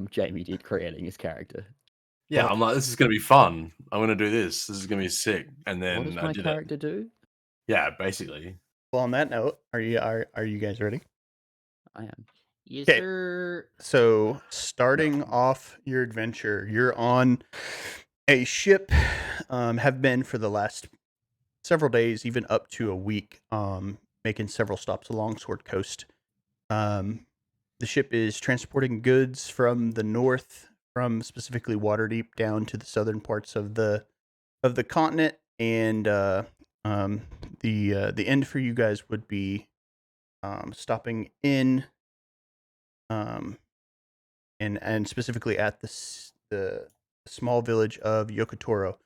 Jamie did creating his character. Yeah, Well- I'm like, this is gonna be fun. I'm gonna do this. This is gonna be sick. And then What does I my did character do? Yeah, basically. Well, on that note, are you guys ready? I am. Yes, 'Kay. sir. So, starting off your adventure, you're on a ship. Have been for the last several days, even up to a week. Making several stops along Sword Coast. The ship is transporting goods from the north, from specifically Waterdeep, down to the southern parts of the continent, and the end for you guys would be stopping in, and specifically at the small village of Yokotoro.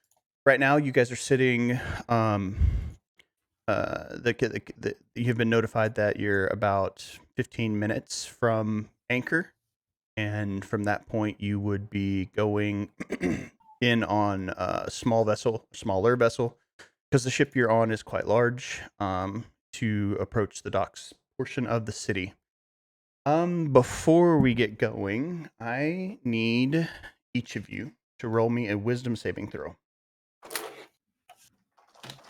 Right now, you guys are sitting. You have been notified that you're about 15 minutes from anchor, and from that point, you would be going in on a smaller vessel, because the ship you're on is quite large, to approach the docks portion of the city. Before we get going, I need each of you to roll me a wisdom saving throw.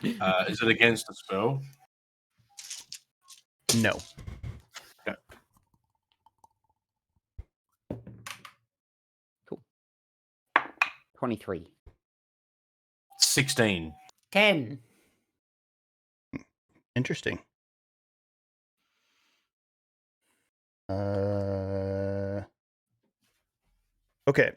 Is it against a spell? No. 23. 16. 10. Interesting. Okay.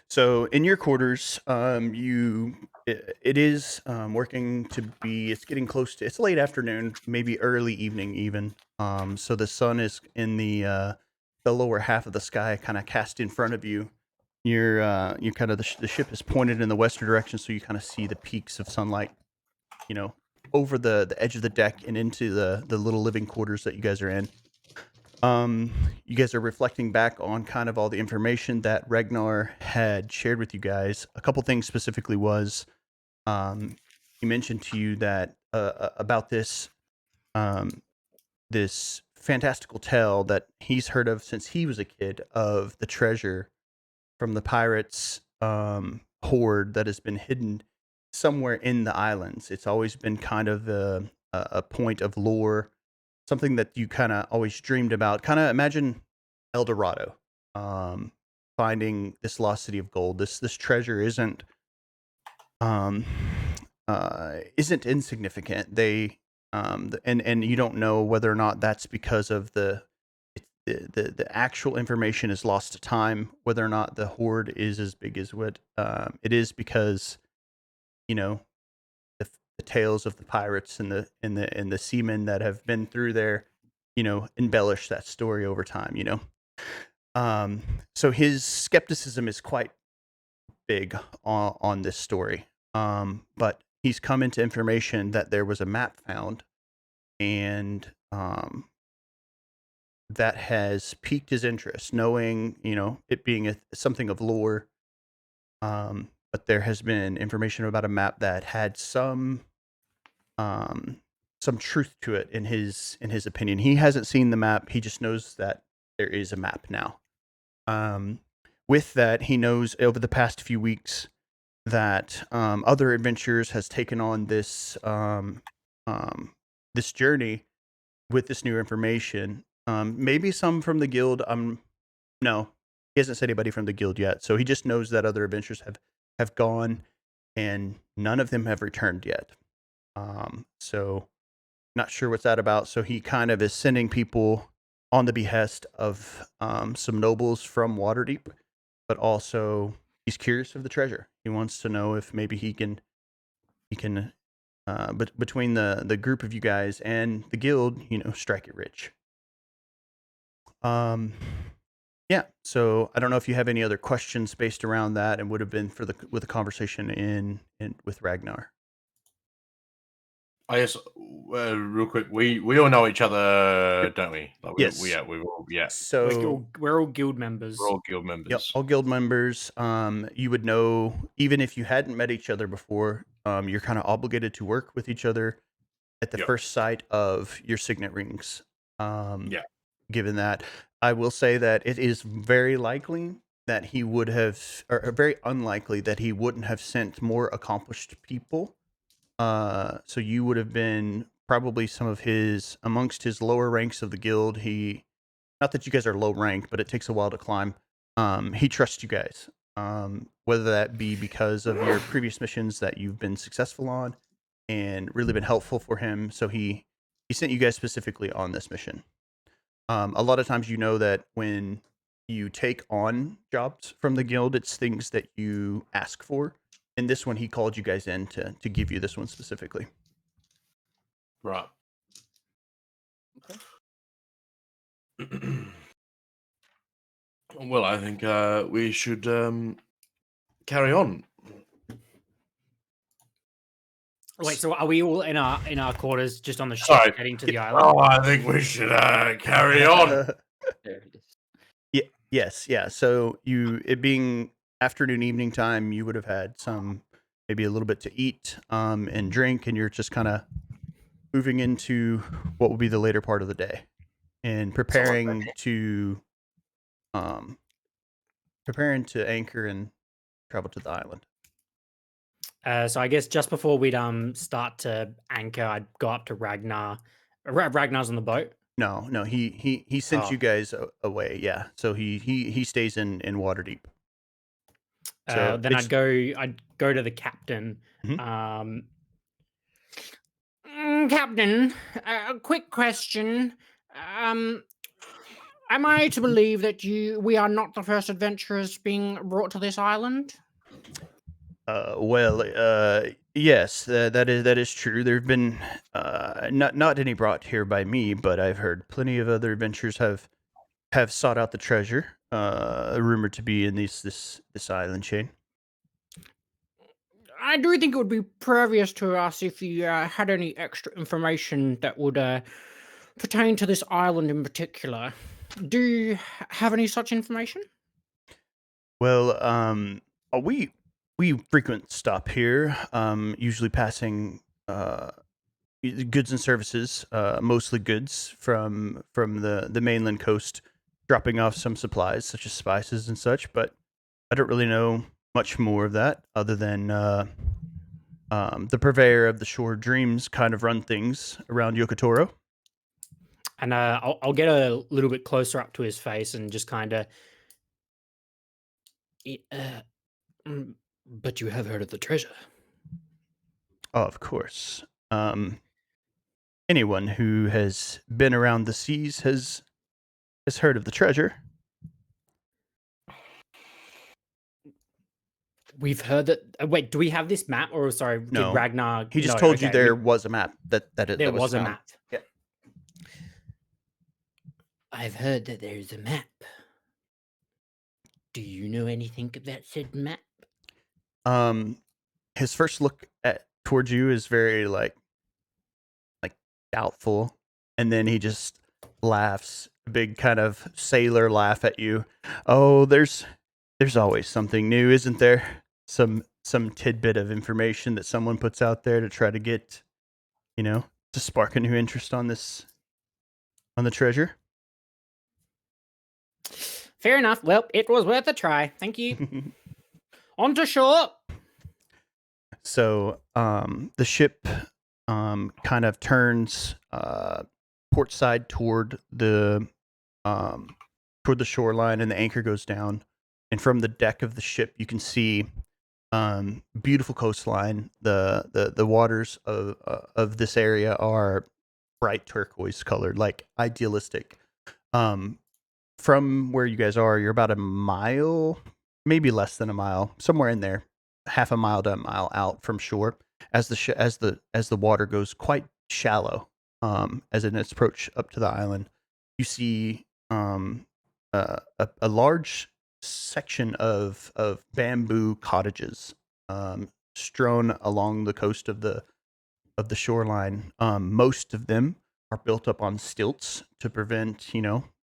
So in your quarters, it is working to be. It's getting close to. It's late afternoon, maybe early evening, even. So the sun is in the lower half of the sky, kind of cast in front of you. You're kind of the ship is pointed in the western direction, so you kind of see the peaks of sunlight, over the edge of the deck and into the little living quarters that you guys are in. You guys are reflecting back on kind of all the information that Ragnar had shared with you guys. A couple things specifically was, he mentioned to you that about this this fantastical tale that he's heard of since he was a kid, of the treasure from the pirates' hoard that has been hidden somewhere in the islands. It's always been kind of a point of lore, something that you kind of always dreamed about. Kind of imagine El Dorado, finding this lost city of gold. This treasure isn't insignificant. And you don't know whether or not that's because of the actual information is lost to time, whether or not the hoard is as big as what it is, because the tales of the pirates and the seamen that have been through there, embellish that story over time. So his skepticism is quite big on this story. But he's come into information that there was a map found, and that has piqued his interest, knowing, it being something of lore. But there has been information about a map that had some truth to it in his opinion. He hasn't seen the map. He just knows that there is a map now. With that, he knows over the past few weeks that other adventurers has taken on this this journey with this new information. Maybe some from the guild. No, he hasn't said anybody from the guild yet. So he just knows that other adventurers have gone, and none of them have returned yet. So not sure what's that about. So he kind of is sending people on the behest of some nobles from Waterdeep, but also he's curious of the treasure. He wants to know if maybe he can but between the group of you guys and the guild, strike it rich. Yeah. So I don't know if you have any other questions based around that, and would have been with the conversation in with Ragnar. I guess, real quick, we all know each other, don't we? Like, Yes. we're all, So We're all guild members. we're all guild members. Yep, all guild members. You would know, even if you hadn't met each other before, you're kind of obligated to work with each other at the Yep. first sight of your signet rings. Yeah. given that. I will say that it is very likely that he would have, or very unlikely that he wouldn't have sent more accomplished people. So you would have been probably some of his, amongst his lower ranks of the guild. Not that you guys are low rank, but it takes a while to climb. He trusts you guys. Whether that be because of your previous missions that you've been successful on and really been helpful for him. So he sent you guys specifically on this mission. A lot of times, that when you take on jobs from the guild, it's things that you ask for. And this one, he called you guys in to give you this one specifically. Right. Well, I think we should carry on. Wait, so are we all in our quarters, just on the ship, Sorry. heading to the island? Oh, I think we should carry on. There it is. Yes, yeah. So it being afternoon, evening time, you would have had maybe a little bit to eat and drink, and you're just kind of moving into what will be the later part of the day and preparing to anchor and travel to the island. So I guess just before we'd start to anchor, I'd go up to Ragnar. Ragnar's on the boat. No, he sent you guys away. Yeah, so he stays in Waterdeep. So then I'd go to the captain. Mhm. Captain, a quick question. Am I to believe that we are not the first adventurers being brought to this island? Yes, that is true. There have been not any brought here by me, but I've heard plenty of other adventurers have sought out the treasure, rumored to be in this island chain. I do think it would be previous to us if you had any extra information that would pertain to this island in particular. Do you have any such information? Well, we frequent stop here, usually passing goods and services, mostly goods from the mainland coast, dropping off some supplies such as spices and such. But I don't really know much more of that other than the purveyor of the Shore Dreams kind of run things around Yokotoro. And I'll get a little bit closer up to his face and just kind of. But you have heard of the treasure. Oh, of course. Anyone who has been around the seas has heard of the treasure. We've heard that. Wait, do we have this map? Or sorry, No. did Ragnar? He just No, told you okay, there was a map that there was a found. map. Yeah. I've heard that there's a map. Do you know anything about said map? His first look towards you is very like doubtful, and then he just laughs, a big kind of sailor laugh at you. Oh, there's always something new, isn't there? Some tidbit of information that someone puts out there to try to get, to spark a new interest on the treasure. Fair enough. Well, it was worth a try. Thank you. On to shore. So, the ship kind of turns port side toward the shoreline, and the anchor goes down. And from the deck of the ship, you can see beautiful coastline. The waters of this area are bright turquoise colored, like idealistic. From where you guys are, you're about a mile, maybe less than a mile, somewhere in there, half a mile to a mile out from shore. As the water goes quite shallow, as in its approach up to the island, you see a large section of bamboo cottages strewn along the coast of the shoreline. Most of them are built up on stilts to prevent,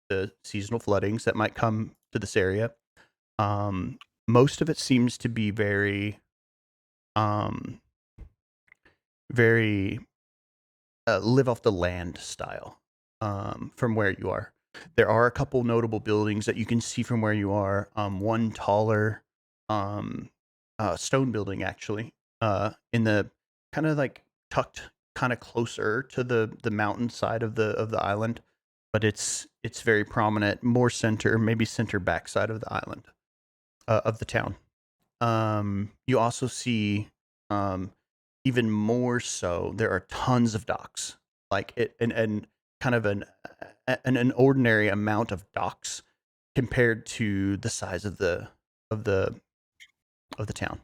the seasonal floodings that might come to this area. Most of it seems to be very live off the land style, from where you are. There are a couple notable buildings that you can see from where you are. One taller stone building, actually, in the kind of like tucked kind of closer to the mountain side of the island, but it's very prominent, more center, maybe center backside of the island, of the town. You also see, even more so, there are tons of docks, like it, and kind of an ordinary amount of docks compared to the size of of the the town.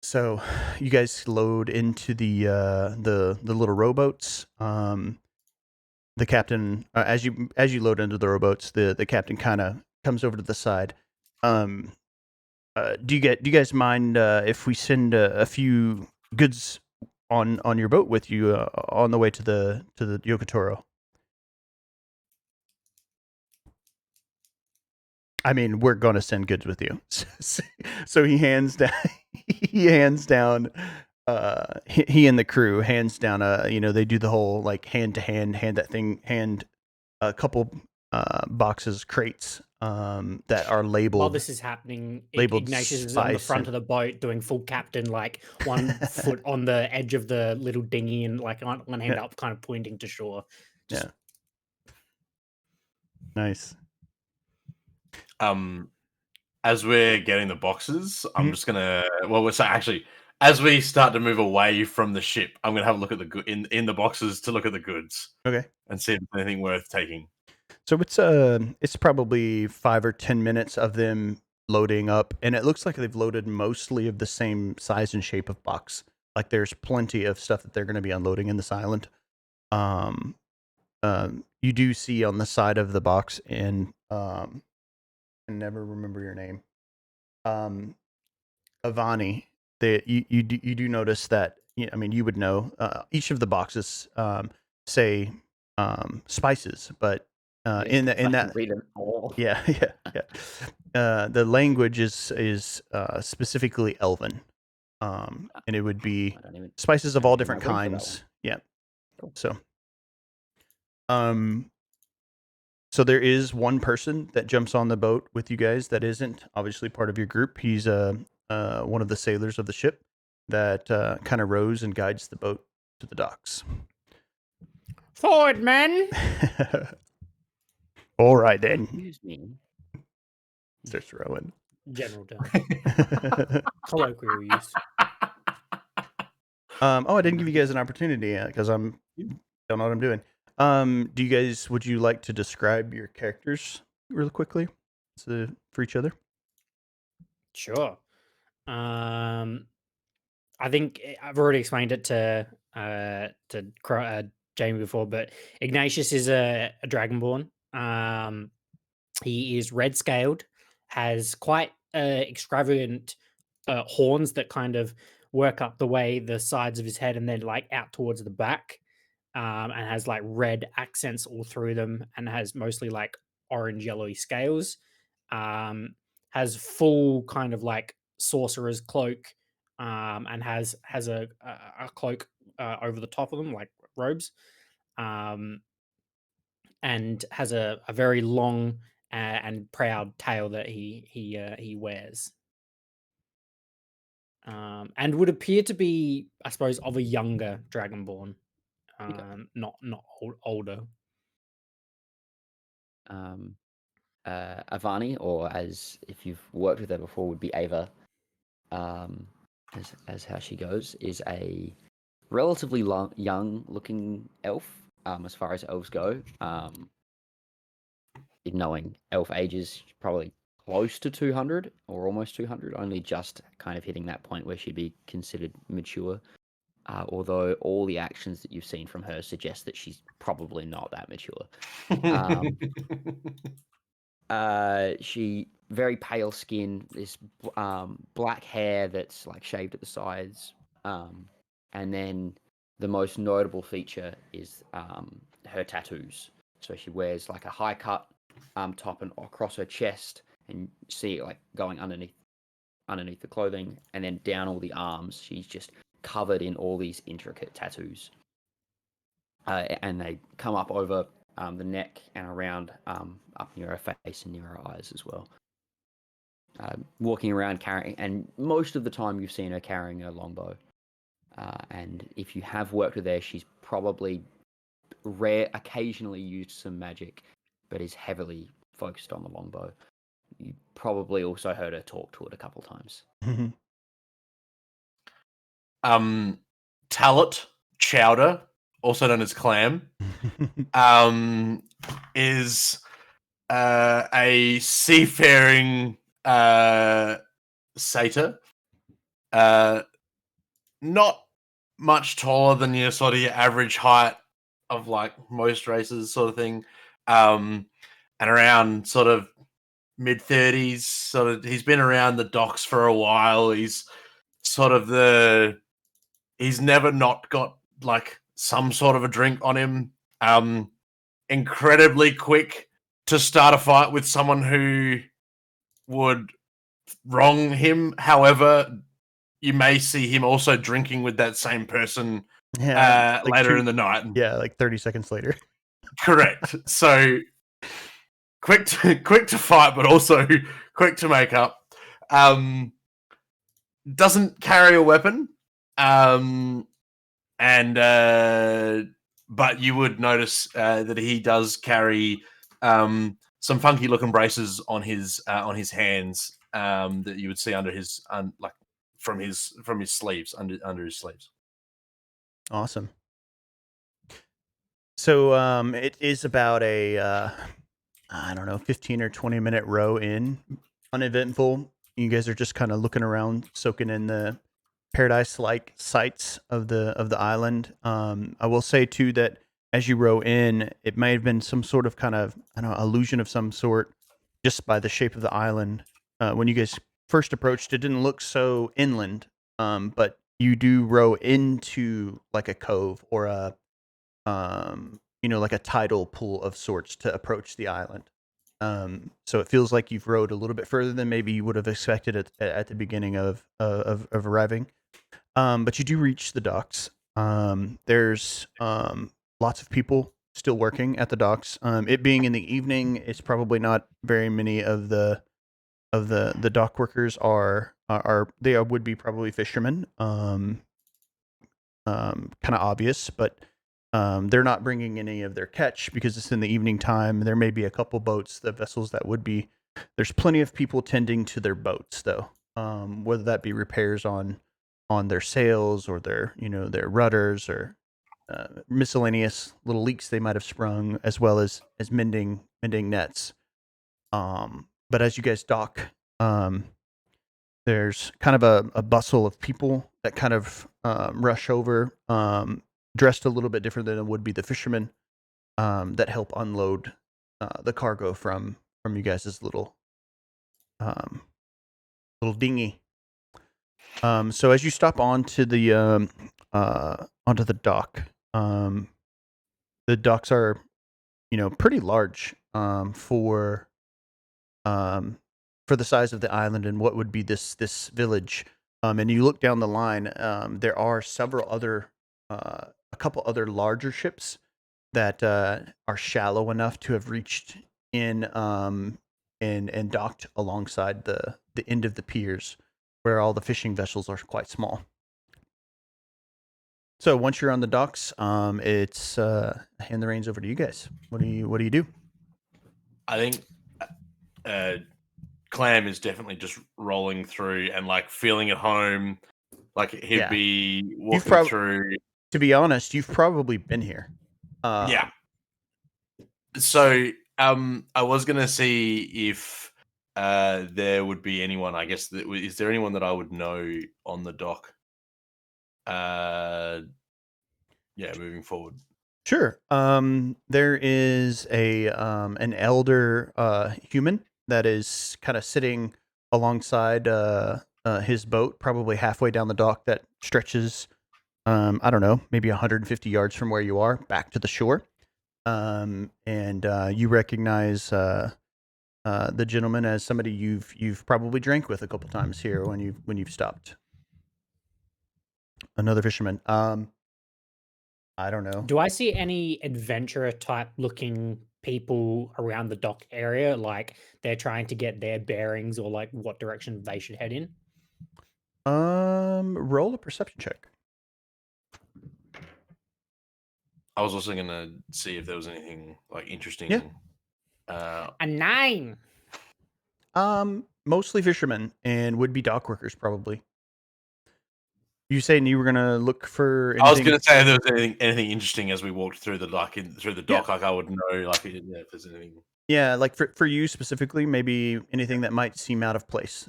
So you guys load into the little rowboats. The captain, as you load into the rowboats, the captain kind of comes over to the side. Um, do you guys mind if we send a few goods on your boat with you on the way to the Yokotoro? I mean, we're gonna send goods with you. So he hands down. He hands down. He and the crew hands down. They do the whole like hand to hand that thing. Hand a couple boxes, crates that are While labeled this is happening, labeled Ignatius is on the spice front and of the boat doing full captain, like one foot on the edge of the little dinghy and like one hand yeah, up, kind of pointing to shore. Just yeah, nice. Um, as we're getting the boxes, I'm Mhm. just gonna. Well, we're actually as we start to move away from the ship, I'm gonna have a look at the in the boxes to look at the goods Okay. and see if there's anything worth taking. So it's probably 5 or 10 minutes of them loading up, and it looks like they've loaded mostly of the same size and shape of box. Like there's plenty of stuff that they're going to be unloading in this island. Um, you do see on the side of the box, and I never remember your name, um, Avani. You do notice that. I mean, you would know each of the boxes say spices, but Yeah, in I can that read them all. yeah, yeah, yeah. The language is specifically Elven, and it would be I don't even spices of don't all even different have room for that one. kinds. Yeah. Cool. So, um, so there is one person that jumps on the boat with you guys that isn't obviously part of your group. He's one of the sailors of the ship that kind of rows and guides the boat to the docks. forward, men. All right then, Excuse me. starts rowing. General term, colloquial use. I didn't give you guys an opportunity because I'm don't know what I'm doing. Would you like to describe your characters real quickly for each other? Sure. I think I've already explained it to Jamie before, but Ignatius is a dragonborn. He is red scaled, has quite extravagant horns that kind of work up the way the sides of his head and then like out towards the back, and has like red accents all through them, and has mostly like orange yellowy scales. Has full kind of like sorcerer's cloak, and has a cloak over the top of them like robes, um, and has a very long and proud tail that he wears, and would appear to be, I suppose, of a younger dragonborn, Okay. not older. Avani, or as if you've worked with her before, would be Ava. As how she goes, is a relatively young-looking elf. As far as elves go, knowing elf ages, probably close to 200 or almost 200. Only just kind of hitting that point where she'd be considered mature. Although all the actions that you've seen from her suggest that she's probably not that mature. She very pale skin, this black hair that's like shaved at the sides, and then the most notable feature is her tattoos. So she wears like a high cut top and across her chest, and you see it like going underneath the clothing, and then down all the arms. She's just covered in all these intricate tattoos, and they come up over the neck and around up near her face and near her eyes as well. Walking around carrying, and most of the time you've seen her carrying her longbow. And if you have worked with her, she's probably occasionally used some magic, but is heavily focused on the longbow. You probably also heard her talk to it a couple times. Talot Chowder, also known as Clam, is a seafaring satyr. Not much taller than your sort of your average height of like most races, sort of thing. And around sort of mid-30s. Sort of, he's been around the docks for a while. He's sort of he's never not got like some sort of a drink on him. Incredibly quick to start a fight with someone who would wrong him. However, you may see him also drinking with that same person later in the night. Yeah, like 30 seconds later. Correct. So quick to fight, but also quick to make up. Doesn't carry a weapon. But you would notice that he does carry some funky looking braces on his hands that you would see under his from his sleeves, under his sleeves. Awesome. So it is about a I don't know, 15 or 20 minute row in, uneventful. You guys are just kind of looking around, soaking in the paradise-like sights of the island. I will say too that as you row in, it may have been some sort of kind of, I don't know, illusion of some sort, just by the shape of the island. When you guys first approached, it didn't look so inland, but you do row into like a cove or a like a tidal pool of sorts to approach the island. So it feels like you've rowed a little bit further than maybe you would have expected at the beginning of arriving. But you do reach the docks. There's lots of people still working at the docks. It being in the evening, it's probably not very many of the dock workers are they would be probably fishermen. Kind of obvious, but they're not bringing any of their catch because it's in the evening time. There may be a couple boats, the vessels that would be. There's plenty of people tending to their boats, though, whether that be repairs on their sails or their rudders or miscellaneous little leaks they might have sprung, as well as mending nets. But as you guys dock, there's kind of a bustle of people that kind of rush over. Dressed a little bit different than it would be the fishermen that help unload the cargo from you guys' little dinghy. So as you stop onto the dock, the docks are pretty large for the size of the island and what would be this village. And you look down the line, there are several other a couple other larger ships that are shallow enough to have reached in and docked alongside the end of the piers, where all the fishing vessels are quite small. So once you're on the docks, it's hand the reins over to you guys. What do you do? I think Clam is definitely just rolling through and like feeling at home. Like he'd be walking through. To be honest, you've probably been here. Yeah. So I was gonna see if there would be anyone. I guess is there anyone that I would know on the dock? Moving forward. Sure. There is an elder human that is kind of sitting alongside his boat, probably halfway down the dock that stretches, I don't know, maybe 150 yards from where you are back to the shore. And you recognize the gentleman as somebody you've probably drank with a couple times here when you've stopped. Another fisherman. I don't know. Do I see any adventurer type looking people around the dock area? Like they're trying to get their bearings or like what direction they should head in? Roll a perception check. I was also gonna see if there was anything like interesting. Yeah. A 9. Mostly fishermen and would be dock workers, probably. You saying you were gonna look for anything? I was gonna say if there was anything interesting as we walked through the dock. Yeah. Like I would know, like if there's anything. Yeah, like for you specifically, maybe anything that might seem out of place,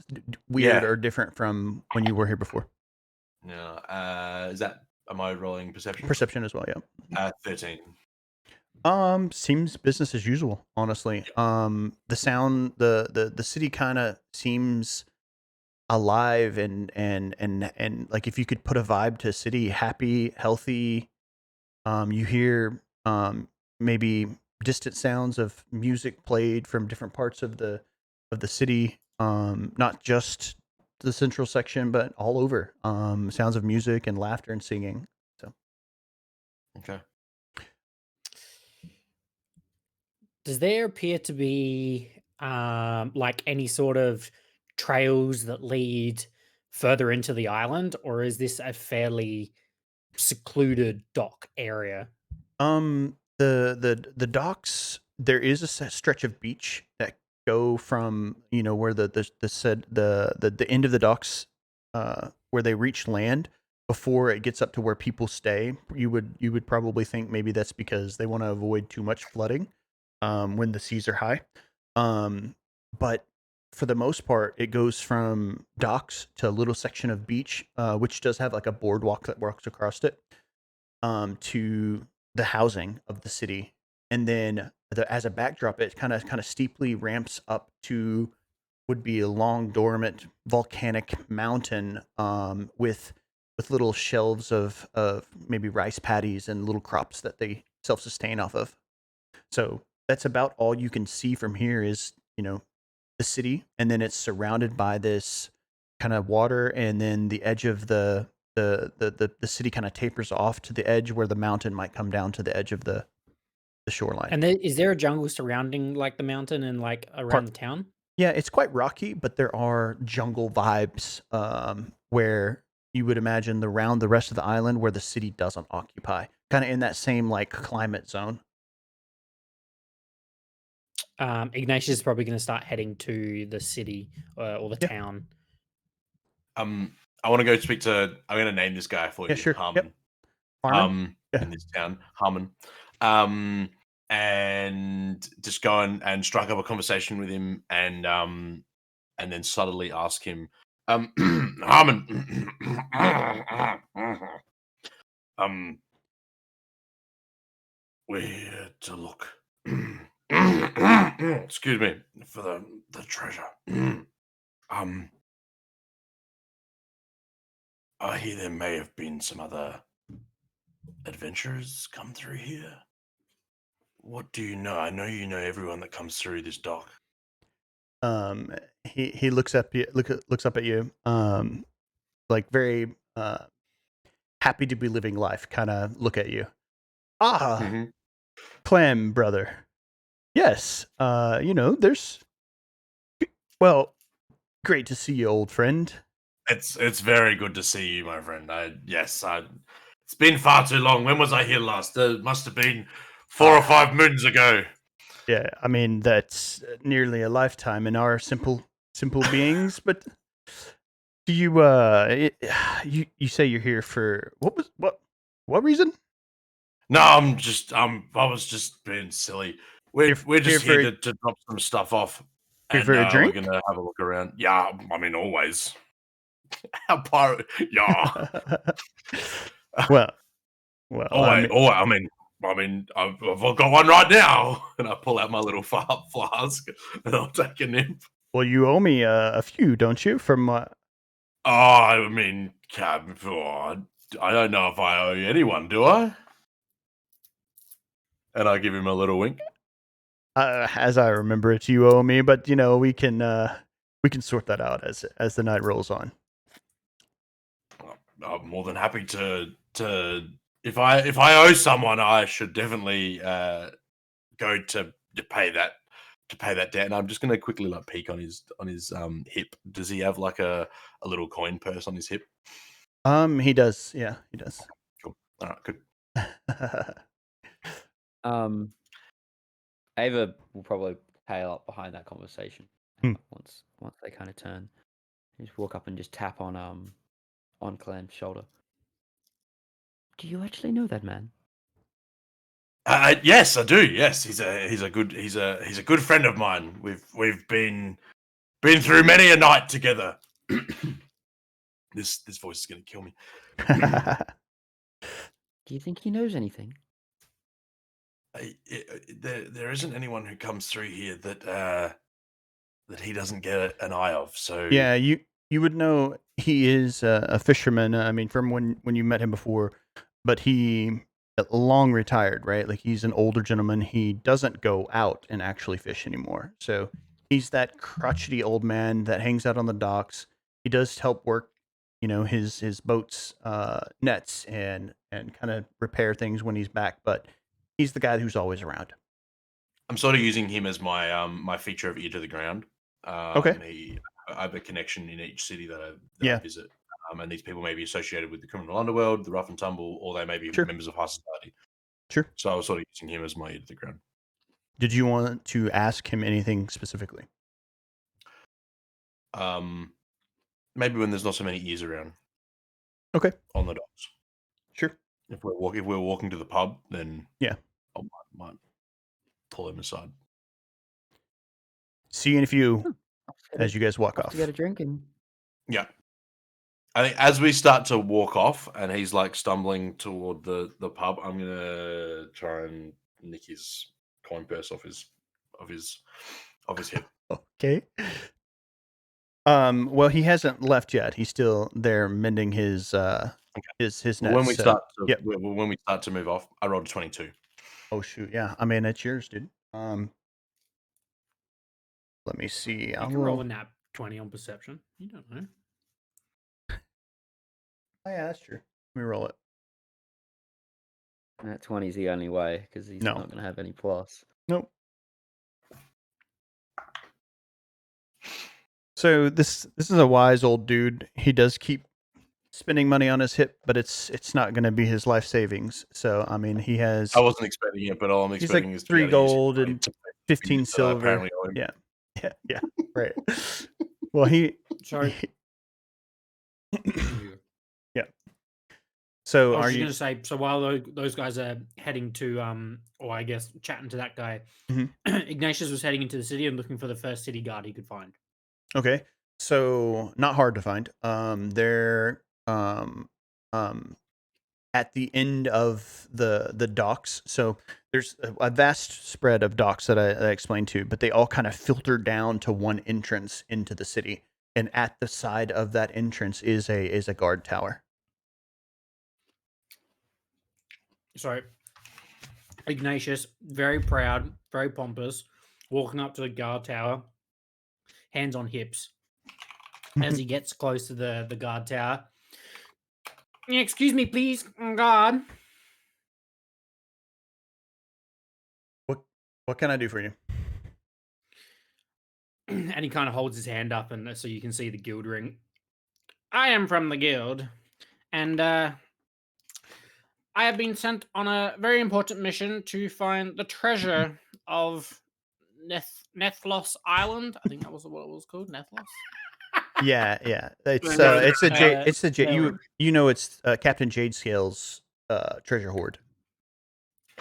weird Yeah. or different from when you were here before. Yeah. Am I rolling perception? Perception as well, yeah. 13. Seems business as usual, honestly. The sound, the city kind of seems alive and like if you could put a vibe to a city, happy, healthy. You hear maybe distant sounds of music played from different parts of the city. Not just the central section, but all over. Sounds of music and laughter and singing. So Okay. Does there appear to be like any sort of trails that lead further into the island, or is this a fairly secluded dock area? The docks, there is a stretch of beach that go from where the end of the docks where they reach land before it gets up to where people stay. You would probably think maybe that's because they want to avoid too much flooding when the seas are high. But for the most part, it goes from docks to a little section of beach, which does have like a boardwalk that walks across it, to the housing of the city, and then as a backdrop, it kind of steeply ramps up to would be a long dormant volcanic mountain, with little shelves of maybe rice paddies and little crops that they self sustain off of. So that's about all you can see from here is the city, and then it's surrounded by this kind of water, and then the edge of the city kind of tapers off to the edge where the mountain might come down to the edge of the shoreline. And is there a jungle surrounding like the mountain and like around the town? Yeah, it's quite rocky, but there are jungle vibes where you would imagine around the rest of the island where the city doesn't occupy, kind of in that same like climate zone. Ignatius is probably going to start heading to the city or the town. I want to go speak to. I'm going to name this guy for you. Sure. Harmon. Harmon? In this town, Harmon. And just go and strike up a conversation with him, and then subtly ask him, Harmon, we're here to look. Excuse me for the treasure. I hear there may have been some other adventurers come through here. What do you know? I know you know everyone that comes through this dock. He looks up at you, like very happy to be living life. Kind of look at you. Clem, brother. Yes. There's. Well, great to see you, old friend. It's very good to see you, my friend. It's been far too long. When was I here last? It must have been 4 or 5 moons ago. Yeah, I mean that's nearly a lifetime in our simple beings. But do you you say you're here for what reason? No, I was just being silly. We're just here to drop some stuff off. Here for a drink? We're gonna have a look around. Yeah, I mean always. How pirate? Yeah. well. I've got one right now, and I pull out my little flask, and I'll take a nip. Well, you owe me a few, don't you? From I mean, I don't know if I owe anyone, do I? And I give him a little wink. As I remember it, you owe me, but we can sort that out as the night rolls on. I'm more than happy to if I owe someone, I should definitely go to pay that debt. And I'm just gonna quickly like peek on his hip. Does he have like a little coin purse on his hip? He does. Yeah, he does. Cool. All right, good. Ava will probably tail up behind that conversation once they kind of turn. Just walk up and just tap on Clem's shoulder. Do you actually know that man? Yes, I do. Yes, he's a good friend of mine. We've been through many a night together. This voice is going to kill me. Do you think he knows anything? There isn't anyone who comes through here that he doesn't get an eye of. So yeah, you would know he is a fisherman. I mean, from when you met him before, but he long retired, right? Like he's an older gentleman. He doesn't go out and actually fish anymore. So he's that crotchety old man that hangs out on the docks. He does help work, his boat's nets and kind of repair things when he's back. But he's the guy who's always around. I'm sort of using him as my my feature of ear to the ground. Okay. I have a connection in each city that Yeah. I visit. And these people may be associated with the criminal underworld, the rough and tumble, or they may be members of high society. Sure. So I was sort of using him as my ear to the ground. Did you want to ask him anything specifically? Maybe when there's not so many ears around. Okay. On the docks. Sure. If we're walking to the pub, then yeah, I might pull him aside. See if you as you guys walk off. To get a drink and yeah. I think as we start to walk off and he's like stumbling toward the pub, I'm gonna try and nick his coin purse off his hip. Okay. Well, he hasn't left yet. He's still there mending his his nets. When we start to move off, I rolled a 22. Oh shoot, yeah. I mean, it's yours, dude. Let me see. You can roll a nat 20 on perception. You don't know. Oh, yeah, that's true. Let me roll it. That 20 is the only way because he's not going to have any plus. Nope. So this is a wise old dude. He does keep spending money on his hip, but it's not going to be his life savings. So I mean, he has. I wasn't expecting it, but all I'm expecting like is 3 gold and 15 silver. Yeah, right. Well, Sorry. Yeah. So I was are just you going to say? So while those guys are heading to, or I guess chatting to that guy, Ignatius was heading into the city and looking for the first city guard he could find. Okay, so not hard to find. They're at the end of the docks. So there's a vast spread of docks that I explained to, but they all kind of filter down to one entrance into the city. And at the side of that entrance is a guard tower. Sorry. Ignatius, very proud, very pompous, walking up to the guard tower, hands on hips. As he gets close to the guard tower. Excuse me, please, guard. What can I do for you? And he kind of holds his hand up, and so you can see the guild ring. I am from the guild, and I have been sent on a very important mission to find the treasure of Nethlos Island. I think that was what it was called, Nethlos. Yeah. It's the Jade. You know, it's Captain Jadescale's treasure hoard.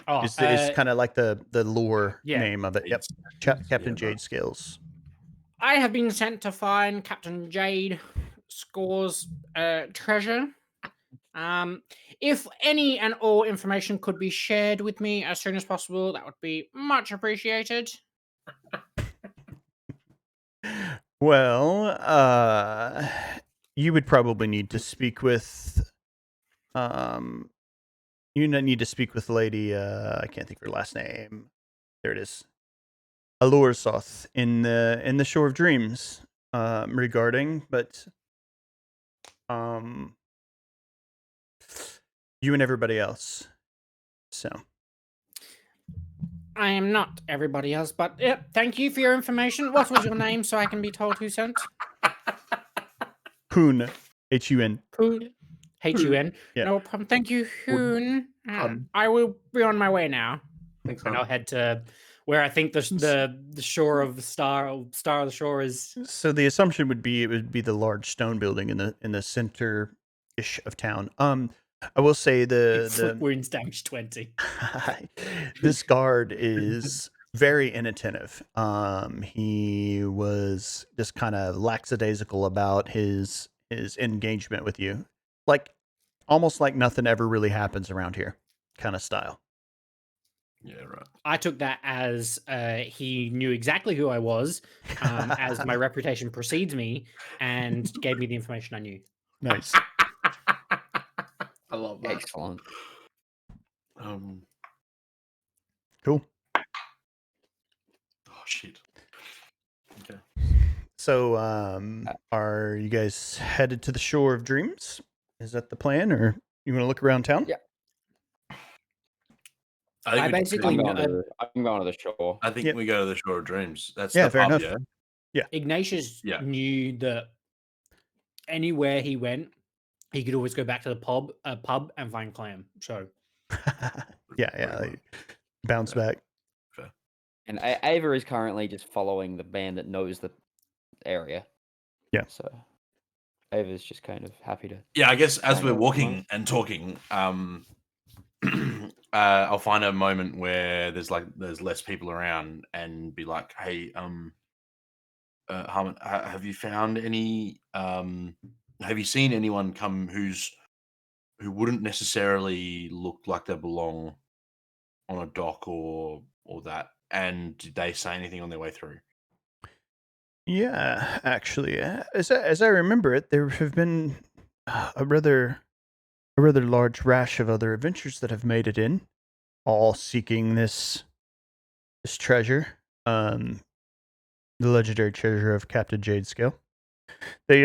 Oh, it's kind of like the lore name of it. Yep, Captain Jadescale's. I have been sent to find Captain Jade Score's treasure. If any and all information could be shared with me as soon as possible, that would be much appreciated. Well, you would probably need to speak with Lady I can't think of her last name. There it is. Alursoth in the Shore of Dreams regarding, but You and everybody else. So I am not everybody else, but thank you for your information. What was your name so I can be told who sent? Hoon, Hun. Hoon. Hun. Yeah. No problem. Thank you, Hoon. Hun. I will be on my way now. Thanks, And hon. I'll head to where I think the shore of the star of the shore is. So the assumption would be it would be the large stone building in the center ish of town. I will say Slip wounds damage 20. this guard is very inattentive. He was just kind of lackadaisical about his engagement with you, like almost like nothing ever really happens around here, kind of style. Yeah, right. I took that as he knew exactly who I was, as my reputation precedes me, and gave me the information I knew. Nice. I love that. Excellent. Cool. Oh shit. Okay. So, are you guys headed to the Shore of Dreams? Is that the plan, or you want to look around town? Yeah. I think basically I'm going to the shore. I think Yep. we go to the Shore of Dreams. That's Yeah, the fair pub, enough. yeah. Ignatius Yeah. knew that anywhere he went, he could always go back to the pub and find Clam. So yeah, Pretty like, much. bounce Yeah. back. And Ava is currently just following the band that knows the area. Yeah. So Ava's just kind of happy to. Yeah, I guess as Find we're out walking tomorrow. and talking, I'll find a moment where there's less people around and be like, "Hey, Harmon, have you found any? Have you seen anyone come who wouldn't necessarily look like they belong on a dock or that? And did they say anything on their way through?" Yeah, actually, as I remember it, there have been a rather large rash of other adventurers that have made it in, all seeking this treasure, the legendary treasure of Captain Jade Scale. They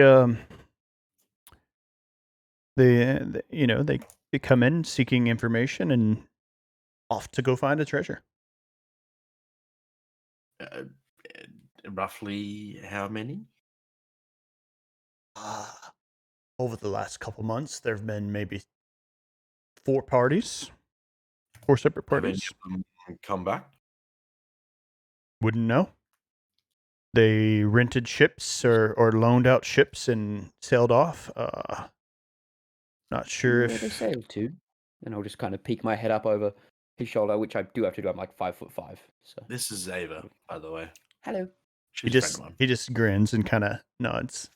they come in seeking information and off to go find a treasure. Roughly how many? Over the last couple months, there have been maybe 4 separate Have any parties. of them come back? Wouldn't know. They rented ships or loaned out ships and sailed off. Not sure Where they if sailed to. And I'll just kind of peek my head up over his shoulder, which I do have to do. I'm like 5'5". So This is Ava, by the way. hello. She's a friend of mine. he just grins and kind of nods.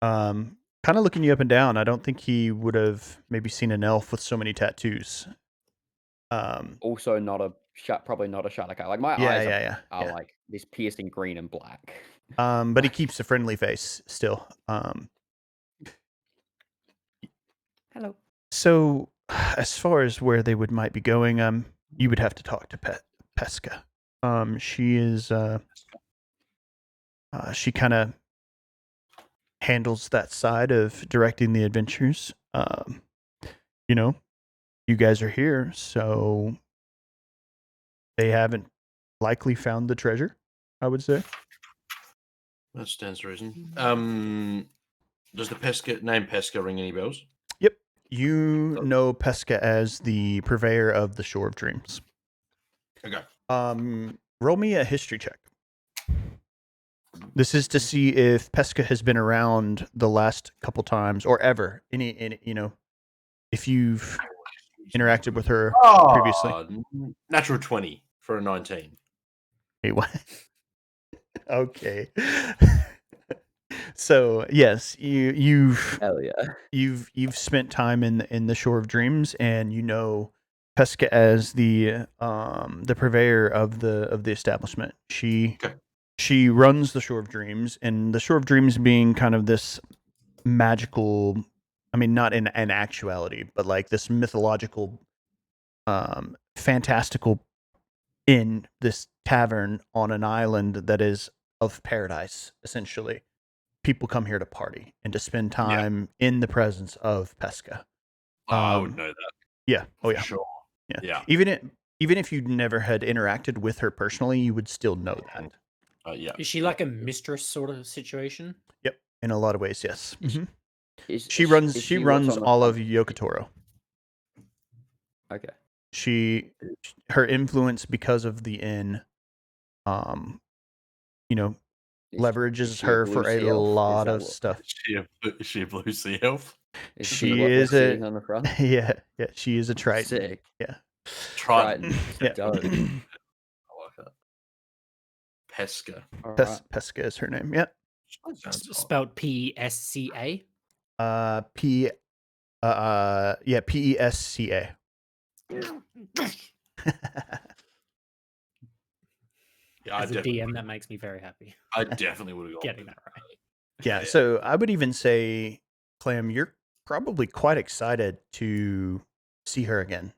Kind of looking you up and down. I don't think he would have maybe seen an elf with so many tattoos. Also probably not a Shark. Like my eyes are yeah. like this piercing green and black. But he keeps a friendly face still. Hello. So as far as where they might be going, you would have to talk to Pesca. She is she kind of handles that side of directing the adventures. You guys are here, so they haven't likely found the treasure, I would say. That stands to reason. Does the name Pesca ring any bells? Yep. You know Pesca as the purveyor of the Shore of Dreams. Okay. Roll me a history check. This is to see if Pesca has been around the last couple times or ever. Any if you've interacted with her previously. Natural 20 for a 19. Wait, what? Okay. So yes, you've Hell yeah. you've spent time in the Shore of Dreams, and you know Pesca as the purveyor of the establishment. She runs the Shore of Dreams, and the Shore of Dreams being kind of this magical, I mean, not in actuality, but like this mythological, fantastical inn, this tavern on an island that is of paradise, essentially. People come here to party and to spend time in the presence of Pesca. Oh, I would Um, know that yeah. Oh for yeah. sure. Yeah. Yeah. Even if you never had interacted with her personally, you would still know that. Yeah. Is she like a mistress sort of situation? Yep. In a lot of ways, yes. Is- Mhm. Is She is she what's runs on the all of front? Yokotoro. Okay. Her influence because of the inn, um, you know, Is leverages she a her blue for a sea elf? Is lot that of what? stuff. Is she a blue sea elf? Is She what is they're a sitting on the front? yeah, she is a Triton. Sick. Yeah. Triton. Yeah. Dope. I like that. Pesca. All right. Pesca is her name. Yeah. Sounds hot. Spelled Pesca. Pesca. Yeah, I As a definitely, DM, that makes me very happy. I definitely would have gone. Getting that right. Yeah, so I would even say, Clam, you're probably quite excited to see her again.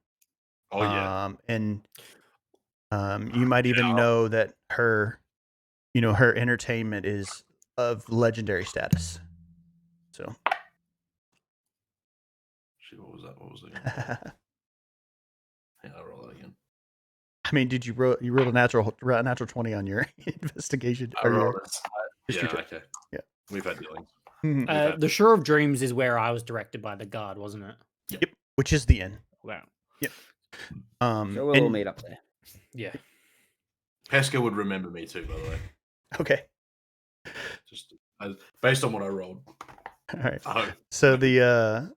Oh yeah. And you might even know that her entertainment is of legendary status. So Shit, what was that? What was it? Yeah, I'll roll that again. I mean, did you rolled a natural 20 on your investigation I or rolled your it. history Yeah, check? okay. Yeah. We've had dealings. Mhm. The Shore of Dreams is where I was directed by the guard, wasn't it? Yep, which is the inn. Wow. Yep. So we'll all meet up there. Yeah. Pesca would remember me too, by the way. Okay. Just based on what I rolled. All right. I hope. So the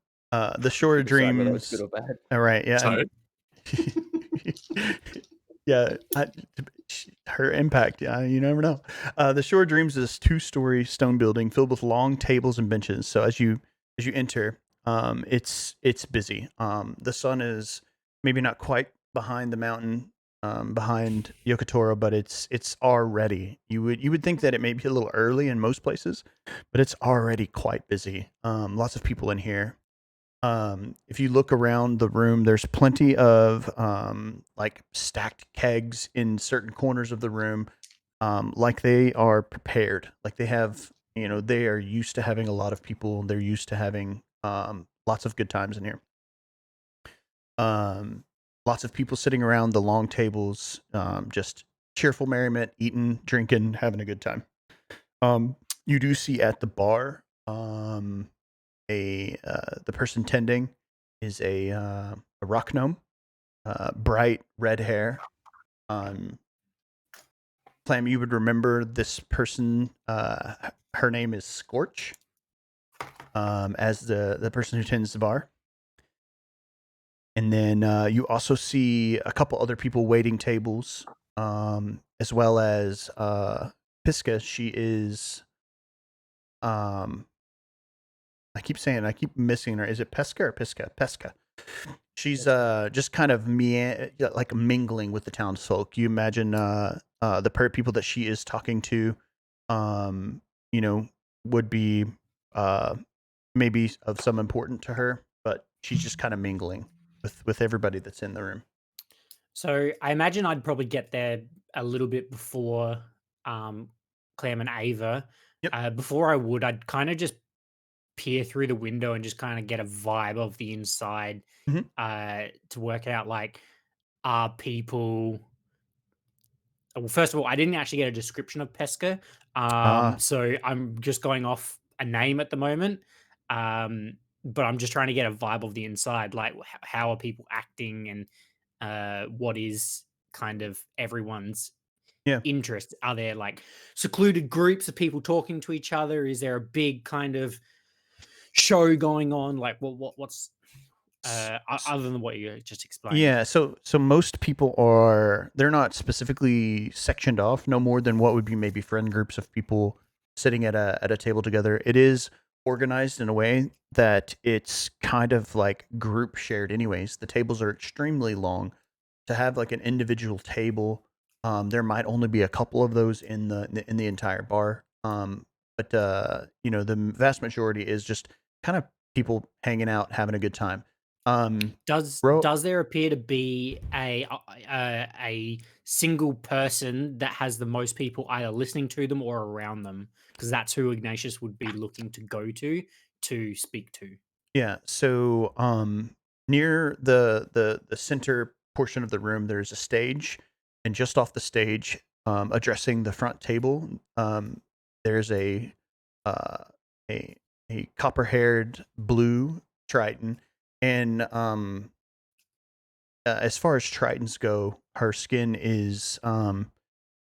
Shore of Decide whether it's Dreams. good or bad. All right. Yeah. So, Yeah, her impact. Yeah, you never know. The Shore of Dreams is a 2-story stone building filled with long tables and benches. So as you enter, it's busy. The sun is maybe not quite behind the mountain, behind Yokotoro, but it's already. You would think that it may be a little early in most places, but it's already quite busy. Lots of people in here. If you look around the room, there's plenty of like stacked kegs in certain corners of the room, like they are prepared, like they have, they are used to having a lot of people. They're used to having lots of good times in here. Lots of people sitting around the long tables, just cheerful merriment, eating, drinking, having a good time. You do see at the bar, the person tending is a rock gnome, bright red hair. Clam, you would remember this person. Her name is Scorch, as the person who tends the bar. And then you also see a couple other people waiting tables, as well as Pisca. She is, I keep missing her. Is it Pesca or Pisca? Pesca. She's just kind of like mingling with the townsfolk. You imagine the people that she is talking to, would be maybe of some importance to her, but she's just kind of mingling with everybody that's in the room. So I imagine I'd probably get there a little bit before Clem and Ava. Yep. Before I would, I'd kind of just peer through the window and just kind of get a vibe of the inside, Mhm. to work out, like, are people. Well, first of all, I didn't actually get a description of Pesca, so I'm just going off a name at the moment. But I'm just trying to get a vibe of the inside, like how are people acting, and what is kind of everyone's Yeah. interest. Are there like secluded groups of people talking to each other? Is there a big kind of show going on? Like, what's other than what you just explained? Yeah, so most people they're not specifically sectioned off, no more than what would be maybe friend groups of people sitting at a table together. It is organized in a way that it's kind of like group shared anyways. The tables are extremely long. To have like an individual table, there might only be a couple of those in the entire bar. But the vast majority is just kind of people hanging out, having a good time. Does there appear to be a single person that has the most people either listening to them or around them? Because that's who Ignatius would be looking to go to speak to. Yeah. So near the center portion of the room, there's a stage, and just off the stage, addressing the front table, there's uh, a a copper-haired blue Triton, and as far as Tritons go, her skin is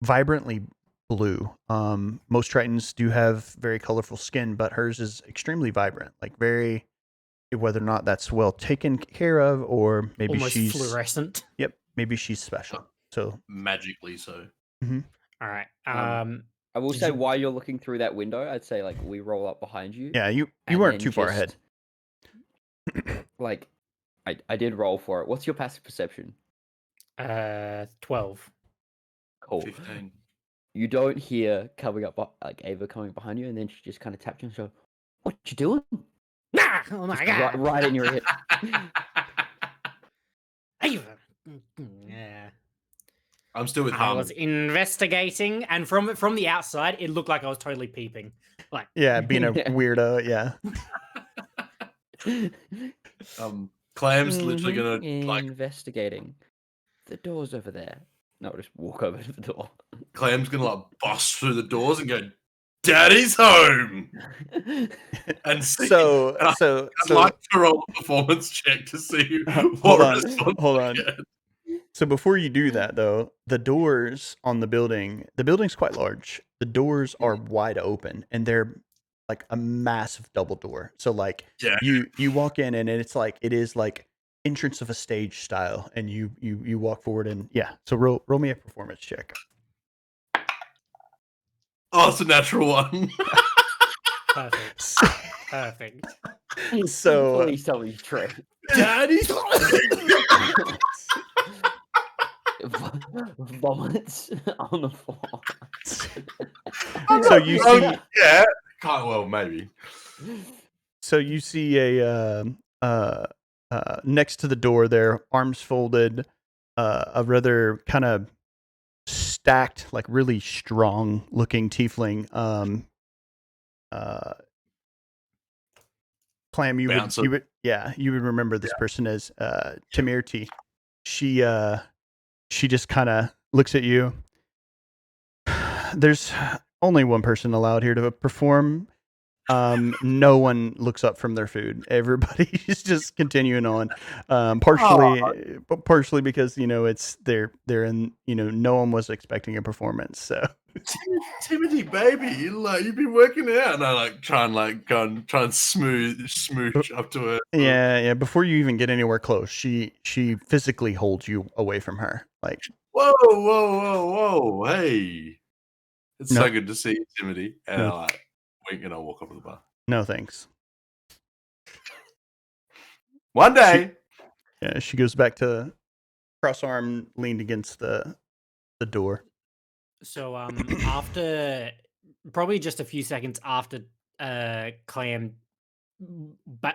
vibrantly blue. Most Tritons do have very colorful skin, but hers is extremely vibrant, like very, whether or not that's well taken care of, or maybe Almost she's fluorescent. Yep, maybe she's special. So Magically so. mhm. All right. I will Did say you- while you're looking through that window, I'd say like we roll up behind you. Yeah, you and weren't then too far ahead. Like, I did roll for it. What's your passive perception? 12. Cool. 15. You don't hear coming up like Ava coming behind you, and then she just kind of tapped you and said, "What you doing?" Ah, oh my Just god! right in your hip. Ava. Yeah. I'm still with I was Harmon. investigating, and from the outside, it looked like I was totally peeping. Like, Yeah, being a Yeah. weirdo. Yeah. Clam's literally Mhm, gonna like investigating. The door's over there. No, just walk over to the door. Clam's gonna like bust through the doors and go, "Daddy's home!" And see. So and I'd like to roll a performance check to see Hold what on, response hold I on. get. So before you do that, though, the doors on the building's quite large. The doors are wide open, and they're like a massive double door. So like Yeah. you walk in, and it is like entrance of a stage style, and you walk forward, and yeah. So roll me a performance check. Oh, it's a natural one. perfect. Perfect. So Please tell me true. Daddy's Vomits on the floor. so you see yeah. Can't, well, maybe. So you see next to the door there, arms folded, a rather kind of stacked, like really strong looking tiefling. Clam, Bouncer. you would remember this person as Tamirti. She just kind of looks at you. There's only one person allowed here to perform. No one looks up from their food. Everybody's just continuing on. Partially because it's they're in no one was expecting a performance. So Timothy, baby, like you've been working out, and I like try and smooch up to her. yeah. Before you even get anywhere close, she physically holds you away from her. Like Whoa, hey. It's No. so good to see you, Timothy. And No. I like wink and I walk up to the bar. no thanks. One day. Yeah, she goes back to cross arm leaned against the door. So after probably just a few seconds after Clam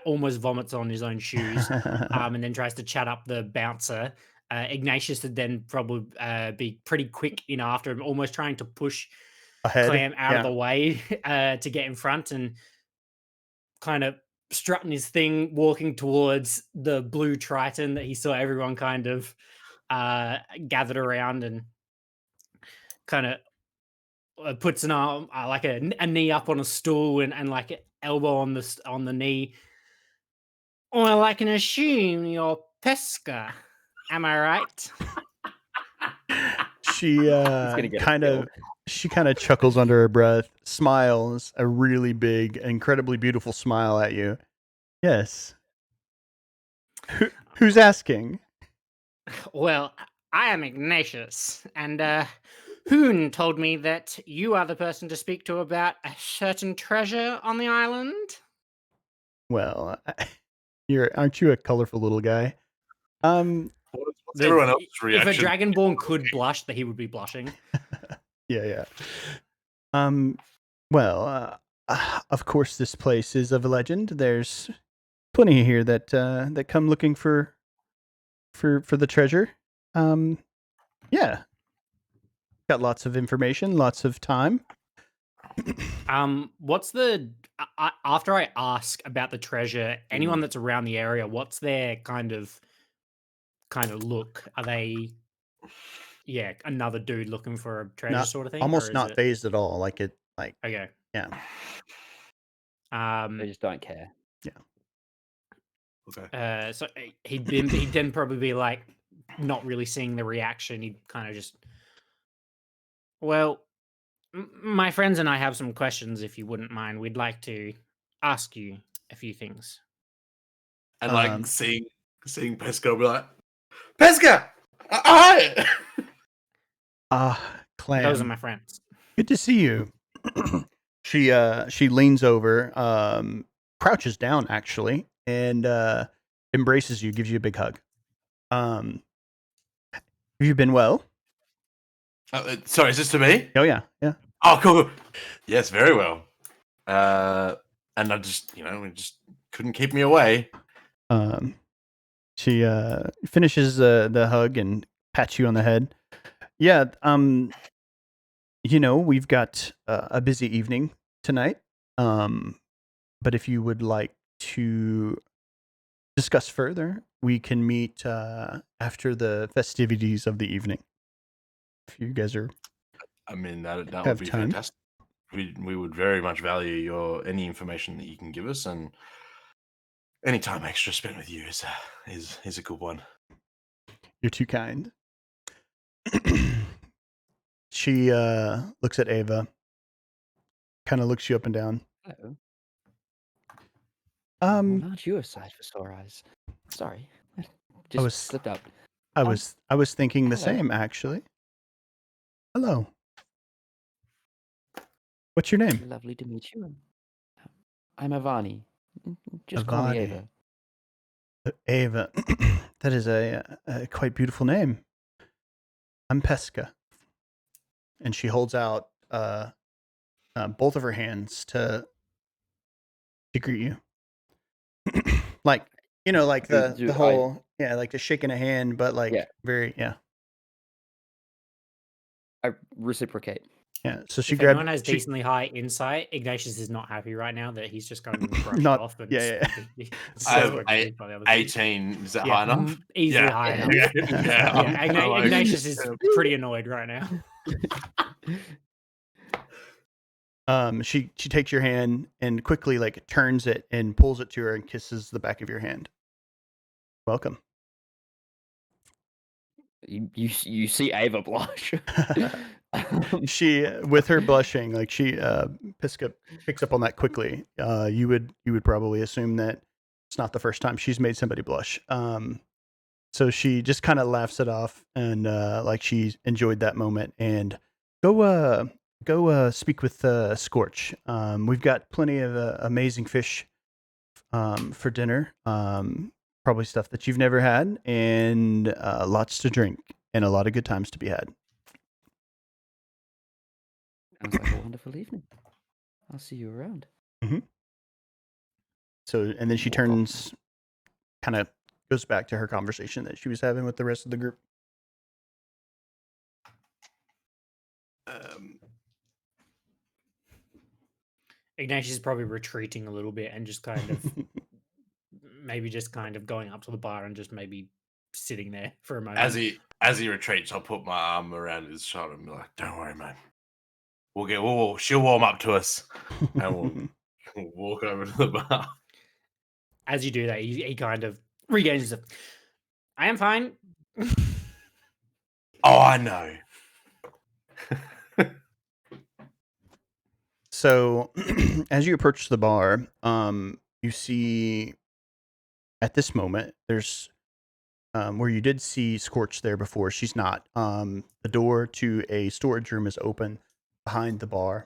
almost vomits on his own shoes, and then tries to chat up the bouncer, Ignatius would then probably be pretty quick in after him, almost trying to push Ahead. Clam out of the way to get in front, and kind of strutting his thing, walking towards the blue Triton that he saw everyone kind of gathered around, and kind of puts an arm, like a knee up on a stool, and like an elbow on the knee. Well, I can assume you're Pesca. Am I right? She gonna get kind of chuckles under her breath, smiles a really big, incredibly beautiful smile at you. Yes. Who's asking? Well, I am Ignatius, and Hoon told me that you are the person to speak to about a certain treasure on the island. Well, aren't you a colorful little guy? What's everyone else's reaction? If a Dragonborn could blush, that he would be blushing. Yeah. Well, of course, this place is of a legend. There's plenty here that come looking for the treasure. Yeah, got lots of information, lots of time. What's the after I ask about the treasure, anyone that's around the area, what's their kind of look? Are they another dude looking for a treasure Not sort of thing, or almost is not it phased at all. okay? Yeah. They just don't care. Okay. So he'd then probably be like not really seeing the reaction. He'd kind of just, well, my friends and I have some questions. If you wouldn't mind, we'd like to ask you a few things. And like seeing Pesca, will be like, Pesca, hi. Clam. Those are my friends. Good to see you. She leans over, crouches down actually, and embraces you, gives you a big hug. Have you been well? Sorry, is this to me? Oh yeah. Oh, cool. Yes, very well. And I just, it just couldn't keep me away. She finishes the hug and pats you on the head. Yeah. We've got a busy evening tonight. But if you would like to discuss further, we can meet after the festivities of the evening. If you guys are, I mean, that would have be time. fantastic. We would very much value any information that you can give us, and any time extra spent with you is a good one. You're too kind. She looks at Ava, kind of looks you up and down. Hello. Um, Aren't you a sight for sore eyes? Sorry, was- slipped up. I was thinking the hello. same actually. Hello. What's your name? Lovely to meet you. I'm Avani. Just call me Avani. Ava. Ava. That is a quite beautiful name. I'm Pesca. And she holds out both of her hands to greet you. Like, like the whole, like just shaking a hand, but like very, I reciprocate. Yeah, so she If grabbed. anyone has decently high insight, Ignatius is not happy right now that he's just going to be brushed Not- off. And yeah. I have spoken by the other two. 18. Is that high enough? Easily high enough. Yeah. Ignatius is pretty annoyed right now. She takes your hand and quickly like turns it and pulls it to her and kisses the back of your hand. Welcome. You see Ava blush. She, with her blushing, like she picks up on that quickly. You would probably assume that it's not the first time she's made somebody blush. So she just kind of laughs it off and like she enjoyed that moment. And go speak with Scorch. We've got plenty of amazing fish for dinner. Probably stuff that you've never had, and lots to drink, and a lot of good times to be had. Sounds like a wonderful evening. I'll see you around. So, and then she turns, kind of goes back to her conversation that she was having with the rest of the group. Ignatius is probably retreating a little bit and just kind of maybe just kind of going up to the bar and just maybe sitting there for a moment. As he retreats, I'll put my arm around his shoulder and be like, "Don't worry, man. She'll warm up to us, and we'll walk over to the bar." As you do that, he kind of regains himself. I am fine. Oh, I know. So, as you approach the bar, you see at this moment there's where you did see Scorch there before. She's not. The door to a storage room is open behind the bar,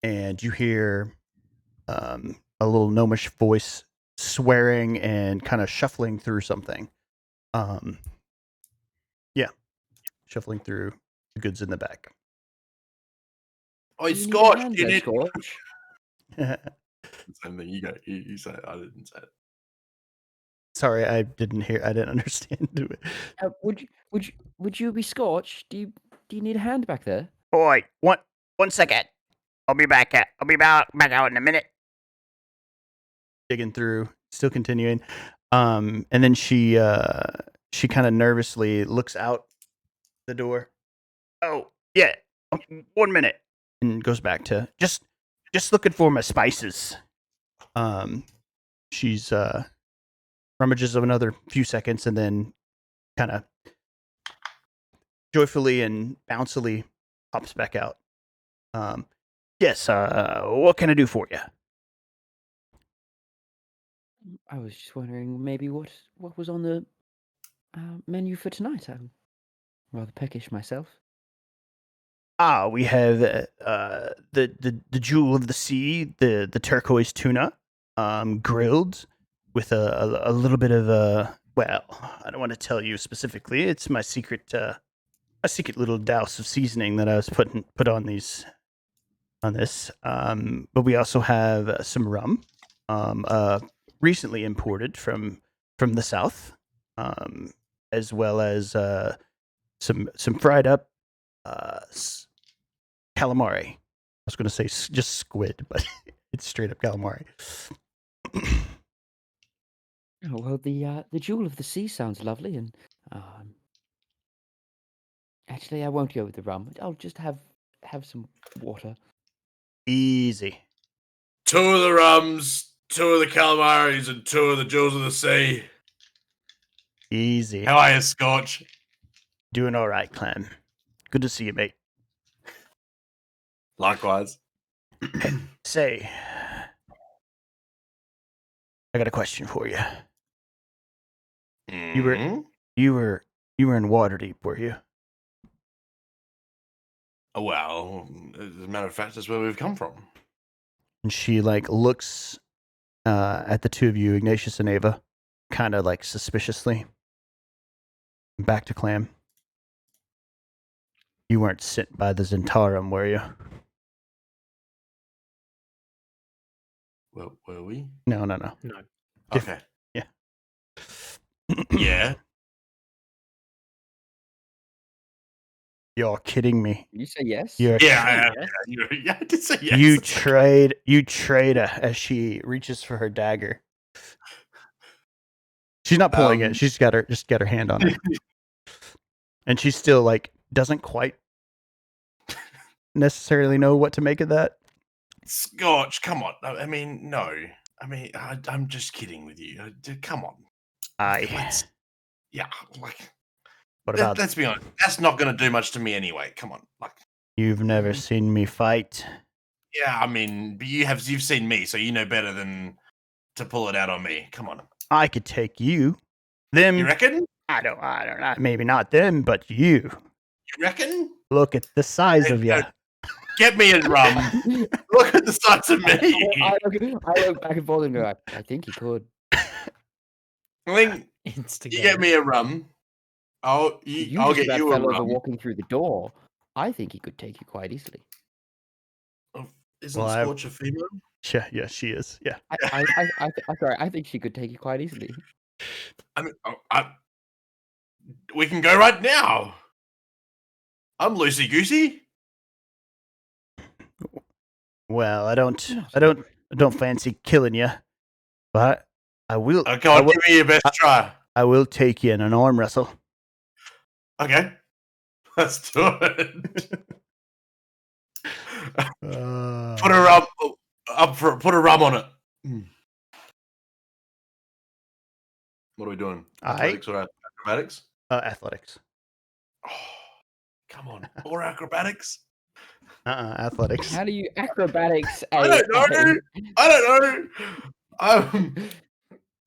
and you hear a little gnomish voice swearing and kind of shuffling through something. Shuffling through the goods in the back. Oh, it's Scorch. You need Scorch. Same thing. You go. You say it. I didn't say it. Sorry, I didn't understand. Would you be Scorch? Do you need a hand back there? Oi, one second. I'll be back back out in a minute. Digging through, still continuing. And then she kind of nervously looks out the door. Oh, yeah. 1 minute. And goes back to just looking for my spices. She's rummages of another few seconds and then kind of joyfully and bouncily pops back out. Yes, what can I do for you? I was just wondering maybe what was on the menu for tonight. I'm rather peckish myself. We have the jewel of the sea, the turquoise tuna, grilled with a little bit of well, I don't want to tell you specifically. It's my secret little douse of seasoning that I was put on this. But we also have some rum, recently imported from the south, as well as some fried up calamari. I was going to say just squid, but it's straight up calamari. Oh well, the jewel of the sea sounds lovely, and actually, I won't go with the rum. I'll just have some water. Easy. 2 of the rums, 2 of the calamaris, and 2 of the jewels of the sea. Easy. How are you, Scorch? Doing all right, Clem. Good to see you, mate. Likewise. Say, I got a question for you. You were in Waterdeep, were you? Well, as a matter of fact, that's where we've come from. And she looks at the two of you, Ignatius and Ava, kind of suspiciously. Back to Clam. You weren't sent by the Zentarum, were you? Well, were we? No. No. Okay. Yeah. Yeah. You're kidding me. You say yes? You're Yeah, Yes. yeah, I did say yes. You traitor, as she reaches for her dagger. She's not pulling it. She's got her hand on it. And she still doesn't quite necessarily know what to make of that. Scotch, come on. I mean, no. I mean, I'm just kidding with you. Come on. Yeah, What about let's be honest. That's not going to do much to me anyway. Come on, you've never seen me fight? Yeah, I mean, but you've seen me, so you know better than to pull it out on me. Come on. I could take you. Them. You reckon? I don't know. Maybe not them, but you. You reckon? Look at the size of you. Get me in rum. Look at the size of me. I look back and forth and go, I think he could. I mean, you get me a rum. I'll get you a rum. Walking through the door. I think he could take you quite easily. Isn't Scorch a female? Yeah, she is. Yeah. I think she could take you quite easily. I mean, we can go right now. I'm loosey goosey. Well, I don't fancy killing you, but I will. Okay, give me your best try. I will take you in an arm wrestle. Okay, let's do it. Put a rum put a rum on it. What are we doing? Athletics or acrobatics? Athletics. Oh, come on, or acrobatics? Athletics. How do you acrobatics? I don't know.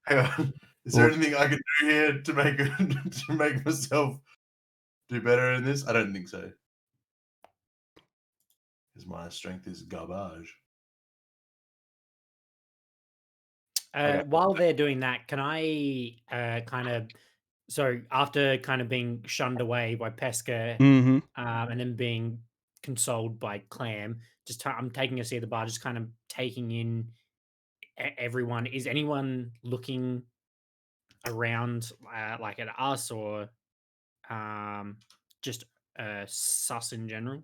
Hang on. Is there anything I can do here to make myself do better in this? I don't think so. Because my strength is garbage. While they're doing that, can I after kind of being shunned away by Pesca, Mm-hmm. and then being consoled by Clam, I'm taking a seat at the bar, just kind of taking in everyone. Is anyone looking around at us or just sus in general?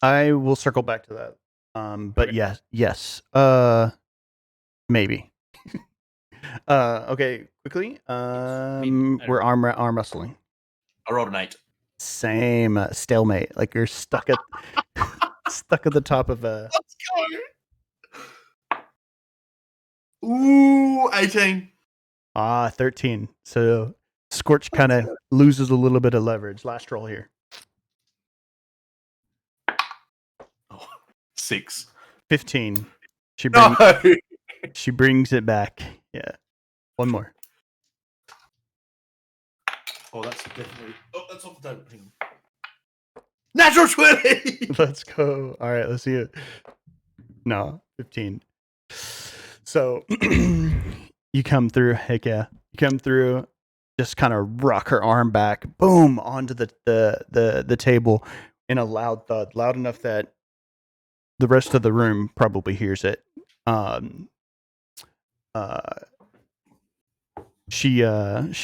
I will circle back to that But Okay. yes. Maybe. Okay, quickly. Maybe. We're arm wrestling. I rolled an 8. Same stalemate. Like you're stuck at the top of a. Let's go. Ooh, 18. 13. So Scorch kind of loses a little bit of leverage. Last roll here. Oh, 6. 15. No. She brings it back. Yeah. One more. Oh, that's definitely. Oh, that's off the table. Hang on. Natural 20. Let's go. All right, let's see it. No, 15. So you come through. Heck yeah. You come through, just kind of rock her arm back, boom, onto the table in a loud thud, loud enough that the rest of the room probably hears it. She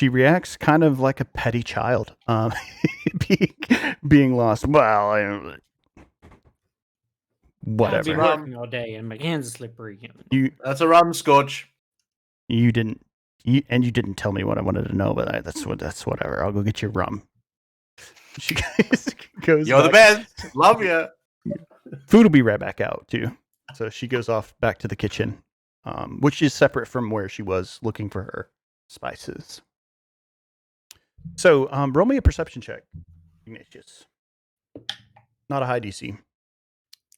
reacts kind of like a petty child, being lost. Well, I've whatever. been working all day and my hands are slippery. That's a rum, Scorch. You didn't tell me what I wanted to know, but that's whatever. I'll go get your rum. She goes. You're the best. Love you. Food will be right back out too. So she goes off back to the kitchen, which is separate from where she was looking for her spices. So roll me a perception check, Ignatius. Not a high DC.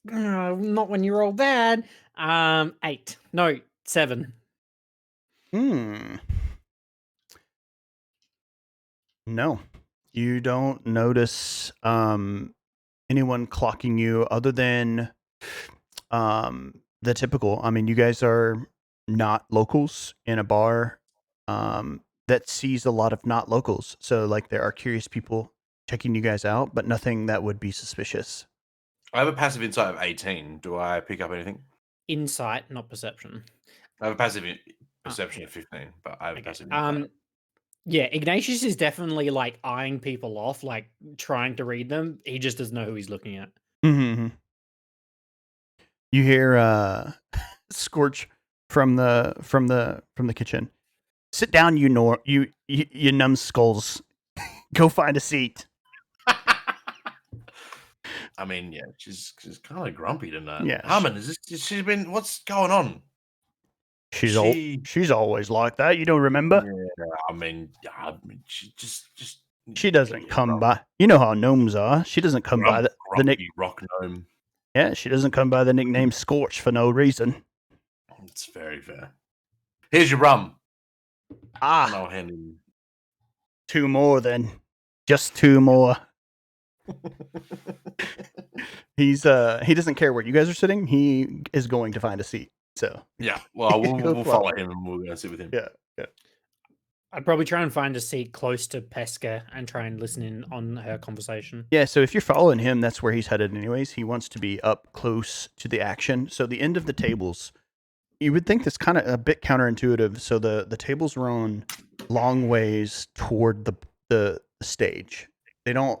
Not when you roll bad. 8. No, 7. No, you don't notice anyone clocking you other than the typical. I mean, you guys are not locals in a bar that sees a lot of not locals. So, like, there are curious people checking you guys out, but nothing that would be suspicious. I have a passive insight of 18. Do I pick up anything? Insight, not perception. I have a passive perception of 15, but I have a passive insight. Yeah, Ignatius is definitely like eyeing people off, like trying to read them. He just doesn't know who he's looking at. Mm-hmm. You hear Scorch from the kitchen. Sit down, you numbskulls. Go find a seat. I mean, yeah, she's kind of grumpy tonight. Yeah, Harmon, she's been. What's going on? She's always like that. You don't remember? Yeah, I mean, she just. She doesn't come by. You know how gnomes are. She doesn't come by the nick. Rock gnome. Yeah, she doesn't come by the nickname Scorch for no reason. It's very fair. Here's your rum. Ah, I'll hand him 2 more then. Just 2 more. He doesn't care where you guys are sitting. He is going to find a seat. So yeah, well, we'll follow him and we'll go sit with him. Yeah. I'd probably try and find a seat close to Pesca and try and listen in on her conversation. Yeah, so if you're following him, that's where he's headed anyways. He wants to be up close to the action. So the end of the tables, you would think that's kind of a bit counterintuitive. So the tables are on long ways toward the stage. They don't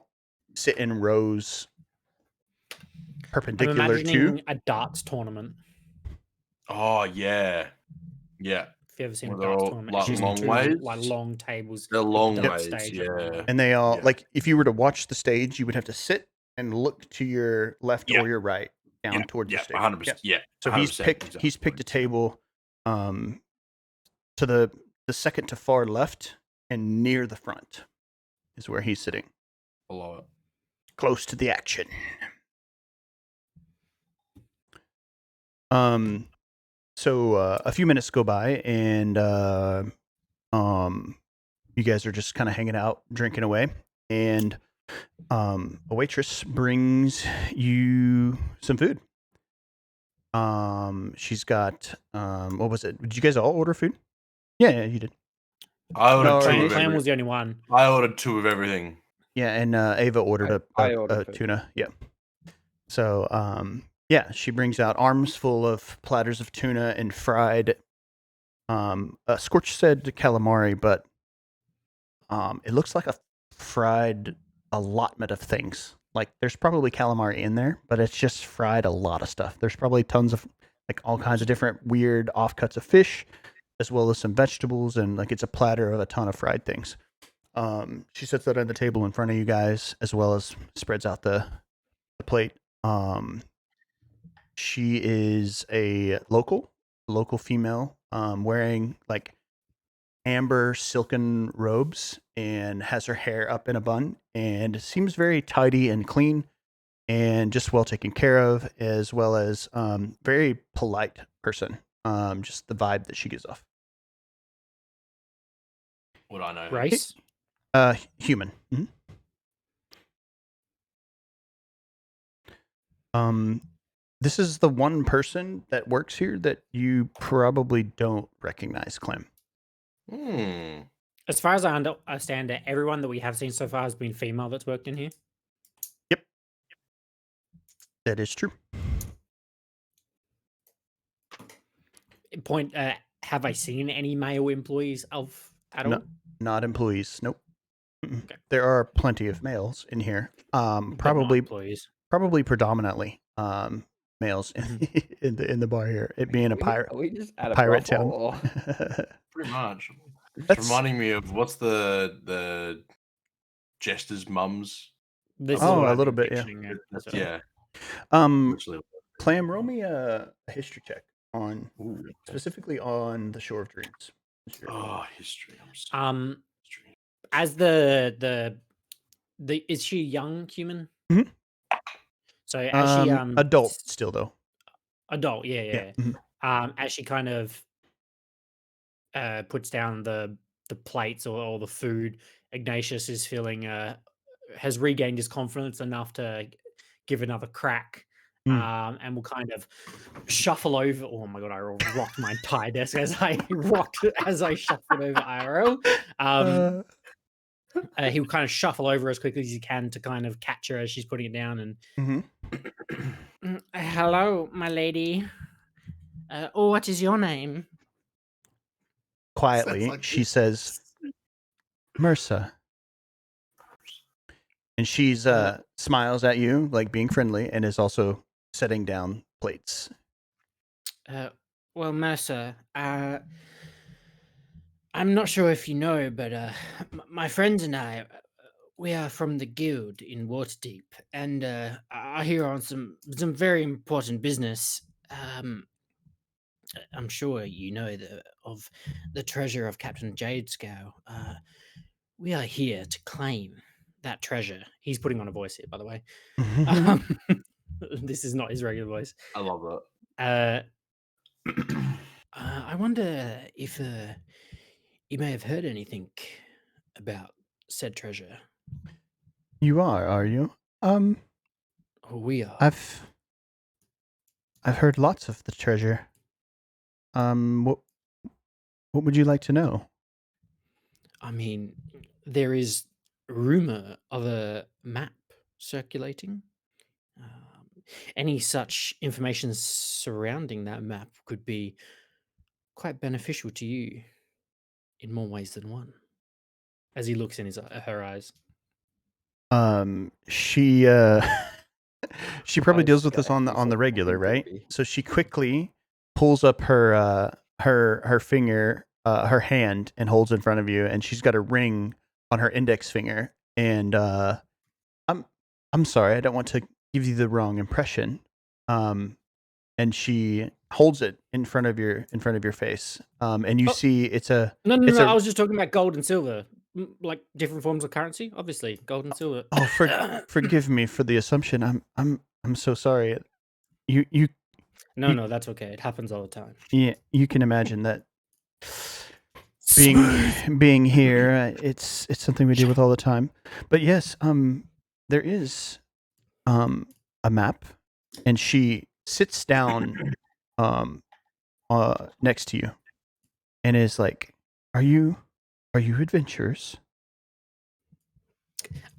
sit in rows perpendicular I'm to imagining a darts tournament. Oh yeah. If you ever seen a Well, they're darts all, tournament, like, it's just long two, ways? like long tables. They're with long the ways, stage at one yeah. end. And they all Yeah. like if you were to watch the stage, you would have to sit and look to your left Yeah. or your right down towards the stage. 100%. Yeah. So 100%, he's picked a table to the second to far left and near the front is where he's sitting. Below it. Close to the action. So a few minutes go by and you guys are just kind of hanging out, drinking away, and a waitress brings you some food. She's got what was it? Did you guys all order food? Yeah, you did. I ordered No, two Clan of Clan everything. was the only one. I ordered 2 of everything. Yeah, and Ava ordered I a ordered food. tuna. Yeah. So yeah, she brings out arms full of platters of tuna and fried. Scorch said calamari, but it looks like a fried allotment of things. like there's probably calamari in there, but it's just fried a lot of stuff. There's probably tons of like all kinds of different weird offcuts of fish, as well as some vegetables, and like it's a platter of a ton of fried things. She sets that on the table in front of you guys, as well as spreads out the plate. She is a local female, wearing like amber silken robes and has her hair up in a bun and seems very tidy and clean and just well taken care of, as well as very polite person. Just the vibe that she gives off. Would I know? Race? Human. Mhm. This is the one person that works here that you probably don't recognize, Clem. As far as I understand it, everyone that we have seen so far has been female that's worked in here. Yep. That is true. Point. Have I seen any male employees at all? Not employees. Nope. Okay. There are plenty of males in here. But not Probably employees. predominantly males in the bar here. It being a pirate Are we just at a pirate brothel, town. or- Pretty much. It's That's- reminding me of what's the Jester's mum's. This Oh, is what a I've little been bit, yeah. picturing, so- Yeah. Um, Literally. Clam, roll me a history check on Ooh. specifically on the Shore of Dreams. Oh, history. I'm so history. As the is she a young human? Mhm. So as she adult still though. adult, yeah. Mhm. As she kind of puts down the plates or the food, Ignatius is feeling has regained his confidence enough to give another crack. And will kind of shuffle over. Oh my god! I rocked my entire desk as I shuffled over IRL. He'll kind of shuffle over as quickly as he can to kind of catch her as she's putting it down. And hello, my lady. What is your name? Quietly, she says, "Mersa." And she's smiles at you, like being friendly, and is also setting down plates. Well, Mercer, I'm not sure if you know, but my friends and I, we are from the guild in Waterdeep, and are here on some very important business. I'm sure you know of the treasure of Captain Jadescow. We are here to claim that treasure. He's putting on a voice here, by the way. This is not his regular voice. I love that. I wonder if you may have heard anything about said treasure. You are you? We are. I've heard lots of the treasure. What would you like to know? I mean, there is rumor of a map circulating. Any such information surrounding that map could be quite beneficial to you in more ways than one. As he looks in her eyes. She she probably deals with this on the regular, right? So she quickly pulls up her finger, her hand, and holds in front of you, and she's got a ring on her index finger. And I'm sorry, I don't want to give you the wrong impression. And she holds it in front of your face. And you see it's a no. I was just talking about gold and silver, like different forms of currency. Obviously, gold and silver. Oh, forgive me for the assumption. I'm so sorry. You. No, that's okay. It happens all the time. Yeah, you can imagine that. Being here, it's something we deal with all the time. But yes, there is a map, and she sits down next to you and is like, are you adventurers?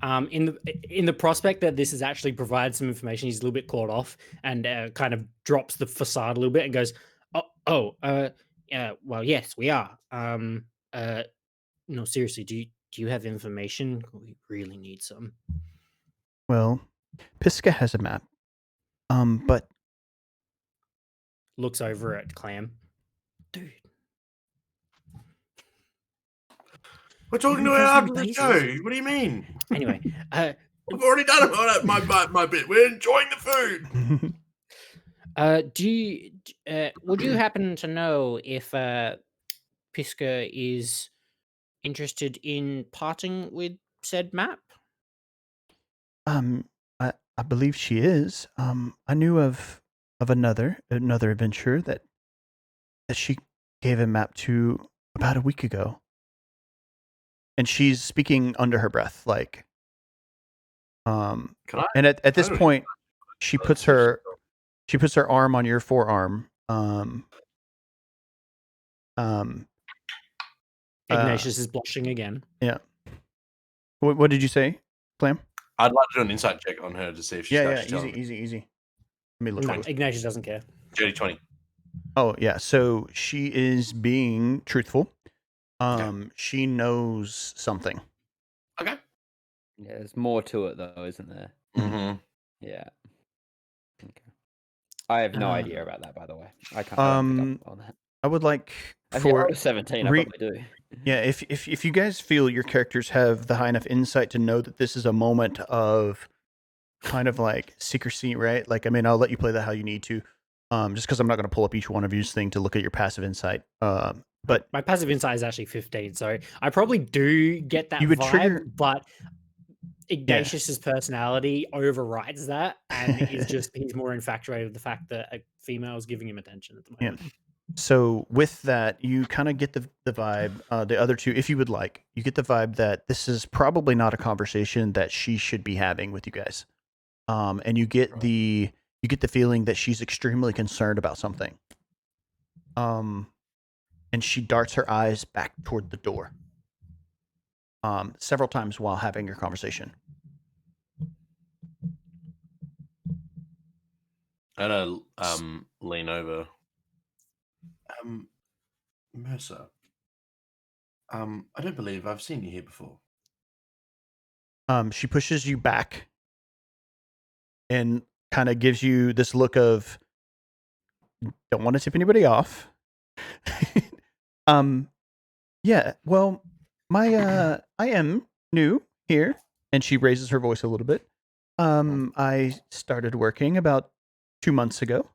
In the prospect that this has actually provided some information, he's a little bit caught off and kind of drops the facade a little bit and goes, well, yes, we are. No, seriously, do you have information? We really need some. Well, Pisca has a map. But Looks over at Clam. Dude, We're talking You to her have after the bases? show. What do you mean? anyway, I've already done my bit. We're enjoying the food. would you happen to know if Pisca is interested in parting with said map? um, I believe she is. I knew of another adventurer that she gave a map to about a week ago, and she's speaking under her breath, like, Can I? and at this Totally. point, she puts her arm on your forearm. Ignatius is blushing again. Yeah. What did you say, Clam? I'd like to do an insight check on her to see if she's actually easy. Let me look. No, Ignatius doesn't care. Dirty 20. Oh yeah, so she is being truthful. She knows something. Okay. Yeah, there's more to it though, isn't there? Mm-hmm. Yeah. Okay. I have no idea about that, by the way. I don't pick up on that. I would like If for I was 17, I probably do. Yeah, if you guys feel your characters have the high enough insight to know that this is a moment of kind of like secrecy, right? Like, I mean, I'll let you play that how you need to, just because I'm not going to pull up each one of you's thing to look at your passive insight. But My passive insight is actually 15, so I probably do get that You would vibe, trigger- but Ignatius's personality overrides that and is just he's more infatuated with the fact that a female is giving him attention at the Yeah. moment. So with that, you kind of get the vibe. The other two, if you would like, you get the vibe that this is probably not a conversation that she should be having with you guys. And you get the feeling that she's extremely concerned about something. And she darts her eyes back toward the door. Several times while having your conversation. I'm gonna lean over. Mercer. I don't believe I've seen you here before. She pushes you back and kind of gives you this look of don't want to tip anybody off. Yeah, well, I am new here, and she raises her voice a little bit. I started working about 2 months ago.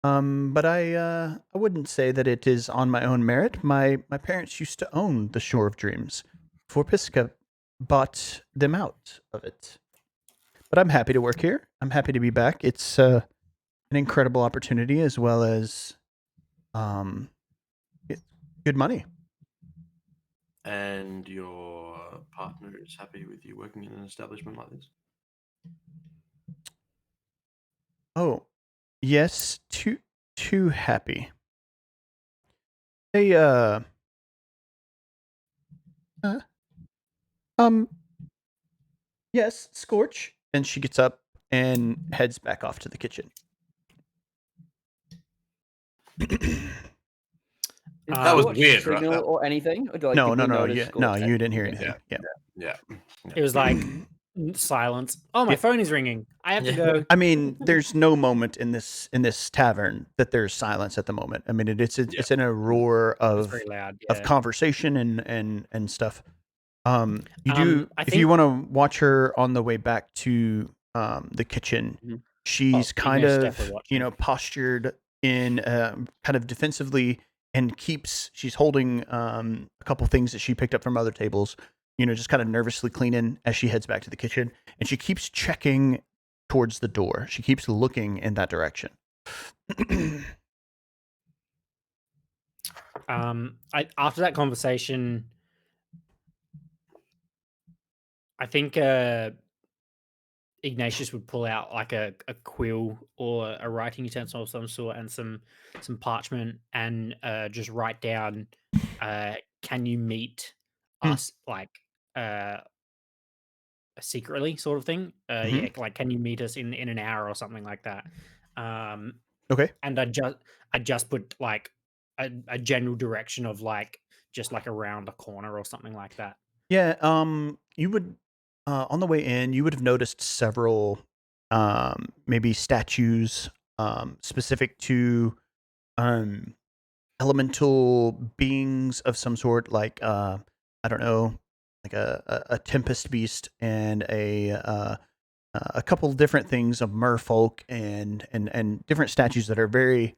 But I wouldn't say that it is on my own merit. My parents used to own the Shore of Dreams before Pisca bought them out of it. But I'm happy to work here. I'm happy to be back. It's an incredible opportunity as well as good money. And your partner is happy with you working in an establishment like this? Oh, yes, too happy. They yes, Scorch. And she gets up and heads back off to the kitchen. That was Scorch weird, signal right? or anything? Or No, did we no, notice you Scorch didn't hear had- anything. Yeah. Yeah. It was like silence. Oh, my phone is ringing. I have to go. I mean, there's no moment in this tavern that there's silence at the moment. I mean, it's in a roar It's of very loud. of conversation and stuff. You I if you think- want to watch her on the way back to the kitchen, Mhm. she's kind Ignace of definitely watching. postured in kind of defensively and she's holding a couple things that she picked up from other tables. Just kind of nervously cleaning as she heads back to the kitchen, and she keeps checking towards the door. She keeps looking in that direction. After that conversation, I think Ignatius would pull out like a quill or a writing utensil of some sort and some parchment and just write down, can you meet us like secretly sort of thing? Yeah, like can you meet us in an hour or something like that? Okay. And I just put like a general direction of like just like around a corner or something like that. Yeah. You would on the way in, you would have noticed several maybe statues specific to elemental beings of some sort, like I don't know, like a tempest beast and a couple different things of merfolk and different statues that are very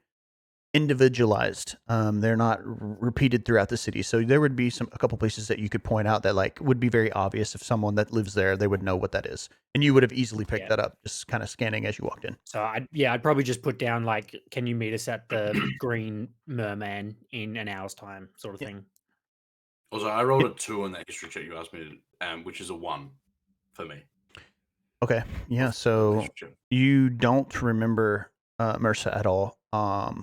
individualized. They're not repeated throughout the city, so there would be a couple places that you could point out that like would be very obvious if someone that lives there, they would know what that is, and you would have easily picked that up just kind of scanning as you walked in. So I'd probably just put down like, can you meet us at the Green Merman in an hour's time, sort of thing. Also, I rolled a 2 on that history check you asked me, which is a 1 for me. Okay, yeah. So you don't remember Mersa at all.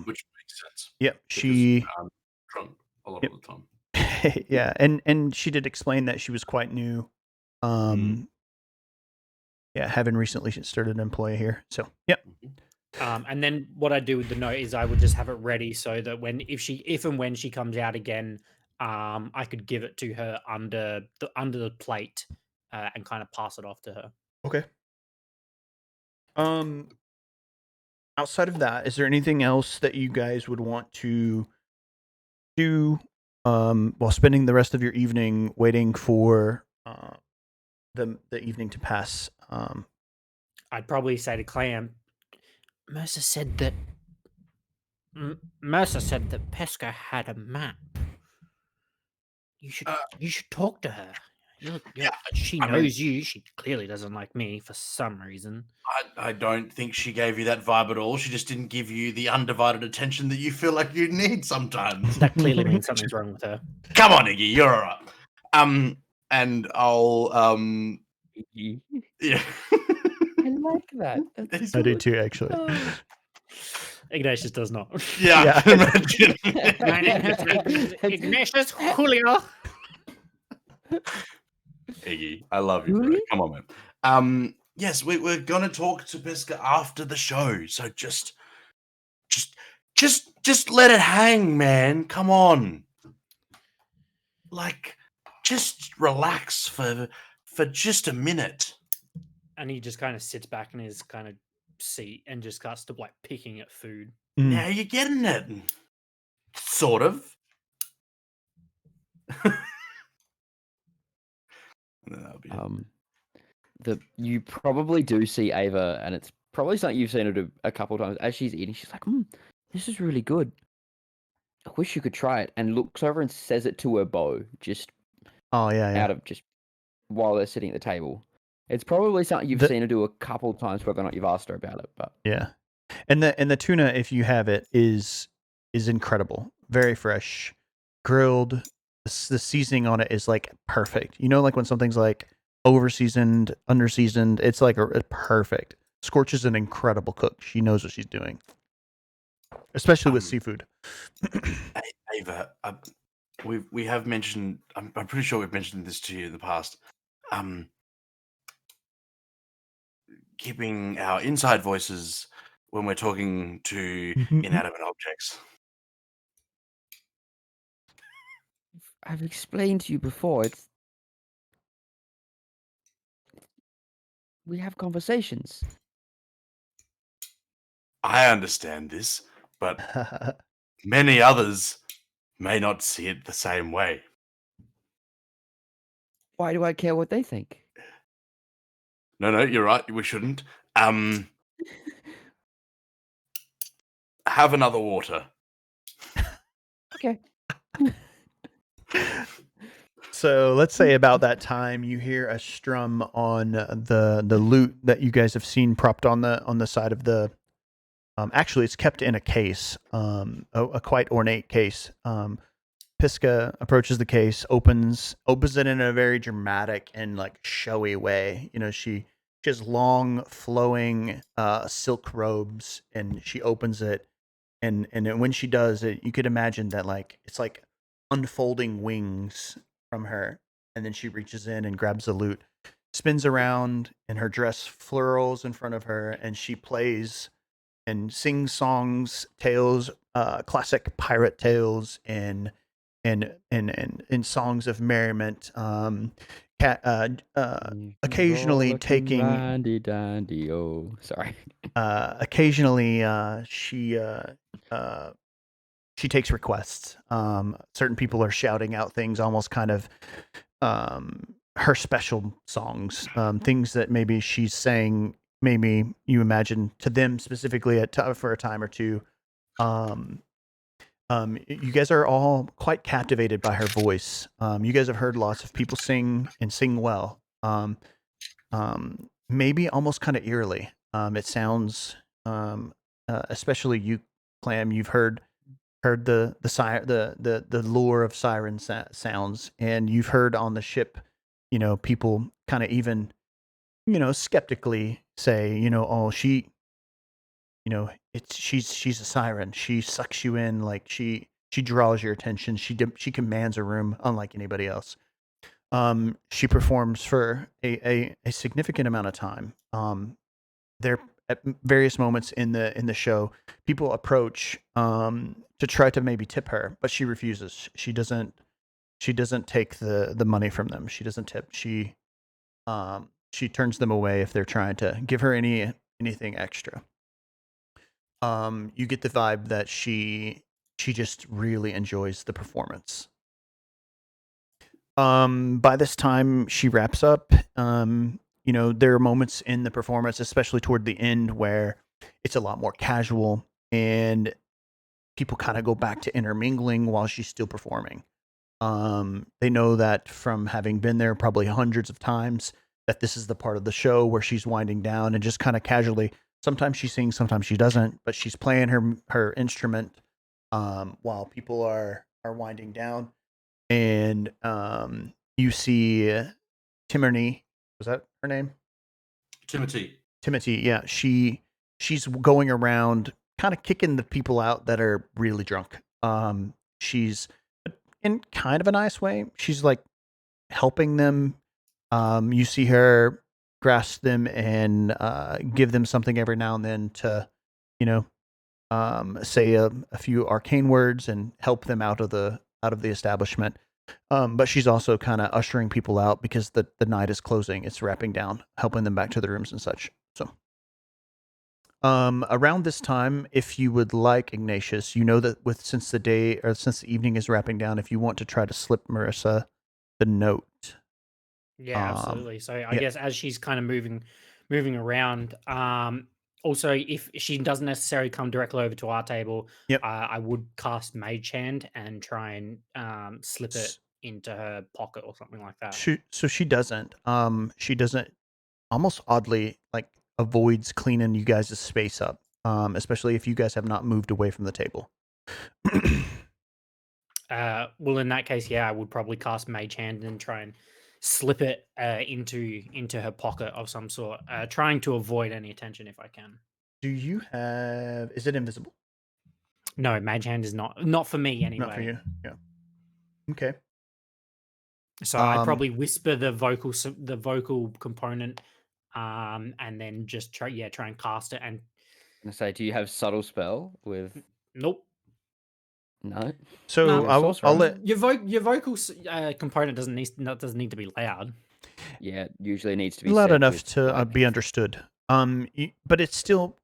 Which makes sense. Yep, Because she I'm drunk a lot of the time. yeah, and she did explain that she was quite new. Yeah, having recently started an employee here. So yep. And then what I do with the note is I would just have it ready so that if and when she comes out again, I could give it to her under the plate and kind of pass it off to her. Okay. Outside of that, is there anything else that you guys would want to do while spending the rest of your evening waiting for the evening to pass? I'd probably say to Clam, Mercer said that Pesca had a map. You should talk to her. She knows you. She clearly doesn't like me for some reason. I don't think she gave you that vibe at all. She just didn't give you the undivided attention that you feel like you need sometimes. That clearly means something's wrong with her. Come on, Iggy, you're all right. And I'll Iggy. yeah. I like that. That's I do good. too, actually. Oh. Ignatius does not. Yeah, I can imagine. My name is Ignatius Julio. Iggy, I love you, bro. Really? Come on, man. Yes, we're gonna talk to Pesca after the show, so just let it hang, man. Come on, like, just relax for just a minute. And he just kind of sits back in his kind of seat and just starts to like picking at food. Now you're getting it, sort of. You probably do see Ava, and it's probably something you've seen her do a couple of times. As she's eating, she's like, this is really good. I wish you could try it. And looks over and says it to her beau, just out of just while they're sitting at the table. It's probably something you've seen her do a couple of times, whether or not you've asked her about it. But yeah, and the tuna, if you have it, is incredible, very fresh, grilled. The seasoning on it is like perfect. You know, like when something's like over seasoned, under seasoned, it's like perfect. Scorch is an incredible cook. She knows what she's doing, especially with seafood. Ava, we have mentioned. I'm pretty sure we've mentioned this to you in the past. Keeping our inside voices when we're talking to inanimate objects. I've explained to you before. We have conversations. I understand this, but many others may not see it the same way. Why do I care what they think? No, you're right. We shouldn't. Have another water. Okay. So let's say about that time you hear a strum on the lute that you guys have seen propped on the side of the. Actually, it's kept in a case, a quite ornate case. Pisca approaches the case, opens it in a very dramatic and like showy way. You know, she has long flowing silk robes, and she opens it, and when she does it, you could imagine that like it's like unfolding wings from her, and then she reaches in and grabs the lute, spins around, and her dress flurls in front of her, and she plays and sings songs, tales, classic pirate tales, and and songs of merriment. Ca- uh, occasionally Rollicking taking randy dandy. Oh, sorry. occasionally she takes requests. Certain people are shouting out things, almost kind of her special songs, things that maybe she's saying. Maybe you imagine to them specifically for a time or two. You guys are all quite captivated by her voice. You guys have heard lots of people sing and sing well. Maybe almost kind of eerily. It sounds, especially you, Clam. You've heard the lure of siren sounds, and you've heard on the ship, people kind of even, skeptically say, oh, she's a siren. She sucks you in, like she draws your attention. She commands a room unlike anybody else. She performs for a significant amount of time. There at various moments in the show, people approach to try to maybe tip her, but she refuses. She doesn't take the money from them. She doesn't tip. She turns them away if they're trying to give her anything extra. You get the vibe that she just really enjoys the performance. By this time she wraps up. There are moments in the performance, especially toward the end, where it's a lot more casual and people kind of go back to intermingling while she's still performing. They know that from having been there probably hundreds of times that this is the part of the show where she's winding down and just kind of casually. Sometimes she sings, sometimes she doesn't, but she's playing her instrument while people are winding down, and you see Timony. Was that her name? Timothy. Yeah, she's going around kind of kicking the people out that are really drunk. She's in kind of a nice way. She's like helping them. You see her grasp them and give them something every now and then to, you know, say a few arcane words and help them out of the establishment. But she's also kind of ushering people out because the night is closing. It's wrapping down, helping them back to their rooms and such. So, around this time, if you would like, Ignatius, you know that since the evening is wrapping down, if you want to try to slip Marissa the note. Yeah, absolutely. So I yeah. guess as she's kind of moving around, also if she doesn't necessarily come directly over to our table, Yep. I would cast Mage Hand and try and slip it S- into her pocket or something like that. So she doesn't. She doesn't. Almost oddly, like avoids cleaning you guys' space up. Especially if you guys have not moved away from the table. Well, in that case, yeah, I would probably cast Mage Hand and try and slip it into her pocket of some sort, trying to avoid any attention if I can. Do you have? Is it invisible? No, Mage Hand is not for me anyway. Not for you. Yeah. Okay. So I'd probably whisper the vocal component, and then just try and cast it. And I'm gonna say, do you have subtle spell with? nope. No. So No. I'll let Your vocal component doesn't need to be loud. Yeah, usually needs to be loud said enough with, to like, be understood. But it's still.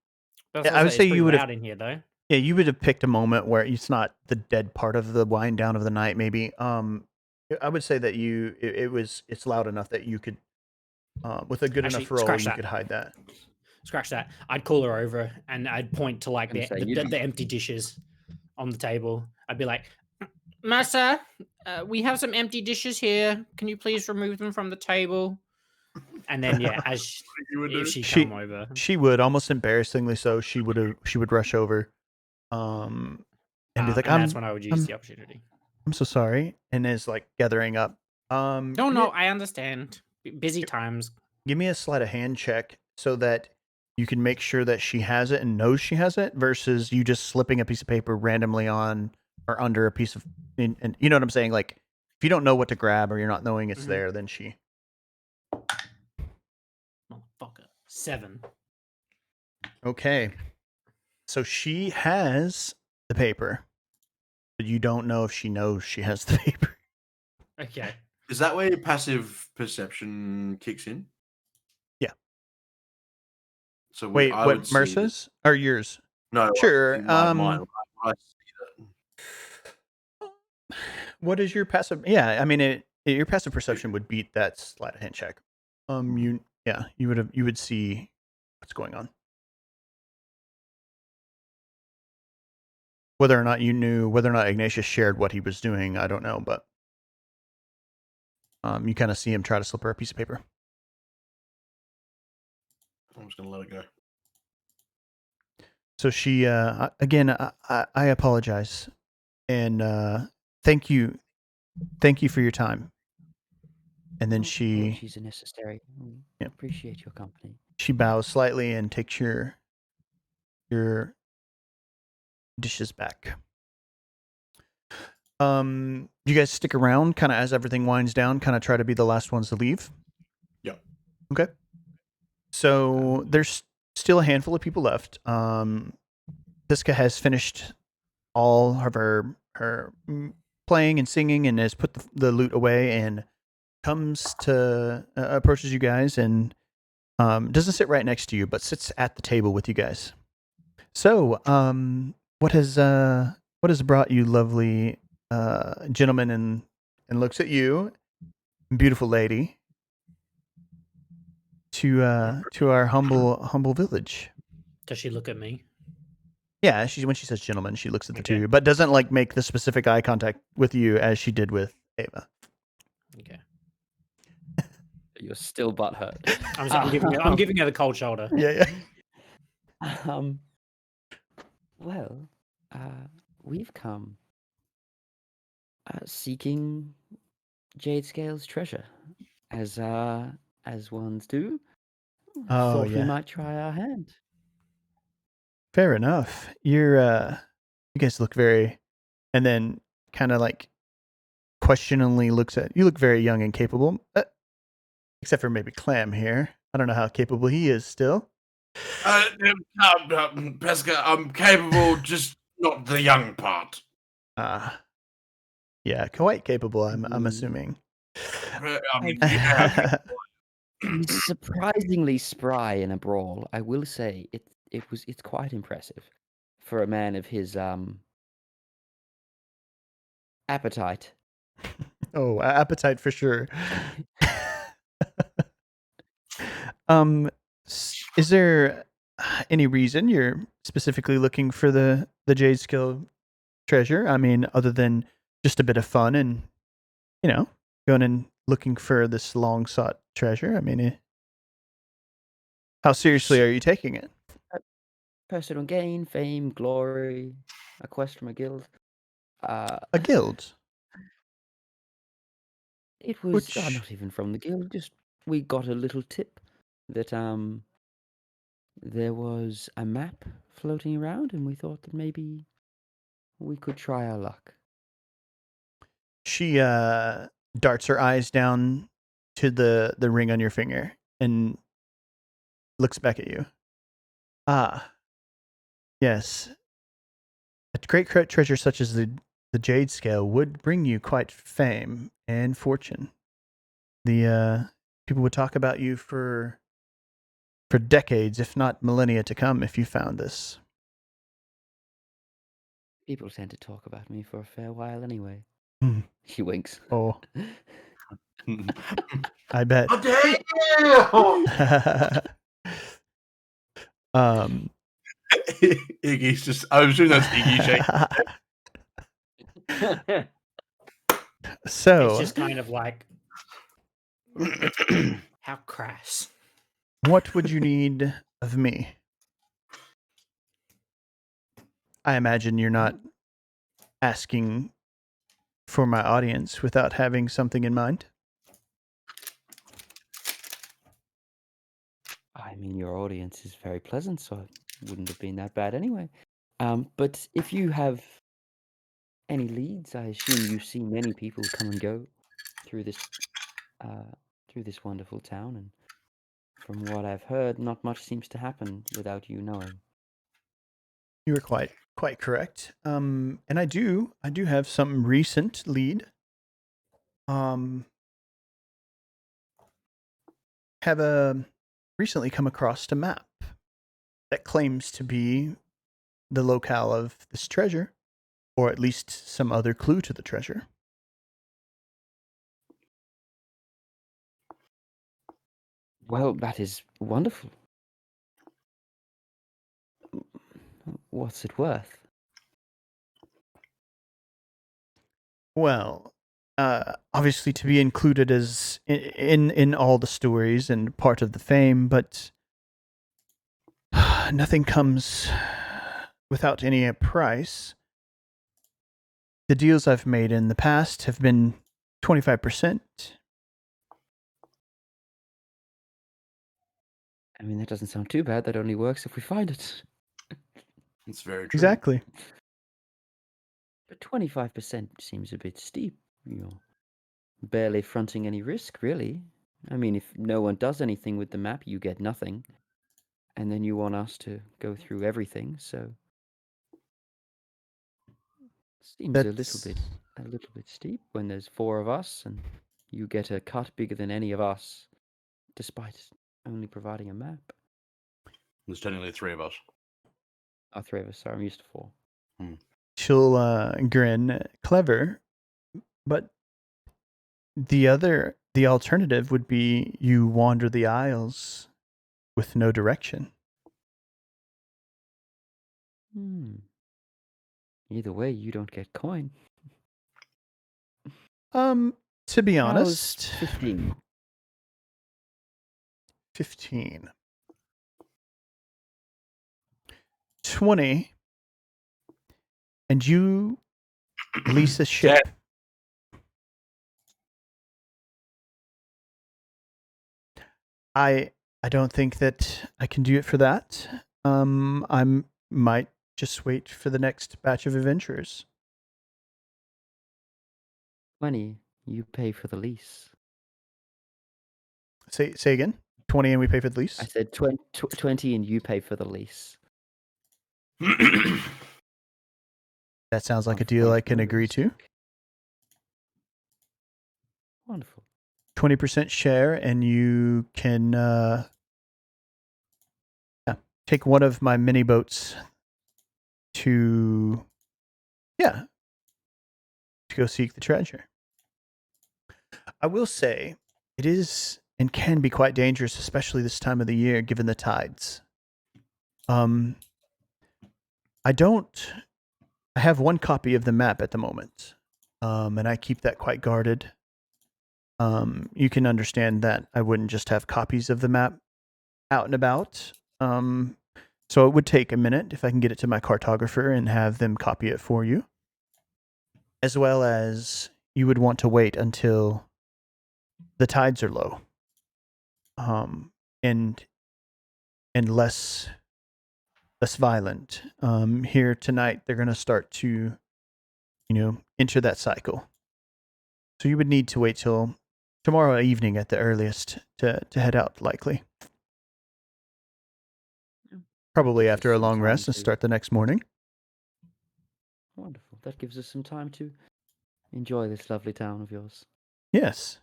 That's I would say it's you would loud have. in here though. Yeah, you would have picked a moment where it's not the dead part of the wind down of the night. Maybe. I would say that it's loud enough that you could, with a good Actually, enough roll, scratch you that. could hide that. Scratch that. I'd call her over and I'd point to like I'm the, gonna say, the, the empty dishes on the table. I'd be like, Massa, we have some empty dishes here. Can you please remove them from the table? And then yeah, if she come over, She would, almost embarrassingly so. She would rush over, and be like, and that's when I would use the opportunity. I'm so sorry, and is like gathering up. No, I understand. Busy times. Give me a sleight of hand check so that you can make sure that she has it and knows she has it, versus you just slipping a piece of paper randomly on or under a piece of, and you know what I'm saying? Like, if you don't know what to grab or you're not knowing it's there, then she. Motherfucker. 7. Okay. So she has the paper. but you don't know if she knows she has the paper. Okay. Is that where your passive perception kicks in? Yeah. So Wait, I would what, see that. Mercer's or yours? No, Sure. mine. I see that. What is your passive? Yeah, I mean, your passive perception would beat that sleight of hand check. You would see what's going on. Whether or not Ignatius shared what he was doing, I don't know, but you kind of see him try to slip her a piece of paper. I'm just gonna let it go. So she, again, I apologize, and thank you for your time. And then Apologies are necessary. I Yeah. appreciate your company. she bows slightly and takes your dishes back. You guys stick around, kind of as everything winds down, kind of try to be the last ones to leave. Yep. Okay. So there's still a handful of people left. Piska has finished all of her playing and singing and has put the lute away and comes to approaches you guys and doesn't sit right next to you, but sits at the table with you guys. So, what has brought you, lovely gentlemen, and looks at you, beautiful lady, to our humble village? Does she look at me? Yeah, when she says gentlemen, she looks at the two Okay. of you, but doesn't like make the specific eye contact with you as she did with Ava. Okay. You're still butthurt. I'm giving her the cold shoulder. Yeah. Well, we've come seeking Jade Scale's treasure, as ones do. Oh, Thought we yeah. might try our hand. Fair enough. You guys look very, and then kind of like questioningly looks at you. Look very young and capable, except for maybe Clam here. I don't know how capable he is still. Pesca, I'm capable, just not the young part. Yeah, quite capable. I'm assuming. I mean, yeah. He's surprisingly spry in a brawl. I will say it's quite impressive for a man of his appetite. Oh, appetite for sure. Is there any reason you're specifically looking for the Jade Skill treasure? I mean, other than just a bit of fun and going and looking for this long sought treasure. I mean, how seriously are you taking it? Personal gain, fame, glory, a quest from a guild. A guild? It was not even from the guild. Just we got a little tip that there was a map floating around, and we thought that maybe we could try our luck. She darts her eyes down to the ring on your finger and looks back at you. Ah, yes. A great treasure such as the Jade Scale would bring you quite fame and fortune. The people would talk about you for decades, if not millennia to come, if you found this. People tend to talk about me for a fair while anyway. Hmm. He winks. Oh, I bet. How dare you! Iggy's just, I was doing that's Iggy shake. So It's just kind of like, how crass. what would you need of me? I imagine you're not asking for my audience without having something in mind. I mean, your audience is very pleasant, so it wouldn't have been that bad anyway. But if you have any leads, I assume you see many people come and go through this wonderful town, and from what I've heard, not much seems to happen without you knowing. You were quite quite correct. And I do have some recent lead. Have recently come across a map that claims to be the locale of this treasure, or at least some other clue to the treasure. Well, that is wonderful. What's it worth? Well, obviously to be included as in all the stories and part of the fame, but nothing comes without any price. The deals I've made in the past have been 25%. I mean, that doesn't sound too bad. That only works if we find it. It's very true. Exactly. But 25% seems a bit steep. You're barely fronting any risk, really. I mean, if no one does anything with the map, you get nothing. And then you want us to go through everything, so seems a little bit steep when there's 4 of us and you get a cut bigger than any of us, despite only providing a map. There's technically 3 of us. 3 of us. Sorry, I'm used to 4. She'll grin. Clever, but the alternative would be you wander the Isles with no direction. Either way, you don't get coin. To be How's honest, 15. 15. 20. And you lease a ship. I don't think that I can do it for that. I might just wait for the next batch of adventurers. 20, you pay for the lease. Say again. 20 and we pay for the lease. I said 20 and you pay for the lease. That sounds like a deal I can agree to. Wonderful. 20% share, and you can take one of my mini boats to go seek the treasure. I will say it is and can be quite dangerous, especially this time of the year, given the tides. I have one copy of the map at the moment, and I keep that quite guarded. You can understand that I wouldn't just have copies of the map out and about. So it would take a minute if I can get it to my cartographer and have them copy it for you. As well as you would want to wait until the tides are low. And less violent. Here tonight they're going to start to, enter that cycle. So you would need to wait till tomorrow evening at the earliest to head out, likely. Probably after a long rest and start the next morning. Wonderful. That gives us some time to enjoy this lovely town of yours. Yes.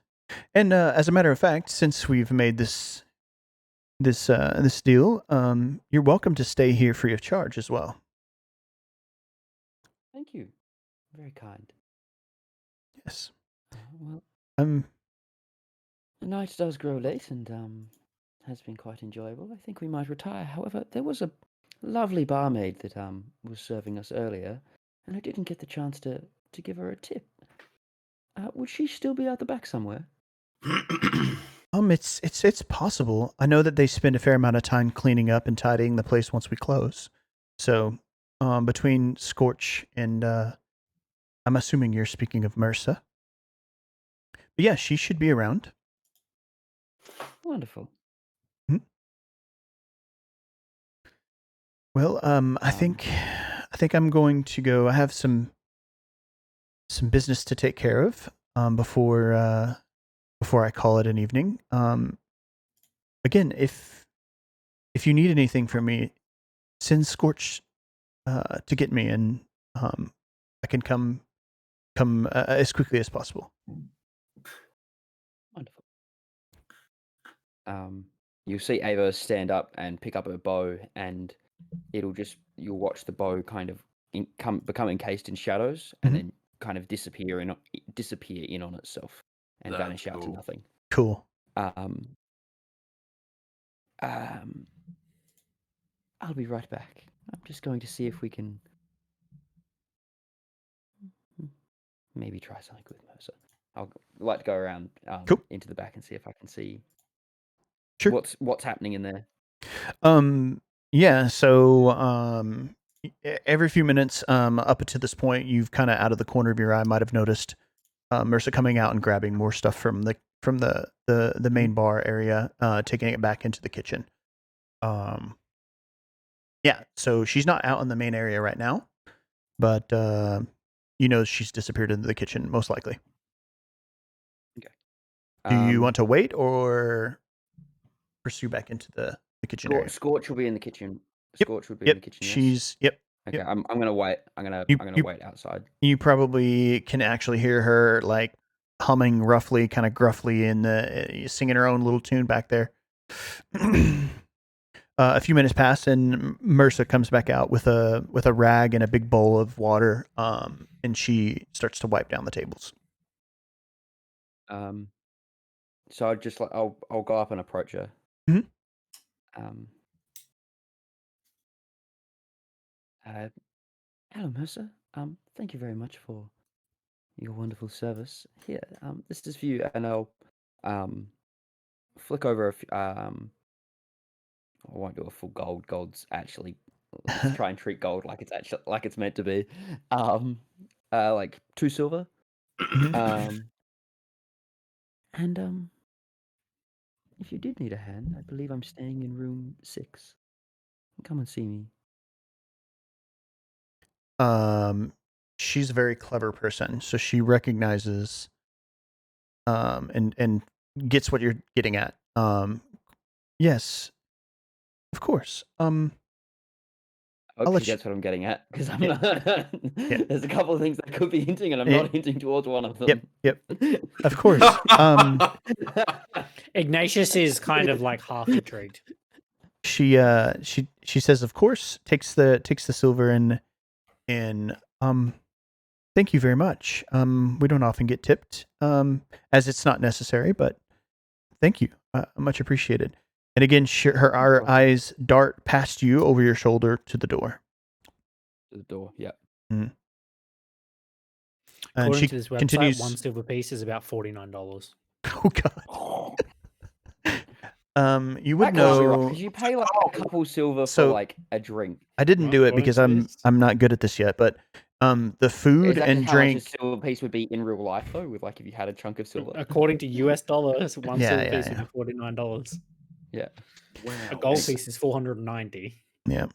And as a matter of fact, since we've made this deal, you're welcome to stay here free of charge as well. Thank you. Very kind. Yes. Well, the night does grow late and has been quite enjoyable. I think we might retire. However, there was a lovely barmaid that was serving us earlier, and I didn't get the chance to give her a tip. Would she still be out the back somewhere? It's possible. I know that they spend a fair amount of time cleaning up and tidying the place once we close. So, between Scorch and I'm assuming you're speaking of Mersa. But yeah, she should be around. Wonderful. Well, I think I'm going to go. I have some business to take care of before I call it an evening. Again, if you need anything from me, send Scorch to get me, and I can come as quickly as possible. Wonderful. You'll see Ava stand up and pick up her bow, and you'll watch the bow kind of become encased in shadows, and then kind of disappear in on itself and vanish out to nothing. Cool. I'll be right back. I'm just going to see if we can maybe try something with Mercer. I'll like to go around Cool. into the back and see if I can see Sure. what's happening in there. Yeah, so every few minutes up to this point, you've kind of out of the corner of your eye might have noticed Mercer coming out and grabbing more stuff from the main bar area, taking it back into the kitchen. Yeah, so she's not out in the main area right now, but she's disappeared into the kitchen most likely. Okay. Do you want to wait or pursue back into the kitchen area? Scorch will be in the kitchen. Yep. Scorch will be in the kitchen. She's yes? Okay, I'm gonna wait. I'm gonna wait outside. You probably can actually hear her like humming roughly, kind of gruffly, in singing her own little tune back there. A few minutes pass, and Mercer comes back out with a rag and a big bowl of water, and she starts to wipe down the tables. So I just I'll go up and approach her. Hello, Mercer. Thank you very much for your wonderful service. Here, this is for you, and I'll flick over a few, I won't do a full gold. Gold's actually, let's try and treat gold like it's meant to be. Like 2 silver. And if you did need a hand, I believe I'm staying in room 6. Come and see me. She's a very clever person, so she recognizes and gets what you're getting at. Yes, of course. I hope she gets what I'm getting at, because I'm not. There's a couple of things that could be hinting, and I'm not hinting towards one of them. Yep. Of course. Ignatius is kind of like half intrigued. She says, of course, takes the silver and thank you very much. We don't often get tipped, as it's not necessary, but thank you. Much appreciated. And again, our eyes dart past you over your shoulder to the door. To the door, yeah. Mm-hmm. According to this website, continues, 1 silver piece is about $49. Oh God. You would know, because you pay like a couple silver for like a drink. I didn't do it because I'm not good at this yet, but the food and drink. How much a silver piece would be in real life, though, with like if you had a chunk of silver. According to US dollars, 1 silver piece would be $49. Yeah. Wow. A gold piece is $490. Yeah.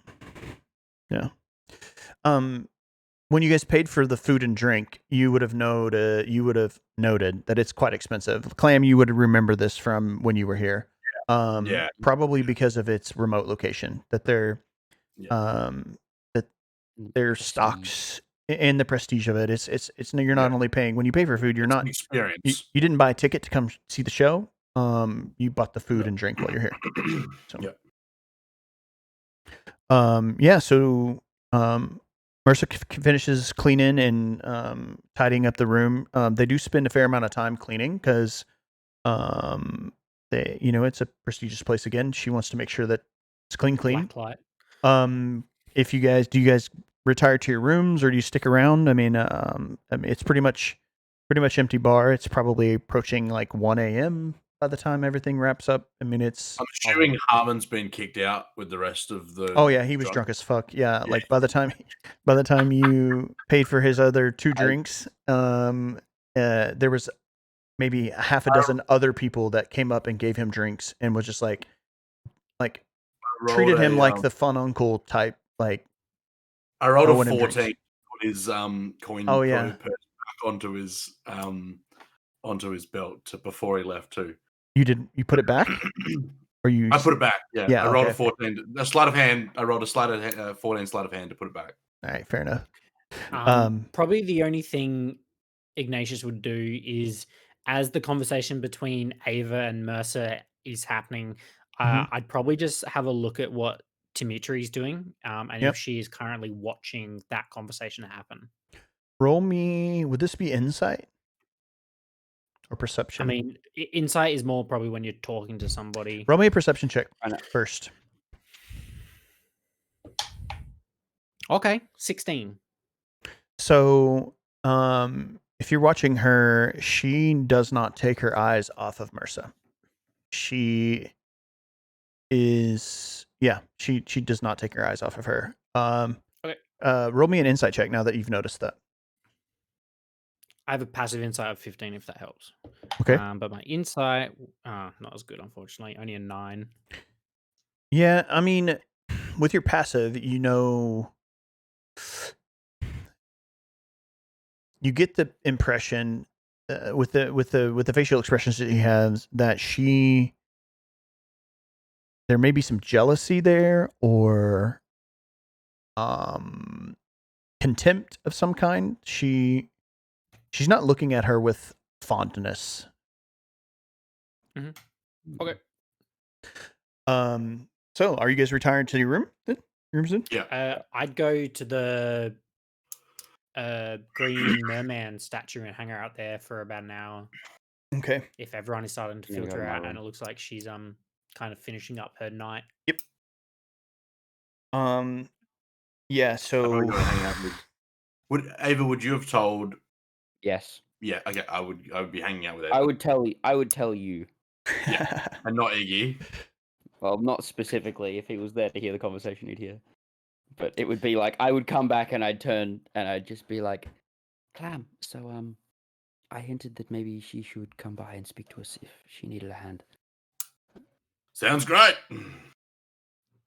When you guys paid for the food and drink, you would have noted that it's quite expensive. Clam, you would remember this from when you were here. Probably because of its remote location. That their stocks and the prestige of it. It's you're not only paying when you pay for food. You're not experience. You didn't buy a ticket to come see the show. You bought the food and drink while you're here. So. Mercer finishes cleaning and tidying up the room. They do spend a fair amount of time cleaning because it's a prestigious place. Again, she wants to make sure that it's clean. Blacklight. If you guys retire to your rooms or do you stick around? I mean, it's pretty much empty bar. It's probably approaching like 1 a.m. by the time everything wraps up. I mean, it's. I'm assuming Harmon's been kicked out with the rest of the. Oh yeah, he was drunk as fuck. Yeah, like by the time you paid for his other 2 drinks, there was maybe half a dozen other people that came up and gave him drinks and was just like treated him like the fun uncle type. Like I rolled a 14 to put his coin purse back onto his belt before he left too. You put it back? Or you? I put it back. Yeah, Yeah, I rolled okay. a 14. A sleight of hand. I rolled a 14 sleight of hand to put it back. All right, fair enough. Probably the only thing Ignatius would do is, as the conversation between Ava and Mercer is happening, I'd probably just have a look at what Dimitri's doing, and Yep. if she is currently watching that conversation happen. Roll me. Would this be insight or perception? I mean, insight is more probably when you're talking to somebody. Roll me a perception check first. Okay, 16. So, if you're watching her, she does not take her eyes off of Mercer. She is, she does not take her eyes off of her. Okay. Roll me an insight check now that you've noticed that. I have a passive insight of 15 if that helps. Okay. But my insight, not as good, unfortunately. Only a 9. Yeah, I mean, with your passive, you get the impression with the facial expressions that he has that there may be some jealousy there or contempt of some kind. She's not looking at her with fondness. Okay. So are you guys retired to your room? Rooms in? Yeah. I'd go to the green merman statue and hang her out there for about an hour. Okay. If everyone is starting to I'm gonna go filter to my out, and room. it looks like she's kind of finishing up her night. Yep. Yeah. I'd So probably go hang out with. Ava, would you have told? Yes. Yeah. Okay. I would be hanging out with Ava. I would tell you. Yeah. And not Iggy. Well, not specifically. If he was there to hear the conversation, he'd hear. But it would be like I would come back and I'd turn and I'd just be like, Clam. So I hinted that maybe she should come by and speak to us if she needed a hand. Sounds great.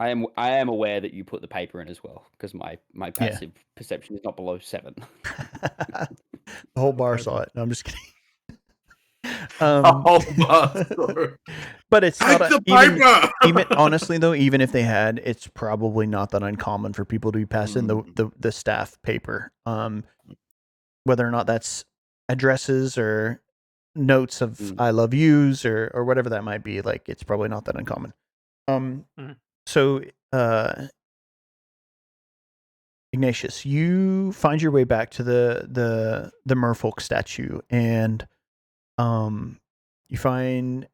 I am aware that you put the paper in as well because my passive perception is not below 7. The whole bar saw it. No, I'm just kidding. But it's Take not the paper! even honestly though, even if they had, it's probably not that uncommon for people to be passing the staff paper. Whether or not that's addresses or notes of I love yous or whatever that might be, like it's probably not that uncommon. So Ignatius, you find your way back to the merfolk statue and you find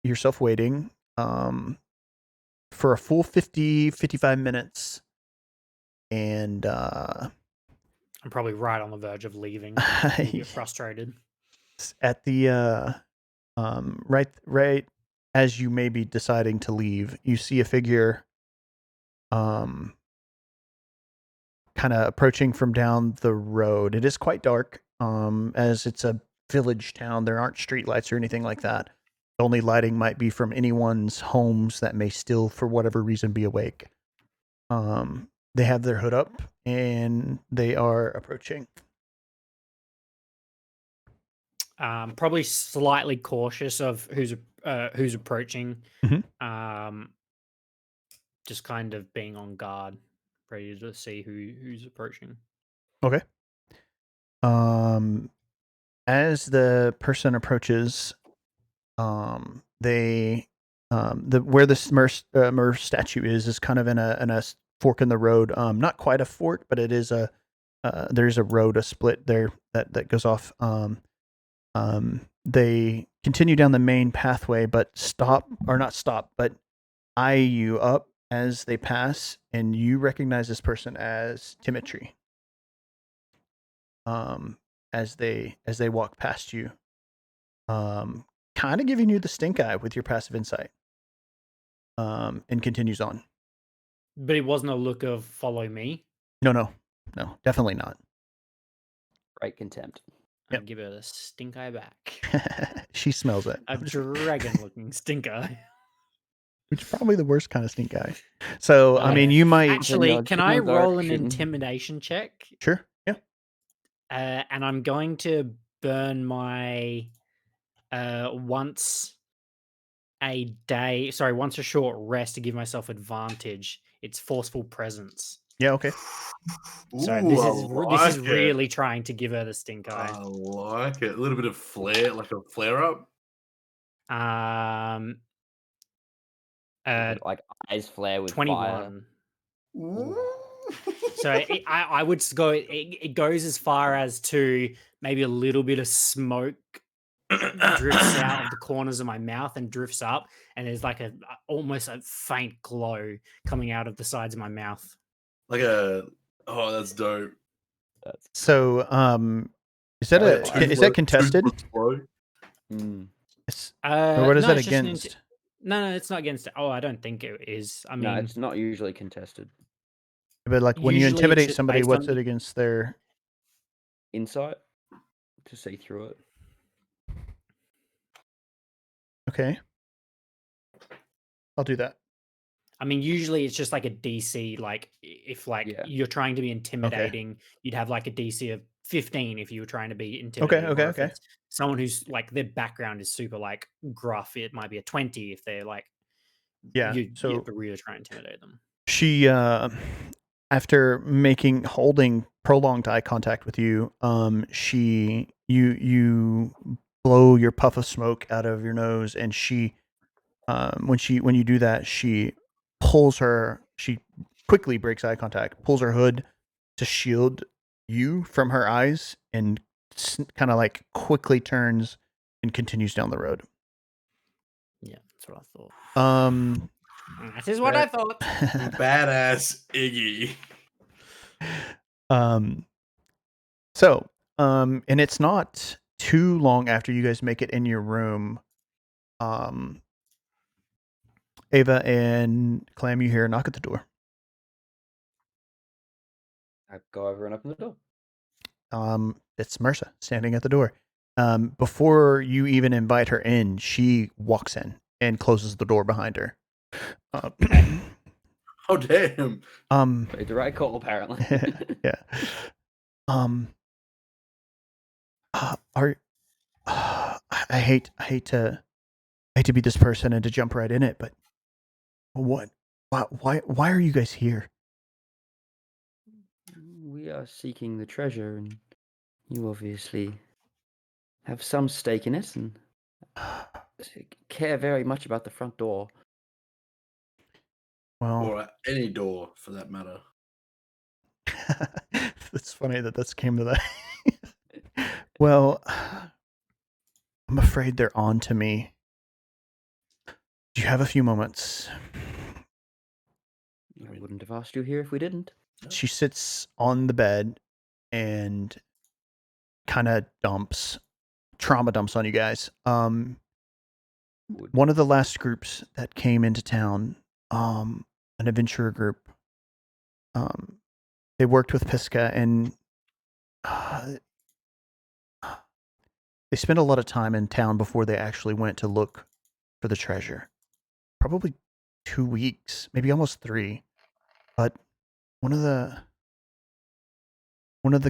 yourself waiting for a full 55 minutes and I'm probably right on the verge of leaving. Get frustrated. At the right as you may be deciding to leave, you see a figure kind of approaching from down the road. It is quite dark as it's a village town. There aren't street lights or anything like that. The only lighting might be from anyone's homes that may still, for whatever reason, be awake. They have their hood up and they are approaching. Probably slightly cautious of who's approaching. Just kind of being on guard, ready to see who's approaching. Okay. As the person approaches, they where this Mer statue is kind of in a fork in the road. Not quite a fork, but it is there's a road, a split there that goes off. They continue down the main pathway, but but eye you up as they pass, and you recognize this person as Dimitri. As they walk past you, kind of giving you the stink eye with your passive insight, and continues on. But it wasn't a look of follow me. No, definitely not. Great contempt. Yep. Give her the stink eye back. She smells it. A dragon-looking stink eye. Which is probably the worst kind of stink eye. So, I mean, you might... Actually, can I roll an intimidation check? Sure, yeah. And I'm going to burn my once once a short rest to give myself advantage. It's forceful presence. Yeah, okay. So Ooh, this is it. really trying to give her the stink eye. I like it. A little bit of flare, like a flare up. Um, Like eyes flare with 21. fire. So I would go. It goes as far as to maybe a little bit of smoke drifts out of the corners of my mouth and drifts up, and there's like almost a faint glow coming out of the sides of my mouth. Like a that's dope. So, is that Like a is that contested? toothless glow. Or what is No, that it's just against? No, it's not against. Oh, I don't think it is. I No, mean, it's not usually contested. But like when you usually it's intimidate just somebody, based what's on it against their? Insight to see through it. Okay, I'll do that. I mean, usually it's just like a DC. Like if Yeah. you're trying to be intimidating, you'd have like a DC of 15 if you were trying to be Okay, intimidating. okay, Or if okay. it's someone who's like their background is super like gruff, it might be a 20 if they're like Yeah. you So have to really try and intimidate them. she, after holding prolonged eye contact with you, you blow your puff of smoke out of your nose, and she, when you do that, she quickly breaks eye contact, pulls her hood to shield you from her eyes, and kind of like quickly turns and continues down the road. Yeah, that's what I thought. This is what I thought. Badass Iggy. And it's not too long after you guys make it in your room. Ava and Clam, you hear a knock at the door. I go over and open the door. It's Mersa standing at the door. Before you even invite her in, she walks in and closes the door behind her. Oh damn. Made the right call, apparently. Yeah. I hate to be this person and to jump right in it, but why are you guys here? We are seeking the treasure, and you obviously have some stake in it, and care very much about the front door. Well, Or any door for that matter. it's funny that this came to that. Well, I'm afraid they're on to me. Do you have a few moments? I wouldn't have asked you here if we didn't. She sits on the bed and kind of trauma dumps on you guys. One of the last groups that came into town, an adventurer group, they worked with Pisca, and they spent a lot of time in town before they actually went to look for the treasure. Probably 2 weeks, maybe almost 3. But one of the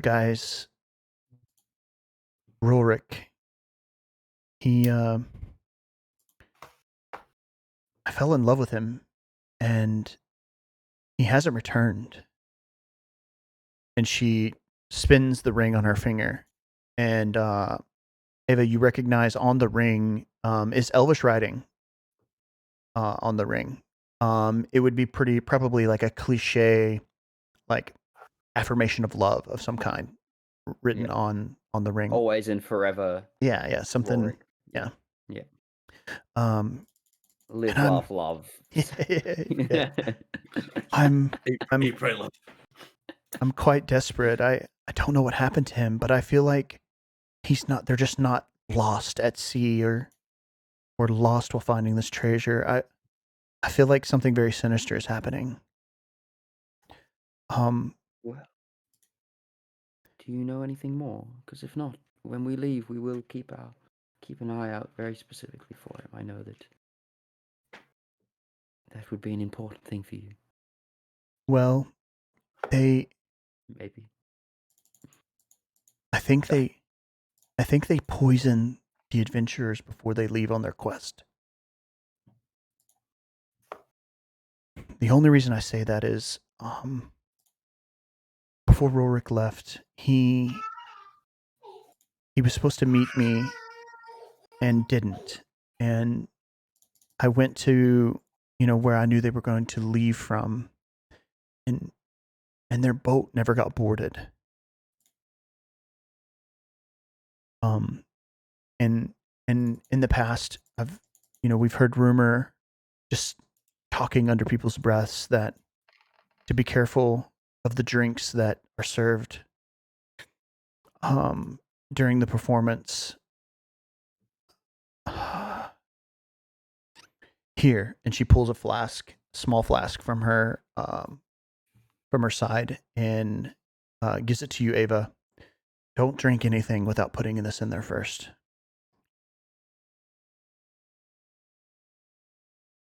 guys, Rulrick, I fell in love with him, and he hasn't returned. And she spins the ring on her finger, and Ava, you recognize on the ring is Elvish writing on the ring. It would be probably like a cliche, like affirmation of love of some kind, written on the ring. Always and forever. Yeah, something. Rorik. Yeah. Live, and laugh, love. Yeah. I'm quite desperate. I don't know what happened to him, but I feel like they're just not lost at sea or lost while finding this treasure. I feel like something very sinister is happening. Well, do you know anything more? Because if not, when we leave, we will keep an eye out very specifically for him. I know that would be an important thing for you. Well, Maybe. I think they poison the adventurers before they leave on their quest. the only reason I say that is before Rorik left, he was supposed to meet me and didn't. And I went to, where I knew they were going to leave from, and their boat never got boarded. And in the past, we've heard rumor, just talking under people's breaths, that to be careful of the drinks that are served during the performance. Here, and she pulls a small flask from her side, and gives it to you, Ava. Don't drink anything without putting this in there first.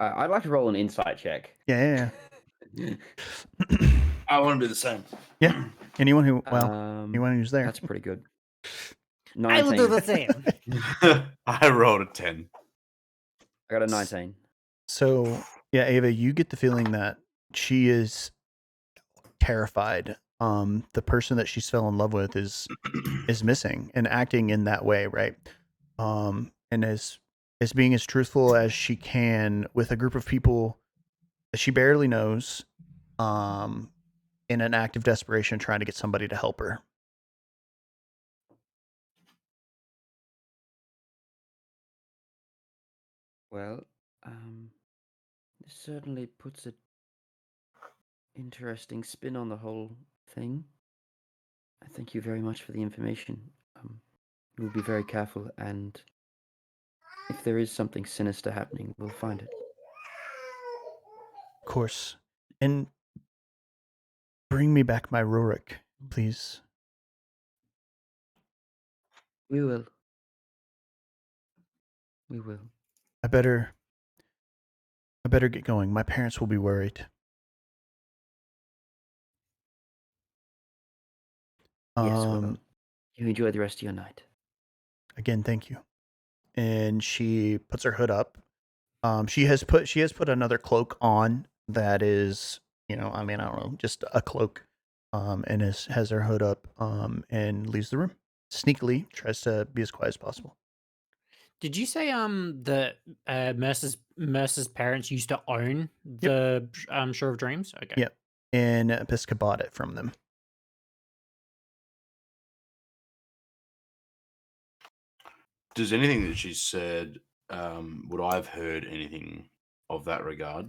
I'd like to roll an insight check. Yeah. I want to do the same. Yeah. Anyone who's there. That's pretty good. 19. I will do the same. I rolled a 10. I got a 19. So, yeah, Ava, you get the feeling that she is terrified. The person that she's fell in love with is missing and acting in that way, right? And as being as truthful as she can with a group of people that she barely knows, in an act of desperation, trying to get somebody to help her. Well, this certainly puts an interesting spin on the whole thing. I thank you very much for the information. We'll be very careful, and if there is something sinister happening, we'll find it. Of course. And bring me back my Rorik, please. We will. We will. I better get going. My parents will be worried. Yes, well, you enjoy the rest of your night. Again, thank you. And she puts her hood up. She has put another cloak on that is, I don't know, just a cloak. And has her hood up. And leaves the room. Sneakily tries to be as quiet as possible. Did you say the Mercer's parents used to own the Shore of Dreams? Okay. Yep. And Pisca bought it from them. Does anything that she said, would I have heard anything of that regard?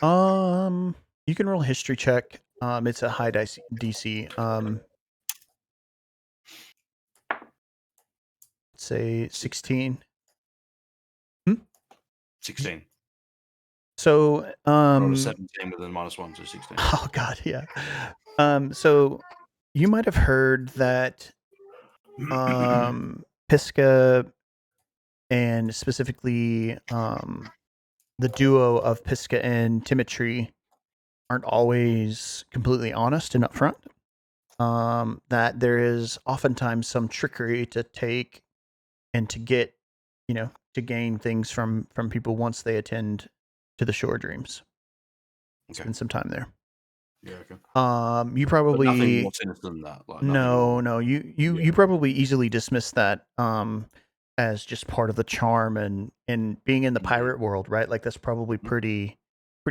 You can roll a history check. It's a high DC. Say 16. 16. So Rolled a 17 with a -1, so 16. Oh god, yeah. So you might have heard that Pisca, and specifically the duo of Pisca and Timotry, aren't always completely honest and upfront. That there is oftentimes some trickery to take and to get, to gain things from people once they attend to the Shore Dreams. Okay. Spend some time there. Yeah, okay. You probably But nothing more sinister than that. Like no. You probably easily dismiss that as just part of the charm and being in the pirate world, right? Like that's probably pretty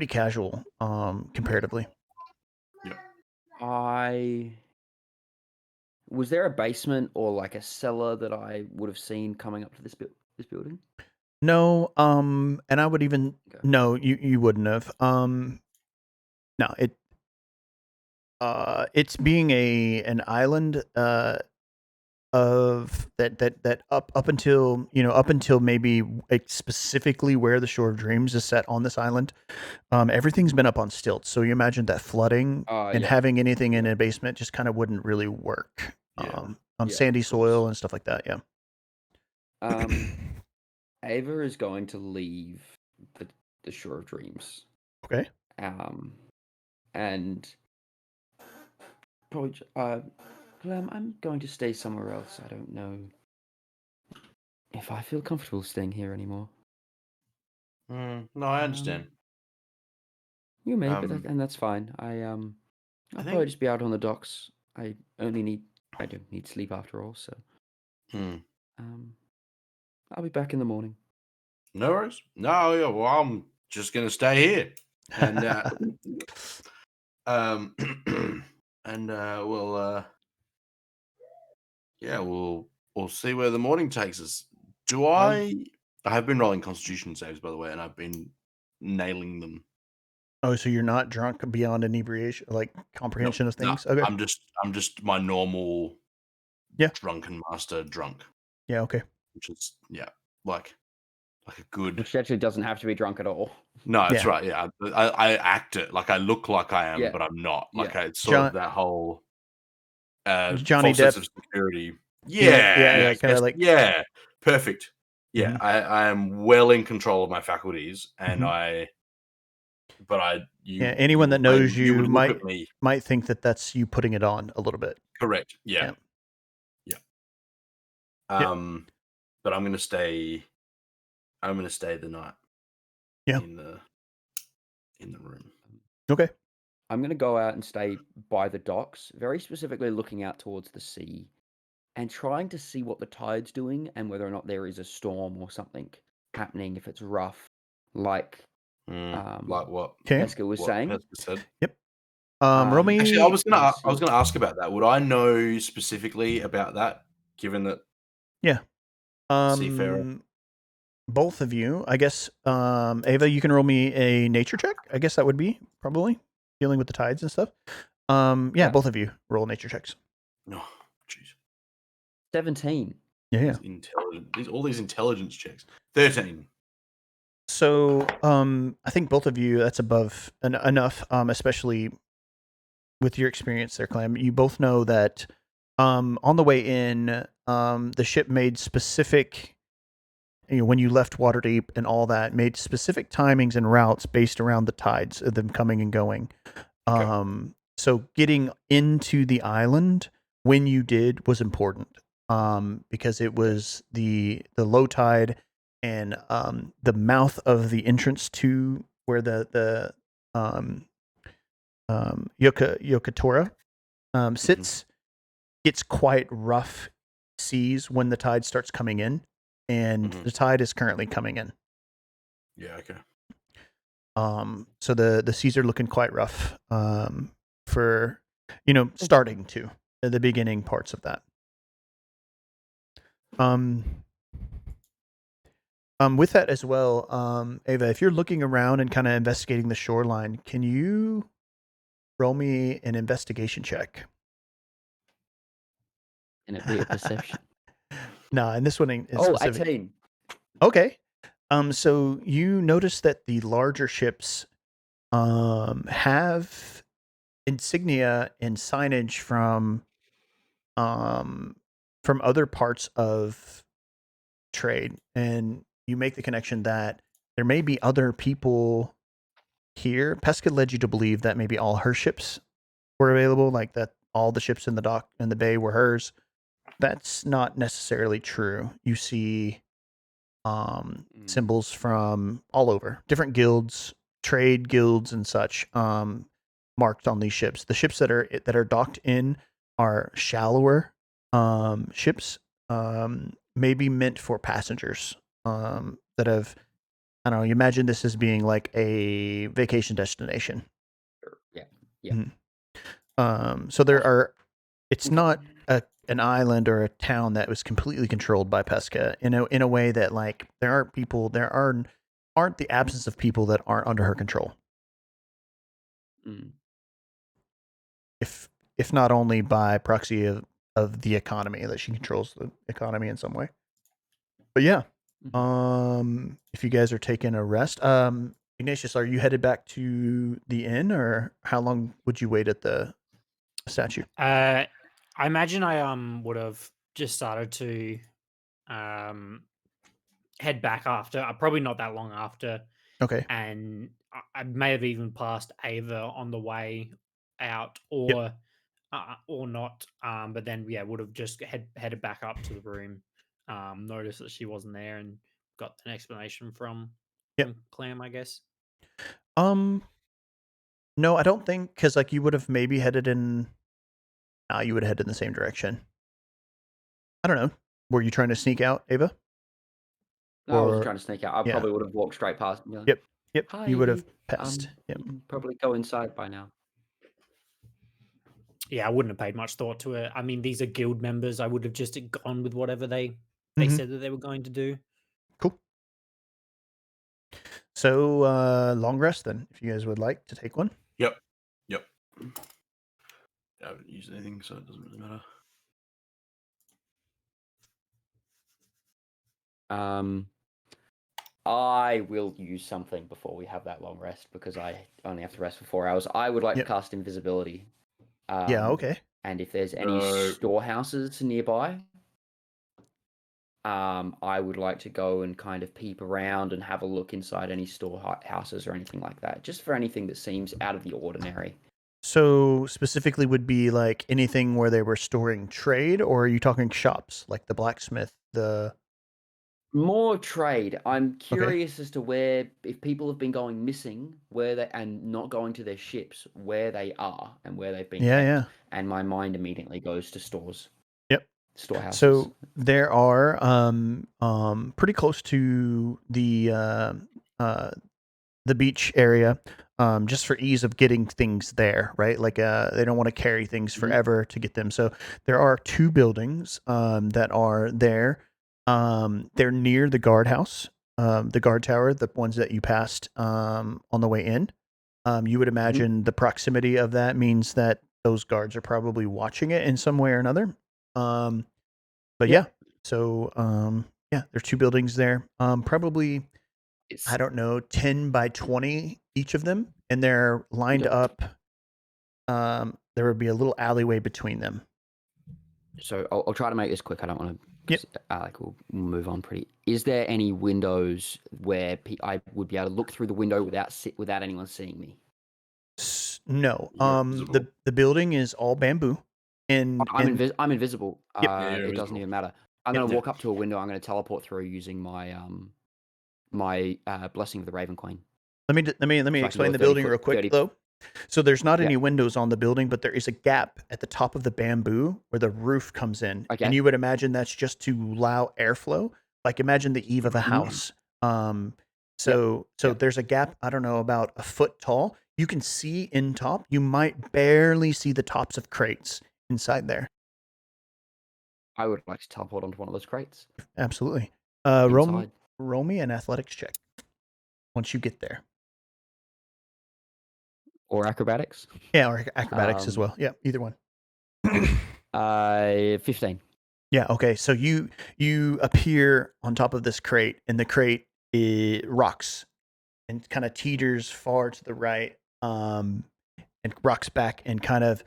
casual, comparatively. Yeah. Was there a basement or like a cellar that I would have seen coming up to this building? No, and I would even no, you wouldn't have. No, it's being an island of that up until maybe like specifically where the Shore of Dreams is set on this island. Everything's been up on stilts, so you imagine that flooding and having anything in a basement just kind of wouldn't really work. On sandy soil and stuff like that. Yeah. Ava is going to leave the Shore of Dreams. Okay. And probably, Clem, I'm going to stay somewhere else. I don't know if I feel comfortable staying here anymore. No, I understand. You may, but Um, that's fine. I'll probably think. just be out on the docks. I don't need sleep after all, so Hmm. I'll be back in the morning. No worries. No, yeah, well, I'm just gonna stay here, and um, and we'll see where the morning takes us. Do I? I have been rolling Constitution saves, by the way, and I've been nailing them. Oh, so you're not drunk beyond inebriation, like comprehension of No, things? Okay. I'm just my normal Yeah. drunken master drunk, Yeah. Okay. which is like a good. Which actually doesn't have to be drunk at all. No, that's Yeah. right. Yeah, I act it like I look like I am, Yeah. but I'm not. Like Yeah. it's sort John- of that whole Johnny false sense Depp. of security. Yeah, kinda like- yeah, perfect. Yeah, Mhm. I am well in control of my faculties, and Mhm. you Anyone that knows you would you look at me. might think that that's you putting it on a little bit. Correct. Yeah. But I'm gonna stay. I'm gonna stay the night. Yeah. In the room. Okay. I'm going to go out and stay by the docks, very specifically looking out towards the sea and trying to see what the tide's doing and whether or not there is a storm or something happening if it's rough, like Like what? Okay. Pesca was What saying. Pesca said. Yep. Roll me. Actually, I was gonna and see- ask about that. Would I know specifically about that, given that Seafarer? Both of you, I guess. Ava, you can roll me a nature check. I guess that would be probably dealing with the tides and stuff. Yeah, both of you roll nature checks. No, jeez. 17. Yeah. All these intelligence checks. 13. So, I think both of you, that's above enough, especially with your experience there, Clem. You both know that on the way in, the ship made specific, when you left Waterdeep and all that, made specific timings and routes based around the tides of them coming and going. Okay. So getting into the island when you did was important, because it was the low tide and the mouth of the entrance to where the Yokatora sits. It's quite rough seas when the tide starts coming in, and the tide is currently coming in. Yeah. Okay. So the seas are looking quite rough. For starting to the beginning parts of that. With that as well, Ava, if you're looking around and kind of investigating the shoreline, can you roll me an investigation check? Can it be a perception? No, and this one is Oh, specific. 18. Okay. So you notice that the larger ships have insignia and signage from other parts of trade, and you make the connection that there may be other people here. Pesca led you to believe that maybe all her ships were available, like that all the ships in the dock in the bay were hers. That's not necessarily true. You see symbols from all over, different guilds, trade guilds and such, marked on these ships. The ships that are docked in are shallower ships, maybe meant for passengers, that have, I don't know, you imagine this as being like a vacation destination. Sure. Yeah. So there are, it's not an island or a town that was completely controlled by Pesca in a way that, like, there aren't the absence of people that aren't under her control. If not only by proxy of the economy, that she controls the economy in some way. But yeah, if you guys are taking a rest, Ignatius, are you headed back to the inn, or how long would you wait at the statue? I imagine I would have just started to head back after, probably not that long after, Okay. and I may have even passed Ava on the way out, or not. But then would have just headed back up to the room, noticed that she wasn't there, and got an explanation from Clem, I guess. No, I don't think, because like you would have maybe headed in. You would have headed in the same direction. I don't know. Were you trying to sneak out, Ava? No, I wasn't Or trying to sneak out. I yeah. probably would have walked straight past and be like, Yep. Yep. You would "Hi." have passed. Yep. You can probably go inside by now. Yeah, I wouldn't have paid much thought to it. I mean, these are guild members. I would have just gone with whatever they Mhm. said that they were going to do. Cool. So long rest then, if you guys would like to take one. Yep. I haven't used anything, so it doesn't really matter. I will use something before we have that long rest because I only have to rest for 4 hours. I would like Yep. to cast invisibility. Yeah. Okay. And if there's any No. storehouses nearby, I would like to go and kind of peep around and have a look inside any storehouses or anything like that, just for anything that seems out of the ordinary. So specifically would be like anything where they were storing trade, or are you talking shops like the blacksmith, the More trade. I'm Okay. curious as to where, if people have been going missing, where they and not going to their ships, where they are and where they've been Yeah, kept. yeah. And my mind immediately goes to stores. Yep. Storehouses. So there are pretty close to the beach area, just for ease of getting things there, right? Like they don't want to carry things forever to get them. So there are 2 buildings that are there. They're near the guardhouse, the guard tower, the ones that you passed on the way in. You would imagine the proximity of that means that those guards are probably watching it in some way or another. But yeah, so yeah, there's 2 buildings there. Probably I don't know, 10 by 20 each of them, and they're lined up. There would be a little alleyway between them. So I'll try to make this quick. I don't want to. Yep. Alec will move on pretty. Is there any windows where I would be able to look through the window without anyone seeing me? No. You're invisible. The building is all bamboo, and I'm invisible. Yep. Yeah, you're It doesn't invisible. even matter. I'm Yep. going to walk up to a window. I'm going to teleport through using my my blessing of the Raven Queen. Let me So I can explain do the a 30 building foot- real quick 30 though. So there's not Yeah. any windows on the building, but there is a gap at the top of the bamboo where the roof comes in, Okay. and you would imagine that's just to allow airflow. Like imagine the eave of a house. So Yep. there's a gap. I don't know, about a foot tall. You can see in top. You might barely see the tops of crates inside there. I would like to teleport onto one of those crates. Absolutely. Roll Inside. me an athletics check once you get there. Or acrobatics. Yeah, or acrobatics as well. Yeah, either one. 15. Yeah. Okay. So you appear on top of this crate, and the crate rocks and kind of teeters far to the right, and rocks back, and kind of.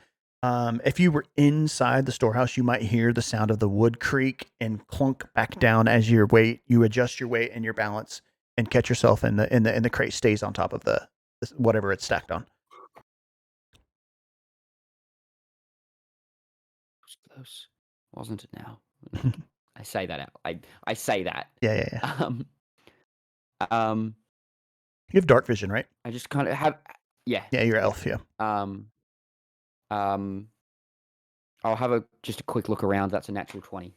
If you were inside the storehouse, you might hear the sound of the wood creak and clunk back down as you adjust your weight and your balance, and catch yourself, and the crate stays on top of the whatever it's stacked on. Close, wasn't it? Now I say that out. I say that. Yeah. You have dark vision, right? I just kind of have. Yeah. Yeah, you're elf. Yeah. I'll have just a quick look around. That's a natural 20.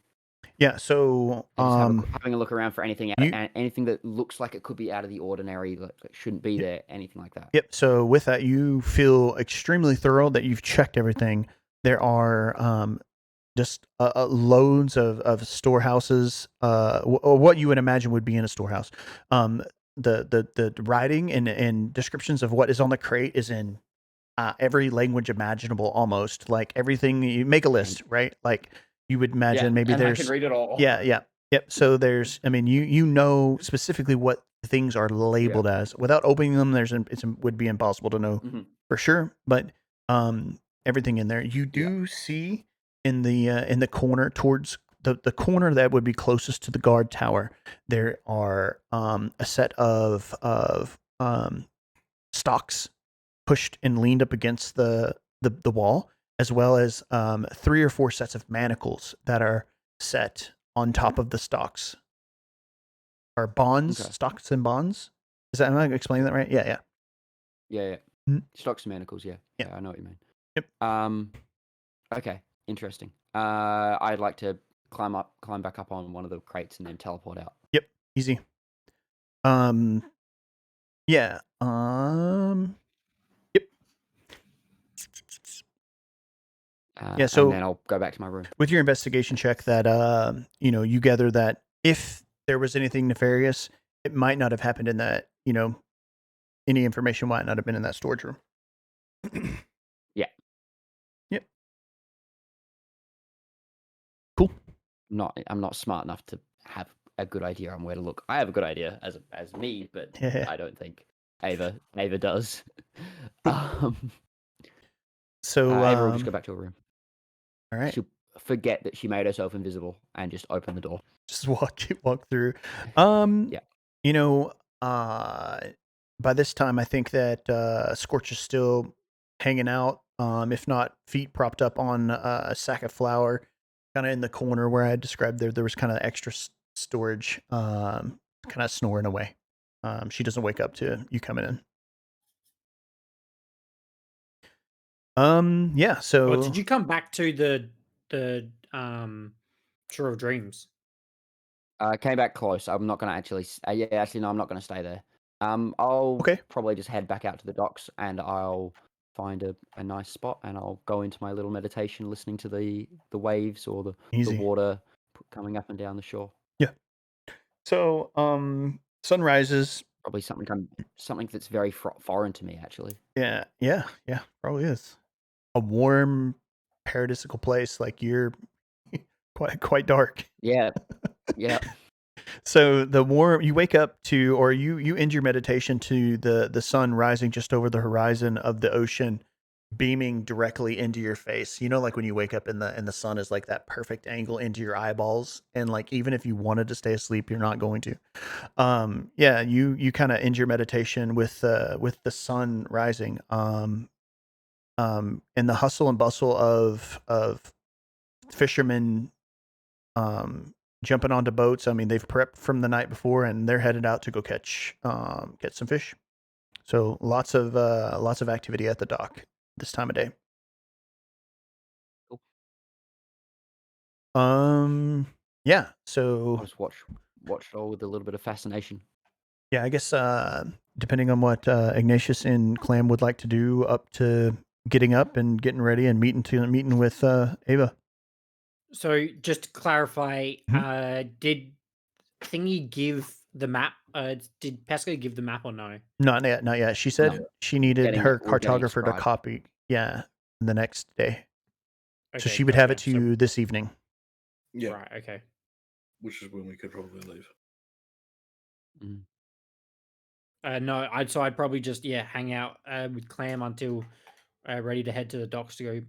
Yeah. So having a look around for anything anything that looks like it could be out of the ordinary, that shouldn't be there, anything like that. Yep. So with that, you feel extremely thorough that you've checked everything. There are just loads of storehouses, or what you would imagine would be in a storehouse. The writing and descriptions of what is on the crate is in every language imaginable, almost. Like everything, you make a list, right? Like you would imagine maybe and there's. I can read it all. Yeah. Yep. So there's, I mean, you know specifically what things are labeled as. Without opening them, it would be impossible to know for sure. But everything in there, you do see in the corner towards the corner that would be closest to the guard tower. There are a set of stocks pushed and leaned up against the wall, as well as 3 or 4 sets of manacles that are set on top of the stocks. Are bonds, stocks and bonds? Am I explaining that right? Yeah. Yeah. Stocks and manacles, yeah. Yeah. Yeah, I know what you mean. Yep. Okay, interesting. I'd like to climb back up on one of the crates and then teleport out. Yep. Easy. Yeah. Yep. Yeah, and so then I'll go back to my room. with your investigation check, that you gather that if there was anything nefarious, it might not have happened in that. Any information might not have been in that storage room. Yeah. Yep. Cool. I'm not smart enough to have a good idea on where to look. I have a good idea as me, but Yeah. I don't think Ava does. So Ava will just go back to her room. all right. She'll forget that she made herself invisible and just open the door. Just walk through. Yeah. By this time I think that Scorch is still hanging out, if not feet propped up on a sack of flour, kind of in the corner where I described there was kind of extra storage, kind of snoring away. She doesn't wake up to you coming in. Yeah, so Or did you come back to the Shore of Dreams? I came back close. I'm not going to actually. No, I'm not going to stay there. I'll Okay. probably just head back out to the docks and I'll find a nice spot and I'll go into my little meditation, listening to the waves or the Easy. water coming up and down the shore. Yeah. So sun rises. Probably something that's very foreign to me, actually. Yeah, probably is. A warm, paradisical place. Like, you're quite dark. Yeah. Yeah. So you wake up to, or you end your meditation to the sun rising just over the horizon of the ocean, beaming directly into your face. Like when you wake up and the sun is like that perfect angle into your eyeballs, and like even if you wanted to stay asleep, you're not going to. Yeah, you kind of end your meditation with the sun rising. And the hustle and bustle of fishermen jumping onto boats. I mean, they've prepped from the night before and they're headed out to go catch some fish. So lots of activity at the dock this time of day. Cool. Yeah. I'll So just watch it all with a little bit of fascination. yeah, I guess depending on what Ignatius and Clam would like to do, up to getting up and getting ready and meeting with Ava. So just to clarify, did Thingy give the map? Did Pesco give the map or no? Not yet. She said No. she needed her We're getting it cartographer to scribed. copy. Yeah, the next day. So Okay, she would have it gotcha. to you this evening. Yeah, Right. Okay. which is when we could probably leave. Mm. No, I'd probably just hang out with Clam until ready to head to the docks to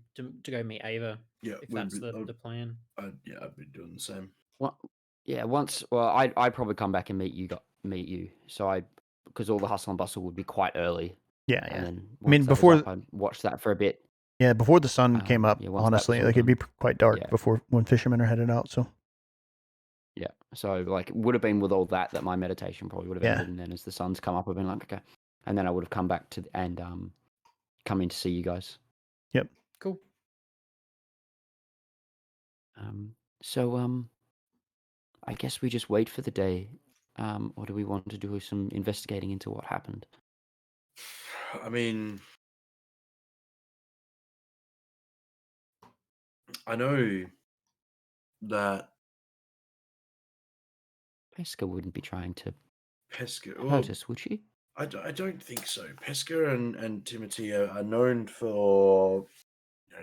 go meet Ava. Yeah, if that's the plan. I'd be doing the same. Well, yeah. I'd probably come back and meet you. So because all the hustle and bustle would be quite early. Yeah. And then I mean, once that was up, I'd watch that for a bit. Yeah, before the sun came up, yeah, once that was honestly, all like it'd be done. quite dark Yeah. before when fishermen are headed out. So Yeah. So like it would have been with all that my meditation probably would have Yeah. ended, and then as the sun's come up, I've been like, okay, and then I would have come back and come in to see you guys. Yep. Cool. So I guess we just wait for the day, or do we want to do some investigating into what happened? I mean, I know that Pesca wouldn't be trying to Pesca hurt us, would she? I don't think so. Pesca and Timothy are known for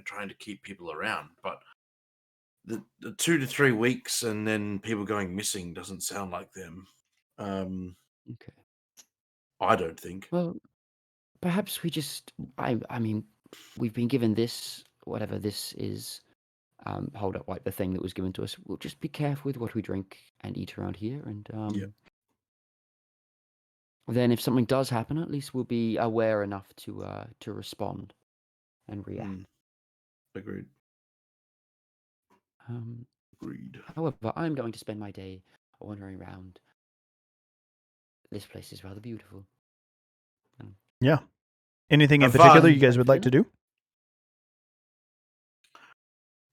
trying to keep people around, but the 2 to 3 weeks and then people going missing doesn't sound like them. Okay. I don't think. Well, perhaps we just. I mean, we've been given this, whatever this is. Hold up, like the thing that was given to us. We'll just be careful with what we drink and eat around here, and then if something does happen, at least we'll be aware enough to respond and react. Agreed. Agreed. However, I'm going to spend my day wandering around. This place is rather beautiful. Yeah. Anything in Have particular fun. you guys would like to do?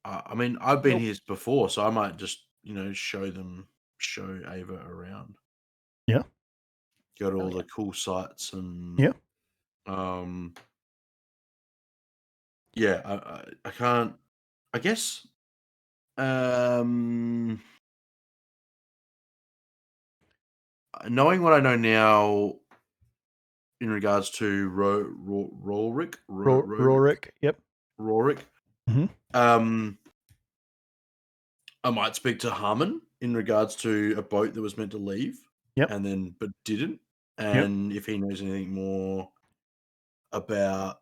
I mean, I've been Nope. here before, so I might just show Ava around. Yeah. Go to Oh, all yeah. the cool sites and Yeah. Yeah, I can't. I guess. Knowing what I know now in regards to Rorik, Rorik. Yep. Rorik, Mhm. I might speak to Harmon in regards to a boat that was meant to leave, Yep. and then but didn't, and if he knows anything more about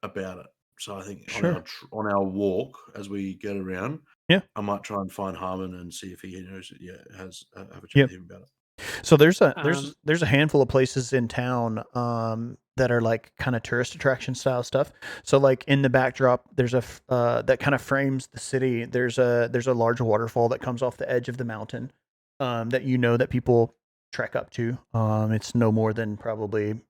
it. So I think Sure. on our walk as we get around, Yeah. I might try and find Harmon and see if he knows it. Yeah, have a chat Yeah. with him about it. So there's Um, a handful of places in town that are like kind of tourist attraction style stuff. So like in the backdrop, there's that kind of frames the city. There's a large waterfall that comes off the edge of the mountain that that people trek up to. It's no more than probably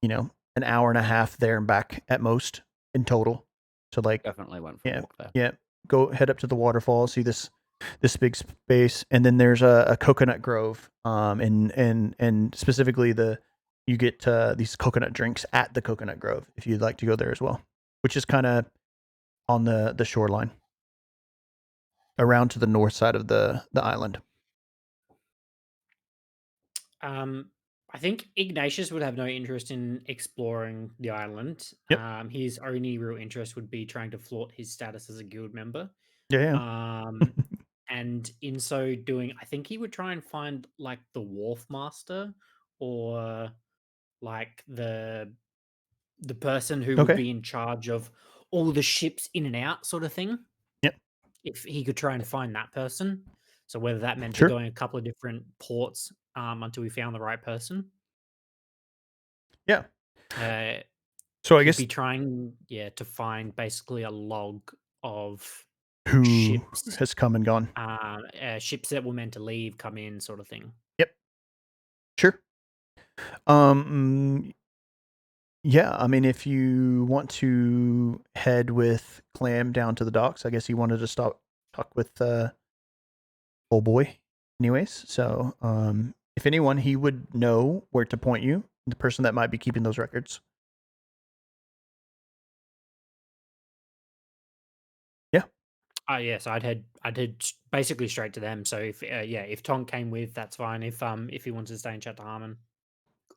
an hour and a half there and back at most in total. So like Definitely went for a walk there. yeah, go head up to the waterfall, see this big space, and then there's a coconut grove, and specifically you get these coconut drinks at the coconut grove if you'd like to go there as well, which is kind of on the shoreline, around to the north side of the island. I think Ignatius would have no interest in exploring the island. Yep. His only real interest would be trying to flaunt his status as a guild member. Yeah. And in so doing, I think he would try and find like the wharf master or like the person who would Okay. be in charge of all the ships in and out, sort of thing. Yep. If he could try and find that person, so whether that meant Sure. going a couple of different ports until we found the right person. Yeah. Uh, So I he'd guess be trying, to find basically a log of who ships, has come and gone. ships that were meant to leave, come in, sort of thing. Yep. Sure. Yeah, I mean, if you want to head with Clam down to the docks, I guess he wanted to talk with old boy, anyways. So, if anyone, he would know where to point you, the person that might be keeping those records. Yeah. So I'd head basically straight to them. So if Tonk came with, that's fine. If he wants to stay and chat to Harmon,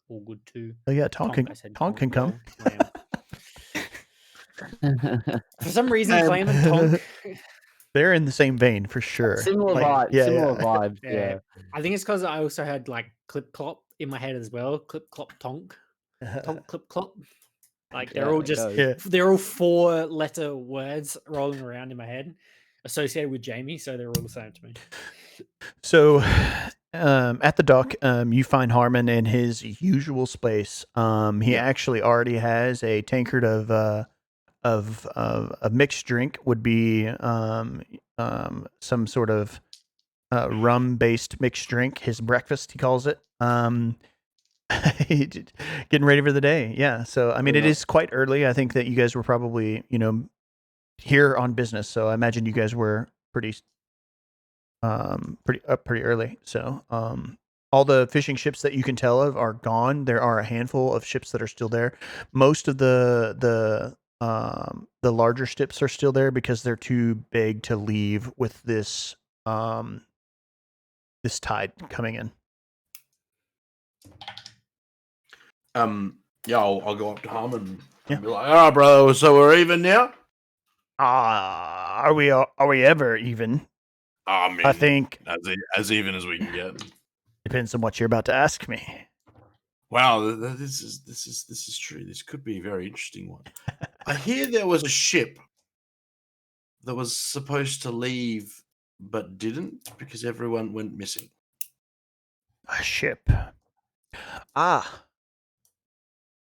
all good too. Oh yeah, Tonk can come. Clam. For some reason, And- Clam and Tonk. They're in the same vein for sure. Similar Like, vibe, similar vibes. Yeah. Yeah. I think it's because I also had like clip clop in my head as well. Clip clop Tonk. Tonk clip clop. Like they're Yeah, all it just goes. Yeah. they're all 4-letter words rolling around in my head associated with Jamie, so they're all the same to me. So, at the dock, you find Harmon in his usual space. He actually already has a tankard of a mixed drink. Would be some sort of rum based mixed drink. His breakfast, he calls it. Getting ready for the day. Yeah. So I mean, it is quite early. I think that you guys were probably here on business. So I imagine you guys were pretty early. So all the fishing ships that you can tell of are gone. There are a handful of ships that are still there. Most of the larger ships are still there because they're too big to leave with this this tide coming in. Yeah, I'll go up to Harmon and be like, "All right, bro, so we're even now." Are we ever even? I mean, I think as even as we can get. Depends on what you're about to ask me. Wow, this is true. This could be a very interesting one. I hear there was a ship that was supposed to leave but didn't because everyone went missing. A ship. Ah.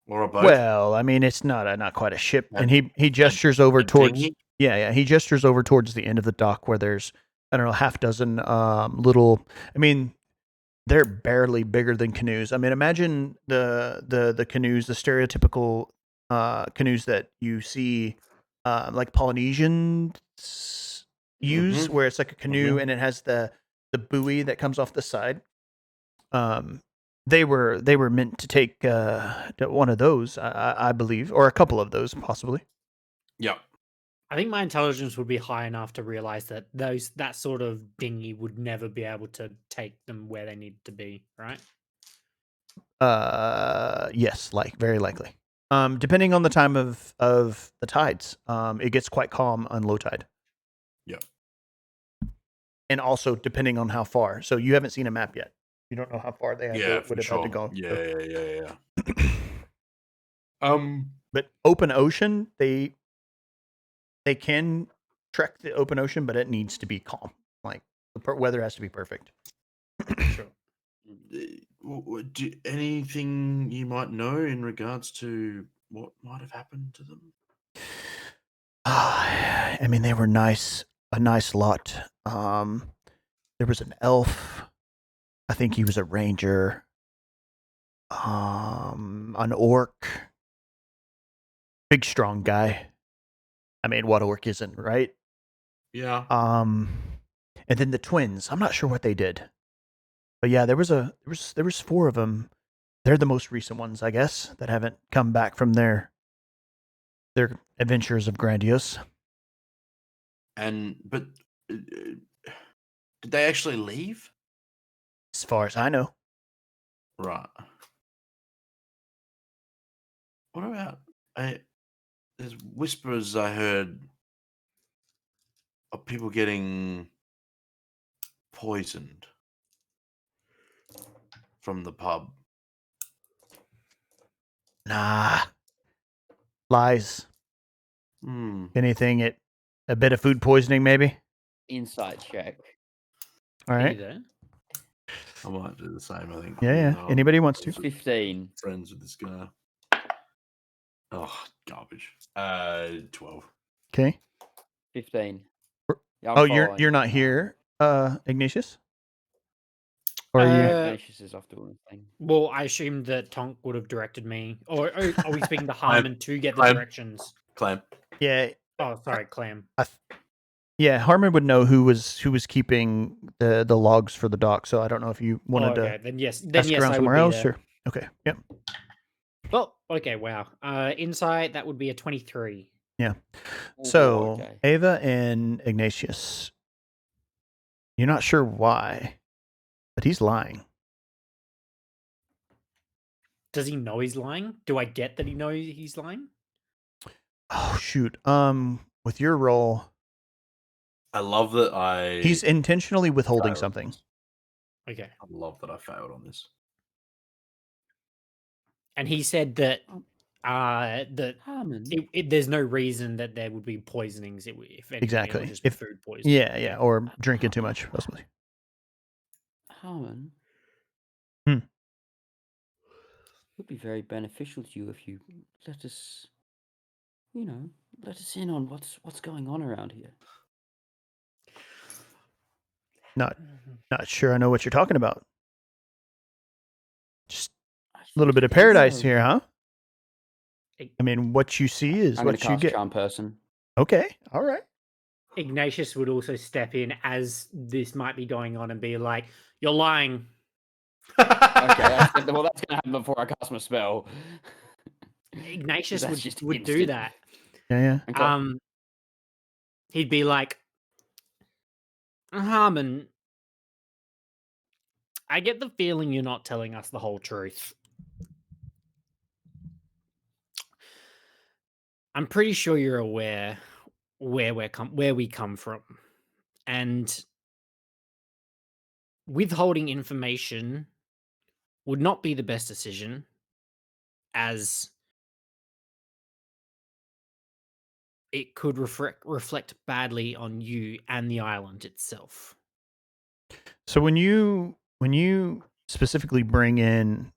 Or a boat. Well, I mean, it's not quite a ship, and he gestures over towards. dinghy? Yeah. He gestures over towards the end of the dock where there's, I don't know, half dozen little. I mean, they're barely bigger than canoes. I mean, imagine the canoes, the stereotypical canoes that you see like Polynesians use, where it's like a canoe and it has the buoy that comes off the side. They were meant to take one of those, I believe, or a couple of those, possibly. Yep. I think my intelligence would be high enough to realize that that sort of dinghy would never be able to take them where they need to be, right? Yes, very likely. Depending on the time of the tides, it gets quite calm on low tide. Yep. And also depending on how far. So you haven't seen a map yet. You don't know how far they would have had to go. Yeah. But open ocean, they can trek the open ocean, but it needs to be calm. Like the weather has to be perfect. Sure. Anything you might know in regards to what might have happened to them? I mean, they were a nice lot. There was an elf. I think he was a ranger. An orc. Big, strong guy. I mean, what orc isn't, right? Yeah. And then the twins. I'm not sure what they did, but yeah, there was 4 of them. They're the most recent ones, I guess, that haven't come back from their adventures of Grandiose. But did they actually leave? As far as I know. Right. What about there's whispers I heard of people getting poisoned from the pub. Nah. Lies. Anything a bit of food poisoning, maybe? Insight check. All right. I might do the same, I think. Yeah. Anybody wants to. 15. Friends with this guy. Oh, garbage. 12. Okay. 15. Yeah, you're not here, Ignatius? Or are you? Ignatius is off doing the thing. Well, I assumed that Tonk would have directed me. Or are we speaking to Harmon to get the directions? Clam. Yeah. Oh, sorry, Clam. Yeah, Harmon would know who was keeping the logs for the dock. So I don't know if you wanted to. Then yes, ask around I somewhere would else. be there. Or okay, yep. Well, okay, wow. Insight, that would be a 23. Yeah. Oh, So okay. Ava and Ignatius, you're not sure why, but he's lying. Does he know he's lying? Do I get that he knows he's lying? Oh shoot. With your role, I love that he's intentionally withholding failed. something. Okay. I love that I failed on this. And he said that Harmon. there's no reason that there would be poisonings. If anything, Exactly. it would just be food poisoning. Yeah, or drinking too much, possibly. Harmon. Hmm. It would be very beneficial to you if you let us, let us in on what's going on around here. Not sure I know what you're talking about. Just a little bit of paradise here, huh? I mean, what you see is I'm what you get. Charm person. Okay, all right. Ignatius would also step in as this might be going on and be like, "You're lying." Okay, that's going to happen before I cast my spell. Ignatius That's would do that. Yeah. Okay. He'd be like, Harmon, I get the feeling you're not telling us the whole truth. I'm pretty sure you're aware where we come from, and withholding information would not be the best decision, as it could reflect badly on you and the island itself. So when you specifically bring in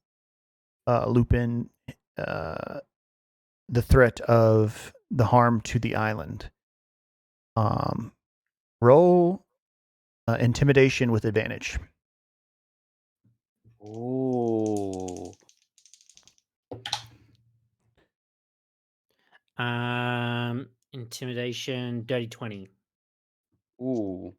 Lupin, the threat of the harm to the island, roll intimidation with advantage. Oh. Intimidation, dirty 20. Ooh.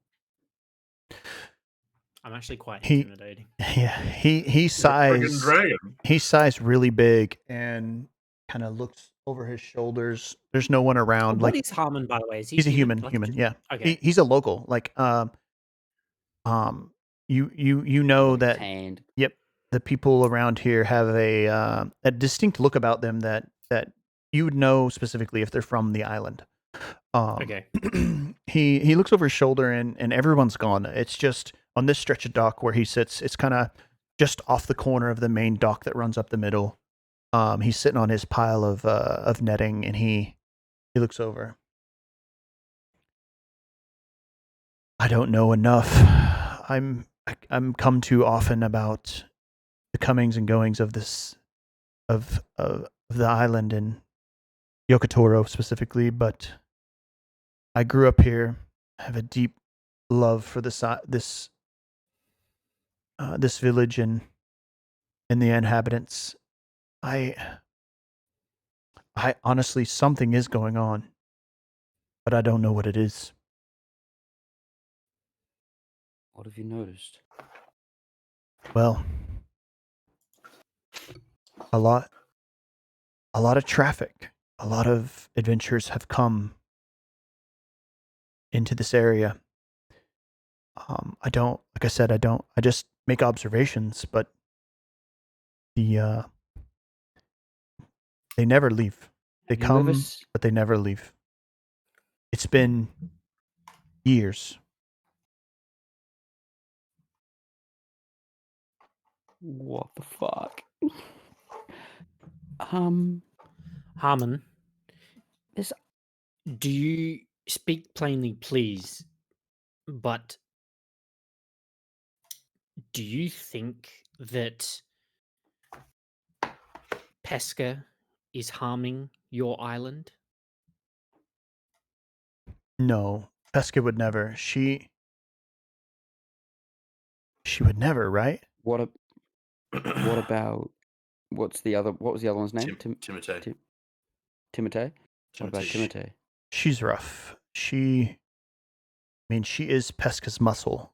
I'm actually quite He- intimidating. Yeah, he He's a friggin' sighs. dragon. He sighs really big and kind of looks over his shoulders. There's no one around. What Like is Harmon, by the way? Is he he's a human. Like, Human. Yeah. Okay. He's a local. Like you know Like that. tanned. Yep. The people around here have a distinct look about them that you would know specifically if they're from the island. Okay. He looks over his shoulder and everyone's gone. It's just on this stretch of dock where he sits. It's kind of just off the corner of the main dock that runs up the middle. He's sitting on his pile of netting and he looks over. I don't know enough. I'm come too often about the comings and goings of this of the island and Yokotoro specifically, but I grew up here. I have a deep love for this this village and the inhabitants. I honestly, something is going on, but I don't know what it is. What have you noticed? Well, a lot of traffic, a lot of adventurers have come into this area. I don't, like I said, I just make observations, but the they never leave. They Have you ever come, but they never leave. It's been years. What the fuck? Harmon, This do you speak plainly, please? But do you think that Pesca is harming your island? No, Pesca would never. She would never, right? what about what was the other one's name? Timotei. Timotei? What about Timotei. Timotei? She's rough. She is Pesca's muscle.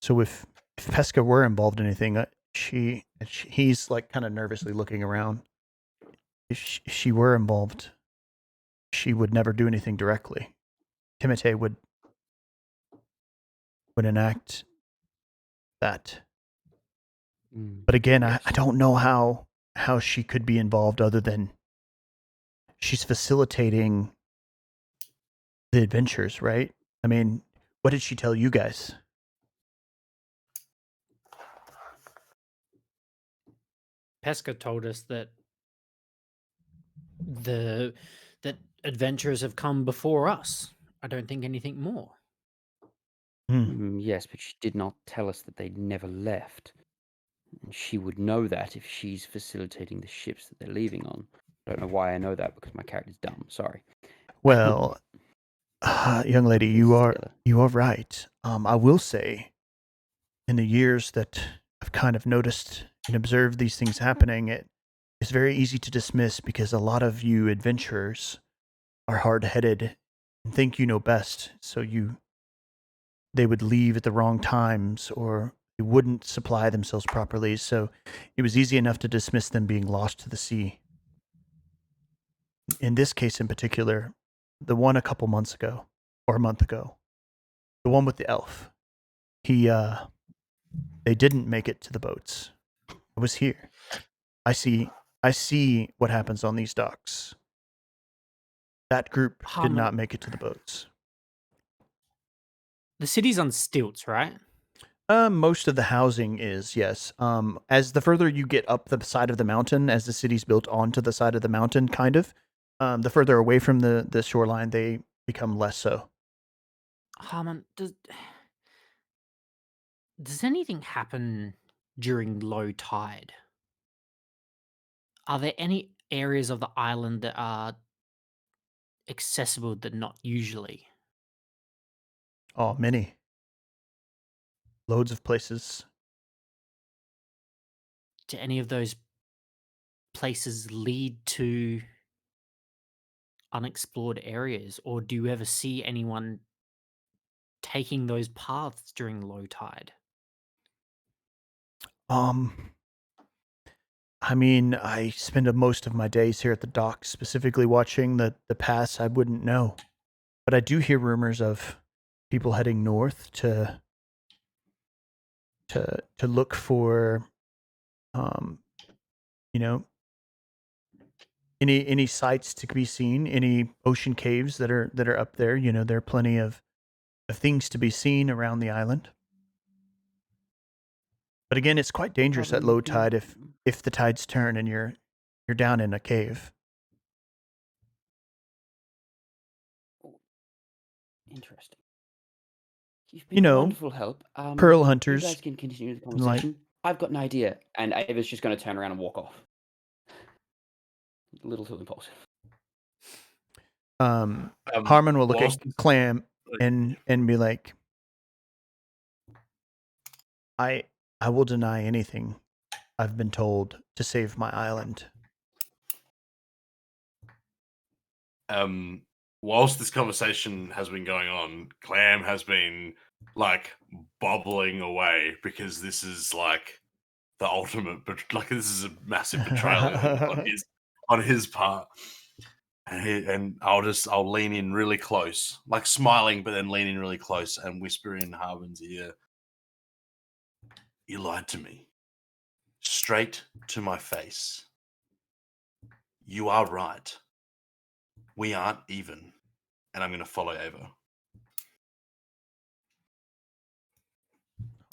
So if Pesca were involved in anything, he's like kind of nervously looking around. If she were involved, she would never do anything directly. Timotei would enact that. But again, Yes. I don't know how she could be involved other than she's facilitating the adventures, right? I mean, what did she tell you guys? Pesca told us that that adventurers have come before us. I don't think anything more. Yes, but she did not tell us that they'd never left. And she would know that if she's facilitating the ships that they're leaving on. I don't know why I know that because my character's dumb. Sorry. Well, young lady, you are together. right. I will say, in the years that I've kind of noticed and observed these things happening, it is very easy to dismiss because a lot of you adventurers are hard-headed and think you know best. So they would leave at the wrong times or they wouldn't supply themselves properly. So it was easy enough to dismiss them being lost to the sea. In this case in particular, the one a couple months ago or a month ago, the one with the elf, they didn't make it to the boats. I was here. I see what happens on these docks. That group did Harmon, not make it to the boats. the city's on stilts, right? Most of the housing is, yes. As the further you get up the side of the mountain, as the city's built onto the side of the mountain, kind of, the further away from the shoreline, they become less so. Harmon, does anything happen during low tide? Are there any areas of the island that are accessible that not usually? Oh, many. Loads of places. do any of those places lead to unexplored areas, or do you ever see anyone taking those paths during low tide? I mean, I spend most of my days here at the dock, specifically watching the pass. I wouldn't know, but I do hear rumors of people heading north to look for, you know, any sights to be seen, any ocean caves that are up there. You know, there are plenty of things to be seen around the island. But again, it's quite dangerous at low tide if the tides turn and you're down in a cave. Interesting. You've been You a know, wonderful help. pearl You hunters. guys can continue the and, like- conversation. I've got an idea, and Ava's just going to turn around and walk off. A little too impulsive. Harmon will look at Clam and be like, I will deny anything I've been told to save my island. Whilst this conversation has been going on, Clam has been like bubbling away because this is like the ultimate, but like this is a massive betrayal on his part. And I'll lean in really close, like smiling, but then lean in really close and whisper in Harmon's ear, "You lied to me, straight to my face. You are right. We aren't even." And I'm going to follow Ava.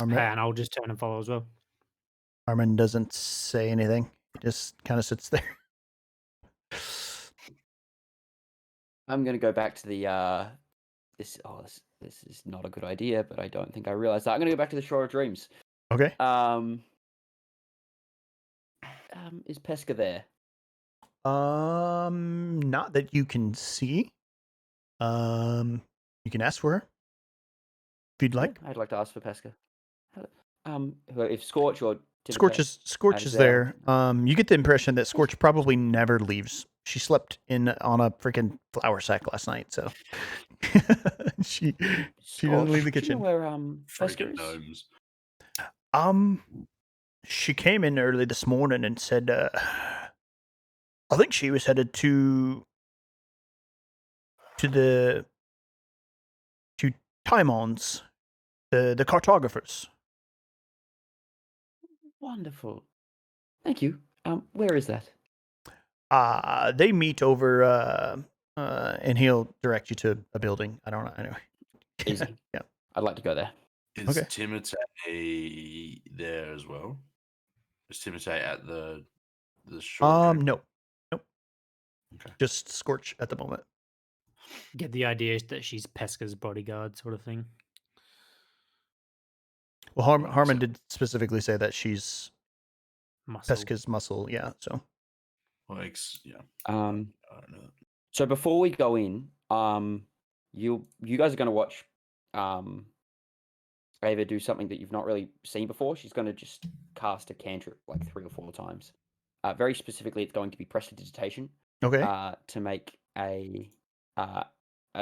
And I'll just turn and follow as well. Harmon doesn't say anything. He just kind of sits there. I'm going to go back to the this is not a good idea, but I don't think I realized that. I'm going to go back to the Shore of Dreams. Okay. Is Pesca there? Not that you can see. You can ask for her if you'd like. Yeah, I'd like to ask for Pesca. If Scorch or Scorch is there. You get the impression that Scorch probably never leaves. She slept on a freaking flour sack last night, so she doesn't leave the kitchen. Do you know where Pesca is? Gnomes. She came in early this morning and said, I think she was headed to Timons, the cartographers. Wonderful. Thank you. Where is that? They meet over, and he'll direct you to a building. I don't know. Anyway. Easy. Yeah. I'd like to go there. Is Timotei there as well? Is Timotei at the shore? Nope. Okay. Just Scorch at the moment. Get the idea that she's Pesca's bodyguard, sort of thing. Well, Harmon did specifically say that she's Muscle. Pesca's muscle. Yeah. So. Yeah. I don't know. So before we go in, you guys are going to watch Ava do something that you've not really seen before. She's going to just cast a cantrip like 3 or 4 times. Very specifically, it's going to be prestidigitation. Okay. To make a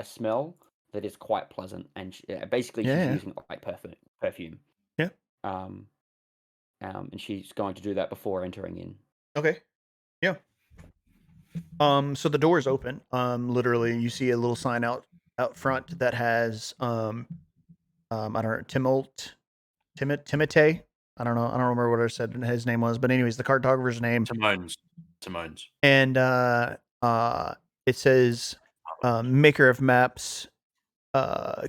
smell that is quite pleasant, and basically she's using like perfume. Yeah. And she's going to do that before entering in. Okay. Yeah. So the door is open. Literally, you see a little sign out front that has I don't know, Timotei. I don't remember what I said his name was, but anyways, the cartographer's name. Timones. And it says maker of maps, and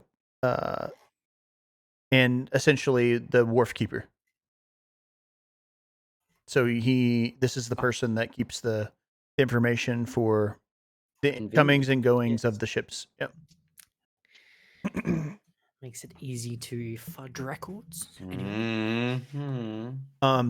essentially the wharf keeper. So this is the person that keeps the information for the comings and goings of the ships. Yep. Makes it easy to fudge records. Mm-hmm.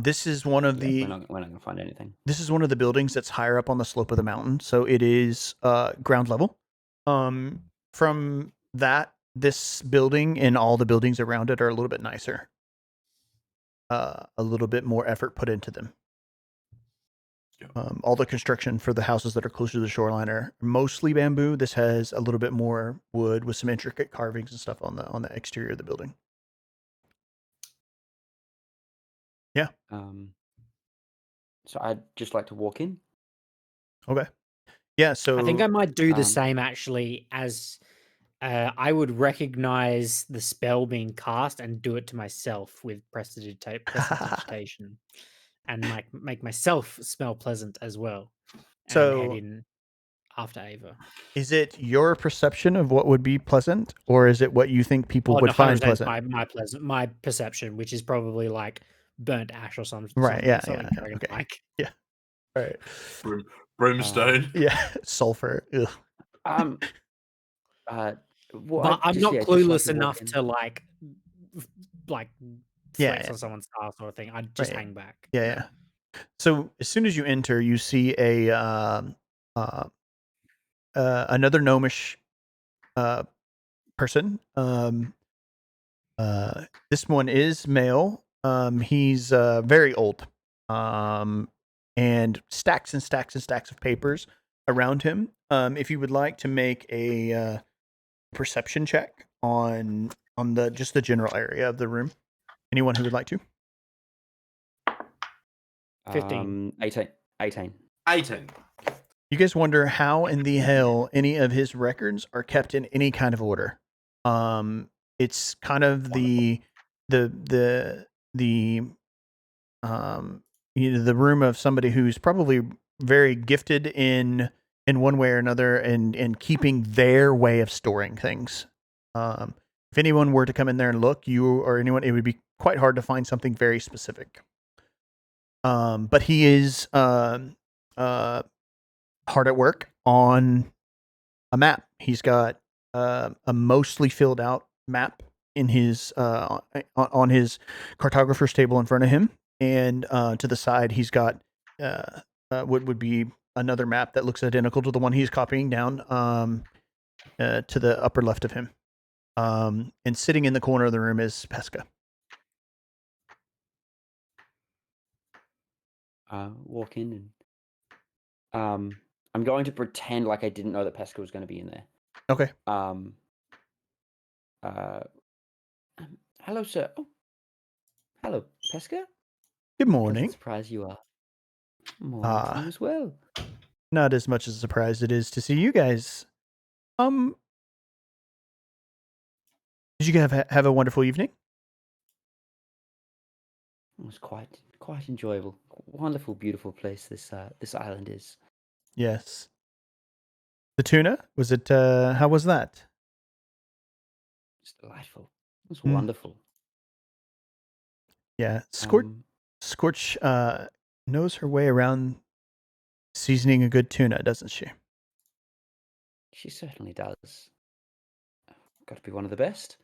This is one of the. We're not going to find anything. This is one of the buildings that's higher up on the slope of the mountain, so it is ground level. From that, this building and all the buildings around it are a little bit nicer. A little bit more effort put into them. All the construction for the houses that are closer to the shoreline are mostly bamboo. This has a little bit more wood with some intricate carvings and stuff on the exterior of the building. Yeah. So I'd just like to walk in. Okay. Yeah. So I think I might do the Um, same actually, as I would recognize the spell being cast and do it to myself with prestidigitation, and make myself smell pleasant as well, and head So in after Ava. is it your perception of what would be pleasant, or is it what you think people Oh, would no, find 100% pleasant? my perception, which is probably like burnt ash or something, Right. Yeah. something Yeah. dragon Okay. like. Yeah. All right. Brimstone. Yeah. Sulfur. Ugh. well, But I'm not clueless enough to like Yeah. flex Yeah. on someone's style sort of thing. I'd just Right. hang back. Yeah. Yeah. So as soon as you enter, you see another gnomish person. This one is male. He's very old. And stacks and stacks and stacks of papers around him. If you would like to make a perception check on the just the general area of the room, anyone who would like to. 15. 18. 18. You guys wonder how in the hell any of his records are kept in any kind of order. It's kind of the the room of somebody who's probably very gifted in one way or another and keeping their way of storing things. If anyone were to come in there and look, you or anyone, it would be quite hard to find something very specific. But he is hard at work on a map. He's got a mostly filled out map in his on his cartographer's table in front of him, and to the side he's got what would be another map that looks identical to the one he's copying down to the upper left of him. And sitting in the corner of the room is Pesca. Walk in and I'm going to pretend like I didn't know that Pesca was going to be in there. Okay. Hello, sir. Oh, hello, Pesca. Good morning. Surprised you are. Morning to you as well. Not as much as a surprise it is to see you guys. Did you have a wonderful evening? It was quite enjoyable. Wonderful, beautiful place this island is. Yes. The tuna? Was it how was that? It's delightful. It was wonderful. Yeah. Scorch knows her way around seasoning a good tuna, doesn't she? She certainly does. Got to be one of the best.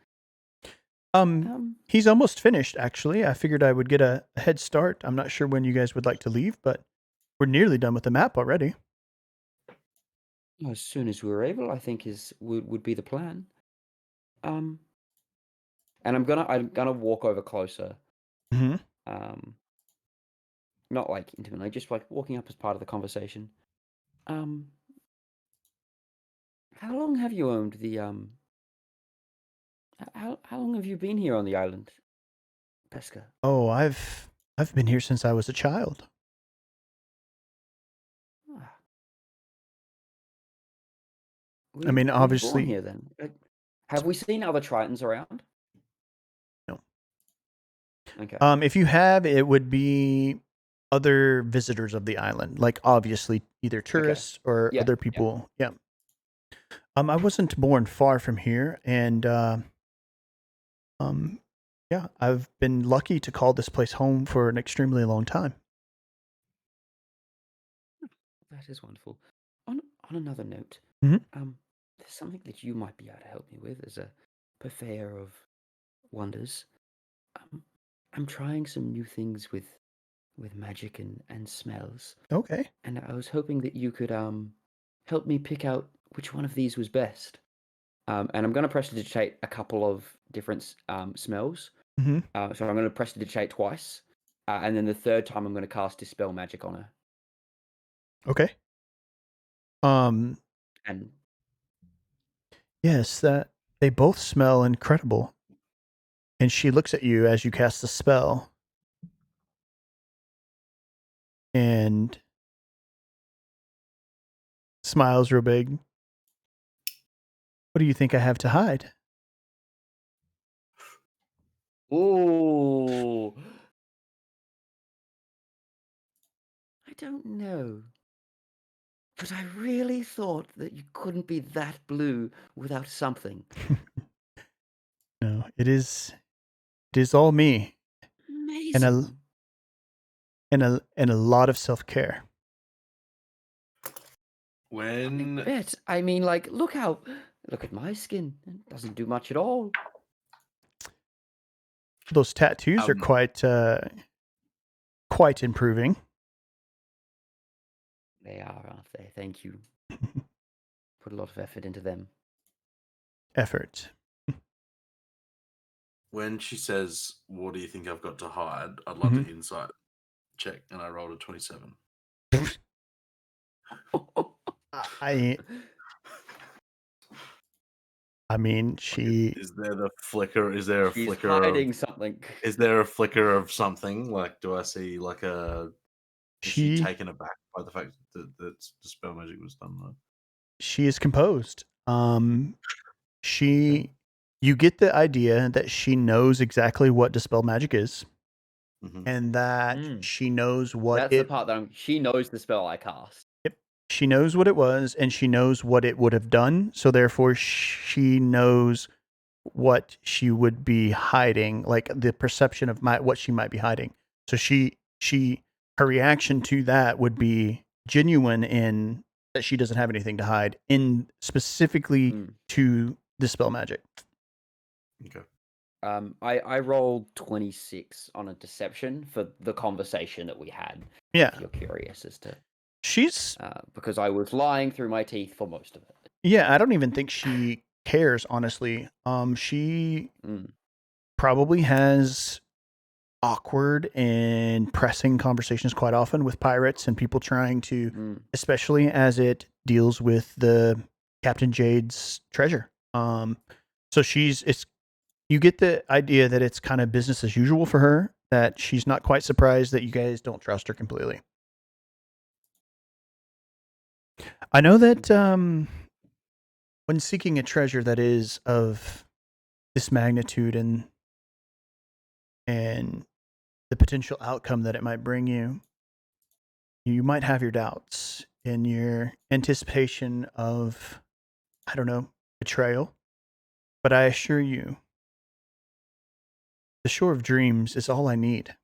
He's almost finished, actually. I figured I would get a head start. I'm not sure when you guys would like to leave, but we're nearly done with the map already. As soon as we're able, I think would be the plan. And I'm gonna walk over closer. Mm-hmm. Not like intimately, just like walking up as part of the conversation. How long have you owned the How long have you been here on the island, Pesca? Oh, I've been here since I was a child. I mean, obviously, born here then. Have we seen other Tritons around? No. Okay. If you have, it would be other visitors of the island, like obviously either tourists or other people. Yeah. I wasn't born far from here, and yeah, I've been lucky to call this place home for an extremely long time. That is wonderful. On another note, Mm-hmm. there's something that you might be able to help me with as a purveyor of wonders. I'm trying some new things with magic and smells. Okay. And I was hoping that you could help me pick out which one of these was best. And I'm going to prestidigitate a couple of different smells. Mm-hmm. So I'm going to prestidigitate twice, and then the third time I'm going to cast Dispel Magic on her. Okay. And Yes, that they both smell incredible. And she looks at you as you cast the spell. And smiles real big. What do you think I have to hide? ooh, I don't know. But I really thought that you couldn't be that blue without something. No, it is all me and Amazing. a lot of self-care. I When bet. I mean, like, look at my skin. It doesn't do much at all. Those tattoos are quite improving. They are, aren't they? Thank you. Put a lot of effort into them. Effort. when she says, "What do you think I've got to hide?" I'd love Mhm. to insight check, and I rolled a 27. I mean, she Is there the flicker? Is there a She's flicker hiding of? something. Is there a flicker of something? Like, do I see like a? Is she she taken aback by the fact that the spell magic was done? Though? she is composed. Okay. You get the idea that she knows exactly what dispel magic is, Mm-hmm. and that she knows what That's the part that she knows the spell I cast. Yep. She knows what it was, and she knows what it would have done. So therefore, she knows what she would be hiding, like the perception of what she might be hiding. So her reaction to that would be genuine in that she doesn't have anything to hide, in specifically to dispel magic. Okay. I rolled 26 on a deception for the conversation that we had. Yeah. If you're curious as to She's because I was lying through my teeth for most of it. Yeah, I don't even think she cares, honestly. She probably has awkward and pressing conversations quite often with pirates and people trying to, especially as it deals with the Captain Jade's treasure. So you get the idea that it's kind of business as usual for her, that she's not quite surprised that you guys don't trust her completely. I know that when seeking a treasure that is of this magnitude and the potential outcome that it might bring you, you might have your doubts in your anticipation of, I don't know, betrayal. But I assure you, the shore of dreams is all I need.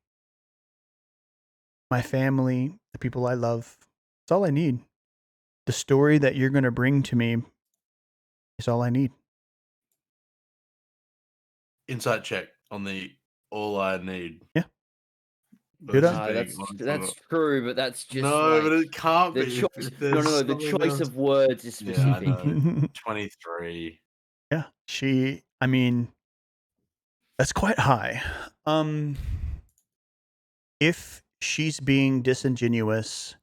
My family, the people I love, it's all I need. The story that you're going to bring to me is all I need. Insight check on the all I need. Yeah. Good That's true, but that's just no, but it can't the be. choice. No. The choice of words is specific. Yeah, I know. 23. Yeah, I mean, that's quite high. If she's being disingenuous,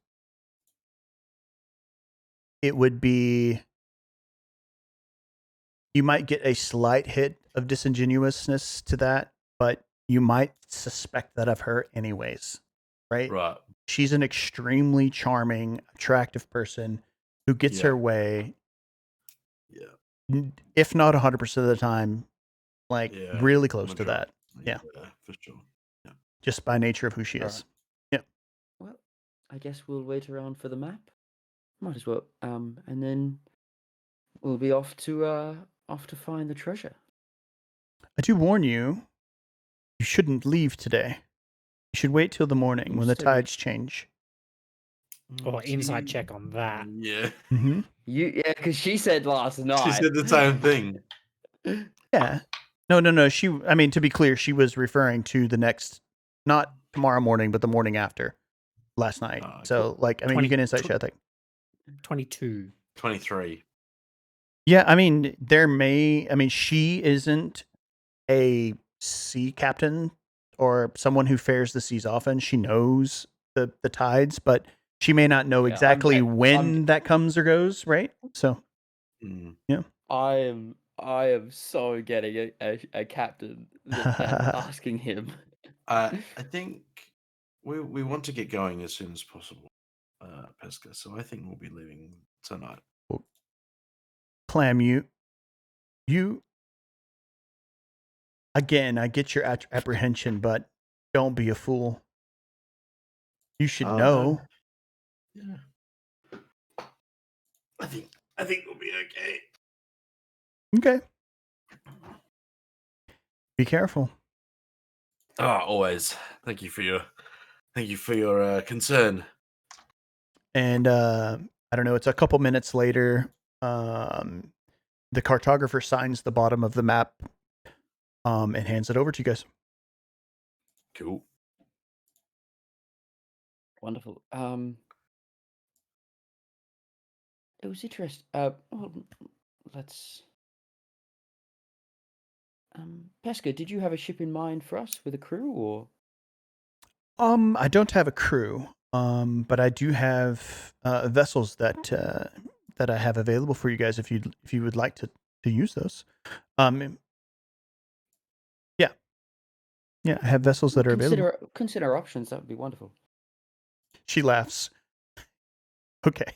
it would be, you might get a slight hit of disingenuousness to that, but you might suspect that of her anyways, right? Right. She's an extremely charming, attractive person who gets her way. Yeah. If not 100% of the time, like really close to that. Yeah. For sure. Yeah. Just by nature of who she is. Yeah. Well, I guess we'll wait around for the map. Might as well. And then we'll be off to find the treasure. I do warn you, you shouldn't leave today. You should wait till the morning when the tides change. Or inside check on that. Yeah. Mm-hmm. Because she said last night. She said the same thing. Yeah. No. I mean, to be clear, she was referring to the next, not tomorrow morning, but the morning after last night. So, like, I mean, you can insight check. 22. 23. Yeah, I mean, she isn't a sea captain or someone who fares the seas often. She knows the tides, but she may not know Yeah, exactly I'm when that comes or goes, right? So Mm. I am so getting a captain and asking him. I think we want to get going as soon as possible, Pesca. So I think we'll be leaving tonight. Clam, you again. I get your apprehension, but don't be a fool. You should Oh, know. no. Yeah. I think we'll be okay. Okay. Be careful. Oh, always. Thank you for your concern. And I don't know. It's a couple minutes later. The cartographer signs the bottom of the map, and hands it over to you guys. Cool. Wonderful. It was interesting. Let's. Pesca, did you have a ship in mind for us with a crew, or? I don't have a crew. But I do have vessels that I have available for you guys if you would like to use those. Yeah, I have vessels that are available. Consider options. That would be wonderful. She laughs. Okay.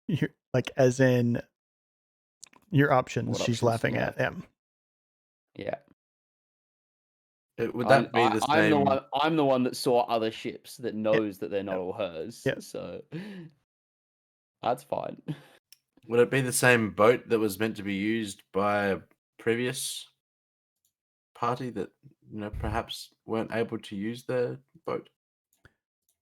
You're, like, as in your options. What She's options laughing do you at them. Yeah. Would that be the same? I'm the one that saw other ships that knows that they're not all hers. Yeah. So that's fine. Would it be the same boat that was meant to be used by a previous party that perhaps weren't able to use their boat?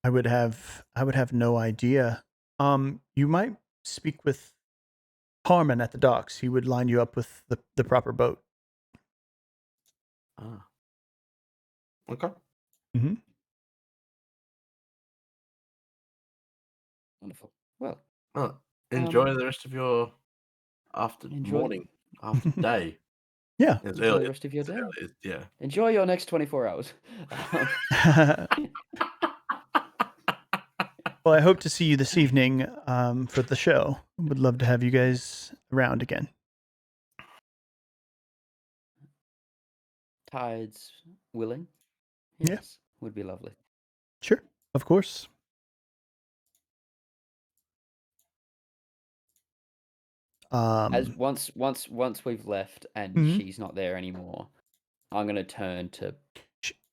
I would have no idea. You might speak with Harmon at the docks. He would line you up with the proper boat. Ah. Okay. Mm-hmm. Wonderful. Well, enjoy the rest of your Enjoy- day. Yeah. It's enjoy early. the rest of your day. Yeah. Enjoy your next 24 hours. Well, I hope to see you this evening for the show. Would love to have you guys around again. Tides willing. Yeah. Yes, would be lovely. Sure, of course. As once we've left and Mhm. she's not there anymore, I'm gonna turn to.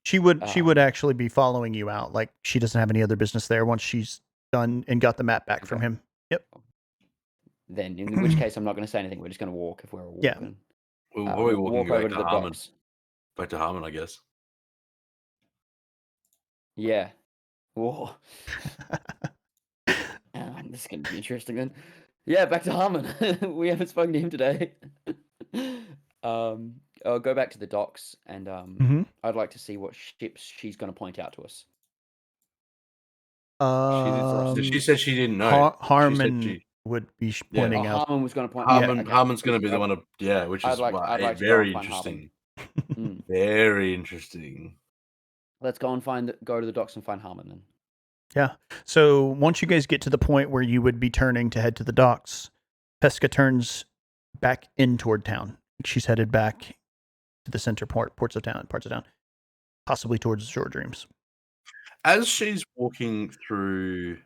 She would actually be following you out. Like, she doesn't have any other business there once she's done and got the map back from him. Yep. Then, in which case, I'm not gonna say anything. We're just gonna walk if we're all Yeah. walking. We'll probably walk over to the docks. Back to Harmon, I guess. Yeah. Whoa. This is gonna be interesting then. Yeah, back to Harmon. We haven't spoken to him today. I'll go back to the docks and Mhm. I'd like to see what ships she's going to point out to us. She said she didn't know. Harmon would be pointing out. Harmon was going to point. Harmon's going to be the one to, which is I'd like to go very and find interesting. Harmon. Very interesting. Let's go and go to the docks and find Harmon then. Yeah. So once you guys get to the point where you would be turning to head to the docks, Pesca turns back in toward town. She's headed back to the center parts of town, possibly towards Shore Dreams. As she's walking through,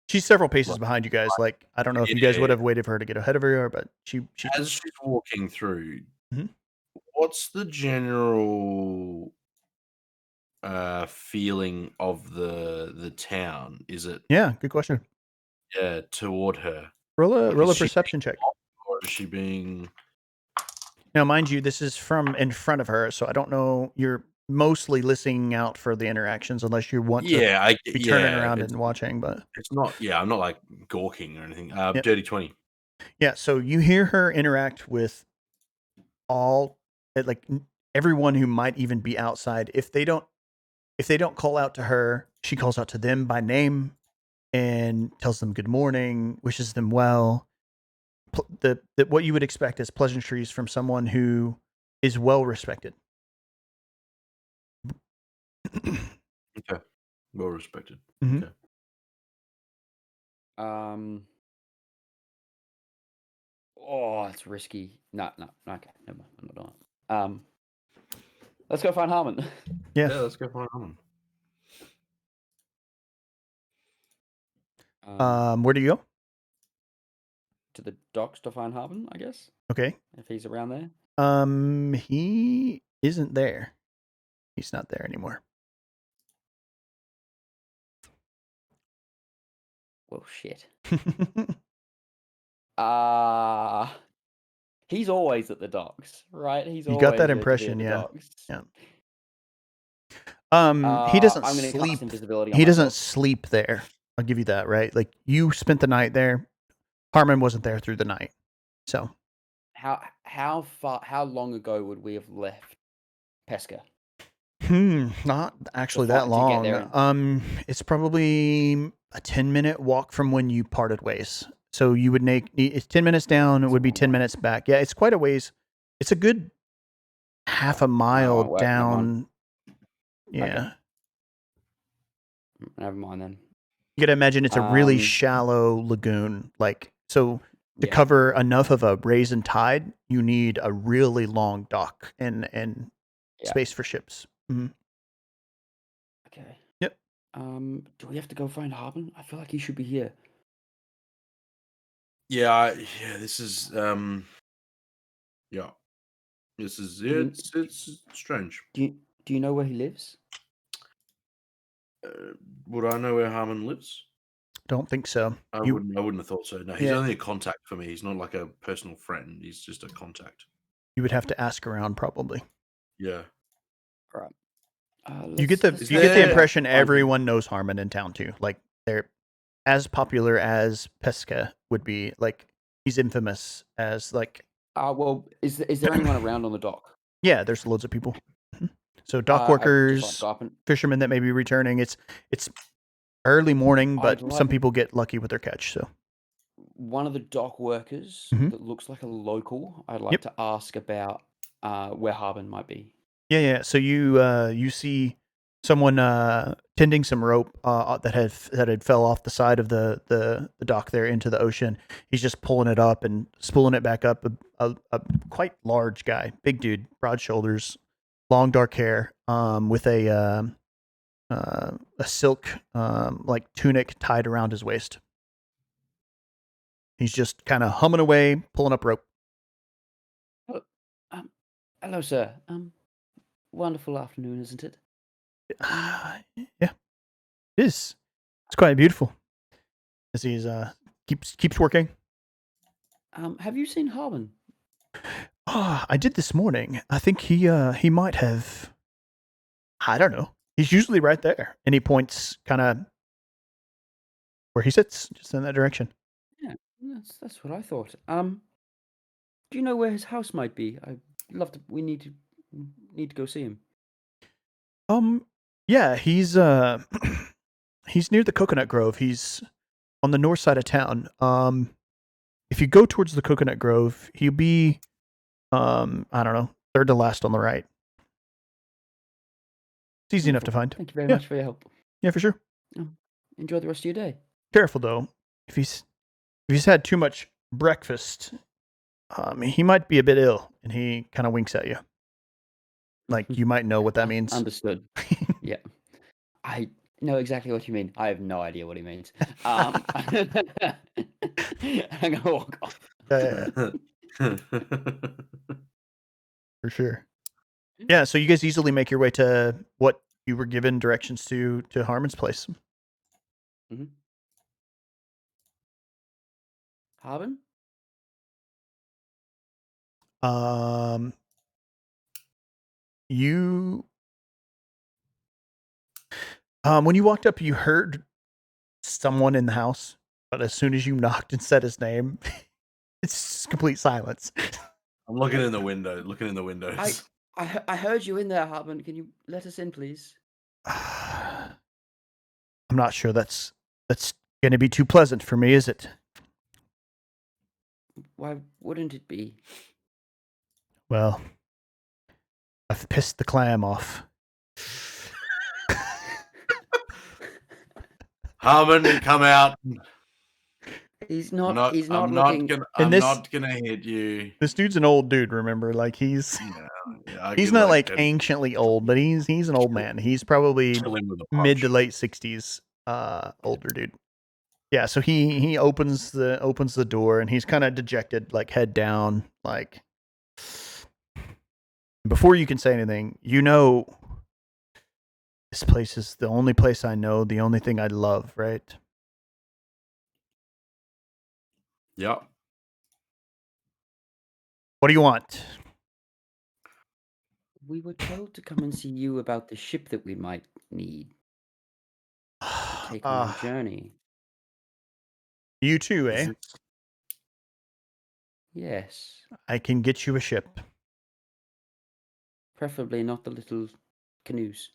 she's several paces behind you guys. Like, I don't know if you guys would have waited for her to get ahead of her, but she as she's walking through, Mhm. What's the general feeling of the town? Is it? Yeah, good question. Yeah, toward her. Roll a perception check. Or is she being? Now, mind you, this is from in front of her, so I don't know. You're mostly listening out for the interactions, unless you want to be turning around and watching. But it's not. Yeah, I'm not like gawking or anything. Yep. Dirty 20. Yeah, so you hear her interact with everyone who might even be outside. If they don't call out to her, she calls out to them by name and tells them good morning, wishes them well. What you would expect is pleasantries from someone who is well respected. Okay, well respected. Mhm. Okay. Oh, it's risky. No. Okay, never mind. I'm not doing it. Let's go find Harmon. Yeah, let's go find Harmon. Where do you go? To the docks to find Harmon, I guess. Okay. If he's around there. He isn't there. He's not there anymore. Well, shit. He's always at the docks, right? He's You always got that meant to be impression, at the yeah. docks. Yeah. He doesn't I'm gonna sleep. cast invisibility on He doesn't myself. sleep there. I'll give you that, right? Like you spent the night there. Harmon wasn't there through the night. So How long ago would we have left Pesca? not actually that to get there long. It's probably a 10-minute walk from when you parted ways. So you would make it's 10 minutes down, it That's would be a long 10 way. minutes back. Yeah, it's quite a ways. It's a good half a mile won't work, never mind. down. Yeah. Never mind then. You gotta imagine it's a really Um, shallow lagoon. Like so to Yeah. cover enough of a raisin tide, you need a really long dock and Yeah. space for ships. Mhm. Okay. Yep. Do we have to go find Harmon? I feel like he should be here. Yeah, this is it's strange. Do you know where he lives? Would I know where Harmon lives? Don't think so. I wouldn't have thought so. No, he's Yeah. only a contact for me. He's not like a personal friend. He's just a contact. You would have to ask around probably. Yeah. All right. You get the impression everyone knows Harmon in town too. Like they're as popular as Pesca would be. Like he's infamous as like. Well, is there anyone around on the dock? Yeah, there's loads of people. So dock workers, fishermen that may be returning. It's early morning, but some people get lucky with their catch. So one of the dock workers that looks like a local, I'd like to ask about where Harmon might be. Yeah. So you see someone tending some rope that had fell off the side of the dock there into the ocean. He's just pulling it up and spooling it back up. A quite large guy, big dude, broad shoulders, long dark hair, with a silk like tunic tied around his waist. He's just kind of humming away, pulling up rope. Hello, sir. Wonderful afternoon, isn't it? Yeah, it is. It's quite beautiful. As he's keeps working. Have you seen Harmon? I did this morning. I think he might have. I don't know. He's usually right there, and he points kind of where he sits, just in that direction. Yeah, that's what I thought. Do you know where his house might be? I'd love to. We need to go see him. Yeah, he's he's near the Coconut Grove. He's on the north side of town. If you go towards the Coconut Grove, he'll be I don't know, third to last on the right. It's easy enough to find. Thank you very much for your help. Yeah, for sure. Enjoy the rest of your day. Careful though. If he's had too much breakfast, he might be a bit ill, and he kind of winks at you. Like you might know what that means. Understood. Yeah, I know exactly what you mean. I have no idea what he means. I'm gonna walk off. For sure. Yeah, so you guys easily make your way to what you were given directions to Harmon's place. Mm-hmm. Harmon? You when you walked up, you heard someone in the house, but as soon as you knocked and said his name, it's complete silence. I'm looking in the windows. I heard you in there, Harmon. Can you let us in, please? I'm not sure that's going to be too pleasant for me, is it? Why wouldn't it be? Well, I've pissed the clam off. Harmon, come out. He's not. Not, He's not I'm looking. not gonna. And I'm this- not gonna hit you. This dude's an old dude, remember? Like he's I he's could, not like get- anciently old, but he's an old man. He's probably kill him with a mid to punch. late 60s older dude. Yeah, so he opens the door and he's kind of dejected, like head down, like before you can say anything, you know this place is the only place I know, the only thing I love, right? Yep. What do you want? We were told to come and see you about the ship that we might need to take on our journey. You too, Is eh? it- Yes, I can get you a ship. preferably not the little canoes.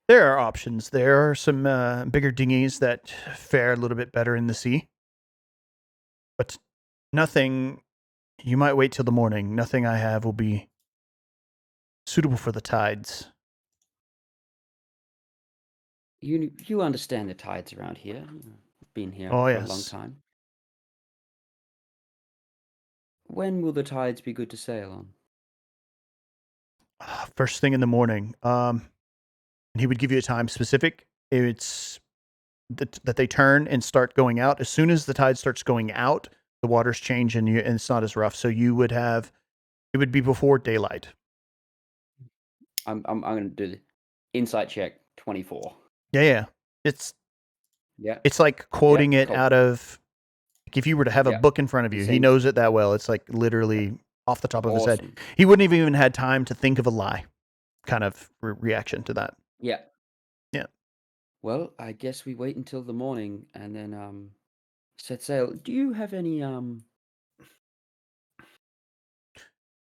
There are options. There are some bigger dinghies that fare a little bit better in the sea. But nothing, you might wait till the morning. Nothing I have will be suitable for the tides. You understand the tides around here. I've been here Oh, for a long yes. time. When will the tides be good to sail on? First thing in the morning. And he would give you a time specific. It's that they turn and start going out. As soon as the tide starts going out, the waters change and it's not as rough. So you would have, it would be before daylight. I'm going to do the insight check 24. Yeah. It's Yeah. like quoting it cool. out of, like if you were to have a Yeah, book in front of you, he same. knows it that well. It's like literally off the top of his head. Awesome. He wouldn't have even had time to think of a lie kind of reaction to that. Yeah. Yeah. Well, I guess we wait until the morning and then set sail. Do you have any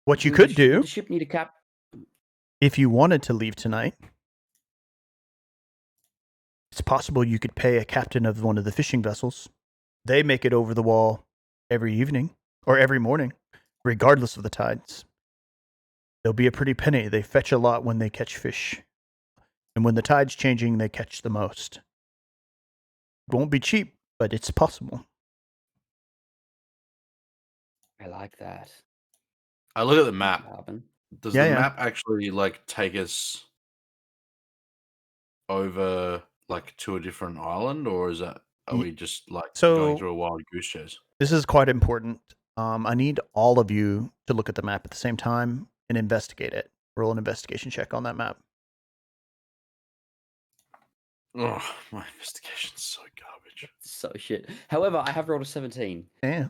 What you will could would do the ship need a cap? if you wanted to leave tonight, it's possible you could pay a captain of one of the fishing vessels. They make it over the wall every evening or every morning, regardless of the tides. They'll be a pretty penny. They fetch a lot when they catch fish. And when the tide's changing, they catch the most. It won't be cheap, but it's possible. I like that. I look at the map. Robin. Does Yeah, the yeah. map actually like take us over like to a different island, or is that are we just like going So- through a wild goose chase? This is quite important. I need all of you to look at the map at the same time and investigate it. Roll an investigation check on that map. Oh, my investigation's so garbage. So shit. However, I have rolled a 17. Yeah.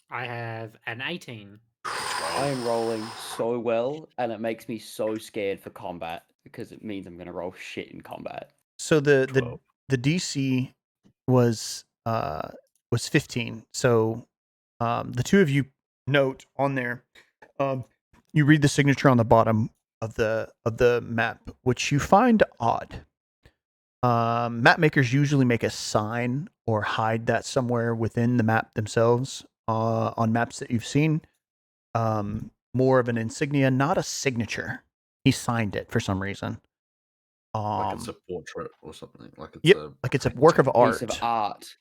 I have an 18. I am rolling so well, and it makes me so scared for combat because it means I'm going to roll shit in combat. So the 12. DC was 15. So the two of you note on there, you read the signature on the bottom of the map, which you find odd. Map makers usually make a sign or hide that somewhere within the map themselves. On maps that you've seen, more of an insignia, not a signature. He signed it for some reason. Like it's a portrait or something. Like it's Yep, a like it's a work of Piece art. of art.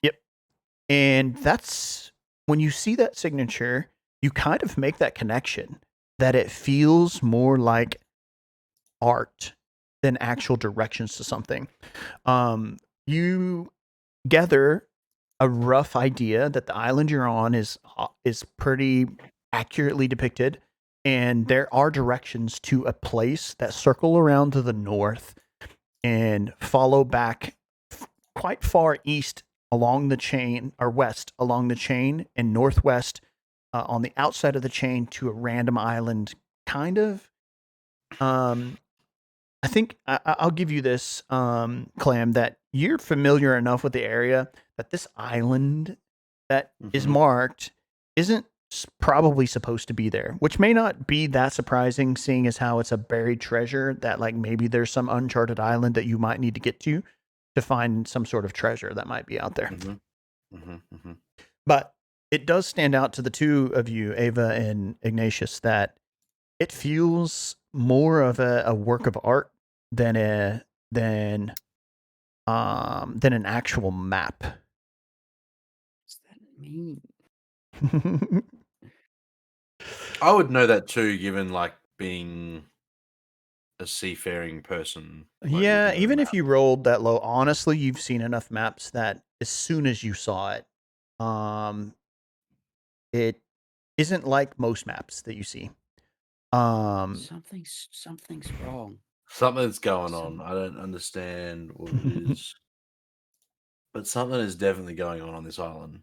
And that's when you see that signature, you kind of make that connection that it feels more like art than actual directions to something. You gather a rough idea that the island you're on is pretty accurately depicted, and there are directions to a place that circle around to the north and follow back quite far east along the chain, or west along the chain, and northwest on the outside of the chain to a random island, kind of. I think I'll give you this, Clam, that you're familiar enough with the area that this island that is Mhm. marked isn't probably supposed to be there, which may not be that surprising, seeing as how it's a buried treasure that, like, maybe there's some uncharted island that you might need to get to find some sort of treasure that might be out there. Mhm. Mhm. Mhm. But it does stand out to the two of you, Ava and Ignatius, that it feels more of a work of art than an actual map. Is that an mean? I would know that too, given like being a seafaring person. Like, would Yeah, know even if maps. you rolled that low, honestly, you've seen enough maps that as soon as you saw it, it isn't like most maps that you see. Something's wrong. Something's going on. I don't understand what it is, but something is definitely going on this island.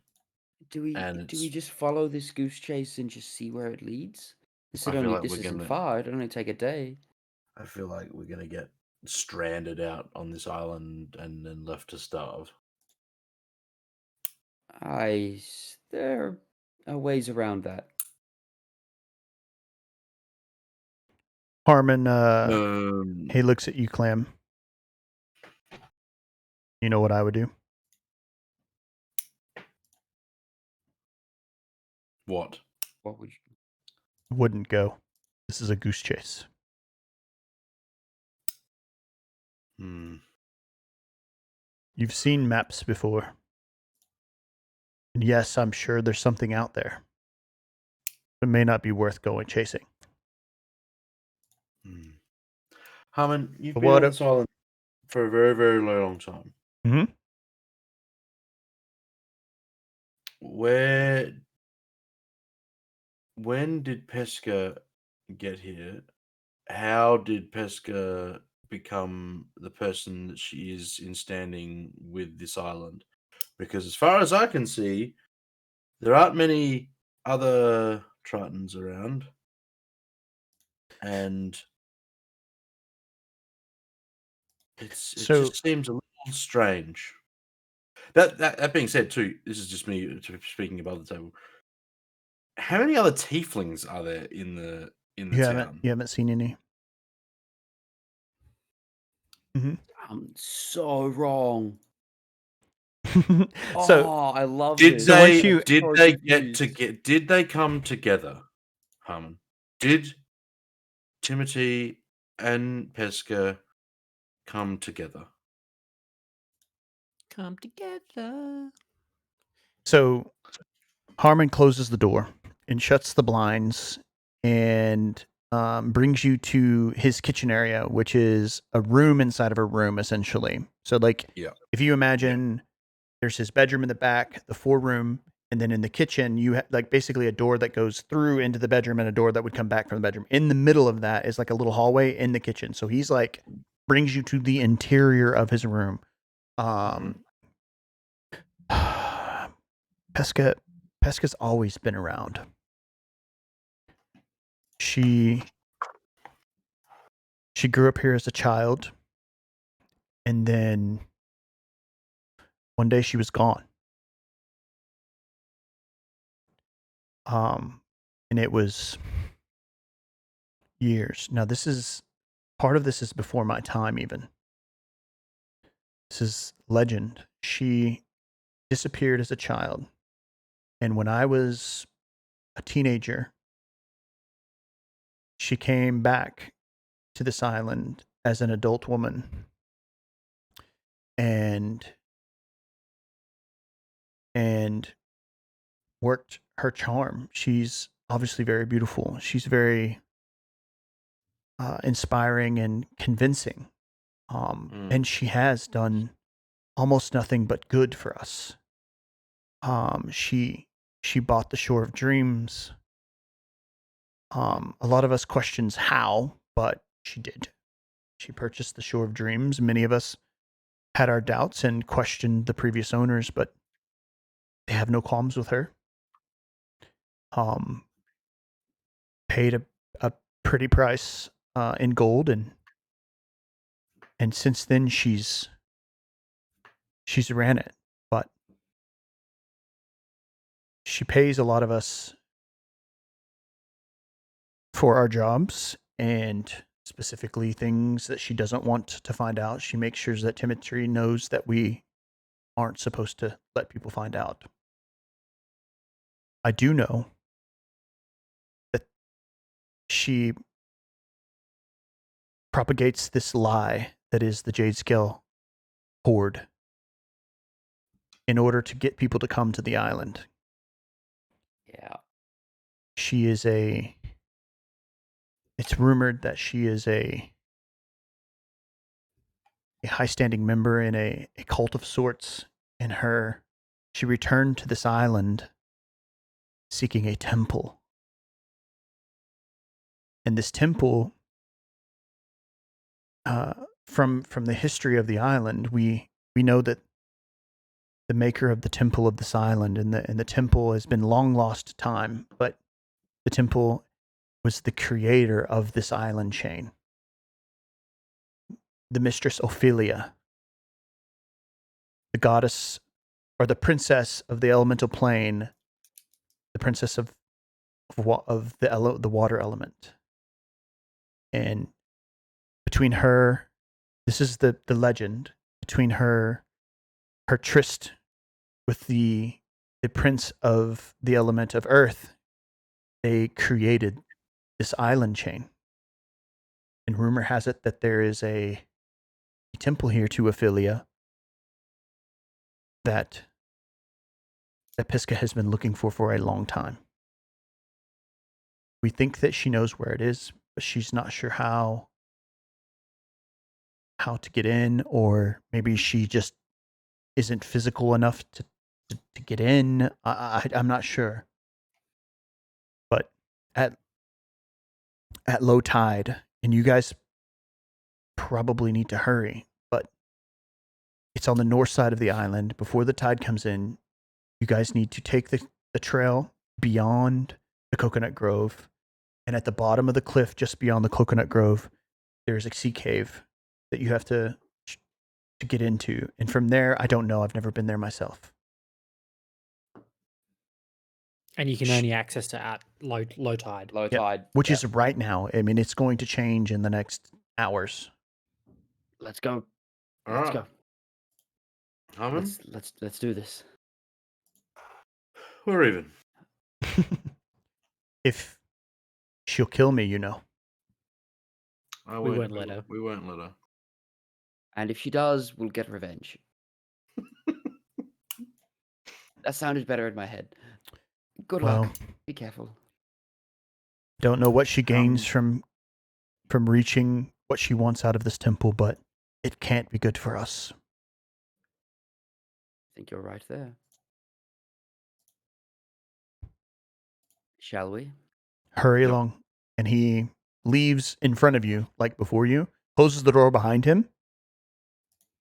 Do we And just follow this goose chase and just see where it leads? This I feel like this we're isn't gonna. far. It'll only take a day. I feel like we're gonna get stranded out on this island and then left to starve. There are ways around that. Harmon, he Um, looks at you, Clam. You know what I would do? what? What would you? Wouldn't go. This is a goose chase. Hmm. You've seen maps before. And yes, I'm sure there's something out there. It may not be worth going chasing. Hmm. Harmon, you've But been what on this island for a very, very long time. Mhm. When did Pesca get here? How did Pesca become the person that she is in standing with this island? Because as far as I can see, there aren't many other Tritons around, and it So just seems a little strange. That being said, too, this is just me speaking above the table. How many other tieflings are there in the town? you haven't seen any. Mhm. I'm so wrong. So Oh, I love Did this. So once they you- I'm so confused. did they come together, Harmon? Did Timothy and Pesca come together? Come together. so Harmon closes the door and shuts the blinds and brings you to his kitchen area, which is a room inside of a room, essentially. So, like, Yeah. if you imagine there's his bedroom in the back, the 4-room, and then in the kitchen, you have like basically a door that goes through into the bedroom and a door that would come back from the bedroom. In the middle of that is like a little hallway in the kitchen. So he's like brings you to the interior of his room. Pesca Pesca's always been around. She grew up here as a child, and then one day she was gone. And it was years. Now this is part of this is before my time even. This is legend. She disappeared as a child, and when I was a teenager, she came back to this island as an adult woman and worked her charm. She's obviously very beautiful. She's very inspiring and convincing. And she has done almost nothing but good for us. She bought the Shore of Dreams. A lot of us questions how, but she did. She purchased the Shore of Dreams. Many of us had our doubts and questioned the previous owners, but they have no qualms with her. Paid a pretty price in gold, and since then she's ran it. But she pays a lot of us for our jobs, and specifically things that she doesn't want to find out. She makes sure that Timothy knows that we aren't supposed to let people find out. I do know that she propagates this lie that is the Jade Scale Horde in order to get people to come to the island. she is a. It's rumored that she is a high-standing member in a cult of sorts. And she returned to this island seeking a temple. And this temple, from the history of the island, we know that the maker of the temple of this island, and the temple has been long lost to time, but the temple was the creator of this island chain. The mistress Ophelia, the goddess or the princess of the elemental plane, the princess of the water element. And between her, this is the legend, between her tryst with the prince of the element of earth, they created this island chain. And rumor has it that there is a temple here to Ophelia that Pisca has been looking for a long time. We think that she knows where it is, but she's not sure how to get in, or maybe she just isn't physical enough to get in. I'm not sure. But at low tide, and you guys probably need to hurry, but it's on the north side of the island. Before the tide comes in, you guys need to take the trail beyond the coconut grove, and at the bottom of the cliff, just beyond the coconut grove, there's a sea cave that you have to get into. And from there, I don't know. I've never been there myself. And you can only access it at low tide. Low Yep. tide. Which is right now. I mean, it's going to change in the next hours. Let's go. All Let's right. go. Harmon? Let's do this. We're even. If she'll kill me, you know. We won't let her. We won't let her. And if she does, we'll get revenge. That sounded better in my head. Good luck. Be careful. Don't know what she gains from reaching what she wants out of this temple, but it can't be good for us. I think you're right there. Shall we? Hurry along. And he leaves in front of you, like before you, closes the door behind him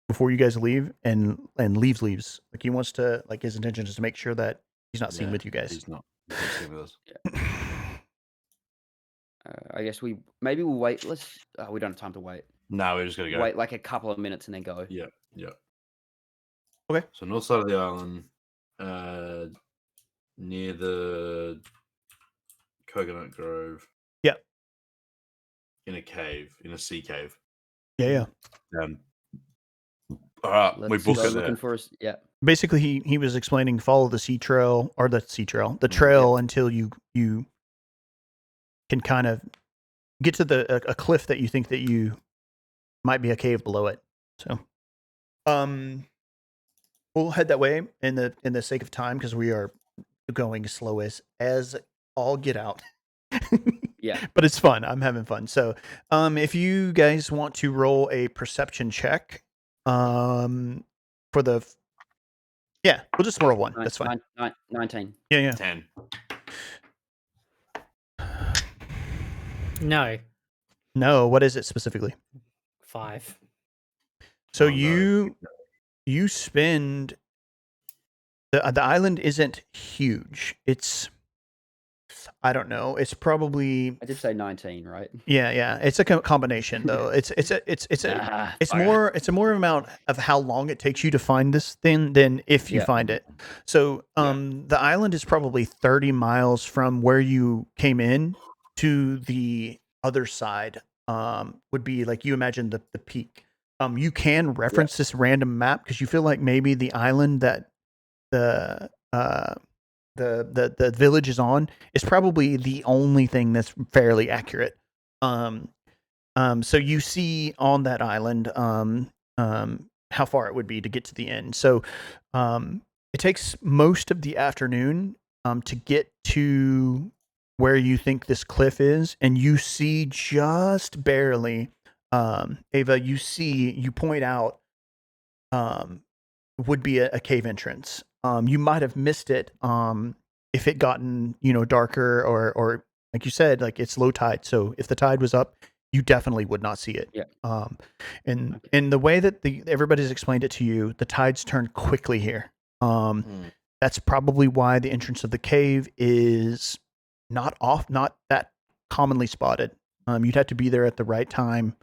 before you guys leave, and leaves. Like he wants to, like his intention is to make sure that he's not seen with you guys. He's not seen with us. I guess we'll wait. We don't have time to wait. No, we're just gonna go. Wait like a couple of minutes and then go. Yeah. Okay. So north side of the island, near the coconut grove. Yeah. In a cave, in a sea cave. Yeah. All right, we book it there. Looking for us. Yeah. Basically, he was explaining follow the the trail until you can kind of get to a cliff that you think that you might be a cave below it. So, we'll head that way in the sake of time, because we are going slow as all get out. Yeah. But it's fun. I'm having fun. So, if you guys want to roll a perception check, we'll just roll one. That's fine. 19. Yeah. 10. No. What is it specifically? 5. So you spend the island isn't huge. It's, I don't know. It's probably, I did say 19, right? Yeah. It's a combination though. It's a more amount of how long it takes you to find this thing than if you find it. So the island is probably 30 miles from where you came in to the other side. Would be like, you imagine the peak. You can reference this random map because you feel like maybe the island that the village is on is probably the only thing that's fairly accurate. So you see on that island how far it would be to get to the end. So it takes most of the afternoon to get to where you think this cliff is, and you see just barely, Ava, you point out would be a cave entrance. You might have missed it if it gotten darker or like you said, like it's low tide. So if the tide was up, you definitely would not see it. Yeah. And in the way that everybody's explained it to you, the tides turn quickly here. That's probably why the entrance of the cave is not that commonly spotted. You'd have to be there at the right time.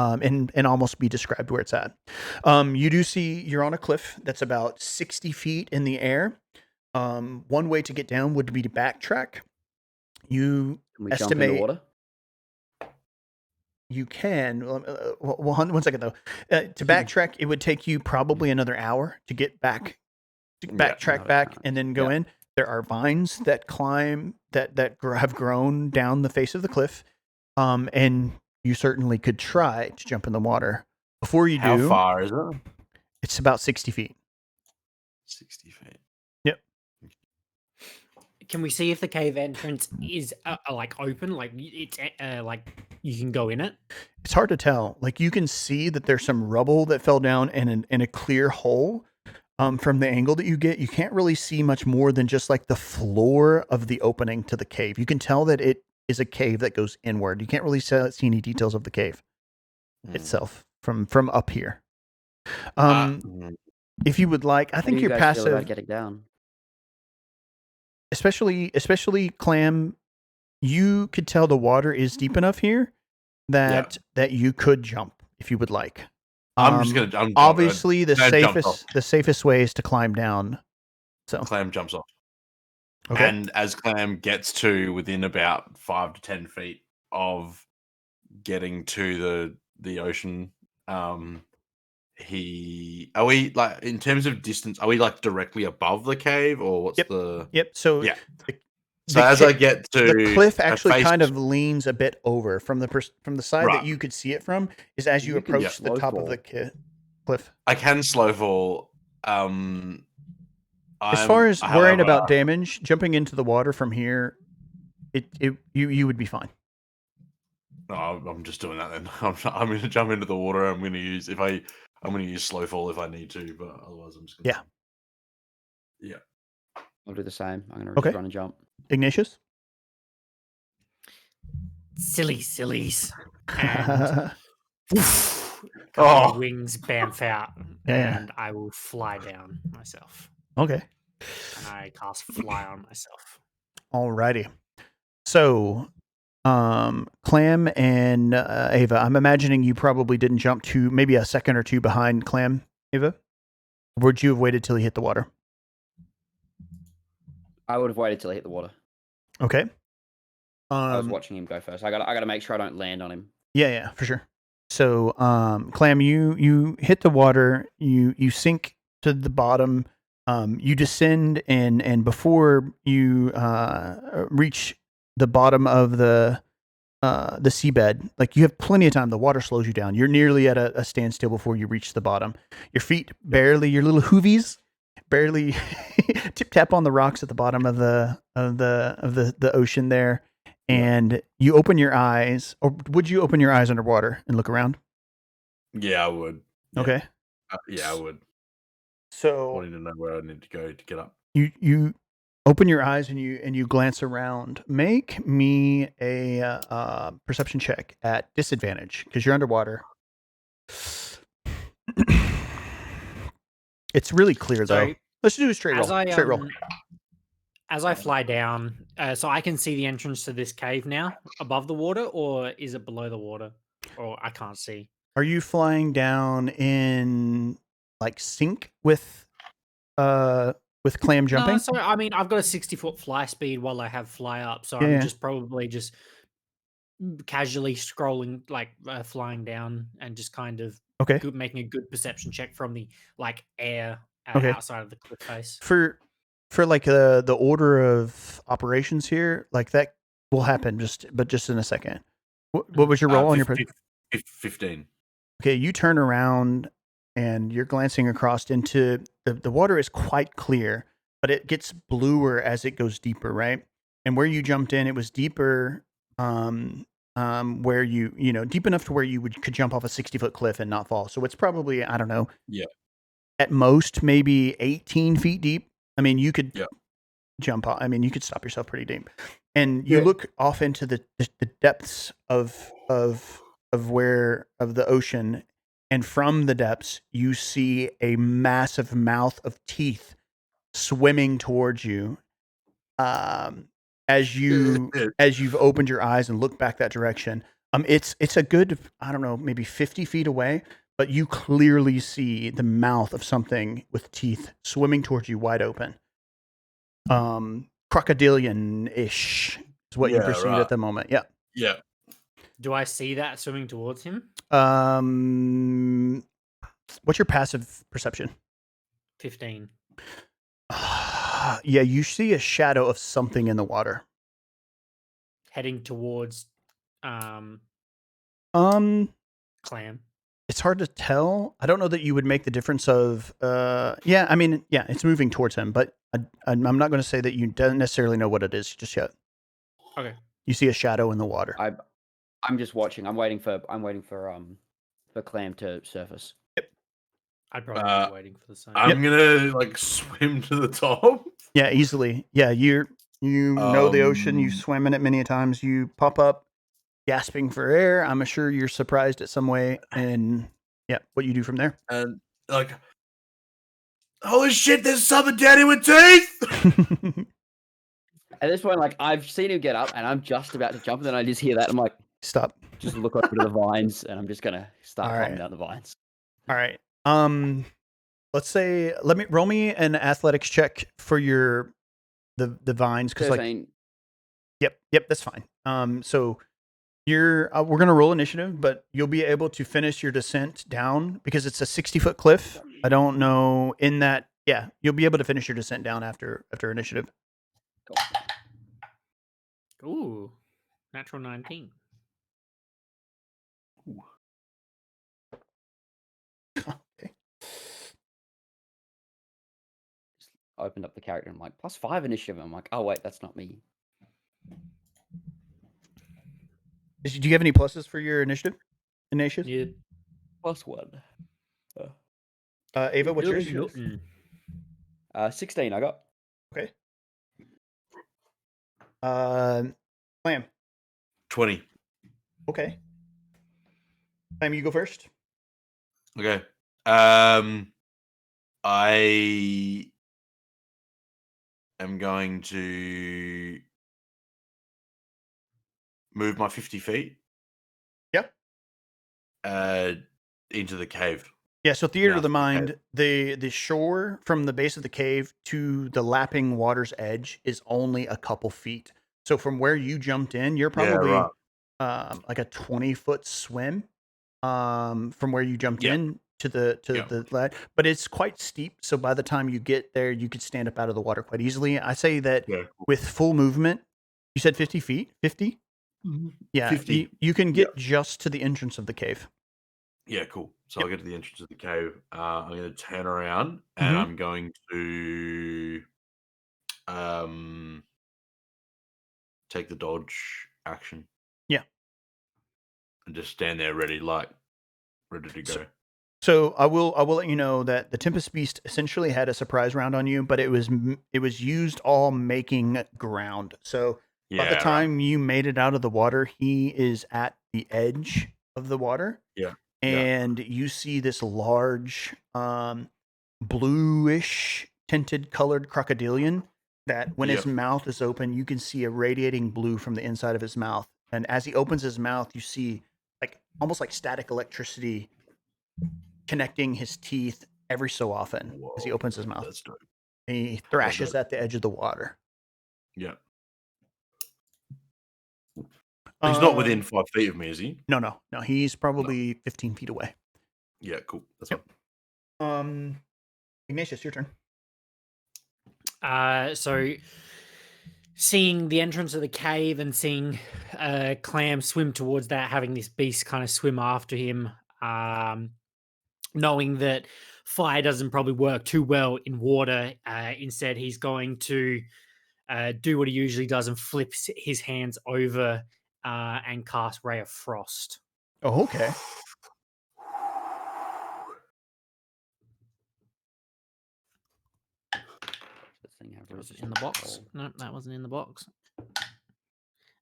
And almost be described where it's at. You do see you're on a cliff that's about 60 feet in the air. One way to get down would be to backtrack. You Can we estimate jump in the water? you can. One second though. To backtrack, it would take you probably another hour to get back, backtrack back, and then go in. There are vines that climb that have grown down the face of the cliff, and you certainly could try to jump in the water. Before you do, how far is it? It's about 60 feet. 60 feet. Yep. Can we see if the cave entrance is like open? Like it's like you can go in it? It's hard to tell. Like you can see that there's some rubble that fell down and a clear hole. From the angle that you get, you can't really see much more than just like the floor of the opening to the cave. You can tell that it is a cave that goes inward. You can't really see any details of the cave itself from up here. If you would like, I think you you're guys feel about passive, getting down. especially Clam. You could tell the water is deep enough here that you could jump if you would like. I'm just gonna. I'm obviously the jump off. safest way is to climb down. So Clam jumps off. Okay. And as Clam gets to within about 5 to 10 feet of getting to the ocean, are we like in terms of distance? Are we like directly above the cave, or what's the? Yep. So yeah. So as I get to the cliff, actually kind of leans a bit over from the side that you could see it from. Is as you approach the top of the cliff. I can slow fall. As far as worrying about damage, jumping into the water from here, you would be fine. No, I'm just doing that then. I'm going to jump into the water. I'm going to use slow fall if I need to, but otherwise I'm just going to. Yeah. I'll do the same. I'm going to run and jump. Ignatius? Sillies. And wings bamf out, and I will fly down myself. Okay. And I cast fly on myself. Alrighty. So, Clam and Ava, I'm imagining you probably didn't jump to maybe a second or two behind Clam, Ava? Or would you have waited till he hit the water? I would have waited till he hit the water. Okay. I was watching him go first. I got to make sure I don't land on him. Yeah, for sure. So, Clam, you hit the water. You sink to the bottom. You descend, and before you reach the bottom of the seabed, like you have plenty of time. The water slows you down. You're nearly at a standstill before you reach the bottom. Your feet barely, your little hoovies barely tip tap on the rocks at the bottom of the ocean there. And you open your eyes, or would you open your eyes underwater and look around? Yeah, I would. Yeah. Okay. Yeah, I would. So wanting to know where I need to go to get up. You open your eyes and you glance around. Make me a perception check at disadvantage because you're underwater. It's really clear though. Let's do a straight roll. As I fly down, so I can see the entrance to this cave now above the water, or is it below the water? Or I can't see. Are you flying down in like sync with Clam jumping? No, so I mean, I've got a 60-foot fly speed while I have fly up, so I'm just probably just casually scrolling, like flying down, and just kind of making a good perception check from the like air outside of the cliff face. For like the order of operations here, like that will happen just in a second. What was your roll on your 15? Okay, you turn around and you're glancing across into the water is quite clear, but it gets bluer as it goes deeper, right? and where you jumped in, it was deeper. Where deep enough to where you could jump off a 60-foot cliff and not fall. So it's probably, I don't know. Yeah. At most, maybe 18 feet deep. I mean, you could Yeah. jump off. I mean, you could stop yourself pretty deep. And you Yeah. look off into the depths of the ocean, and from the depths, you see a massive mouth of teeth swimming towards you. As you've opened your eyes and looked back that direction, it's a good, I don't know, maybe 50 feet away, but you clearly see the mouth of something with teeth swimming towards you wide open. Crocodilian-ish is what you perceive at the moment. Yeah. Yeah. Do I see that swimming towards him? What's your passive perception? 15. Yeah, you see a shadow of something in the water. Heading towards Clam. It's hard to tell. I don't know that you would make the difference of it's moving towards him, but I'm not going to say that you don't necessarily know what it is just yet. Okay. You see a shadow in the water. I'm just watching. I'm waiting for Clam to surface. Yep. I'd probably be waiting for the same. I'm gonna swim to the top. Yeah, easily. Yeah, you know the ocean. You swim in it many times. You pop up, gasping for air. I'm sure you're surprised at some way, and yeah, what you do from there. And holy shit! There's something down here with teeth. At this point, I've seen him get up, and I'm just about to jump, and then I just hear that. I'm like, stop. Just look over to the vines, and I'm just gonna start climbing down the vines. All right. Let's say roll me an athletics check for the vines, because Yep, that's fine. So we're gonna roll initiative, but you'll be able to finish your descent down because it's a 60-foot cliff. I don't know in that. Yeah, you'll be able to finish your descent down after initiative. Ooh, natural 19. Okay. Just opened up the character and I'm like, +5 initiative. I'm like, oh wait, that's not me. Do you have any pluses for your initiative? Yeah. +1. Ava, what's yours? 16 I got. Okay. Clam. 20. Okay. Clam, you go first. Okay. I am going to move my 50 feet. Yep. Into the cave. Yeah, so theater of the mind, the shore from the base of the cave to the lapping water's edge is only a couple feet. So from where you jumped in, you're probably like a 20-foot swim from where you jumped in to the ledge. But it's quite steep, so by the time you get there, you could stand up out of the water quite easily. I say that with full movement, you said 50 feet? 50? Mm-hmm. Yeah, 50. You can get just to the entrance of the cave. Yeah, cool. So I'll get to the entrance of the cave. I'm going to turn around and I'm going to take the dodge action. Yeah. And just stand there ready to go. So I will let you know that the Tempest Beast essentially had a surprise round on you, but it was used all making ground. So by the time you made it out of the water, he is at the edge of the water. Yeah. And you see this large, bluish tinted colored crocodilian that when his mouth is open, you can see a radiating blue from the inside of his mouth. And as he opens his mouth, you see almost like static electricity connecting his teeth every so often as he opens his mouth. That's dope. And he thrashes at the edge of the water. Yeah. He's not within 5 feet of me, is he? No. He's probably 15 feet away. Yeah, cool. That's fine. Ignatius, your turn. So seeing the entrance of the cave and seeing Clam swim towards that, having this beast kind of swim after him, knowing that fire doesn't probably work too well in water, instead he's going to do what he usually does and flips his hands over and cast Ray of Frost. Oh, okay. This thing have Was it resistance in the box? control? No, that wasn't in the box.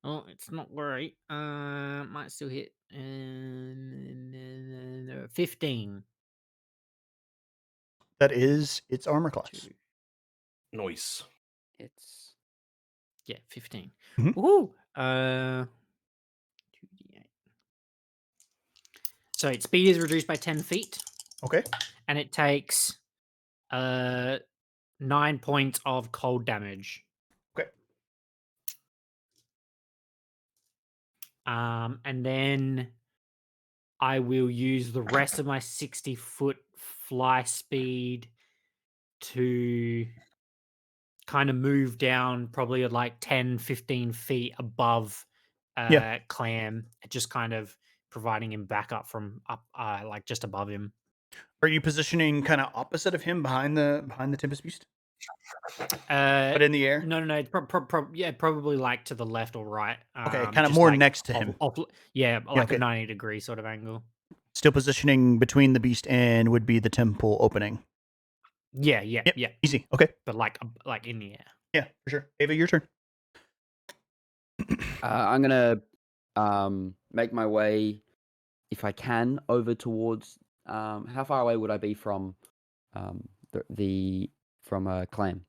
Oh, it's not great. Might still hit. 15. That is its armor class. Two. Noise. It's Yeah, 15. Mhm. Woohoo! 2d8. So its speed is reduced by 10 feet, Okay. and it takes 9 points of cold damage. Okay. And then I will use the rest of my 60-foot fly speed to kind of move down probably at like 10, 15 feet above Yeah. Clam, just kind of providing him backup from up, like just above him. Are you positioning kind of opposite of him behind the Tempest Beast? But But in the air? No. Yeah, probably like to the left or right. Okay, kind of just more like next to him. Yeah, like okay. a 90-degree sort of angle. Still positioning between the beast and would be the temple opening. Yeah. Yep. Easy. Okay. But like in the air. Yeah, for sure. Ava, your turn. I'm gonna make my way, if I can, over towards. How far away would I be from from Clam?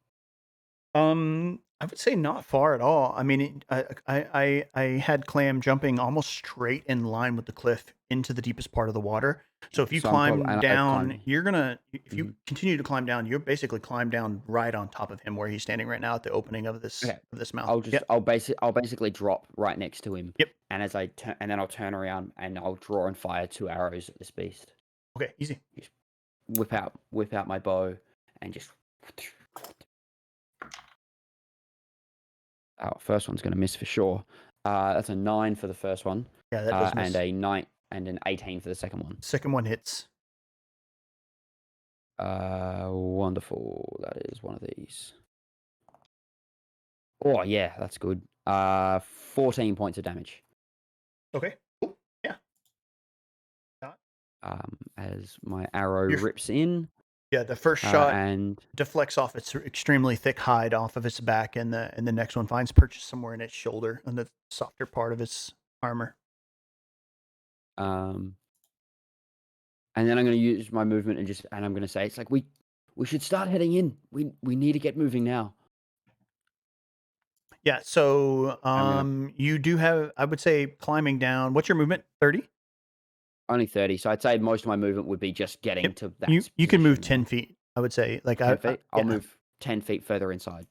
I would say not far at all. I mean, I had Clam jumping almost straight in line with the cliff into the deepest part of the water. So if you So I'm climb down, you're gonna. If you Mhm. continue to climb down, you're basically climb down right on top of him where he's standing right now at the opening of this mouth. I'll basically drop right next to him. Yep. And as I turn, and then I'll turn around and I'll draw and fire 2 arrows at this beast. Okay, easy. Just whip out my bow and just. Oh, first one's going to miss for sure. That's a 9 for the first one. Yeah, that does miss. And a 9 and an 18 for the second one. Second one hits. Wonderful. That is one of these. Oh yeah, that's good. 14 points of damage. Okay. Cool. Yeah. As my arrow rips in. Yeah, the first shot and deflects off its extremely thick hide off of its back, and the next one finds purchase somewhere in its shoulder, on the softer part of its armor. And then I'm going to use my movement and I'm going to say it's like we should start heading in. We need to get moving now. Yeah. So you do have, I would say, climbing down. What's your movement? 30. Only 30, so I'd say most of my movement would be just getting to that. You can move position 10 feet. I would say, like 10 feet. I'll yeah. move 10 feet further inside.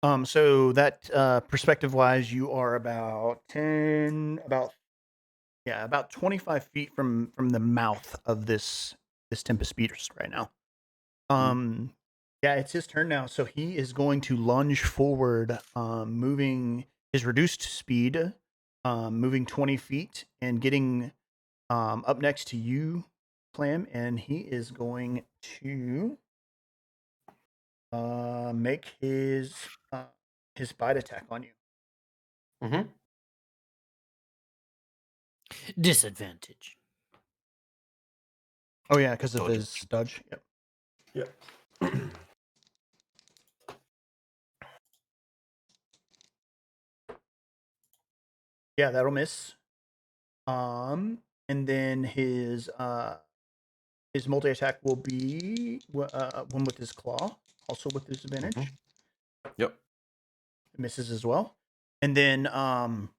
Yep. So that perspective wise, you are about 25 feet from the mouth of this Tempest Beast right now. Yeah, it's his turn now. So he is going to lunge forward, moving his reduced speed, moving 20 feet and getting up next to you, Clam, and he is going to make his bite attack on you. Mm-hmm. Disadvantage. Oh yeah, because of his dodge. Yep. Yeah, that'll miss. And then his multi attack will be one with his claw, also with disadvantage. Mm-hmm. Yep. It misses as well. And then out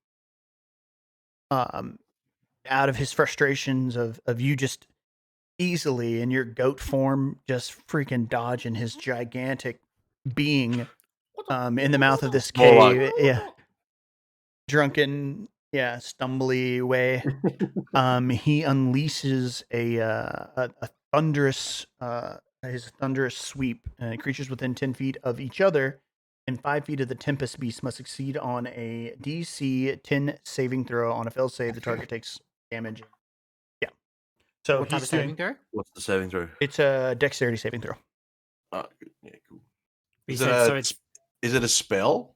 of his frustrations of you just easily in your goat form just freaking dodging his gigantic being in the mouth of this cave. Yeah. Drunken, stumbly way. He unleashes a thunderous his thunderous sweep. Creatures within 10 feet of each other and 5 feet of the Tempest Beast must succeed on a DC 10 saving throw. On a failed save, the target takes damage. Yeah. So what type of saving throw? What's the saving throw? It's a dexterity saving throw. Yeah, cool. He Is said, it so a it's is it a spell?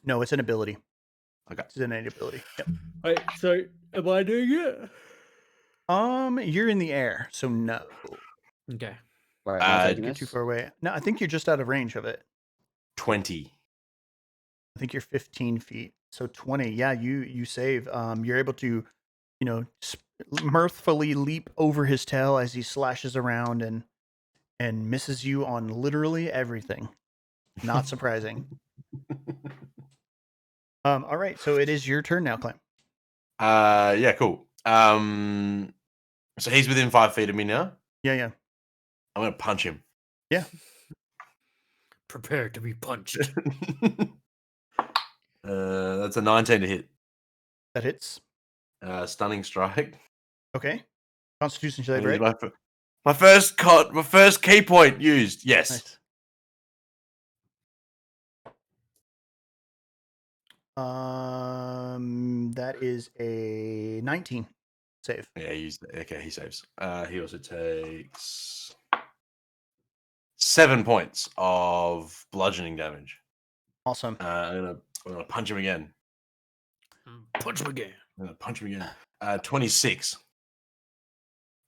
No, it's an ability. Okay. It's an innate ability. Yep. wait, so am I doing it? You're in the air, so no. Okay. Wait, am I taking Get this? too far away. No, I think you're just out of range of it. 20. I think you're 15 feet. So 20. Yeah, you save. You're able to, mirthfully leap over his tail as he slashes around and misses you on literally everything. Not surprising. All right, so it is your turn now, Clem. Yeah, cool. So he's within 5 feet of me now. Yeah. I'm gonna punch him. Yeah. Prepare to be punched. That's a 19 to hit. That hits. Stunning strike. Okay. Constitution save, Here's right? my first key point used. Yes. Nice. That is a 19 save. Yeah, he saves. He also takes 7 points of bludgeoning damage. Awesome. I'm gonna punch him again. Punch him again. I'm gonna punch him again. 26.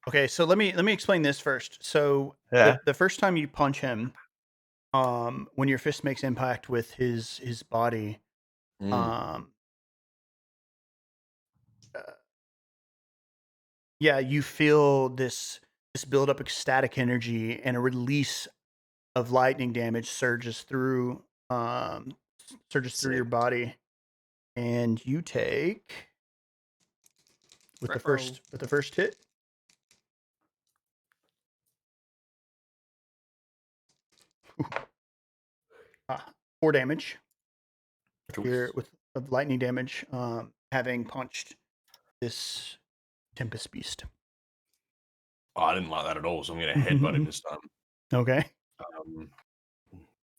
Okay, so let me explain this first. So Yeah. the first time you punch him, when your fist makes impact with his body, you feel this build up ecstatic energy and a release of lightning damage surges through your body, and you take with the first hit. Uh, 4 damage with lightning damage, having punched this Tempest Beast. Oh, I didn't like that at all, so I'm gonna headbutt him this time. Okay.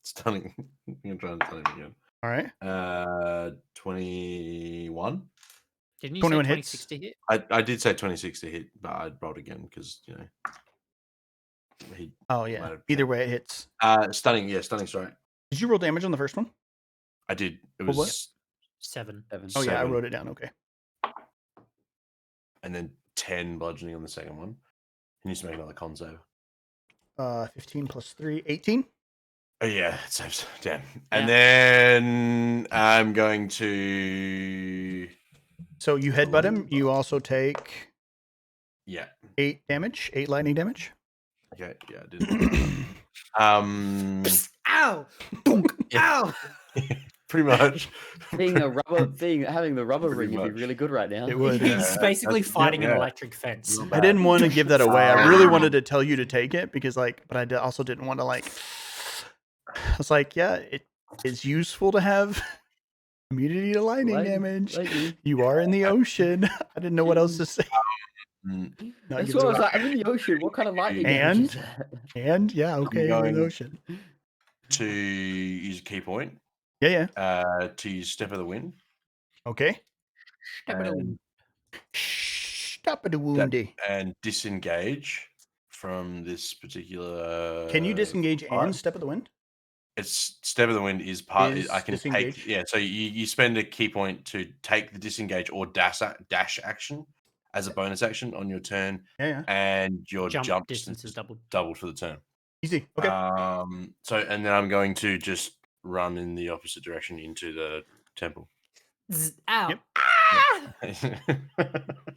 Stunning. I'm gonna try and stun him again. All right. 21. Didn't you 21 say hits. 26 to hit? I did say 26 to hit, but I rolled again because he. Oh yeah. Either way, it hits. Stunning strike. Did you roll damage on the first one? I did. It What? was 7. Oh yeah, I 7. wrote it down. Okay. And then 10 bludgeoning on the second one. He needs to make another con save. 15 plus 3, 18. Oh yeah, it saves. Damn. And then I'm going to. So you headbutt him. You also take 8 damage, 8 lightning damage. Okay, yeah, I did. Ow! Ow! Pretty much. Having the rubber ring would be really good right now. It would. He's basically fighting an electric fence. I didn't want to give that away. I really wanted to tell you to take it because, but I also didn't want to I was like, yeah, it is useful to have immunity to lightning damage. You are in the ocean. I didn't know what else to say. That's what I was like. I'm in the ocean. What kind of lightning damage is that? And yeah, okay, I'm in the ocean. To use a key point. Yeah. To use Step of the Wind. Okay. Step of the Woundy. And disengage from this particular. Can you disengage and Step of the Wind? It's Step of the Wind is part. I can disengage? take. Yeah, so you spend a key point to take the disengage or dash action as a bonus action on your turn. Yeah. And your jump distance is doubled for the turn. Easy. Okay. So and then I'm going to just run in the opposite direction into the temple. Ow. Yep.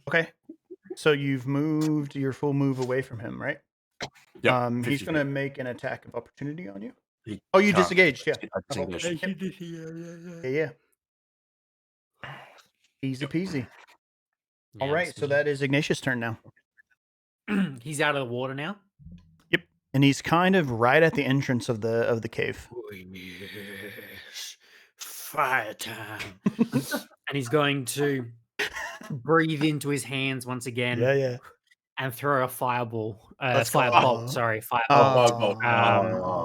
Okay. So you've moved your full move away from him, right? Yeah. He's going to make an attack of opportunity on you. You disengaged, yeah. I disengaged. Yeah. Easy peasy. All right, so that is Ignatius' turn now. He's out of the water now. Yep, and he's kind of right at the entrance of the cave. Yes. Fire time. And he's going to breathe into his hands once again. Yeah. And throw a fireball. Firebolt. Sorry, fireball.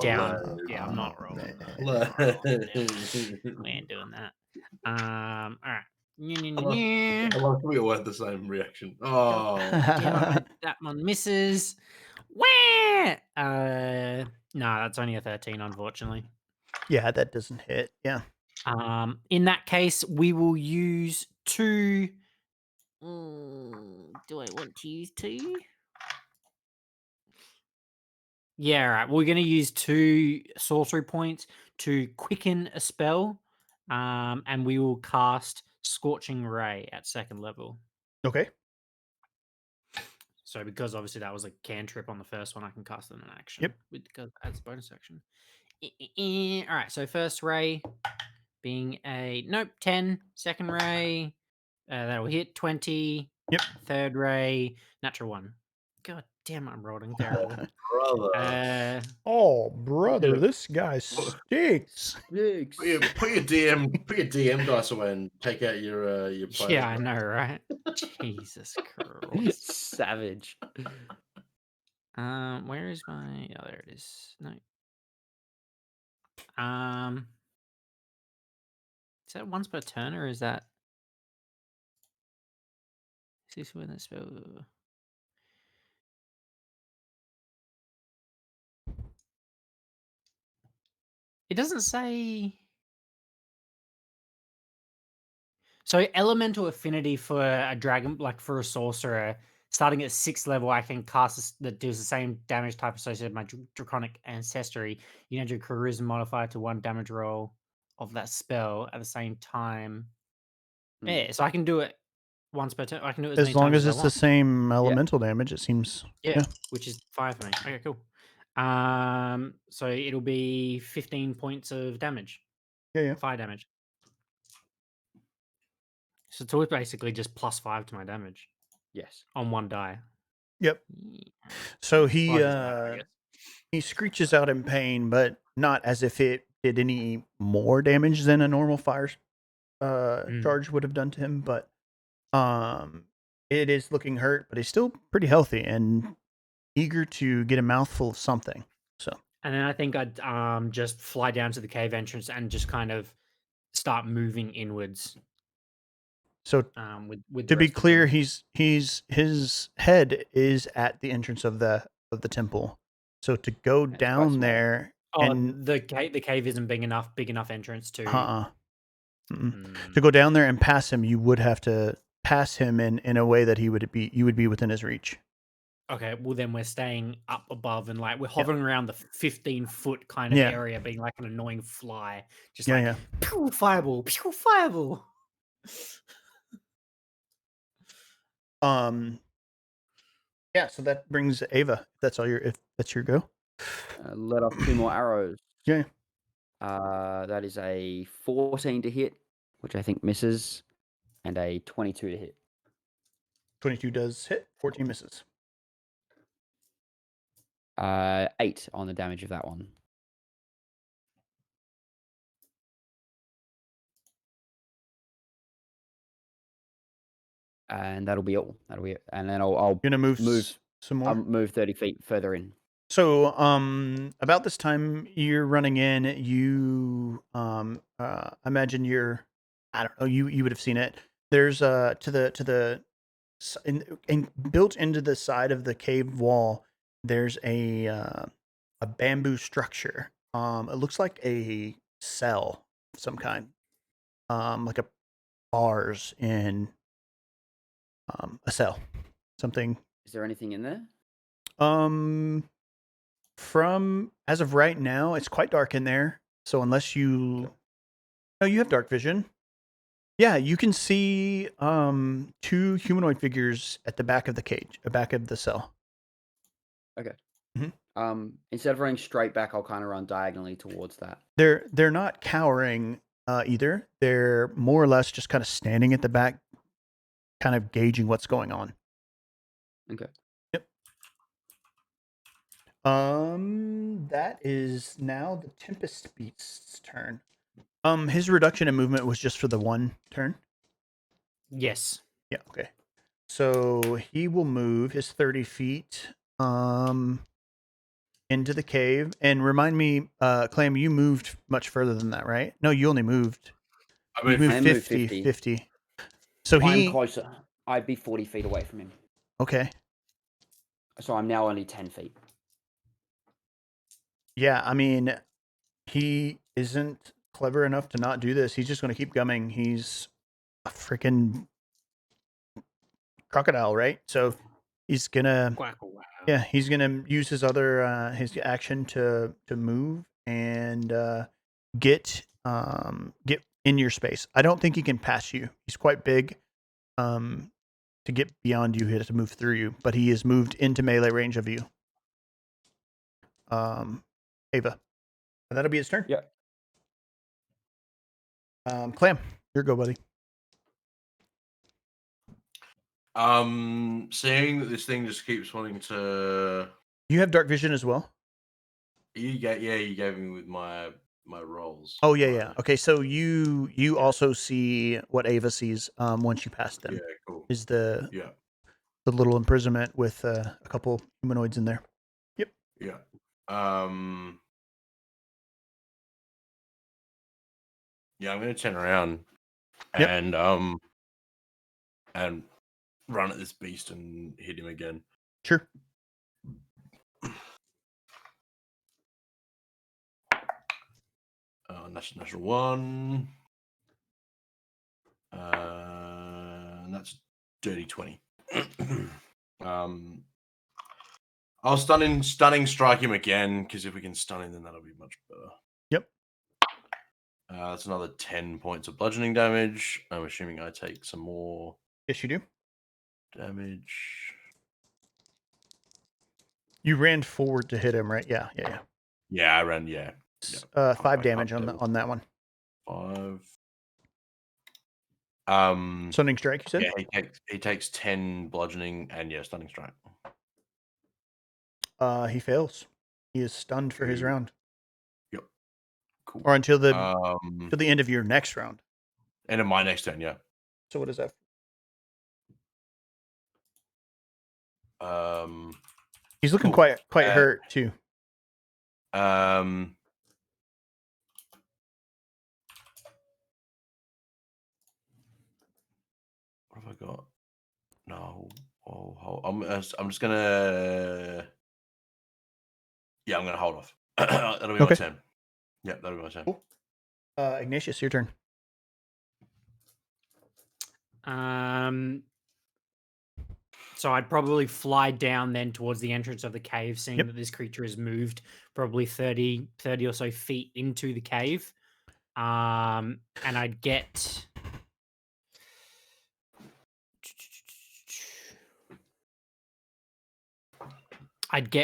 Down. Yeah, I'm not rolling. We ain't doing that. All right. I love we all had the same reaction. Oh, that one misses. Wah! No, that's only a 13, unfortunately. Yeah, that doesn't hit. Yeah. In that case, we will use 2. Do I want to use 2? Yeah, right. We're going to use 2 sorcery points to quicken a spell, and we will cast Scorching Ray at 2nd level. Okay. So because obviously that was a cantrip on the first one, I can cast it in an action. Yep. Because that's a bonus action. All right. So first ray being a 10. Second ray, that will hit 20. Yep. Third ray, natural 1. God damn, I'm rolling terrible. Brother. Oh, brother, Yeah. this guy stinks. Put your DM dice away and take out your players. Yeah, I know, right? Jesus Christ. Savage. Where is my? Oh, there it is. No. Is that once per turn or is that? Is this when the spell? It doesn't say. So elemental affinity for a dragon, like for a sorcerer, starting at 6th level, I can cast that deals the same damage type associated with my draconic ancestry. You add your charisma modifier to 1 damage roll of that spell at the same time. Yeah, so I can do it once per turn. I can do it as many As long times as as it's I the want. same elemental damage, it seems. Yeah, which is 5 for me. Okay, cool. So it'll be 15 points of damage. Yeah. Fire damage. So it's basically just +5 to my damage Yes. on 1 die. Yep. Yeah. So he Well, it doesn't matter, I guess. he screeches out in pain, but not as if it did any more damage than a normal fire charge would have done to him. But it is looking hurt, but he's still pretty healthy and eager to get a mouthful of something. So. And then I think I'd just fly down to the cave entrance and just kind of start moving inwards. So with to be clear, his head is at the entrance of the temple. So to go down there, and the cave isn't big enough entrance to. To go down there and pass him, you would have to pass him in a way that you would be within his reach. Okay, well then we're staying up above and like we're hovering around the 15-foot kind of area, being like an annoying fly, just pew fireball, pew fireball. Yeah, so that brings Ava. If that's your go. Let off 2 more arrows. Yeah. That is a 14 to hit, which I think misses, and a 22 to hit. 22 does hit. 14 misses. 8 on the damage of that one. And that'll be all. That'll be it. And then I'll gonna move some more. I'll move 30 feet further in. So about this time you're running in, you imagine I don't know, you would have seen it. There's to the built into the side of the cave wall, there's a bamboo structure. It looks like a cell of some kind. Like a bars in a cell. Something. Is there anything in there? From as of right now, it's quite dark in there. So unless you have dark vision. Yeah, you can see 2 humanoid figures at the back of the cage, back of the cell. Okay. Mm-hmm. Instead of running straight back, I'll kind of run diagonally towards that. They're not cowering either. They're more or less just kind of standing at the back, kind of gauging what's going on. Okay. Yep. That is now the Tempest Beast's turn. His reduction in movement was just for the 1 turn? Yes. Yeah, okay. So he will move his 30 feet into the cave. And remind me, Clam, you moved much further than that, right? No, you only moved. You moved 50. So I'm closer. I'd be 40 feet away from him. Okay. So I'm now only 10 feet. Yeah, I mean, he isn't clever enough to not do this. He's just going to keep gumming. He's a freaking crocodile, right? So he's gonna, Quack, wow. yeah, he's gonna use his other his action to move and get in your space. I don't think he can pass you. He's quite big. To get beyond you, he has to move through you, but he is moved into melee range of you. Ava, and that'll be his turn. Yeah. Clam, your go, buddy. Seeing that this thing just keeps wanting to. You have dark vision as well. You gave me with my rolls. Oh yeah. Okay, so you also see what Ava sees once you pass them. Yeah, cool. Is the Yeah. the little imprisonment with a couple humanoids in there. Yep. Yeah. Yeah, I'm gonna turn around Yep. and run at this beast and hit him again. Sure. Natural one. And that's dirty 20. I'll stunning strike him again, because if we can stun him, then that'll be much better. Yep. That's another 10 points of bludgeoning damage. I'm assuming I take some more Yes, you do. damage. You ran forward to hit him, right? Yeah. Yeah, I ran. Yeah. 5 damage on that one. 5. Stunning strike, you said? Yeah, he takes 10 bludgeoning and stunning strike. He fails. He is stunned for his round. Yep. Cool. Or until the end of your next round. End of my next turn, yeah. So what is that? He's looking quite hurt too. What have I got? No. I'm just gonna. Yeah, I'm gonna hold off. That'll be my turn. Yep, that'll be my turn. Cool. Ignatius, your turn. So I'd probably fly down then towards the entrance of the cave, seeing that this creature has moved probably 30 or so feet into the cave. And I'd get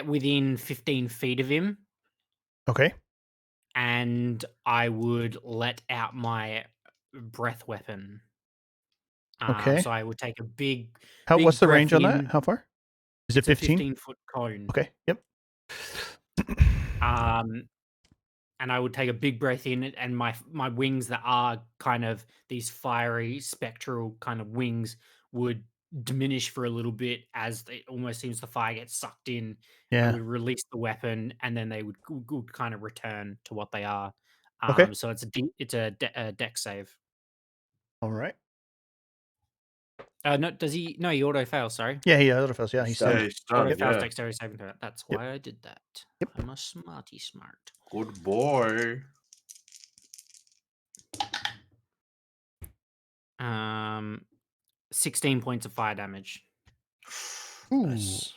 within 15 feet of him. Okay. And I would let out my breath weapon. Okay. So I would take a big. What's the range on in. that? How far? Is it 15? 15-foot cone. Okay. Yep. And I would take a big breath in, and my wings that are kind of these fiery spectral kind of wings would diminish for a little bit as it almost seems the fire gets sucked in. Yeah. I would release the weapon, and then they would kind of return to what they are. Okay. So it's a deck save. All right. No, does he? No, he auto fails. Sorry. Yeah, he auto fails. Yeah, he's stunned. Yeah, he's stunned. Auto fails dexterity saving throw. That's why I did that. Yep. I'm a smarty smart. Good boy. 16 points of fire damage. Ooh. Nice.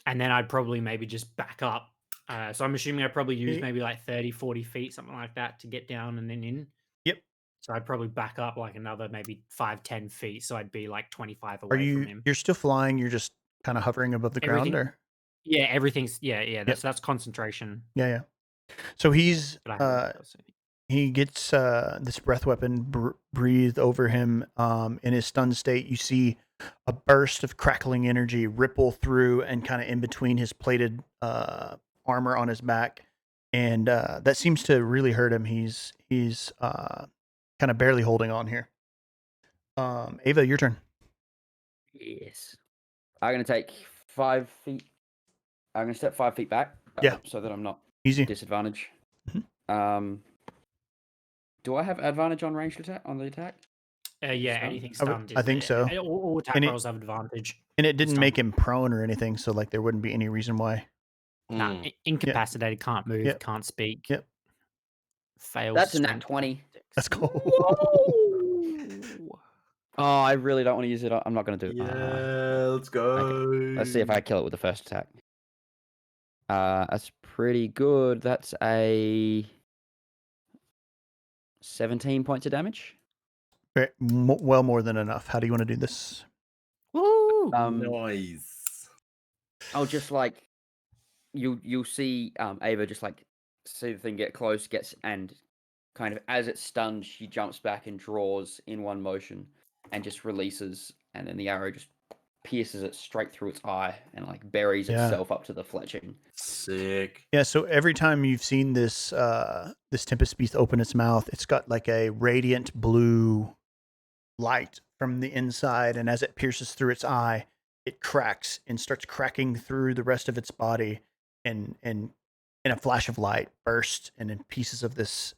And then I'd probably maybe just back up. So I'm assuming I'd probably use maybe like 30, 40 feet, something like that, to get down and then in. Yep. So I'd probably back up like another maybe 5, 10 feet. So I'd be like 25 away from him. You're still flying, you're just kind of hovering above the ground, or? Yeah, everything's that's concentration. Yeah. So he's But I haven't else, I think. he gets this breath weapon breathed over him. In his stunned state, you see a burst of crackling energy ripple through and kind of in between his plated armor on his back, and that seems to really hurt him. He's kind of barely holding on here. Ava, your turn. Yes. I'm going to take 5 feet. I'm going to step 5 feet back. Yeah. So that I'm not Easy. disadvantage. Mm-hmm. Do I have advantage on ranged attack on the attack? Yeah, anything stunned. I think so. All attack rolls have advantage. And it didn't It's make done. him prone or anything, so like there wouldn't be any reason why. Nah, Mm. incapacitated, can't move, Yep. can't speak. Yep. Fails. That's a nat strength 20. Let's go. Whoa! Oh, I really don't want to use it. I'm not going to do it. Yeah, let's go. Okay. Let's see if I kill it with the first attack. That's pretty good. That's a 17 points of damage. Well, more than enough. How do you want to do this? Woo! Nice. I'll just like you'll see Ava just like see the thing get close, and kind of as it's stunned, she jumps back and draws in one motion and just releases, and then the arrow just pierces it straight through its eye and like buries Yeah. itself up to the fletching. Sick. Yeah, so every time you've seen this this Tempest Beast open its mouth, it's got like a radiant blue light from the inside, and as it pierces through its eye, it cracks and starts cracking through the rest of its body, and in a flash of light bursts, and then pieces of this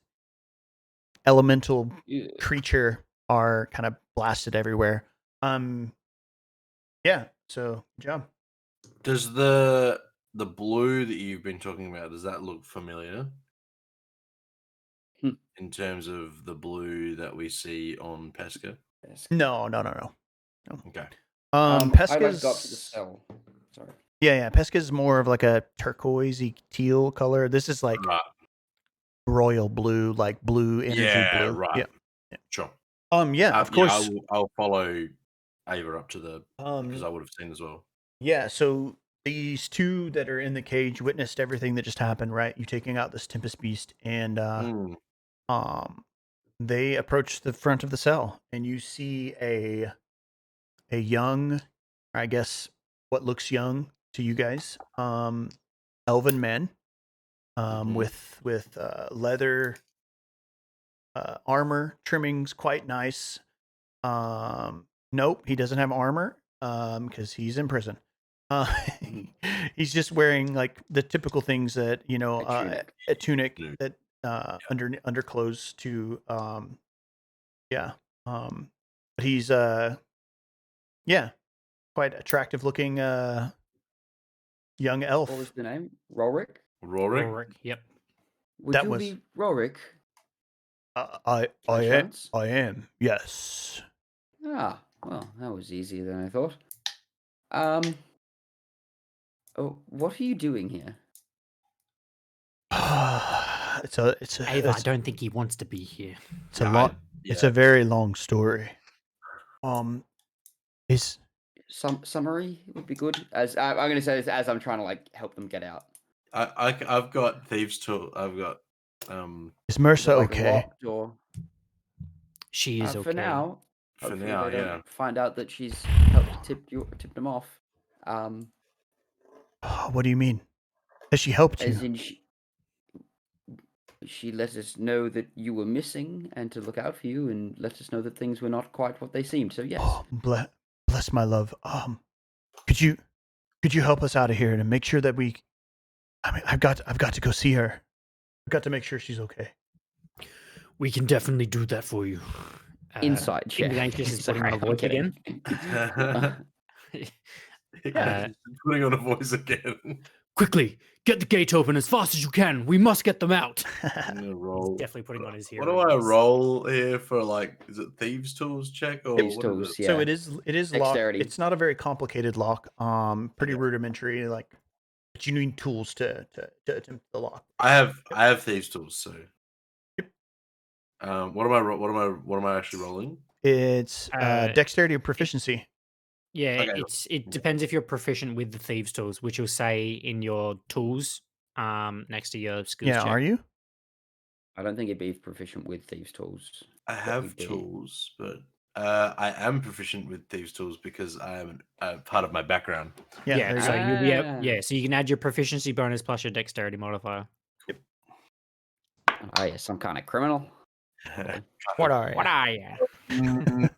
elemental Yeah. creature are kind of blasted everywhere. Yeah, so good job. Does the blue that you've been talking about, does that look familiar? Hmm. In terms of the blue that we see on Pesca? No. Okay. I like Pesca's got to the cell. Sorry. Yeah, Pesca's more of like a turquoisey teal color. This is like Right. royal blue, like blue energy Yeah, blue. right. Yeah. Sure. Yeah, of course. I'll follow Ava up to the because I Um would have seen as well. yeah, so these two that are in the cage witnessed everything that just happened, right? You taking out this Tempest Beast, and they approach the front of the cell, and you see a young, I guess what looks young to you guys, elven man, with leather armor trimmings, quite nice. Nope, he doesn't have armor, because he's in prison. He's just wearing like the typical things that a tunic Tunic. that underclothes to yeah. But he's quite attractive looking young elf. What was the name? Rorik? Rorik? Yep. Would That you was- be Rorik? I chance? am. Yes. Ah, well, that was easier than I thought. Oh, what are you doing here? it's a Ava, I don't think he wants to be here. it's a Yeah, long it's a very long story. Is Some summary would be good. As I'm going to say this as I'm trying to like help them get out. I've got thieves tool. I've got is Mersa Is it, like, okay? locked or She is okay. for now? For Hopefully now, they don't yeah. find out that she's helped tip them off. What do you mean? Has she helped As you? in she let us know that you were missing and to look out for you, and let us know that things were not quite what they seemed. So yes. Oh, bless my love. Could you help us out of here and make sure that we? I mean, I've got to go see her. I've got to make sure she's okay. We can definitely do that for you. Inside check. Ignatius is putting on a Sorry, I'm voice again. Putting on a voice again. Quickly, get the gate open as fast as you can. We must get them out. I'm gonna roll. Definitely putting on his hero. What do I voice. roll here for? Like, is it thieves tools check or Thieves what tools, is it? yeah. So it is locked. Dexterity. It's not a very complicated lock. Pretty Yeah. rudimentary. Like, but you need tools to attempt the lock. I have thieves tools. So, Yep. what am I actually rolling? It's dexterity or proficiency. Yeah, Okay. it depends if you're proficient with the thieves tools, which you'll say in your tools next to your skills Yeah, check. are you? I don't think it'd be proficient with thieves tools. I What have would be? tools, but I am proficient with thieves tools because I am part of my background. Yeah. Yeah, there you so go. you'll be Ah. yeah, so you can add your proficiency bonus plus your dexterity modifier. Oh yeah, some kind of criminal. What are you? What are you?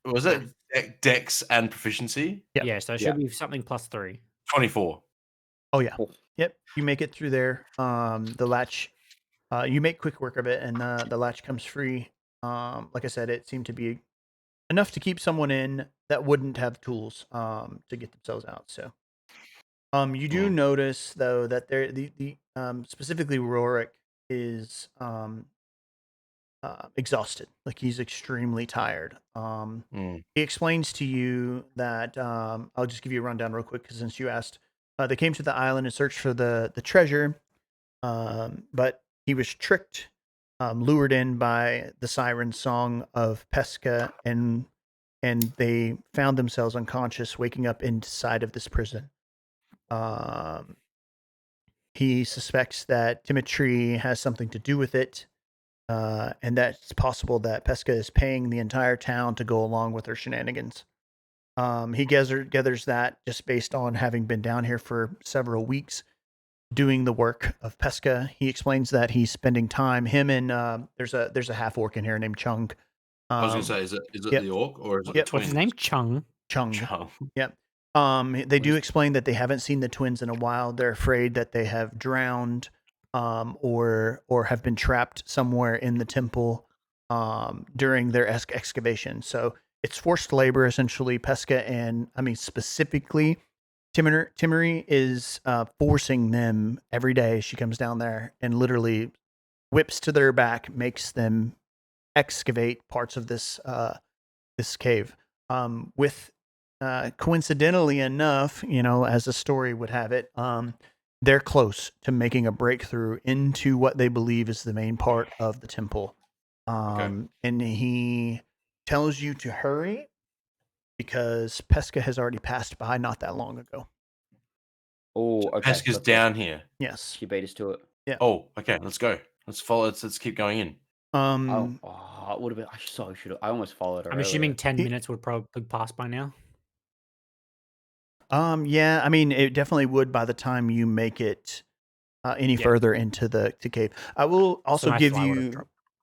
Was it dex and proficiency? Yep. Yeah, so it Yeah. should be something +3. 24. Oh yeah. Cool. Yep. You make it through there. The latch. You make quick work of it, and the latch comes free. Like I said, it seemed to be enough to keep someone in that wouldn't have tools to get themselves out. So you do notice though that the specifically Rorik is exhausted. Like he's extremely tired. He explains to you that I'll just give you a rundown real quick because since you asked, they came to the island and searched for the treasure, but he was tricked, lured in by the siren song of Pesca, and they found themselves unconscious, waking up inside of this prison. He suspects that Dimitri has something to do with it, and that it's possible that Pesca is paying the entire town to go along with her shenanigans. He gathers that just based on having been down here for several weeks doing the work of Pesca. He explains that he's spending time, him and there's a half orc in here named Chung. I was gonna say, is it the orc or is it the twins? What's his name? Chung. Chung. Yep. They do explain that they haven't seen the twins in a while. They're afraid that they have drowned, or have been trapped somewhere in the temple, during their excavation. So it's forced labor essentially. Pesca and specifically Timmery is forcing them every day. She comes down there and literally whips to their back, makes them excavate parts of this cave. With coincidentally enough, as the story would have it, they're close to making a breakthrough into what they believe is the main part of the temple. And he tells you to hurry because Pesca has already passed by not that long ago. Oh, okay. Pesca's down here. Yes. She beat us to it. Yeah. Oh, okay. Let's go. Let's follow. Let's keep going in. It would have been. I should have. I almost followed her. I'm assuming 10 minutes would probably pass by now. Yeah. I mean, it definitely would by the time you make it any further into the cave. I will also give you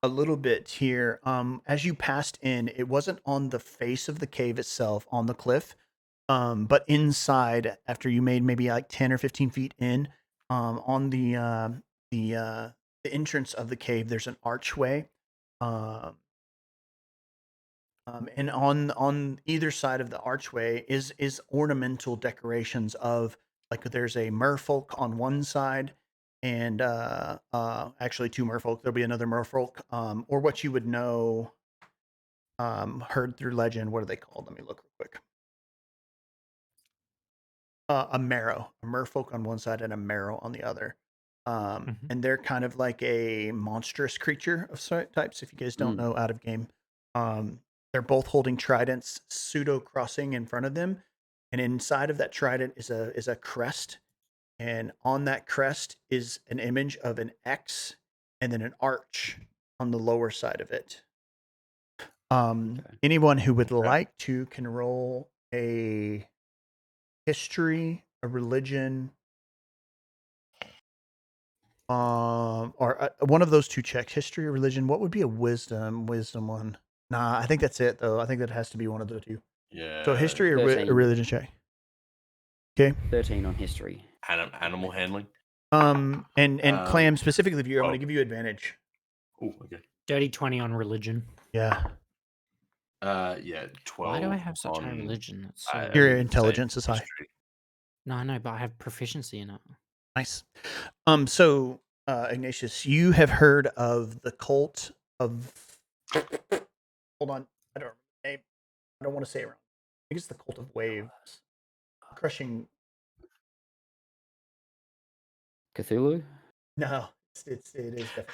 a little bit here. As you passed in, it wasn't on the face of the cave itself, on the cliff, but inside. After you made maybe like 10 or 15 feet in, on the entrance of the cave, there's an archway, and on either side of the archway is ornamental decorations of, like, there's a merfolk on one side, and actually two merfolk. There'll be another merfolk, or what you would know, heard through legend. What are they called? Let me look real quick. A marrow, a merfolk on one side and a marrow on the other. And they're kind of like a monstrous creature of types. If you guys don't know out of game, they're both holding tridents, pseudo crossing in front of them, and inside of that trident is a crest, and on that crest is an image of an X and then an arch on the lower side of it. Anyone who would like to can roll a history, a religion, or one of those two checks. History or religion. What would be a wisdom one? Nah, I think that's it though. I think that has to be one of the two. Yeah. So history or a religion check. Okay. 13 on history. Animal handling. And Clam specifically, I'm going to give you advantage. Oh, okay. Dirty 20 on religion. Yeah. Yeah, 12. Why do I have such high religion? That's so your intelligence is high. History. No, I know, but I have proficiency in it. Nice. So Ignatius, you have heard of the cult of. Hold on, I don't remember the name. I don't want to say it wrong. I think it's the cult of waves. Crushing. Cthulhu? No, it is definitely different.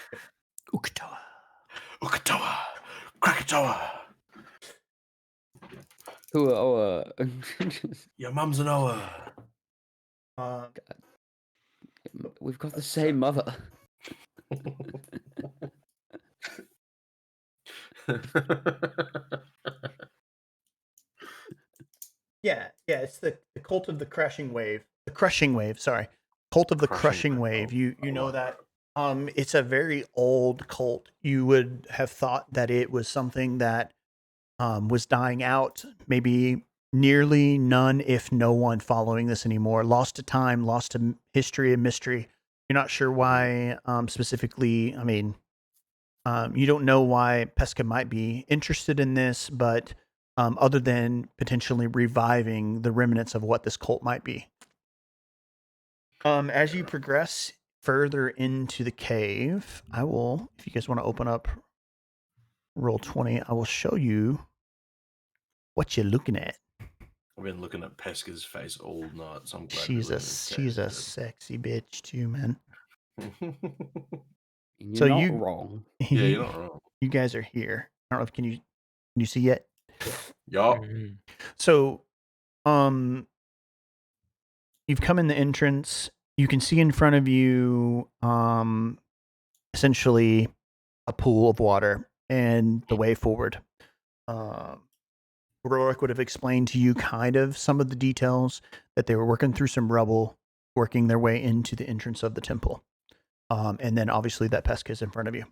Ukatoa. Krakatoa. Your mum's an Oa. We've got the same mother. Yeah, it's the cult of the crashing wave. The crushing wave, sorry. Cult of the crushing wave. You know that. It's a very old cult. You would have thought that it was something that was dying out. Maybe nearly none, if no one, following this anymore. Lost to time, lost to history and mystery. You're not sure why specifically. I mean, you don't know why Pesca might be interested in this, but other than potentially reviving the remnants of what this cult might be. As you progress further into the cave, I will, if you guys want to open up Roll20, I will show you what you're looking at. I've been looking at Pesca's face all night, so I'm glad She's a sexy bitch too, man. You're So not wrong. Yeah, you're not wrong. You guys are here. I don't know if can you see yet? Yup. Mhm. So, you've come in the entrance. You can see in front of you, essentially a pool of water and the way forward. Rorik would have explained to you kind of some of the details that they were working through some rubble, working their way into the entrance of the temple. And then obviously that Pesca is in front of you.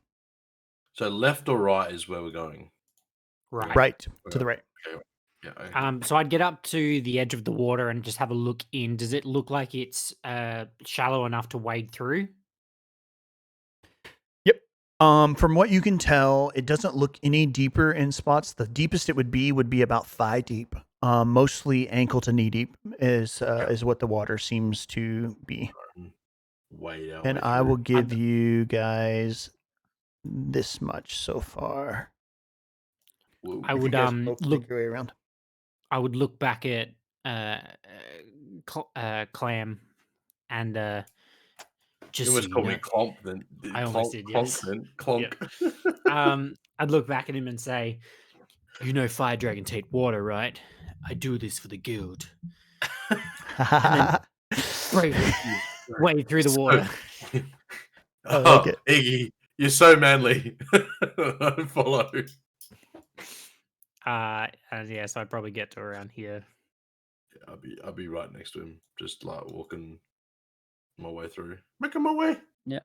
So left or right is where we're going. Right to the right. Okay. Yeah. Okay. So I'd get up to the edge of the water and just have a look in. Does it look like it's shallow enough to wade through? Yep. From what you can tell, it doesn't look any deeper in spots. The deepest it would be about thigh deep. Mostly ankle to knee deep is what the water seems to be. Way out. And I will give you guys this much so far. Whoa. I would Look look. your way around. I would look back at Clam and just You almost so called you me know, Clomp then. I almost did, yes. Clonk. I'd look back at him and say, "You know, Fire Dragon take water, right? I do this for the guild." Bravely wade through the water. I like it. Iggy, you're so manly. Follow. Yeah, so I'd probably get to around here. Yeah, I'll be right next to him, just like walking my way through, making my way. Yeah.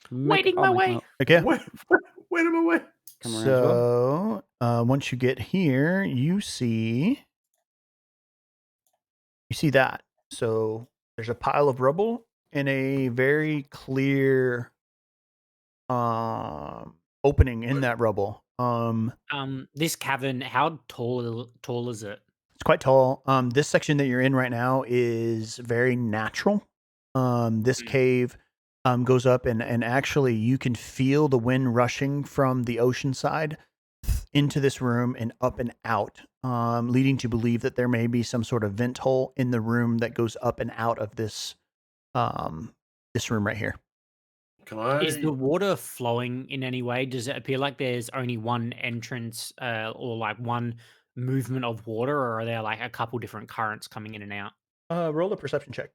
Wading my way. Okay. Waiting my way. Come around as well. So once you get here, you see that. So there's a pile of rubble and a very clear opening in that rubble. This cavern, how tall is it? It's quite tall. This section that you're in right now is very natural. This cave goes up and actually you can feel the wind rushing from the ocean side into this room and up and out, leading to believe that there may be some sort of vent hole in the room that goes up and out of this room right here. Is the water flowing in any way? Does it appear like there's only one entrance or like one movement of water, or are there like a couple different currents coming in and out? Roll a perception check.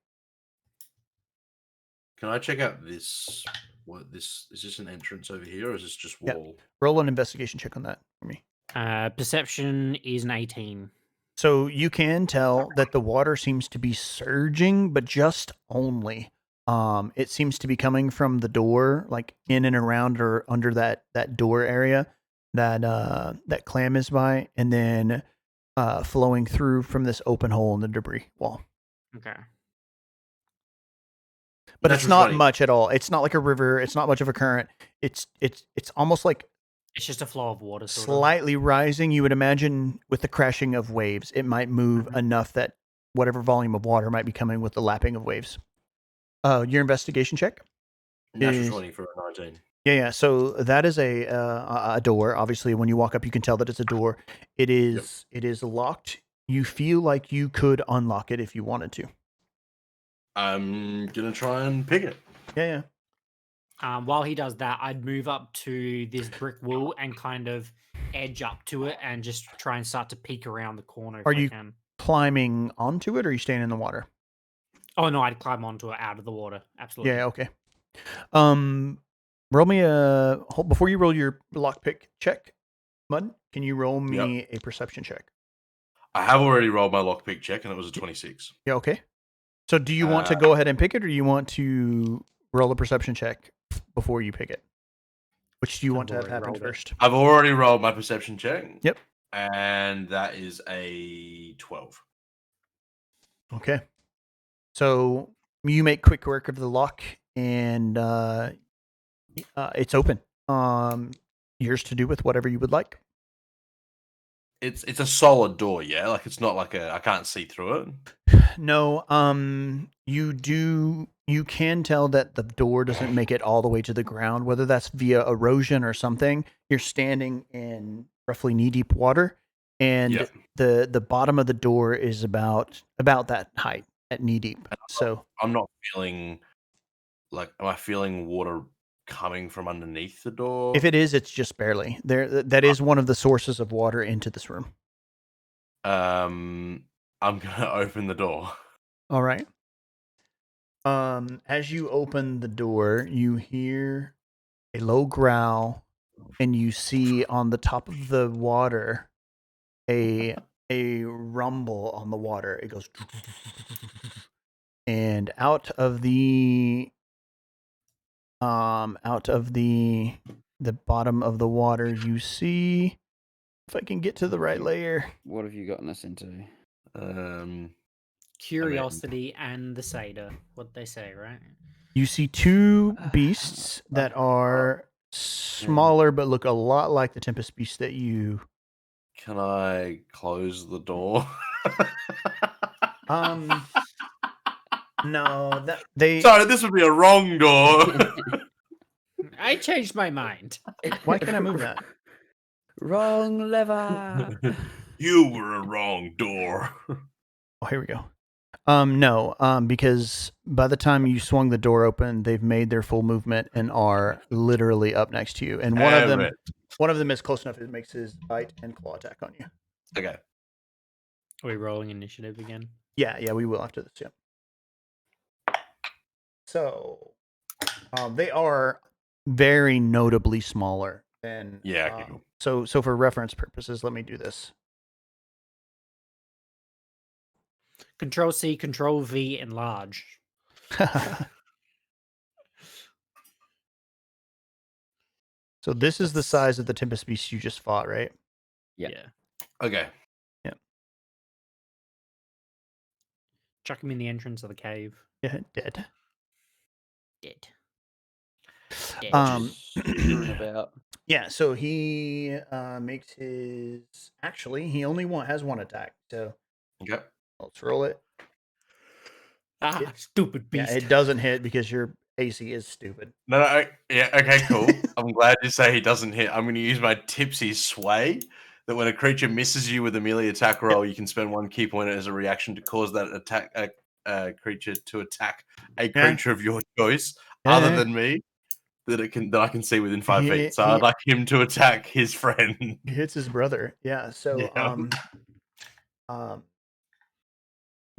Can I check out this? What this is? This an entrance over here, or is this just wall? Yeah. Roll an investigation check on that for me. Perception is an 18. So you can tell that the water seems to be surging, but just only. It seems to be coming from the door, like in and around or under that door area that Clam is by, and then flowing through from this open hole in the debris wall. Okay. But it's not much at all. It's not like a river. It's not much of a current. It's almost like it's just a flow of water. Slightly rising. You would imagine with the crashing of waves, it might move enough that whatever volume of water might be coming with the lapping of waves. Your investigation check? Natural 20 for a 19. Yeah. So that is a door. Obviously, when you walk up, you can tell that it's a door. It is locked. You feel like you could unlock it if you wanted to. I'm gonna try and pick it. Yeah. While he does that, I'd move up to this brick wall and kind of edge up to it and just try and start to peek around the corner. Are you climbing onto it, or are you staying in the water? Oh no, I'd climb onto it out of the water. Absolutely. Yeah. Okay. Roll me before you roll your lockpick check, Mud. Can you roll me a perception check? I have already rolled my lockpick check, and it was a 26. Yeah. Okay. So do you want to go ahead and pick it, or do you want to roll a perception check before you pick it? Which do you want to have happen first? I've already rolled my perception check. Yep. And that is a 12. Okay. So you make quick work of the lock, and it's open. Yours to do with whatever you would like. it's a solid door, yeah. Like it's not like I can't see through it. No, you can tell that the door doesn't make it all the way to the ground, whether that's via erosion or something. You're standing in roughly knee-deep water, and Yeah. the bottom of the door is about that height at knee-deep. So I'm not feeling like, am I feeling water coming from underneath the door? if it is, it's just barely. That is one of the sources of water into this room. I'm gonna open the door. All right. As you open the door, you hear a low growl, and you see on the top of the water a rumble on the water. It goes, and out of the bottom of the water, you see, if I can get to the right layer. What have you gotten us into? Curiosity and the Seder. What they say, right? You see two beasts that are smaller but look a lot like the Tempest beast that you. Can I close the door? No, that they. Sorry, this would be a wrong door. I changed my mind. Why can't I move that? Wrong lever. You were a wrong door. Oh, here we go. No, because by the time you swung the door open, they've made their full movement and are literally up next to you. And one of them is close enough; it makes his bite and claw attack on you. Okay. Are we rolling initiative again? Yeah, we will after this. Yeah. So, they are very notably smaller than. Yeah. Okay, cool. So for reference purposes, let me do this. Control C, Control V, enlarge. So this is the size of the Tempest Beast you just fought, right? Yeah. Okay. Yeah. Chuck him in the entrance of the cave. Yeah, dead. Dead. Screwing about. Yeah, so he makes his. Actually, he only has one attack. So Okay. let's roll it. Stupid beast. Yeah, it doesn't hit because your AC is stupid. No, yeah, okay, cool. I'm glad you say he doesn't hit. I'm going to use my tipsy sway that when a creature misses you with a melee attack roll, you can spend 1 key point as a reaction to cause that creature to attack a creature of your choice other than me that I can see within 5 feet. So I'd like him to attack his friend. He hits his brother. Yeah. So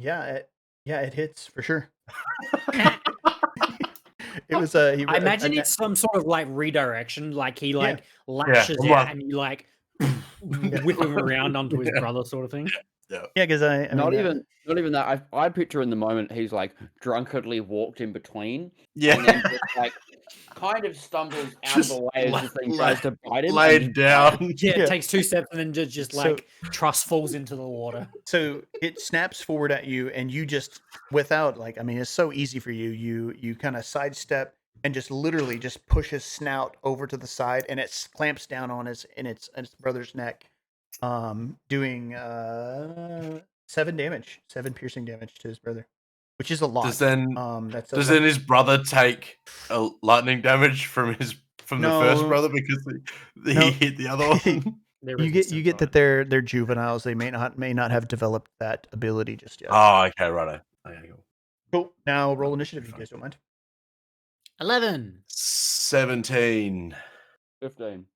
it hits for sure. It was I imagine it's some sort of like redirection, like he lashes out and you like whip him around onto his brother, sort of thing. Yeah, because not even that. I picture in the moment he's like drunkenly walked in between, and then just like kind of stumbles out of the way as the thing tries to bite him. Laid down. Yeah, it takes 2 steps and then just like truss falls into the water. So it snaps forward at you, and you just without it's so easy for you. You kind of sidestep and just literally just push his snout over to the side, and it clamps down on its brother's neck, doing 7 piercing damage to his brother, which is a lot. Does then his brother take a lightning damage from the first brother because he hit the other one? You get that they're juveniles. They may not have developed that ability just yet. Oh, okay, righto. Okay, cool. Now roll initiative if you guys don't mind. 11. 17. 15.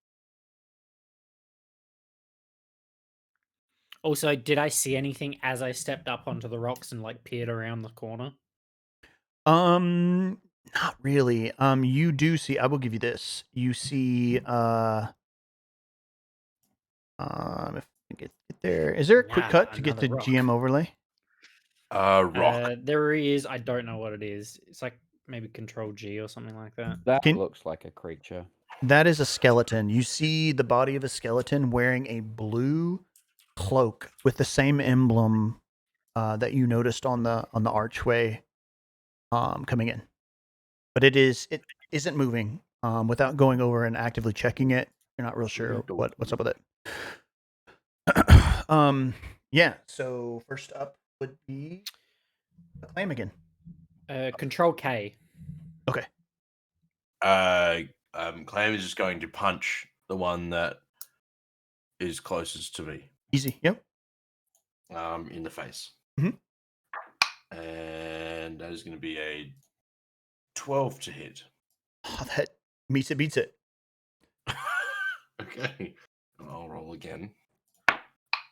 Also, did I see anything as I stepped up onto the rocks and like peered around the corner? Not really. You do see. I will give you this. You see. If I can get there, is there a quick cut to get the GM overlay? Rock. There is. I don't know what it is. It's like maybe Control G or something like that. That looks like a creature. That is a skeleton. You see the body of a skeleton wearing a blue cloak with the same emblem that you noticed on the archway coming in, but it isn't moving. Without going over and actively checking it, you're not real sure what's up with it. Yeah. So first up would be a clam again. Control K. Okay. Clam is just going to punch the one that is closest to me, Easy. Yep. in the face. Mhm. And that is going to be a 12 to hit. Oh, that meets it, beats it. Okay. I'll roll again.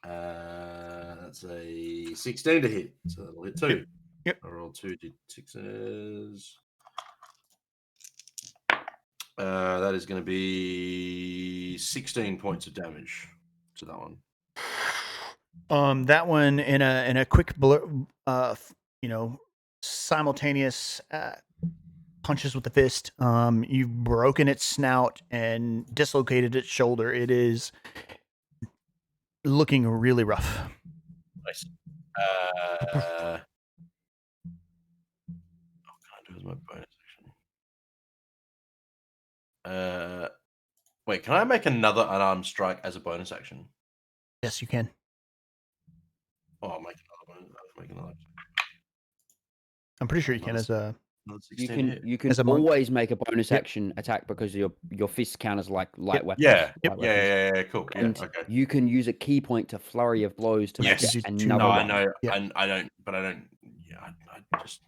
That's a 16 to hit. So that'll hit 2. Yep. I roll 2 d6s. That is going to be 16 points of damage to that one. That one in a quick blur, simultaneous punches with the fist. You've broken its snout and dislocated its shoulder. It is looking really rough. Nice. What can I do as my bonus action? Wait, can I make another unarmed strike as a bonus action? Yes, you can. Oh, I'll make another one. I'll make another. I'm pretty sure you can as a. Another You 16 can hit. you can As a monk. always make a bonus Yep. action attack because your fist counters like light weapons. Yeah. light weapons. Yeah. Cool. And yeah. Okay. you can use a key point to flurry of blows to Yes. make Gives it you two another No, more. I one. know. Yeah. I don't. But I don't. Yeah. I just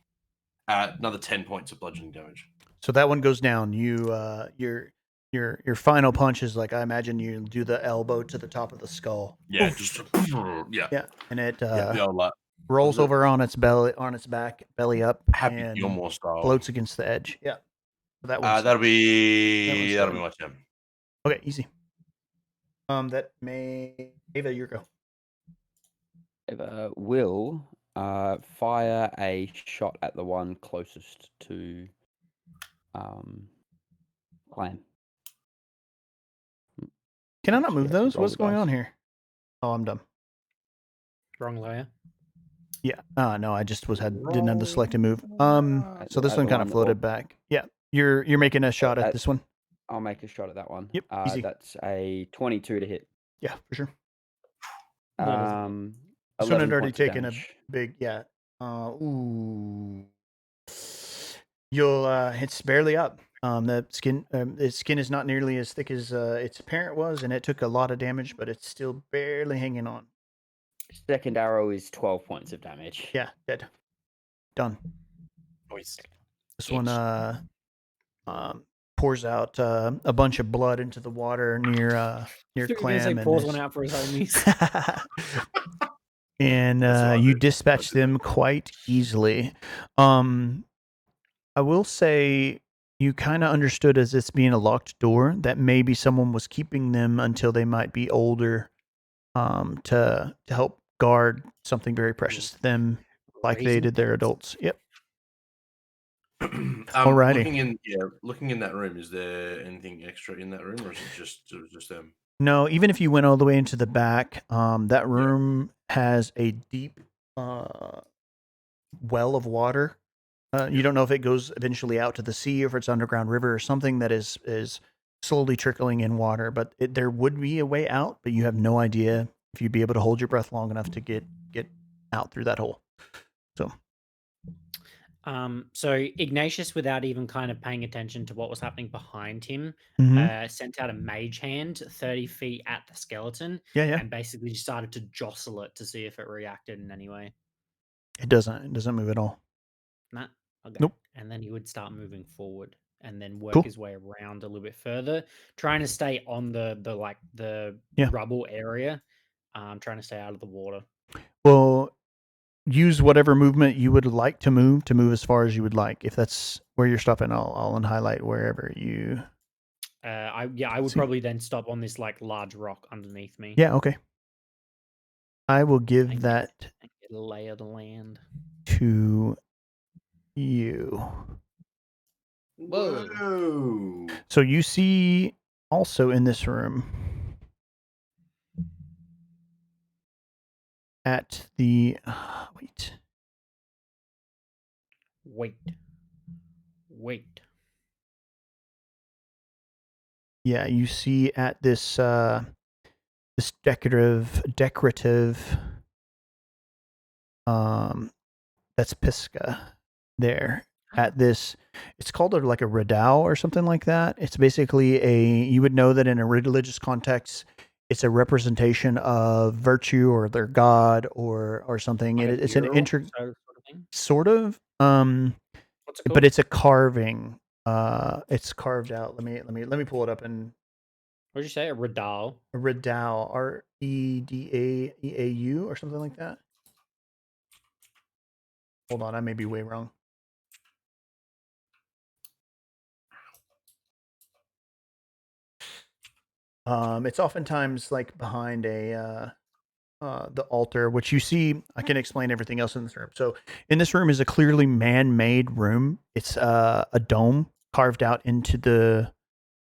another 10 points of bludgeoning damage. So that one goes down. You your final punch is like, I imagine you do the elbow to the top of the skull. Yeah. Oof. Just yeah. Yeah, and it The old, rolls was it- over on its back, belly up, Happy and Gilmore style. floats against the edge. Yeah. So that one's That'll be dead. my turn. Okay, easy. That may Ava, your go. Will fire a shot at the one closest to Clam. Can I not move Yeah, those? roll What's the going on dice. here? Oh, I'm dumb. Wrong layer. Yeah. No, I just didn't have the selected move. So this At one the kind of one floated or- back. Yeah. You're making a shot at at- this one. I'll make a shot at that one. Yep, easy. That's a 22 to hit. Yeah, for sure. That is- This one 11 had already points of taken a damage. big ooh. You'll it's barely up. The skin its skin is not nearly as thick as its parent was, and it took a lot of damage, but it's still barely hanging on. Second arrow is 12 points of damage. Yeah, dead. Done. Nice. This one pours out a bunch of blood into the water near You're gonna Clam, say and pours this- one out for his homies. and That's what I you do. dispatch them quite easily. I will say you kind of understood as this being a locked door that maybe someone was keeping them until they might be older, to help guard something very precious to them, like they Raising did their kids. adults. Yep. Alrighty. Looking in that room, is there anything extra in that room, or is it just them? No, even if you went all the way into the back, that room has a deep well of water. You don't know if it goes eventually out to the sea, or if it's underground river or something that is slowly trickling in water. But there would be a way out, but you have no idea if you'd be able to hold your breath long enough to get out through that hole. So Ignatius, without even kind of paying attention to what was happening behind him, Mhm. sent out a mage hand 30 feet at the skeleton Yeah. and basically started to jostle it to see if it reacted in any way. It doesn't move at all. Nah, okay. Nope. And then he would start moving forward and then work Cool. his way around a little bit further, trying to stay on the Yeah. rubble area, trying to stay out of the water. Well, use whatever movement you would like to move as far as you would like. If that's where you're stopping, I'll highlight wherever you. I would See. probably then stop on this like large rock underneath me. Yeah. Okay. I will give And that get a lay of the land. to you. Whoa! So you see also in this room at the Wait. Yeah, you see at this this decorative that's Pisca there at this. It's called like a redoubt or something like that. It's basically you would know that in a religious context, it's a representation of virtue or their god or something. Like It's an sort of thing. sort of What's it but called? it's a carving. It's carved out. Let me pull it up in What did you say? A redoubt. a redoubt, Redaeau or something like that. Hold on, I may be way wrong. It's oftentimes like behind the altar, which you see. I can explain everything else in this room. So, in this room is a clearly man-made room. It's a dome carved out into the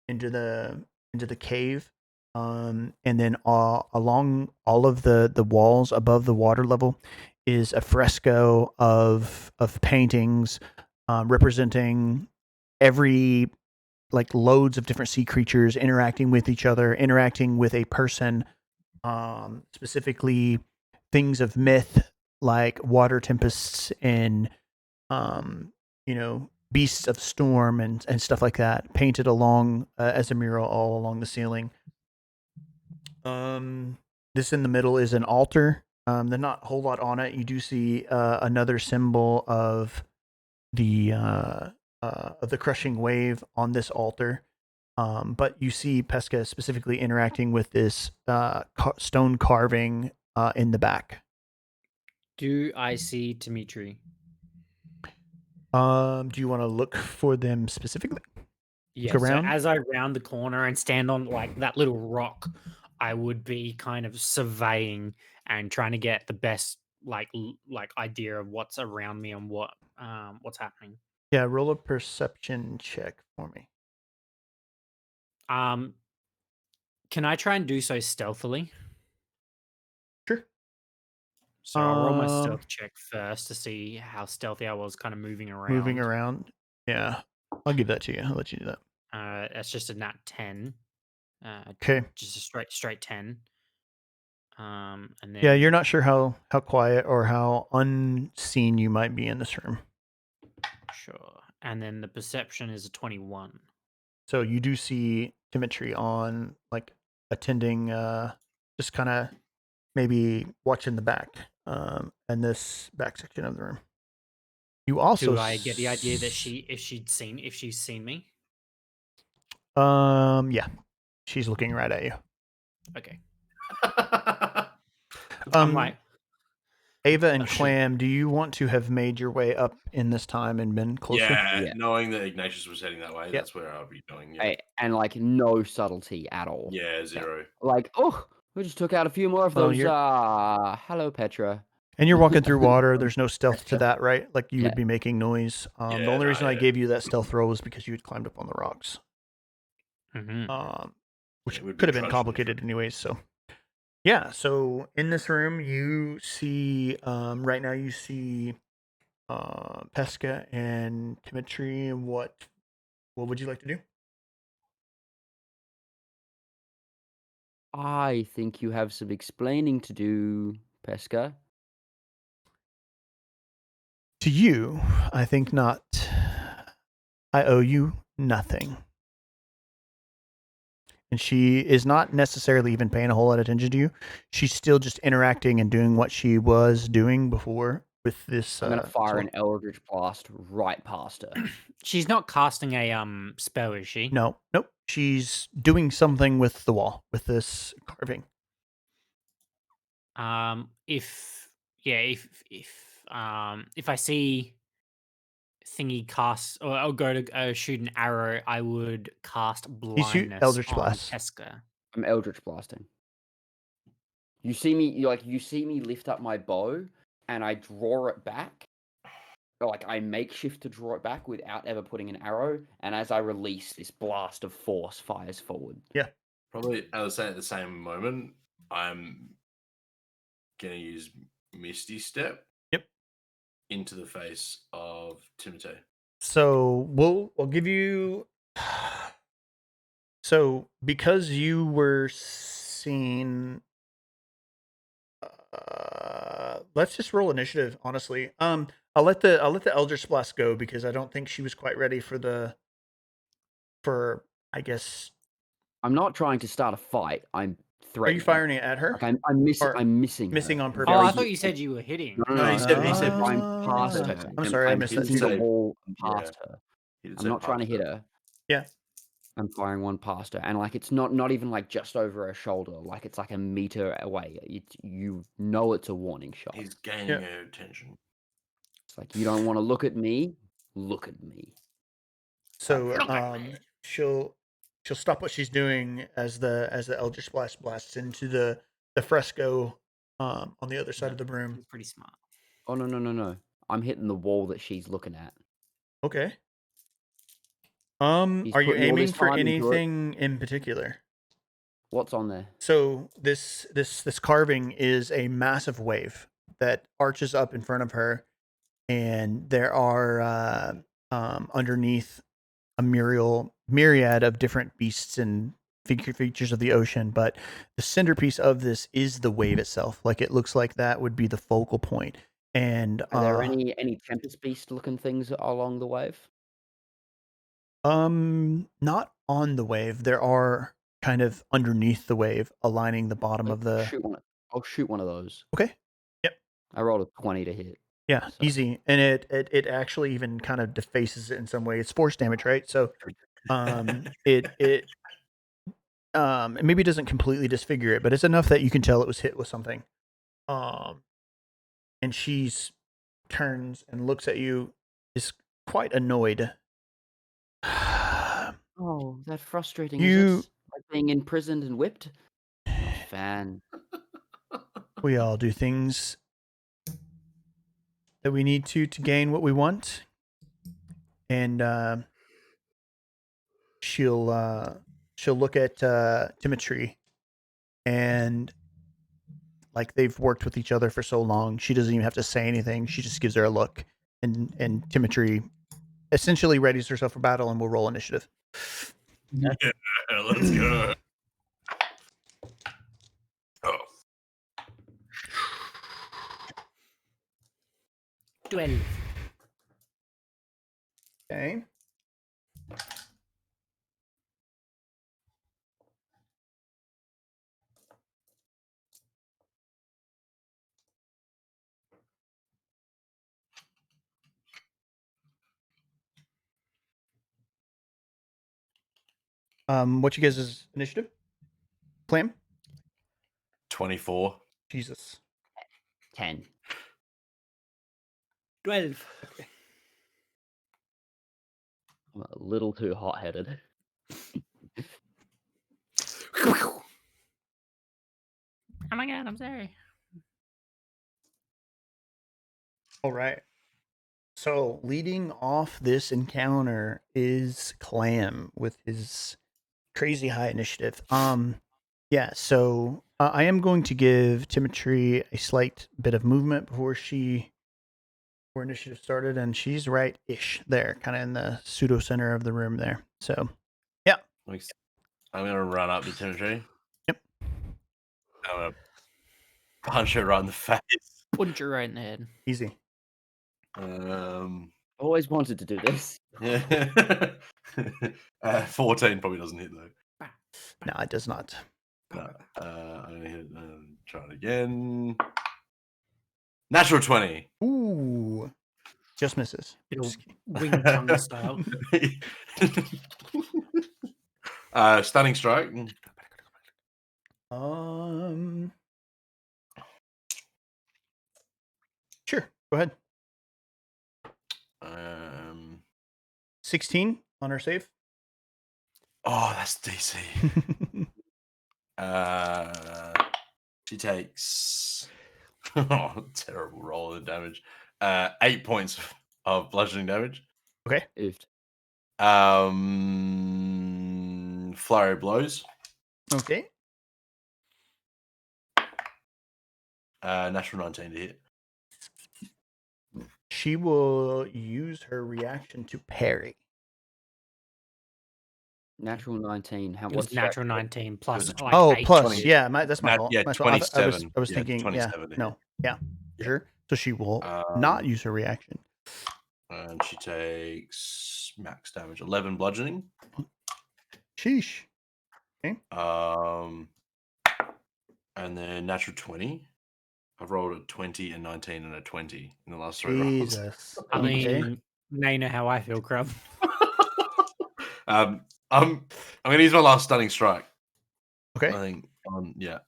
into the cave, and then along all of the walls above the water level is a fresco of paintings representing every like loads of different sea creatures interacting with each other, interacting with a person, specifically things of myth like water tempests and you know, beasts of storm and stuff like that, painted along as a mural all along the ceiling. This in the middle is an altar. There's not a whole lot on it. You do see another symbol of the crushing wave on this altar. But you see Pesca specifically interacting with this stone carving in the back. Do I see Dimitri? Do you want to look for them specifically? Yeah. Look So around? as I round the corner and stand on like that little rock, I would be kind of surveying and trying to get the best like idea of what's around me and what's happening. Yeah, roll a perception check for me. Um, can I try and do so stealthily? Sure. So I'll roll my stealth check first to see how stealthy I was, kind of moving around. Moving around. Yeah. I'll give that to you. I'll let you do that. That's just a nat 10. Okay. Just a straight 10. And then Yeah, you're not sure how quiet or how unseen you might be in this room. sure. And then the perception is a 21. So you do see Dimitri on like attending just kind of maybe watching the back in this back section of the room. You also Do I get the idea that if she's seen me? yeah. She's looking right at you. Okay. Um, I'm like, Ava and Oh, shit. Clam, do you want to have made your way up in this time and been closer? Yeah, Yeah. knowing that Ignatius was heading that way, Yep. that's where I'll be going. Yeah, And like no subtlety at all. yeah, zero. Like, oh, we just took out a few more of Well, those. you're- Hello, Petra. And you're walking through water. There's no stealth to that, right? Like you Yeah. would be making noise. Yeah, The only no, reason I yeah. gave you that stealth roll was because you had climbed up on the rocks, Mhm. which Yeah, we'd be could have been trudging complicated through. anyways. So, yeah. So in this room, you see right now you see Pesca and Dimitri. What would you like to do? I think you have some explaining to do, Pesca. To you, I think not. I owe you nothing. And she is not necessarily even paying a whole lot of attention to you. She's still just interacting and doing what she was doing before with this. I'm gonna fire sword. an Eldritch Blast right past her. She's not casting a spell, is she? No, nope. She's doing something with the wall with this carving. If I see thingy cast, or I'll go to shoot an arrow, I would cast You shoot blindness Eldritch on Blast. Pesca. I'm Eldritch Blasting. You see me lift up my bow, and I draw it back. Like I make shift to draw it back without ever putting an arrow, and as I release, this blast of force fires forward. Yeah. Probably, I would say at the same moment, I'm gonna use Misty Step. Yep. Into the face of Timoteo. So we'll give you. So because you were scene. Let's just roll initiative. Honestly, I'll let the Eldritch Blast go because I don't think she was quite ready for I guess. I'm not trying to start a fight. I'm Are threatening. you firing it at her? Like I'm missing. Or I'm missing. missing her. on I'm purpose? Oh, I very- thought you said you were hitting. No, he said I'm past Ah, her. I'm sorry, I I'm missed that. hitting the Say- wall yeah. past her. He did I'm say not trying to past hit it. her. Yeah. I'm firing one past her, and like it's not even like just over her shoulder. Like it's like a meter away. You know it's a warning shot. He's gaining Yeah. her attention. It's like you don't want to look at me. Look at me. So she'll stop what she's doing as the Eldritch Blast blasts into the fresco on the other side of the room. He's pretty smart. Oh no! I'm hitting the wall that she's looking at. Okay. He's Are you putting all aiming this for time into it. anything in particular? What's on there? So this carving is a massive wave that arches up in front of her, and there are underneath a myriad of different beasts and features of the ocean. But the centerpiece of this is the wave itself. Like it looks like that would be the focal point. And Are there any Tempest Beast looking things along the wave? not on the wave. There are kind of underneath the wave, aligning the bottom of the. I'll shoot one of those. Okay. Yep. I rolled a 20 to hit. Yeah, So- easy, and it actually even kind of defaces it in some way. It's force damage, right? So, it maybe doesn't completely disfigure it, but it's enough that you can tell it was hit with something. And she's turns and looks at you, is quite annoyed. Oh, that frustrating. You- Is it? Like being imprisoned and whipped? Not a fan. We all do things that we need to gain what we want, and she'll look at Timotry, and like they've worked with each other for so long, she doesn't even have to say anything. She just gives her a look, and Timotry essentially readies herself for battle, and will roll initiative. Yeah, let's go. Oh, 12. Okay. What you guys' initiative? Clam? 24. Jesus. 10. 12. I'm a little too hot-headed. Oh my god, I'm sorry. All right. So leading off this encounter is Clam with his crazy high initiative. Yeah. So I am going to give Timotry a slight bit of movement before initiative started, and she's right-ish there, kind of in the pseudo center of the room there. So I'm going to run up to Timothy. Yep. I'm going to punch her right in the face. Punch her right in the head. easy. Always wanted to do this. Yeah. 14 probably doesn't hit though. No, it does not. No. I'm going to hit try it again. Natural 20. Ooh, just misses. It'll Just kidding. wing chun style. Stunning strike. Sure. Go ahead. 16 on her save. Oh, that's DC. She takes terrible roll of damage. 8 points of bludgeoning damage. Okay. Oofed. Flurry of blows. Okay. Natural 19 to hit. She will use her reaction to parry. Natural 19. How It was what's natural that? 19 plus a like Oh, 8. plus 20 yeah, that's my fault. Yeah, My fault. I was 27. I was Yeah, thinking 27. no yeah Yeah. sure. So she will not use her reaction. And she takes max damage, 11 bludgeoning. Sheesh. And then natural 20. I've rolled a 20, a 19, and a 20 in the last 3 rolls. Jesus. I Okay. mean, now you know how I feel, Crumb. I'm gonna use my last stunning strike. Okay. I think yeah.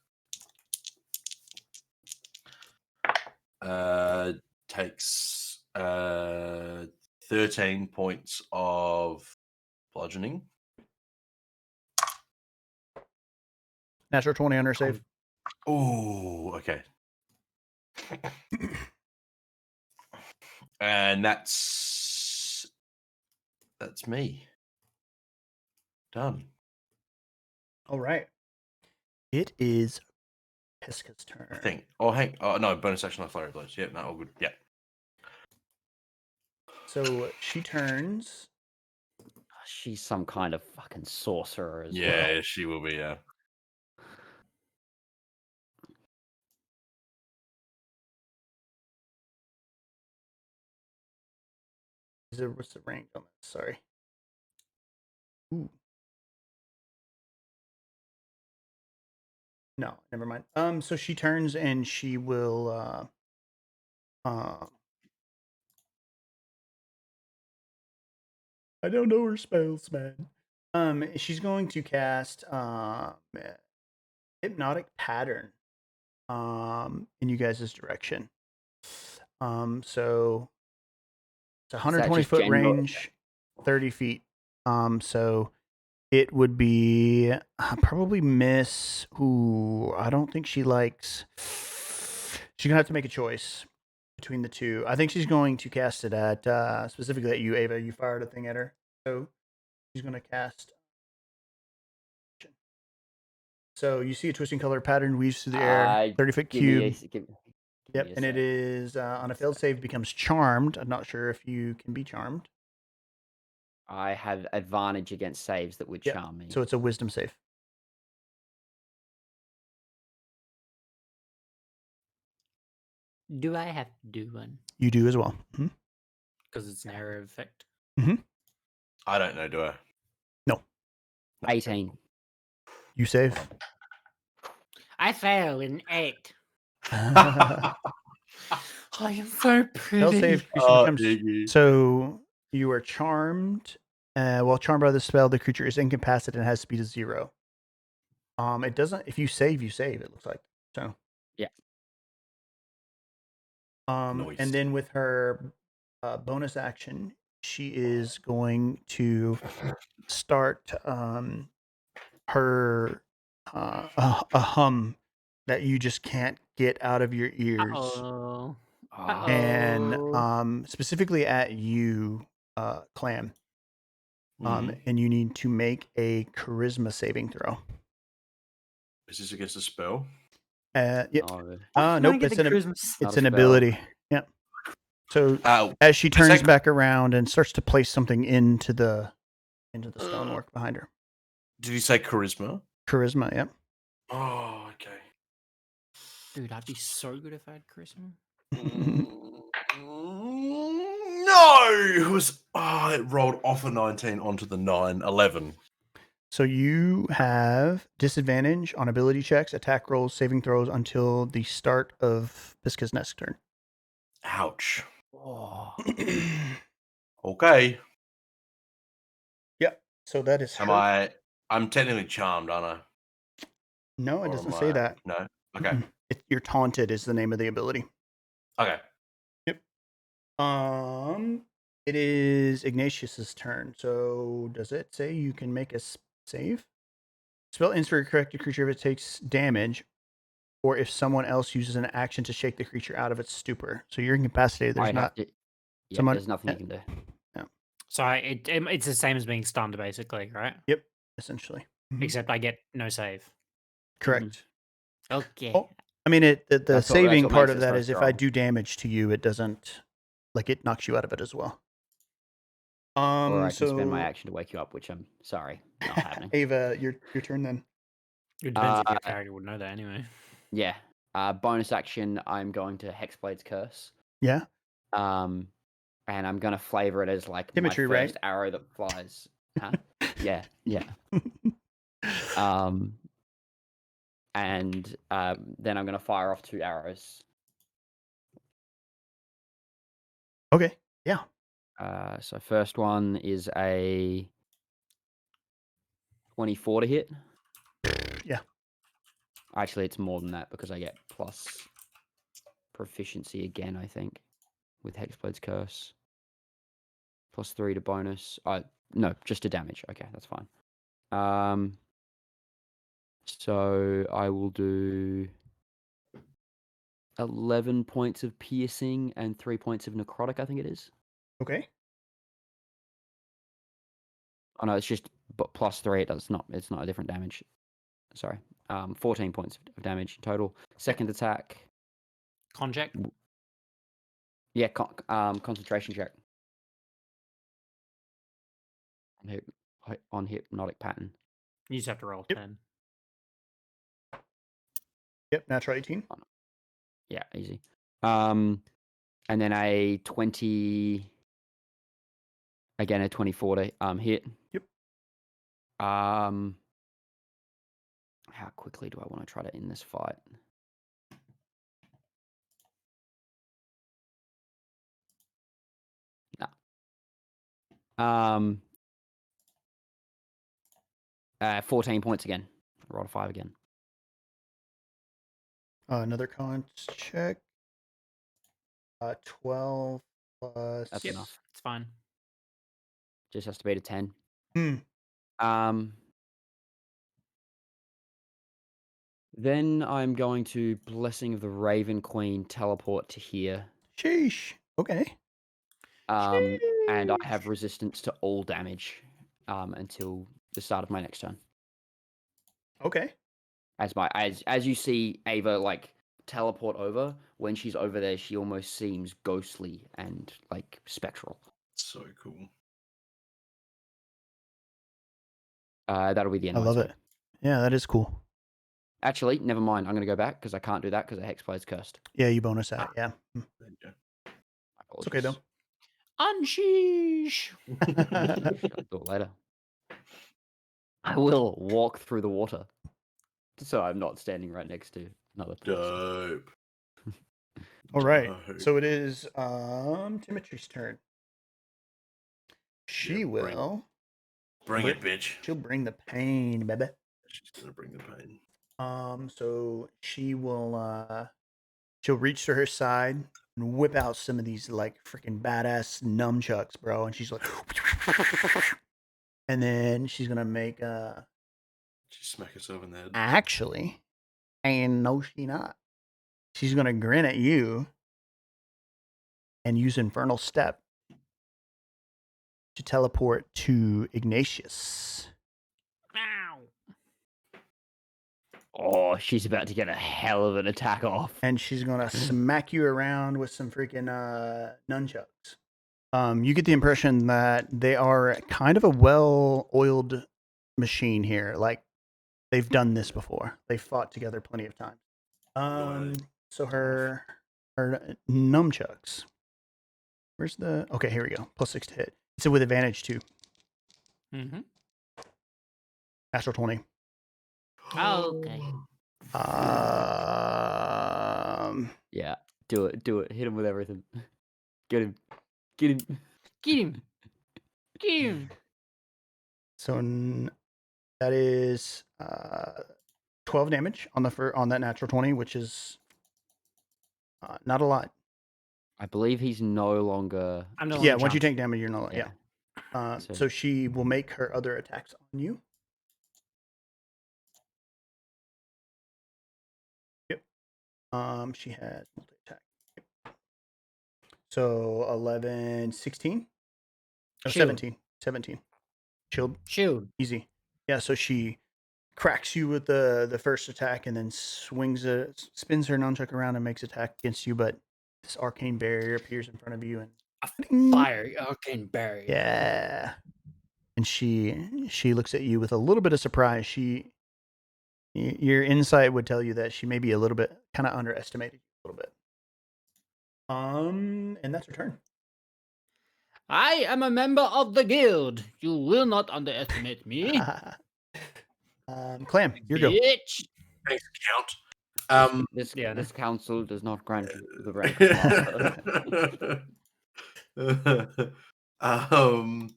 Takes 13 points of bludgeoning. Natural 20 on her save. Oh, okay. And that's me. Done. All right. It is Piska's turn. I think. Oh, no, bonus action on flurry of blows. Yeah, no, all good. Yeah. So she turns. She's some kind of fucking sorcerer as well. Yeah, she will be, yeah. What's the rank on that? Sorry. Ooh. No, never mind. So she turns and she will I don't know her spells, man. She's going to cast hypnotic pattern in you guys' direction. So it's 120 just foot general? range, 30 feet. So it would be probably miss. Who I don't think she likes. She's gonna have to make a choice between the two. I think she's going to cast it at specifically at you, Ava. You fired a thing at her, so she's gonna cast. So you see a twisting color pattern weaves through the air, 30-foot cube. Yep, and it is on a failed save becomes charmed. I'm not sure if you can be charmed. I have advantage against saves that would charm me. So it's a wisdom save. Do I have to do one? You do as well. Because it's an error effect. I don't know, do I? No. 18. You save. I fail in 8. Failed I am so pretty. save. So you are charmed. While charmed by the spell, the creature is incapacitated and has speed of 0. It doesn't. If you save, you save. It looks like so. Yeah. Nice. And then with her bonus action, she is going to start her a hum that you just can't get out of your ears. Uh-oh. And specifically at you, Clam. And you need to make a charisma saving throw. Is this against a spell? Yep. Oh, nope. It's an ability. Yep. So as she turns back around and starts to place something into the stonework behind her. Did you say charisma? Charisma. Yep. Oh, okay. Dude, I'd be so good if I had charisma. No, it was. It rolled off a 19 onto the 9, 11. So you have disadvantage on ability checks, attack rolls, saving throws until the start of Piska's next turn. Ouch. Oh. Okay. Yep. So that is. I'm technically charmed, aren't I? No, it doesn't say that. No. Okay. You're taunted is the name of the ability. Okay. Yep. It is Ignatius's turn. So does it say you can make a save? Spell ends for a corrected creature if it takes damage, or if someone else uses an action to shake the creature out of its stupor. So you're incapacitated. There's there's nothing you can do. Yeah. So it's the same as being stunned, basically, right? Yep. Essentially. Except I get no save. Correct. Okay. Oh, I mean, the saving part of that is if I strong. do damage to you, it doesn't, like, it knocks you out of it as well. Or I can spend my So action to wake you up, which I'm sorry, not happening. Ava, your turn then. It depends if your Uh, character would know that anyway. Yeah. Bonus action, I'm going to Hexblade's Curse. Yeah, And I'm gonna flavor it as like Symmetry, my right? first arrow that flies. Huh? Yeah. And then I'm gonna fire off 2 arrows. Okay. Yeah. So first one is a 24 to hit. Yeah. Actually, it's more than that because I get plus proficiency again, I think, with Hexblade's Curse. Plus 3 to bonus. No, just to damage. Okay, that's fine. So I will do 11 points of piercing and 3 points of necrotic, I think it is. Okay. Oh no, it's just plus 3. It's not a different damage. Sorry. 14 points of damage total. Second attack. Con check. Yeah, concentration check. On hypnotic pattern. You just have to roll Yep. 10. Yep. Natural 18. Yeah, easy. And then a 20. Again, a 24 to hit. Yep. How quickly do I want to try to end this fight? No. 14 points again. Roll a 5 again. Another con check. 12 plus. That's Yep. enough. It's fine. Just has to beat a 10. Hmm. Then I'm going to Blessing of the Raven Queen teleport to here. Sheesh. Okay. And I have resistance to all damage until the start of my next turn. Okay. As you see Ava like teleport over, when she's over there, she almost seems ghostly and like spectral. So cool. That'll be the end I of my love turn. it. Yeah, that is cool. Actually, never mind. I'm going to go back because I can't do that because the Hexblade's cursed. Yeah, you bonus that. Yeah. There you go. It's okay though. Unsheesh. I'll do it later. I will walk through the water, so I'm not standing right next to another person. Dope. All right. Dope. So it is Dimitri's turn. She Yeah, will. Bring it, bitch. She'll bring the pain, baby. She's gonna bring the pain. So she will she'll reach to her side and whip out some of these like freaking badass nunchucks, bro. And she's like, and then she's gonna make She smack herself in the head. actually, and no, she not. She's gonna grin at you and use Infernal Step to teleport to Ignatius. Ow. Oh, she's about to get a hell of an attack off. And she's gonna smack you around with some freaking nunchucks. You get the impression that they are kind of a well-oiled machine here. Like they've done this before. They've fought together plenty of times. So her nunchucks. Where's the? Okay, here we go. +6 to hit. It's with advantage too. Mm-hmm. Natural 20. Okay. Yeah, do it. Hit him with everything. Get him. Get him. Get him. So that is 12 damage on on that natural 20, which is not a lot. I believe he's no longer. I'm no Yeah, longer once you charged. take damage, you're not. Yeah. So- So she will make her other attacks on you. Yep. She has multi attack. Yep. So 11, 16. No, Shield. 17. 17. Shield. Easy. Yeah, so she cracks you with the first attack and then spins her nunchuck around and makes attack against you, but this arcane barrier appears in front of you and Fire arcane barrier. Yeah. And she looks at you with a little bit of surprise. Your insight would tell you that she may be a little bit kind of underestimated you a little bit. And that's her turn. I am a member of the guild. You will not underestimate me, Clam, your go. bitch. Thanks, Count. This Yeah, no. this council does not grant you the rank of master.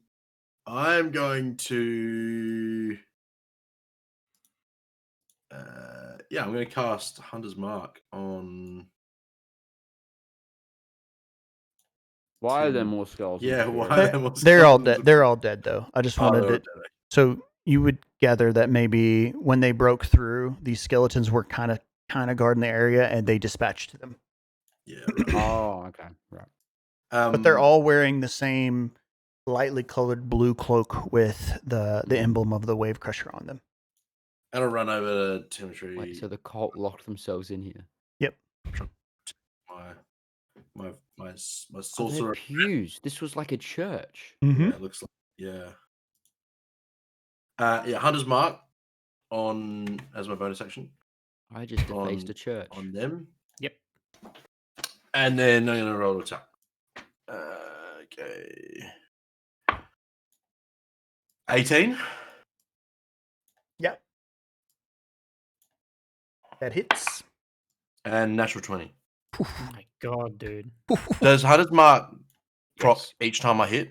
I'm going to. I'm going to cast Hunter's Mark on. Why are there Tim. more skulls? Yeah, why They- are there more They're all skeletons? dead. They're all dead though. I just Oh, wanted they're all to. dead. So you would gather that maybe when they broke through, these skeletons were kind of guarding the area, and they dispatched them. Yeah, right. Oh, okay, right. But they're all wearing the same lightly colored blue cloak with the emblem of the Wave Crusher on them. I'm gonna run over to Timotry. Wait, so the cult locked themselves in here. Yep. My Oh, they're sorcerer. pews. This was like a church. Mm-hmm. Yeah, it looks like Hunter's Mark on as my bonus action I just defaced On- a church. on them. Yep. And then I'm gonna roll to attack. Okay. 18 Yep. That hits. and natural 20. Oh my god, dude. Does Hunter's Mark proc Yes. each time I hit?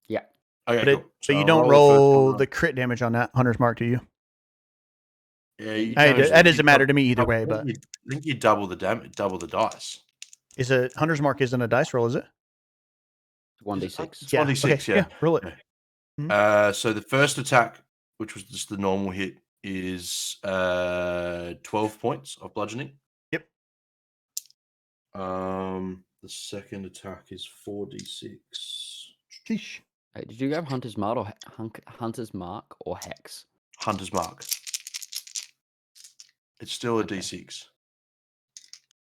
Yeah. Okay, But, cool. but you I'll don't the first roll one. the crit damage on that Hunter's Mark, do you? Yeah, you Hey, damage- that doesn't you matter dou- to me either I way. think But you- I think you double the damage, double the dice. is a Hunter's Mark isn't a dice roll, is it? 1d6. It's 1d6, okay, roll it. Yeah. So the first attack, which was just the normal hit, is 12 points of bludgeoning. Yep. The second attack is 4d6. Sheesh. Hey, did you have Hunter's Mark or Hunter's Mark or Hex? Hunter's Mark. It's still a Okay. d6.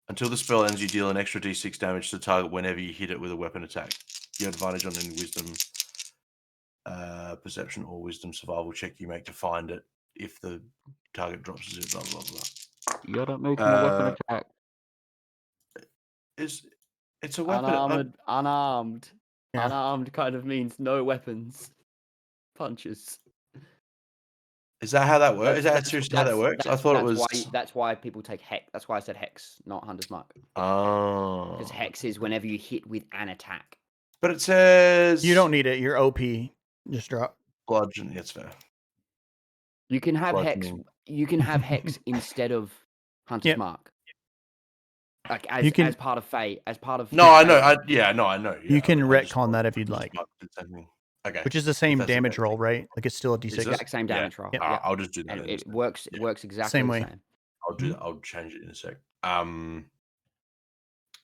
Until the spell ends, you deal an extra d6 damage to the target whenever you hit it with a weapon attack. You have advantage on any wisdom, perception, or wisdom survival check you make to find it if the target drops a zero, blah, blah, blah. You're not making a weapon attack. It's a weapon. Unarmed. Yeah. Unarmed kind of means no weapons. Punches. Is that how that works? Is that That's- seriously how that works? I thought it was. That's why people take Hex. That's why I said Hex, not Hunter's Mark. Oh. Because Hex is whenever you hit with an attack. But it says. You don't need it. Your OP just drop. Bludgeon. That's fair. You can have Hex. Bludgeoning. You can have Hex instead of Hunter's Yep. Mark. Like You can- as part of Fate, as part of. No, I know. Fate. I know. Yeah, You can I just retcon thought that if you'd Hunter's like. Mark did something. Okay. Which is the same that's the damage same roll, thing. right? Like it's still a Is d6. it? Exact same Yeah. damage roll. Yep. Yeah. I'll just do that. And in a it sec. works. It works exactly Same the way. same. I'll do that. I'll change it in a sec.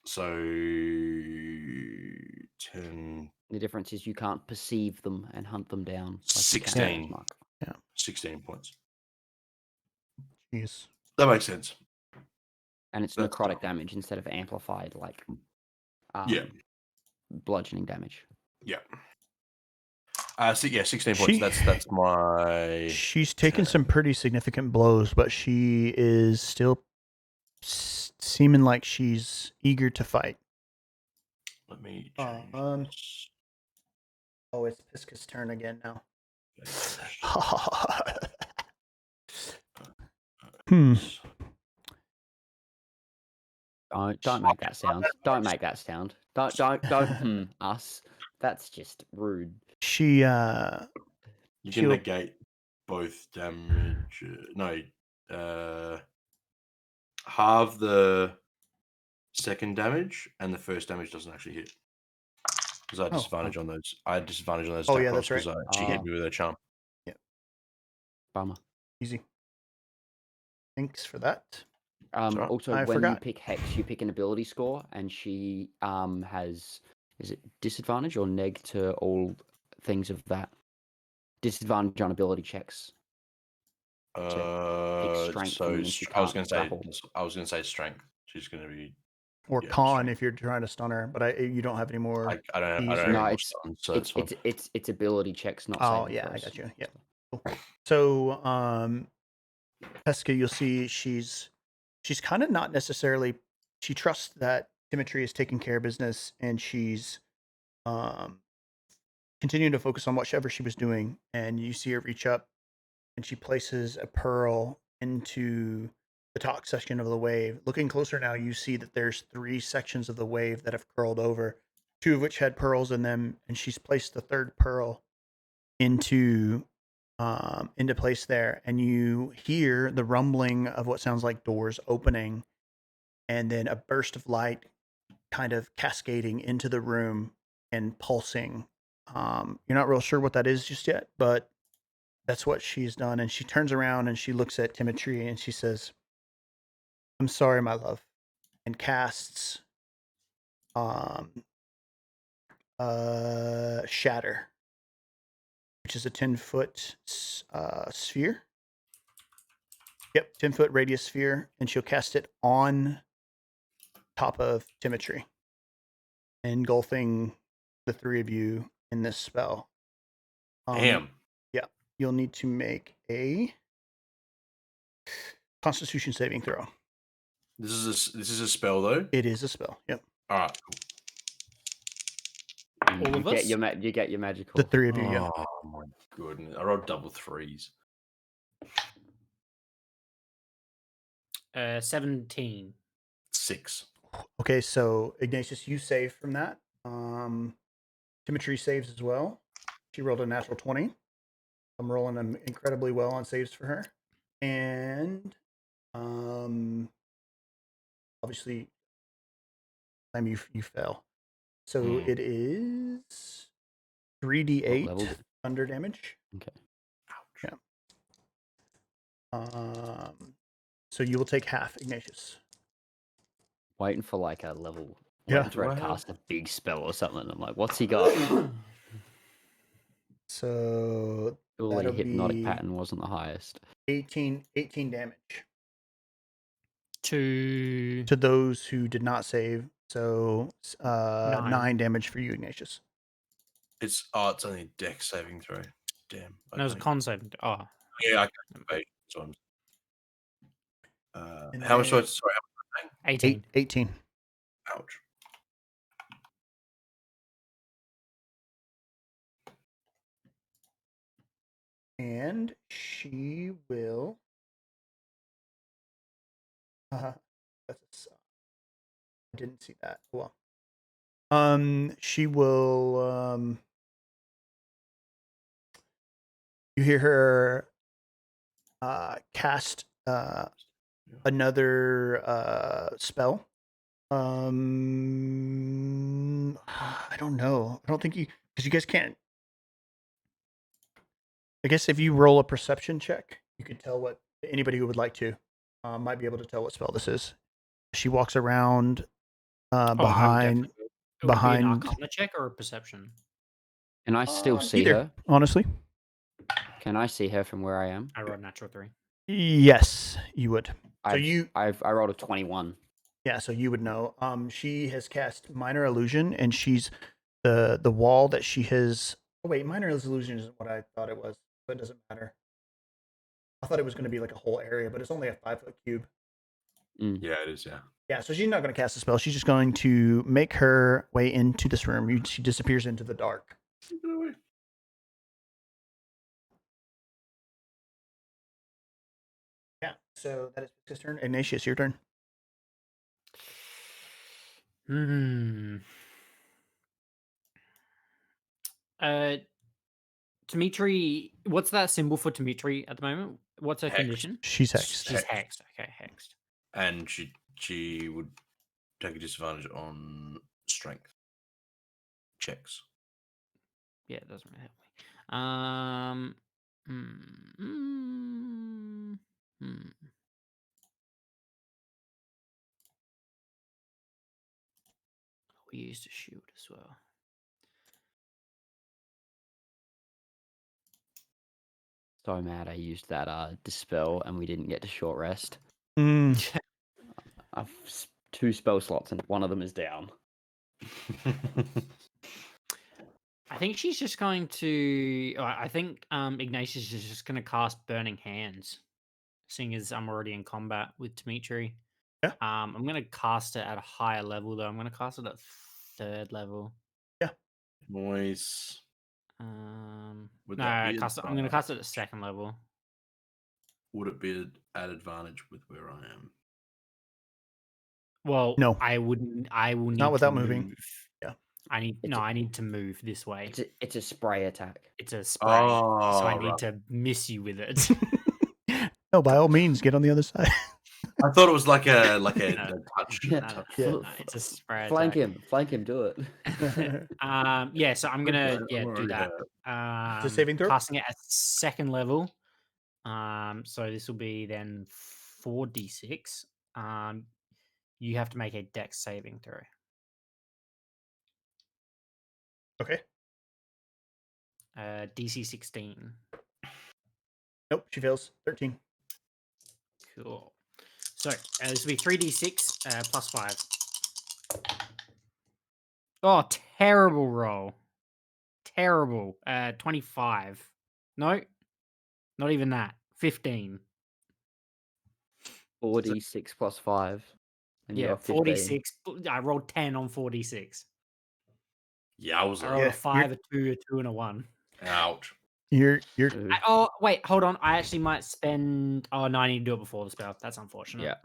So 10, The difference is you can't perceive them and hunt them down. Like you can with 16. Hunter's Mark. 16 points. Jeez. That makes sense. And it's That's necrotic dumb. damage instead of amplified, like Yeah. bludgeoning damage. Yeah. 16 points. She- That's my. She's taken some pretty significant blows, but she is still seeming like she's eager to fight. Let me. Oh, change Oh, it's Pisca's turn again now. this. Hmm. Don't make that sound. Don't make that sound. Don't us. That's just rude. She You can She'll- negate both damage. Halve the second damage, and the first damage doesn't actually hit. Because I had Oh, disadvantage on those. I had disadvantage on those. Oh, attack yeah, rolls that's 'cause right. she hit me with her charm. Bummer. easy. Thanks for that. alright. Also, I when you forgot. pick Hex, you pick an ability score, and she has is it disadvantage or neg to all things of that? Disadvantage on ability checks. strength, So and then she I was can't going to say. grapple. I was going to say strength. She's going to be or Yeah, con strength. if you're trying to stun her. But you don't have any more. I don't keys have or- any No, more it's stuns, so it's it's fine. it's ability checks, not Oh saving yeah, I throws. got you. Yeah. Cool. So Pesca, you'll see she's kind of not necessarily. She trusts that Symmetry is taking care of business, and she's um continuing to focus on whatever she was doing. And you see her reach up, and she places a pearl into the top section of the wave. Looking closer now, you see that there's 3 sections of the wave that have curled over, 2 of which had pearls in them, and she's placed the third pearl into place there, and you hear the rumbling of what sounds like doors opening, and then a burst of light kind of cascading into the room and pulsing. You're not real sure what that is just yet, but that's what she's done. And she turns around and she looks at Timotry and she says, "I'm sorry, my love," and casts shatter, which is a 10-foot sphere. Yep, 10-foot radius sphere, and she'll cast it on top of Timotry, engulfing the 3 of you in this spell. Damn. Yeah, you'll need to make a Constitution saving throw. This is a spell though. It is a spell. Yep. All right. And All you of get us? you get your magical. The 3 of you. Yeah. Oh my goodness! I rolled double 3s. 17. 6. Okay, so Ignatius, you save from that. Timotry saves as well. She rolled a natural 20. I'm rolling them incredibly well on saves for her. And obviously, time you fail. So it is 3d8 level? thunder damage. Okay. Ouch. Yeah. So you will take half, Ignatius. Waiting for like a level. Yeah. Waiting for Do a I have- cast a big spell or something. I'm like, what's he got? So Surely that'll hypnotic be pattern wasn't the highest. 18 damage To to those who did not save. So 9. 9 damage for you, Ignatius. It's only a dex saving throw. Damn. No, it's a Okay. con saving. Oh, Yeah, I can debate. So And how much? then- Sorry, 18. 18. ouch. And she will. That's I didn't see that. Well, she will. You hear her cast another spell. I don't know. I don't think you, because you guys can't. I guess if you roll a perception check, you could tell what anybody who would like to might be able to tell what spell this is. She walks around Oh, I would behind. definitely- It would be an behind- Arcana check or a perception? Can I still see either, her? honestly. Can I see her from where I am? I rolled a natural 3. Yes, you would. So I rolled a 21. Yeah, so you would know. She has cast minor illusion, and she's the wall that she has. Oh wait, minor illusion isn't what I thought it was, but it doesn't matter. I thought it was going to be like a whole area, but it's only a 5-foot cube. Yeah, it is. Yeah. Yeah, so she's not going to cast a spell. She's just going to make her way into this room. She disappears into the dark. Yeah, so that is his turn. Ignatius, your turn. Dimitri, what's that symbol for Dimitri at the moment? What's her Hexed. condition? She's hexed. She's hexed. Okay, hexed. And she would take a disadvantage on strength checks. Yeah, it doesn't really help me. We used a shield as well. So mad I used that dispel and we didn't get to short rest. Mm. I've 2 spell slots, and one of them is down. I think she's just going to. I think Ignatius is just going to cast Burning Hands, seeing as I'm already in combat with Dimitri. Yeah. I'm going to cast it at a higher level though. I'm going to cast it at 3rd level. Noise. Would No, that be I'm going to cast it at 2nd level. Would it be at advantage with where I am? Well, No. I wouldn't. I will need Not without to moving. move. Yeah. I need to move this way. It's a spray attack. It's a spray, so I need right. to miss you with it. No, by all means, get on the other side. I thought it was like a No. touch. Yeah. No, Yeah. no, it's a spray Flank attack. him, do it. Yeah, so I'm gonna do that. It's a saving throw? Casting it at 2nd level. So this will be then 4d6. You have to make a dex saving throw. Okay. DC 16. Nope, she fails. 13. Cool. So this will be 3d6 plus 5. Oh, terrible roll. Terrible. 25. No, not even that. 15. 4d6 plus 5. And you Yeah, got 15. 46. I rolled 10 on 46. Yeah, I was I rolled Yeah, a 5, a 2, a 2, and a 1. ouch. You're Ooh, Oh, wait, hold on. I actually might spend. Oh, no, I need to do it before the spell. That's unfortunate. yeah.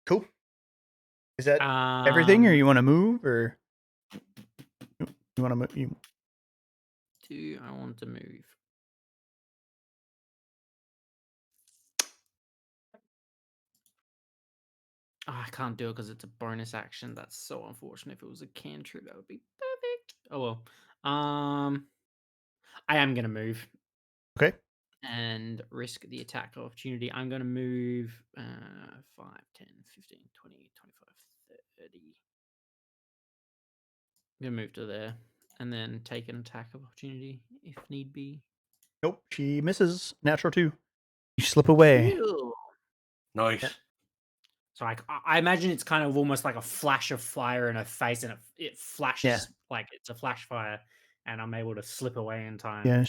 cool. Is that everything, or you want to move, or you want to move? Do I want to move? Oh, I can't do it because it's a bonus action. That's so unfortunate. If it was a cantrip, that would be perfect. Oh well. I am gonna move. Okay. And risk the attack of opportunity. I'm gonna move 5, 10, 15, 20, 25, 30. I'm gonna move to there and then take an attack of opportunity if need be. Nope, she misses. Natural 2. You slip away. Cool. Nice. Yeah. So I imagine it's kind of almost like a flash of fire in her face, and it flashes like it's a flash fire, and I'm able to slip away in time. Yeah,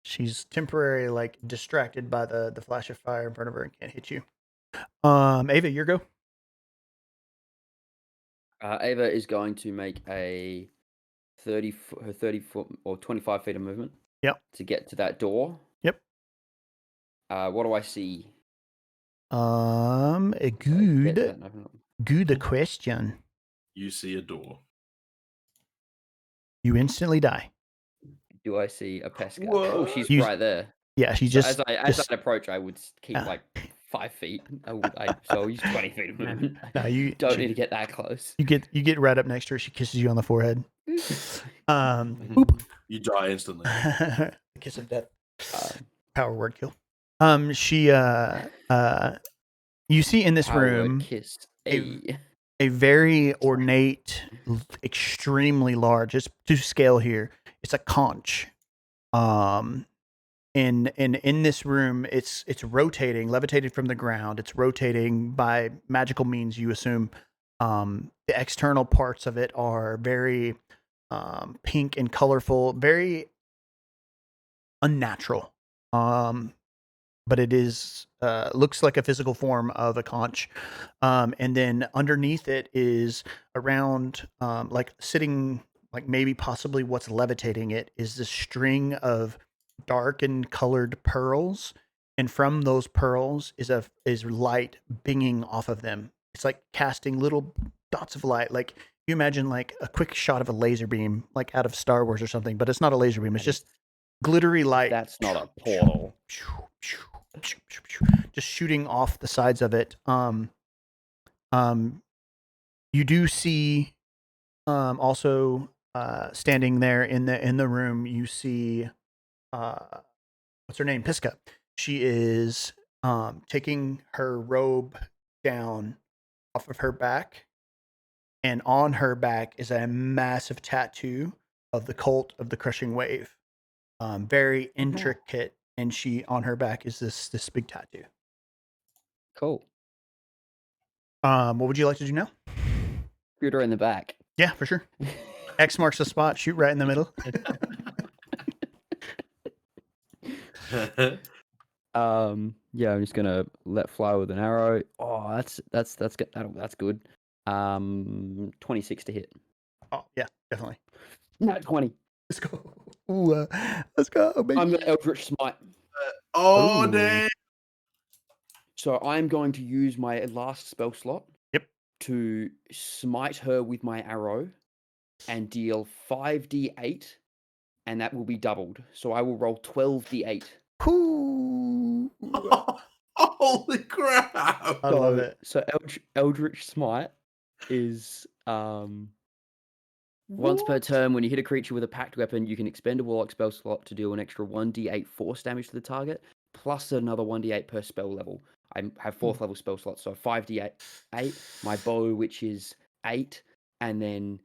she's temporarily like distracted by the flash of fire in front of her and can't hit you. Ava, your go. Ava is going to make a 30 foot or 25 feet of movement. Yep. To get to that door. Yep. What do I see? A good question. You see a door. You instantly die. Do I see a Pesca? What? Oh, she's You- right there. Yeah, she So just as I approach, I would keep Yeah. like 5 feet. So I'll use 20 feet of movement. No, you Don't need to get that close. You get right up next to her. She kisses you on the forehead. Boop. You die instantly. The kiss of death. Power word kill. You see in this Power word room kiss. a very ornate, extremely large. It's to scale here. It's a conch. In this room, it's rotating, levitating from the ground. It's rotating by magical means, you assume. The external parts of it are very pink and colorful, very unnatural. But it is looks like a physical form of a conch. And then underneath it is around like sitting, like maybe possibly what's levitating it is this string of dark and colored pearls, and from those pearls is light binging off of them. It's like casting little dots of light, like you imagine like a quick shot of a laser beam, like out of Star Wars or something. But it's not a laser beam; it's just glittery light. That's not a portal. Just shooting off the sides of it. You do see, also, standing there in the room. You see, what's her name? Pisca. She is taking her robe down off of her back, and on her back is a massive tattoo of the cult of the crushing wave. Very intricate, and she on her back is this big tattoo. Cool. What would you like to do now? Shoot her in the back. Yeah, for sure. X marks the spot. Shoot right in the middle. Yeah, I'm just gonna let fly with an arrow. Oh, that's good. That's good. 26 to hit. Oh yeah, definitely. No, 20. Let's go. Ooh, let's go, baby. I'm gonna Eldritch Smite. Oh, Ooh. damn. So I'm going to use my last spell slot. Yep. To smite her with my arrow, and deal 5d8, and that will be doubled. So I will roll 12d8. Ooh. Holy crap. I love it. So Eldritch Smite is once per turn, when you hit a creature with a packed weapon, you can expend a warlock spell slot to deal an extra 1d8 force damage to the target, plus another 1d8 per spell level. I have 4th level spell slots, so 5d8, 8. My bow, which is 8, and then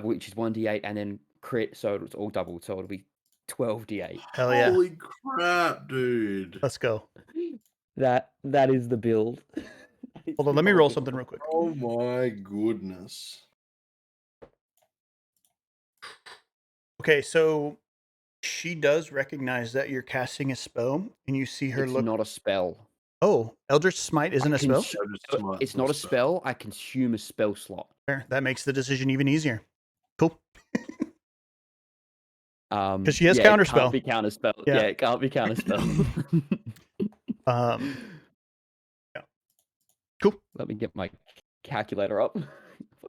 which is 1d8, and then crit, so it's all doubled, so it'll be 12d8. Hell yeah. Holy crap, dude. Let's go. That is the build. Hold on, let me roll something real quick. Oh my goodness. Okay, so she does recognize that you're casting a spell, and you see her It's look. not a spell. Oh, Eldritch Smite isn't a spell? It's not a spell. I consume a spell slot. Fair. That makes the decision even easier. Cool. Because she has It counterspell. can't be counterspell. Yeah. Yeah, it can't be counterspell. Yeah. Cool. Let me get my calculator up.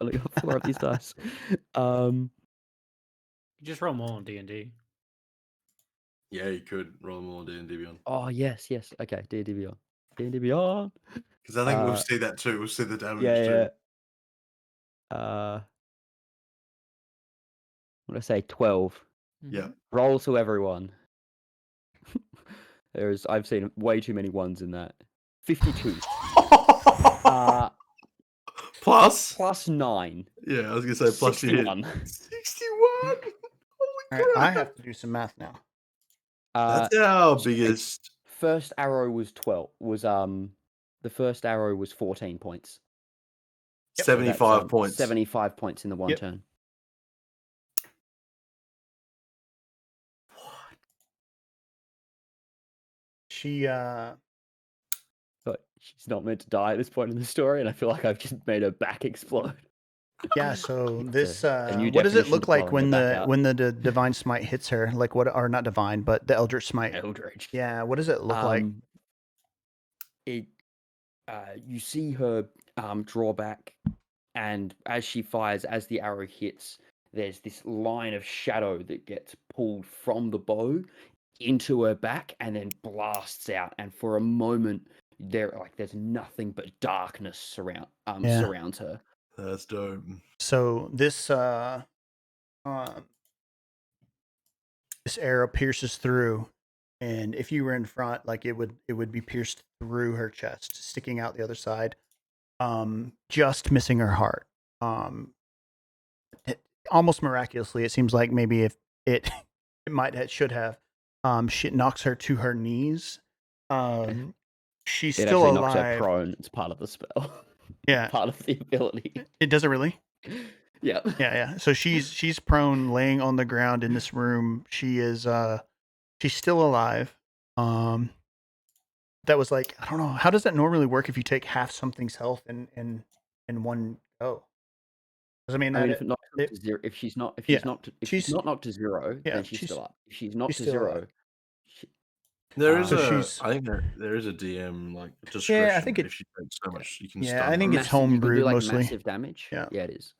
I got 4 of these dice. You just roll more on D&D. Yeah, you could roll them all on D&D Beyond. Oh yes. Okay, D&D Beyond. D&D Beyond. Because I think we'll see that too. We'll see the damage Yeah. too. What did I say? 12. Yeah. Roll to everyone. I've seen way too many ones in that. 52. Plus 9. Yeah, I was gonna say plus 61. 61. All right, I have to do some math now. That's our biggest. First arrow was 12. The first arrow was 14 points. 75 points. 75 points in the one turn. What? But she's not meant to die at this point in the story, and I feel like I've just made her back explode. Yeah, so this new what does it definition look of like blowing when the back the out. when the divine smite hits her? Like what, or not divine, but the Eldritch Smite. Eldritch. Yeah, what does it look like? You see her draw back, and as she fires, as the arrow hits, there's this line of shadow that gets pulled from the bow into her back and then blasts out. And for a moment, there's nothing but darkness surrounds her. That's dope. So this arrow pierces through, and if you were in front, like it would be pierced through her chest, sticking out the other side, just missing her heart. Almost miraculously, it seems like maybe if it should have, shit knocks her to her knees. She's It still actually alive. knocks her prone. It's part of the spell. Yeah, part of the ability. It doesn't really. Yeah. Yeah. So she's prone, laying on the ground in this room. She is she's still alive. That was like, I don't know, how does that normally work if you take half something's health in one go? Because if she's not knocked to zero, yeah, then she's still up. If she's not she's to still zero, alive. There is So I think there is a DM like discretion. Yeah, I think if she takes so much, you can. Yeah, stun I think her. it's you can do homebrew like mostly. massive damage. Yeah. Yeah, it is.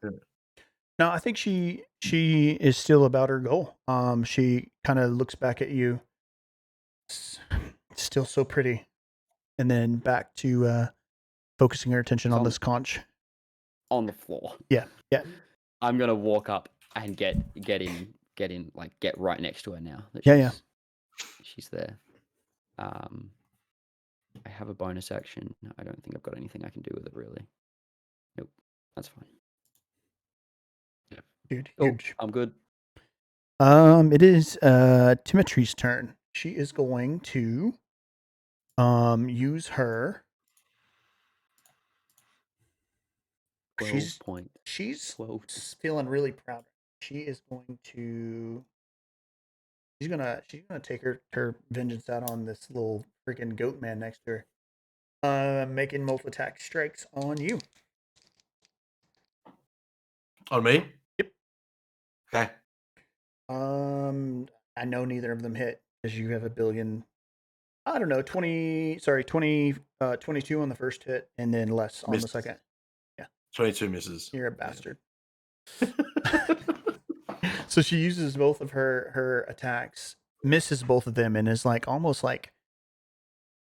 No, I think she is still about her goal. She kind of looks back at you, still so pretty, and then back to focusing her attention on this conch on the floor. Yeah. I'm gonna walk up and get in, like get right next to her now. She's there. I have a bonus action. I don't think I've got anything I can do with it really. Nope, that's fine. Dude, huge. I'm good. It is Timitri's turn. She is going to use her 12 She's points. she's 12. feeling really proud. She is going to. She's gonna take her vengeance out on this little freaking goat man next to her. Making multiple attack strikes on you. On me? Yep. Okay. I know neither of them hit because you have a billion. I don't know, 22 on the first hit and then less on the Misses. second. 22 misses. You're a bastard. So she uses both of her attacks, misses both of them, and is like almost like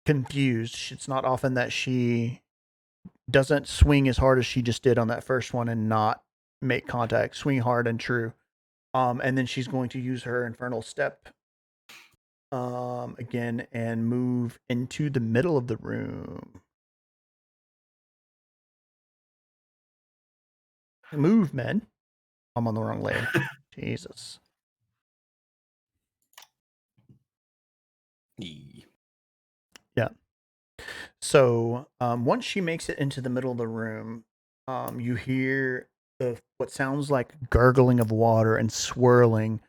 confused. It's not often that she doesn't swing as hard as she just did on that first one and not make contact. Swing hard and true. And then she's going to use her infernal step again and move into the middle of the room. Move, men. I'm on the wrong layer. Jesus. Yeah. So once she makes it into the middle of the room, you hear what sounds like gurgling of water and swirling,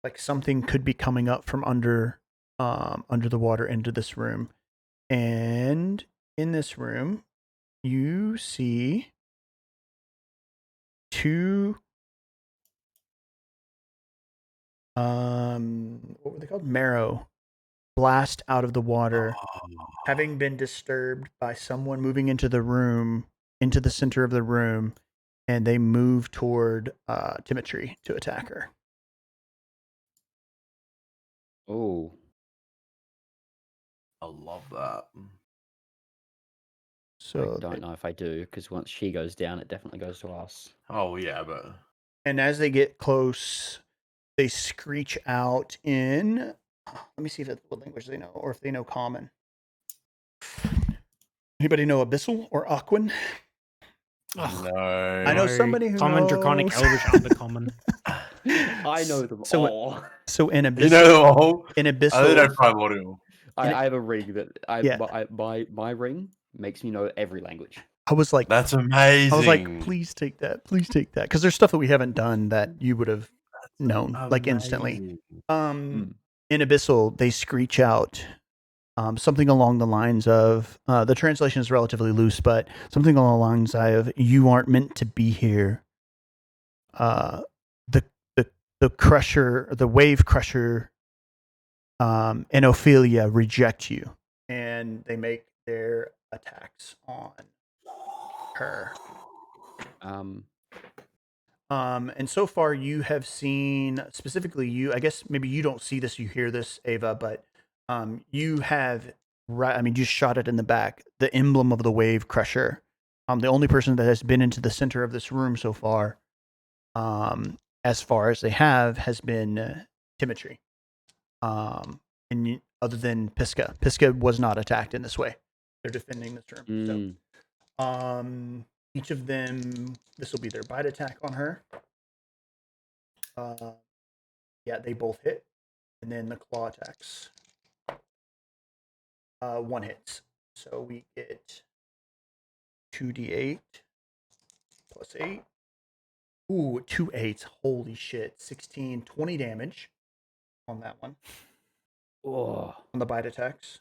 like something could be coming up from under the water into this room. And in this room, you see two what were they called? Marrow blast out of the water, having been disturbed by someone moving into the room, into the center of the room, and they move toward Timotry to attack her. Oh, I love that. So I don't know if I do, because once she goes down, it definitely goes to us. Oh, yeah, but. and as they get close, they screech out in. Let me see if it's what language they know, or if they know Common. Anybody know Abyssal or Aquan? Ugh, No. I know somebody who common, draconic, knows. elvish, undercommon. I know them So- all. So in Abyssal, You know all? in I Abyssal, don't primordial. I have a ring that Yeah. my ring makes me know every language. I was like, That's amazing. I was like, please take that, because there's stuff that we haven't done that you would have known like instantly. Amazing. In Abyssal, they screech out something along the lines of the translation is relatively loose, but something along the lines of "You aren't meant to be here." The the crusher, the wave crusher, and Ophelia reject you, and they make their attacks on her. And so far you have seen specifically you. I guess maybe you don't see this, you hear this, Ava, but you have right. I mean, you shot it in the back. The emblem of the wave crusher. The only person that has been into the center of this room so far, as far as they have, has been Timotry. Other than Pisca was not attacked in this way. They're defending this room. So, each of them, this will be their bite attack on her. Yeah, they both hit, and then the claw attacks. One hits, so we get 2d8 plus 8. Ooh, 2 8s. Holy shit! 16, 20 damage on that one. Oh, On the bite attacks.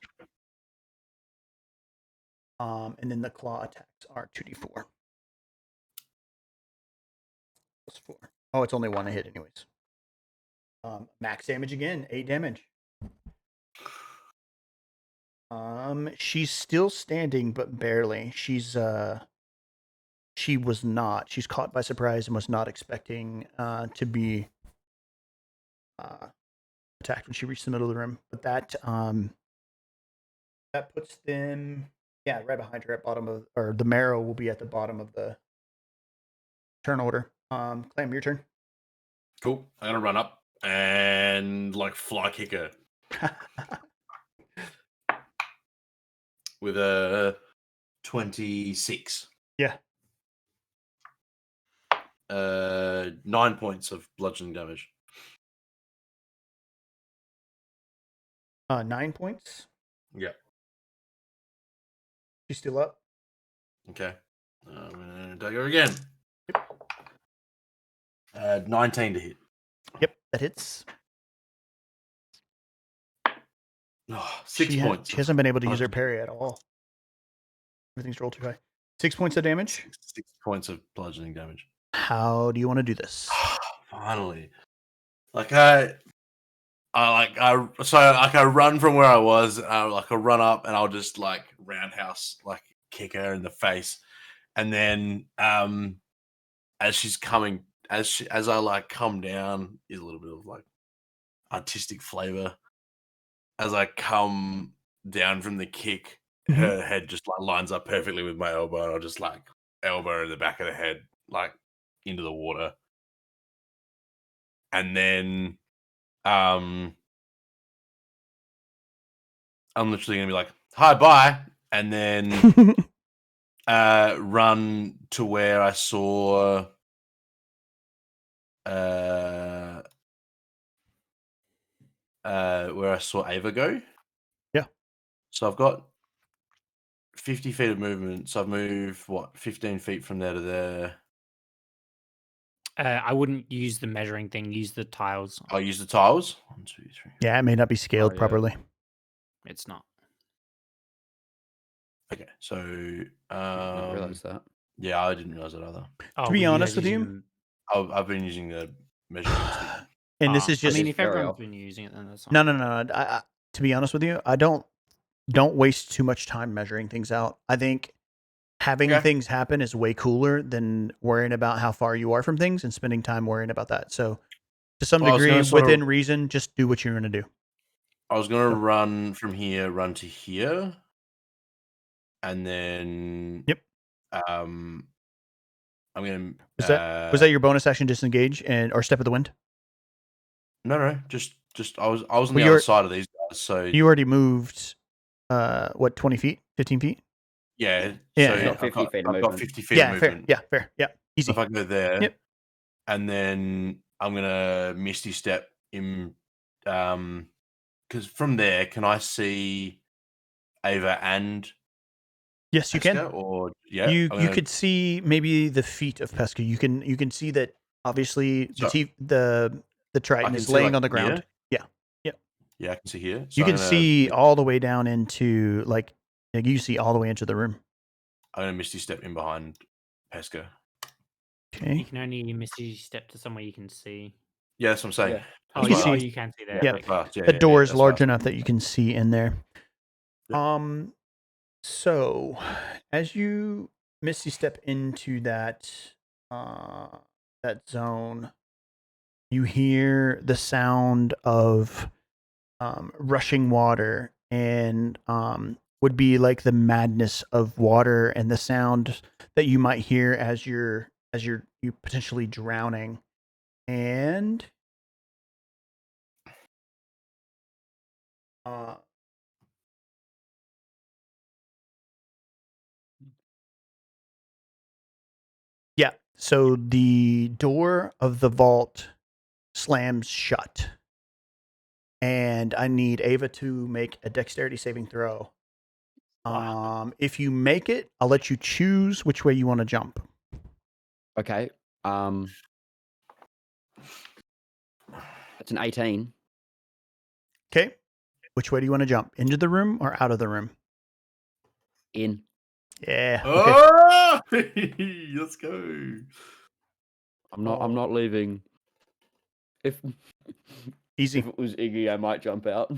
And then the claw attacks are 2d4 plus 4. Oh, it's only one hit, anyways. Max damage again, 8 damage. She's still standing, but barely. She was not. She's caught by surprise and was not expecting to be attacked when she reached the middle of the room. But that puts them, yeah, right behind her at bottom of, or the marrow will be at the bottom of the turn order. Clam, your turn. Cool. I'm gonna run up and like fly kick her with a 26. Yeah. 9 points of bludgeoning damage. 9 points. Yeah. She's still up. Okay. I'm gonna dagger again. 19 to hit. Yep, that hits. Oh, 6 points. She hasn't been able to use her parry at all. Everything's rolled too high. 6 points of damage. 6 points of bludgeoning damage. How do you want to do this? Finally, I run from where I was. I run up and I'll just like roundhouse, like kick her in the face, and then as she's coming, as I like come down, is a little bit of like artistic flavor. As I come down from the kick, her head just like lines up perfectly with my elbow, and I'll just like elbow in the back of the head, like into the water. And then I'm literally gonna be like, hi, bye, and then run to where I saw Ava go. Yeah. So I've got 50 feet of movement. So I've moved 15 feet from there to there. I wouldn't use the measuring thing. Use the tiles. I'll use the tiles. 1, 2, 3. Yeah, it may not be scaled Oh, yeah. properly. It's not. Okay, so I didn't realize that. yeah, I didn't realize that either. Oh, To be were honest guys with you, using I've been using the measuring stick. and this is just I mean, It's if very everyone's often. been using it, then that's fine. no. To be honest with you, I don't waste too much time measuring things out. I think having Okay. things happen is way cooler than worrying about how far you are from things and spending time worrying about that. So, to some Well, I was degree, gonna sort of- within reason, just do what you're going to do. I was gonna Yep. run from here, run to here, and then Yep. I'm gonna. Was that your bonus action disengage or step of the wind? No, just I was on Well, the other side of these guys, so You already moved, 20 feet, 15 feet? yeah. Yeah, So yeah. Got 50 feet of I've got movement. 50 feet Yeah, of fair. movement. Yeah, fair. Yeah, So easy. if I go there, Yep. and then I'm gonna misty step in, because from there, can I see Ava and Yes, you can. Pesca? Or yeah, You I'm you gonna- could see maybe the feet of Pesca. You can see that obviously So- the Triton can is see, laying like, on the ground. here? Yeah, I can see here. So You I'm can gonna- see all the way down into you see all the way into the room. I'm gonna misty step in behind Pesca. You Okay. can only misty step to somewhere you can see. Yeah, that's what I'm saying. Yeah. Oh, You can see- you can see there. Yeah. That's fast. Yeah, The yeah, door yeah, is that's large fast. enough that you can see in there. Yeah. So as you misty step into that zone, you hear the sound of rushing water and would be like the madness of water and the sound that you might hear as you potentially drowning. And yeah, so the door of the vault slams shut. And I need Ava to make a dexterity saving throw. If you make it, I'll let you choose which way you want to jump. Okay. It's an 18. Okay. Which way do you want to jump? Into the room or out of the room? In. Yeah. Okay. Oh, let's go. I'm not leaving. If Easy. if it was Iggy, I might jump out.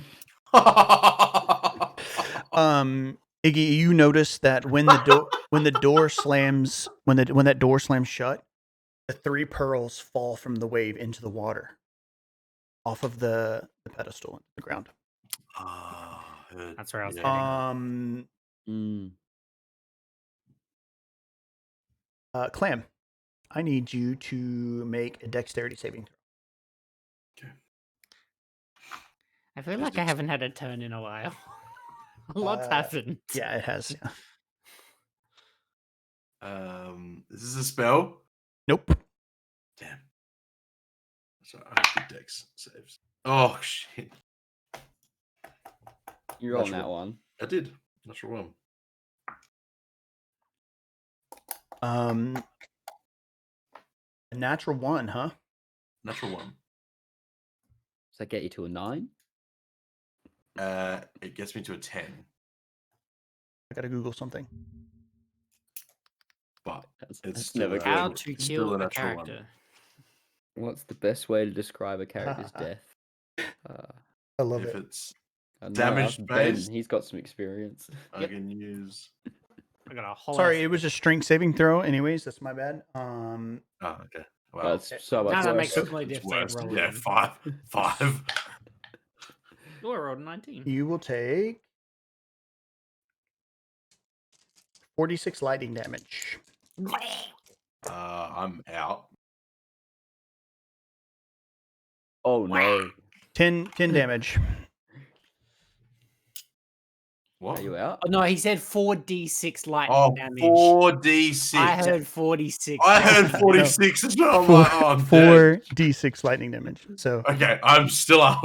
Iggy, you notice that when the door slams when that door slams shut, the 3 pearls fall from the wave into the water, off of the pedestal into the ground. That's where I was Yeah. heading. Clam, I need you to make a dexterity saving throw. I feel like I haven't had a turn in a while. A lot's happened. Yeah, it has. Yeah. Is this a spell? Nope. Damn. Sorry, I have good dex saves. Oh shit! You're on that one. I did. Natural one. A natural 1, huh? Natural 1. Does that get you to a 9? It gets me to a 10, I gotta Google something. but That's it's never still good. How natural. to It's kill still a a natural 1. character? What's the best way to describe a character's death? I love If it. it's I know, damage ask Ben. based, He's got some experience. I can use. I got a whole. Sorry, it was a strength saving throw. Anyways, that's my bad. Oh, okay. Wow. That's so much No, that worse. makes complete It's difference. worse. Roll Yeah, again. 5. Oh, I rolled a 19. You will take 46 lightning damage. I'm out. Oh no. 10 damage. What? Are you out? Oh, no, he said 4d6 lightning Oh, damage. 4d6. I heard 46. I heard No. 46 as well. I'm like, oh, I'm dead. 4d6 lightning damage. So Okay, I'm still up.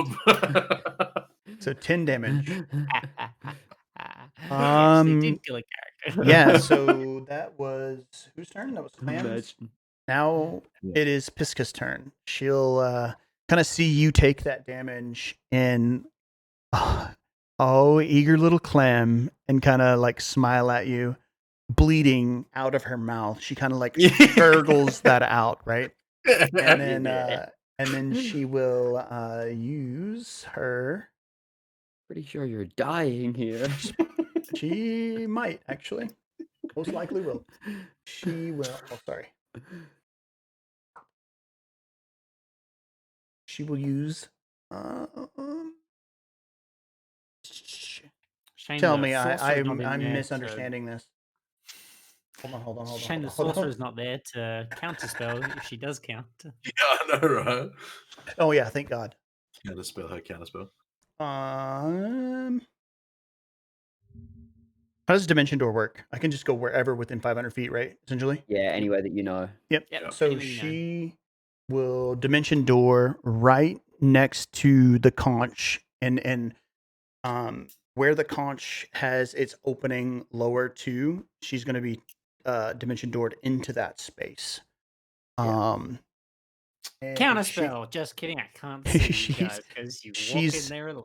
10 damage. He actually did Um, kill a character. Yeah, so that was whose turn? That was Clams. Imagine. Now Yeah. it is Pisca's turn. She'll kind of see you take that damage and eager little Clam, and kind of like smile at you, bleeding out of her mouth. She kind of like gurgles that out, right? And then she will use her. Pretty sure you're dying here. She might actually, most likely will. She will. Oh, sorry. She will use. Shame Tell the me, sorcerer's not in I'm there misunderstanding this. Hold on. Shame the sorcerer's not there to counterspell if she does count. Yeah, I know, right? Oh yeah, thank God. Counterspell. How does Dimension Door work? I can just go wherever within 500 feet, right? Essentially. Yeah, anywhere that you know. Yep. Yep. So anyway, you know. she will Dimension Door right next to the conch, and where the conch has its opening lower to, she's going to be Dimension Doored into that space. And Counterspell. Just kidding. I can't see you guys because you walk in there.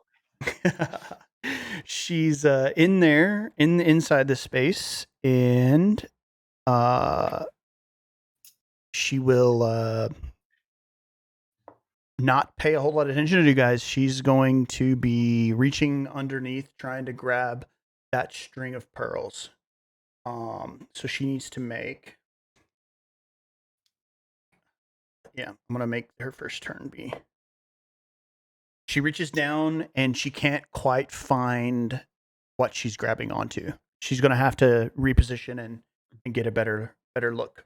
She's in there, inside the space, and she will not pay a whole lot of attention to you guys. She's going to be reaching underneath, trying to grab that string of pearls. So she needs to make. Yeah, I'm gonna make her first turn be. She reaches down and she can't quite find what she's grabbing onto. She's gonna have to reposition and get a better look.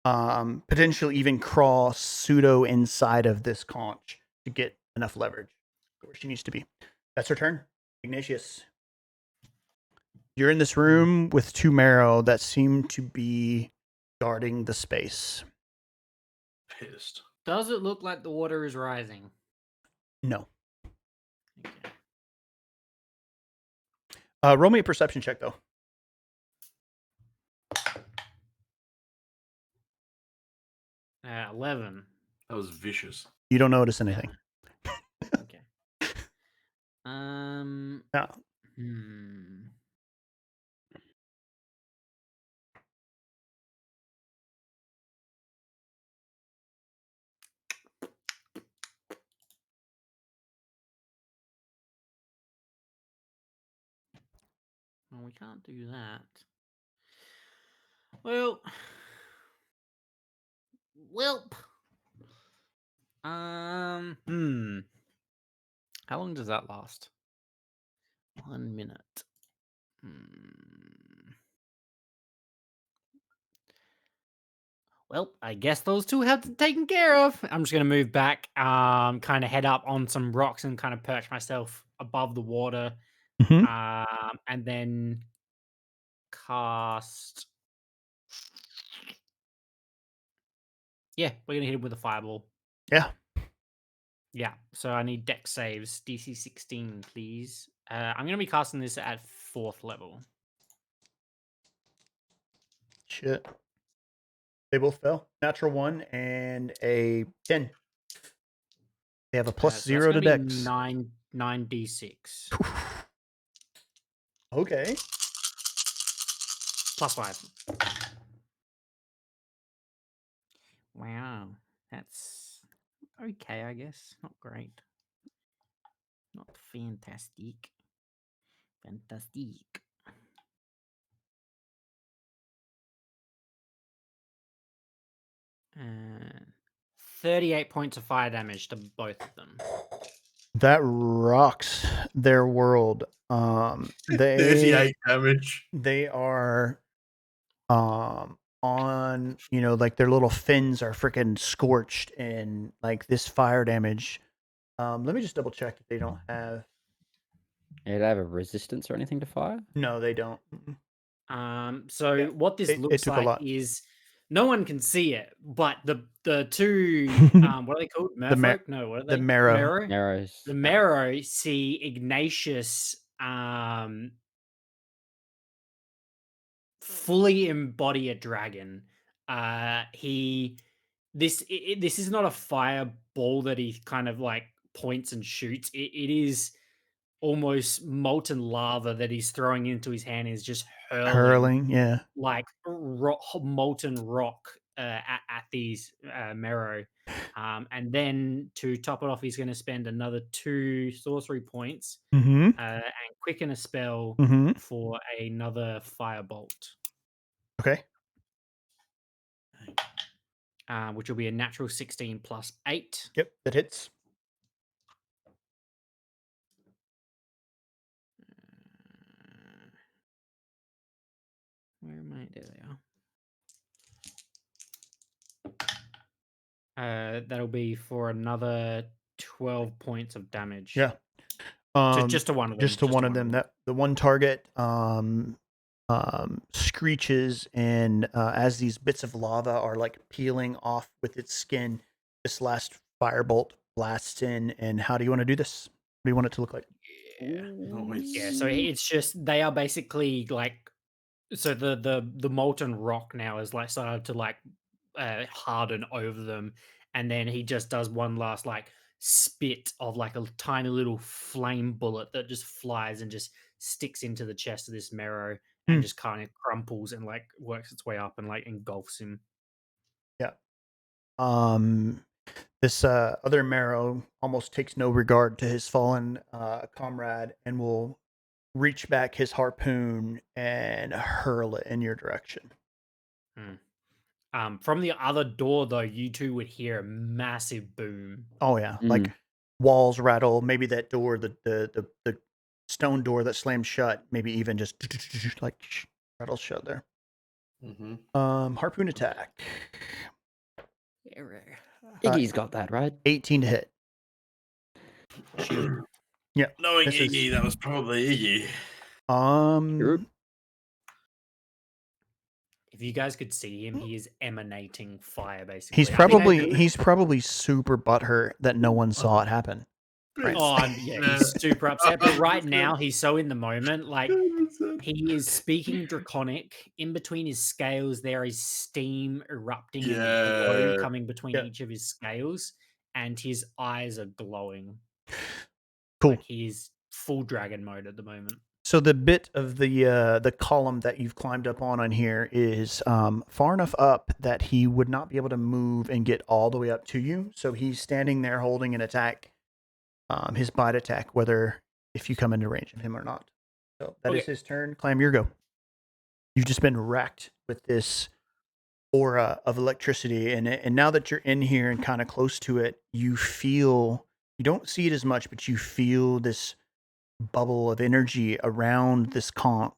Potentially even crawl pseudo inside of this conch to get enough leverage where she needs to be. That's her turn. Ignatius. You're in this room with two marrow that seem to be guarding the space. Pissed. Does it look like the water is rising? No. Okay. Roll me a perception check, though. 11. That was vicious. You don't notice anything. Okay. Yeah. Well, we can't do that. Well. How long does that last? 1 minute. Well, I guess those two have to taken care of. I'm just gonna move back, kind of head up on some rocks and kind of perch myself above the water, and then cast. Yeah, we're gonna hit him with a fireball. Yeah. Yeah, so I need dex saves. DC 16, please. I'm going to be casting this at 4th level. Shit. They both fail. Natural 1 and a 10. They have a plus So 0 to that's gonna dex. be 9d6 Okay. plus 5. Wow, that's okay, I guess. Not great. Not fantastic. Fantastic. 38 points of fire damage to both of them. That rocks their world. 38 damage. They are on, like their little fins are freaking scorched and like this fire damage. Let me just double check if they don't have. Yeah, do they have a resistance or anything to fire? No, they don't. So Yeah, what this it looks took a like lot. is no one can see it, but the two what are they called? The mar- Merfolk? No, what are the they? marrow. Narrows. The Marrow see Ignatius fully embody a dragon. This is not a fireball that he kind of like points and shoots. It is almost molten lava that he's throwing into his hand, is just Hurling, yeah. like molten rock at these Marrow. And then to top it off, he's going to spend another 2 sorcery points Mm-hmm. and quicken a spell Mm-hmm. for another firebolt, Okay. which will be a natural 16 plus 8. Yep, that hits. Where am I? There they are. That'll be for another 12 points of damage. Yeah. Just to one of them. Just to one of them. That the one target screeches, and as these bits of lava are like peeling off with its skin, this last firebolt blasts in. And how do you want to do this? What do you want it to look like? Yeah, so it's just they are basically like, so the molten rock now is like started to like harden over them, and then he just does one last like spit of like a tiny little flame bullet that just flies and just sticks into the chest of this Marrow and just kind of crumples and like works its way up and like engulfs him. Yeah. This other Marrow almost takes no regard to his fallen comrade and will reach back his harpoon and hurl it in your direction. From the other door, though, you two would hear a massive boom. Oh yeah, like walls rattle. Maybe that door, the stone door that slams shut, maybe even just like rattles shut there. Harpoon attack. Iggy's got that, right? 18 to hit. Yeah. Knowing this Iggy, that was probably Iggy. If you guys could see him, he is emanating fire. Basically, he's probably super butthurt that no one saw it happen. Right? Oh yeah, he's super upset. But right now, he's so in the moment. Like he is speaking Draconic. In between his scales, there is steam erupting and glow coming between each of his scales, and his eyes are glowing. Cool. Like he is full dragon mode at the moment. So the bit of the column that you've climbed up on here is far enough up that he would not be able to move and get all the way up to you. So he's standing there holding an attack, his bite attack, whether if you come into range of him or not. So that is his turn. Clam, your go. You've just been racked with this aura of electricity, and now that you're in here and kind of close to it, you don't see it as much, but you feel this bubble of energy around this conch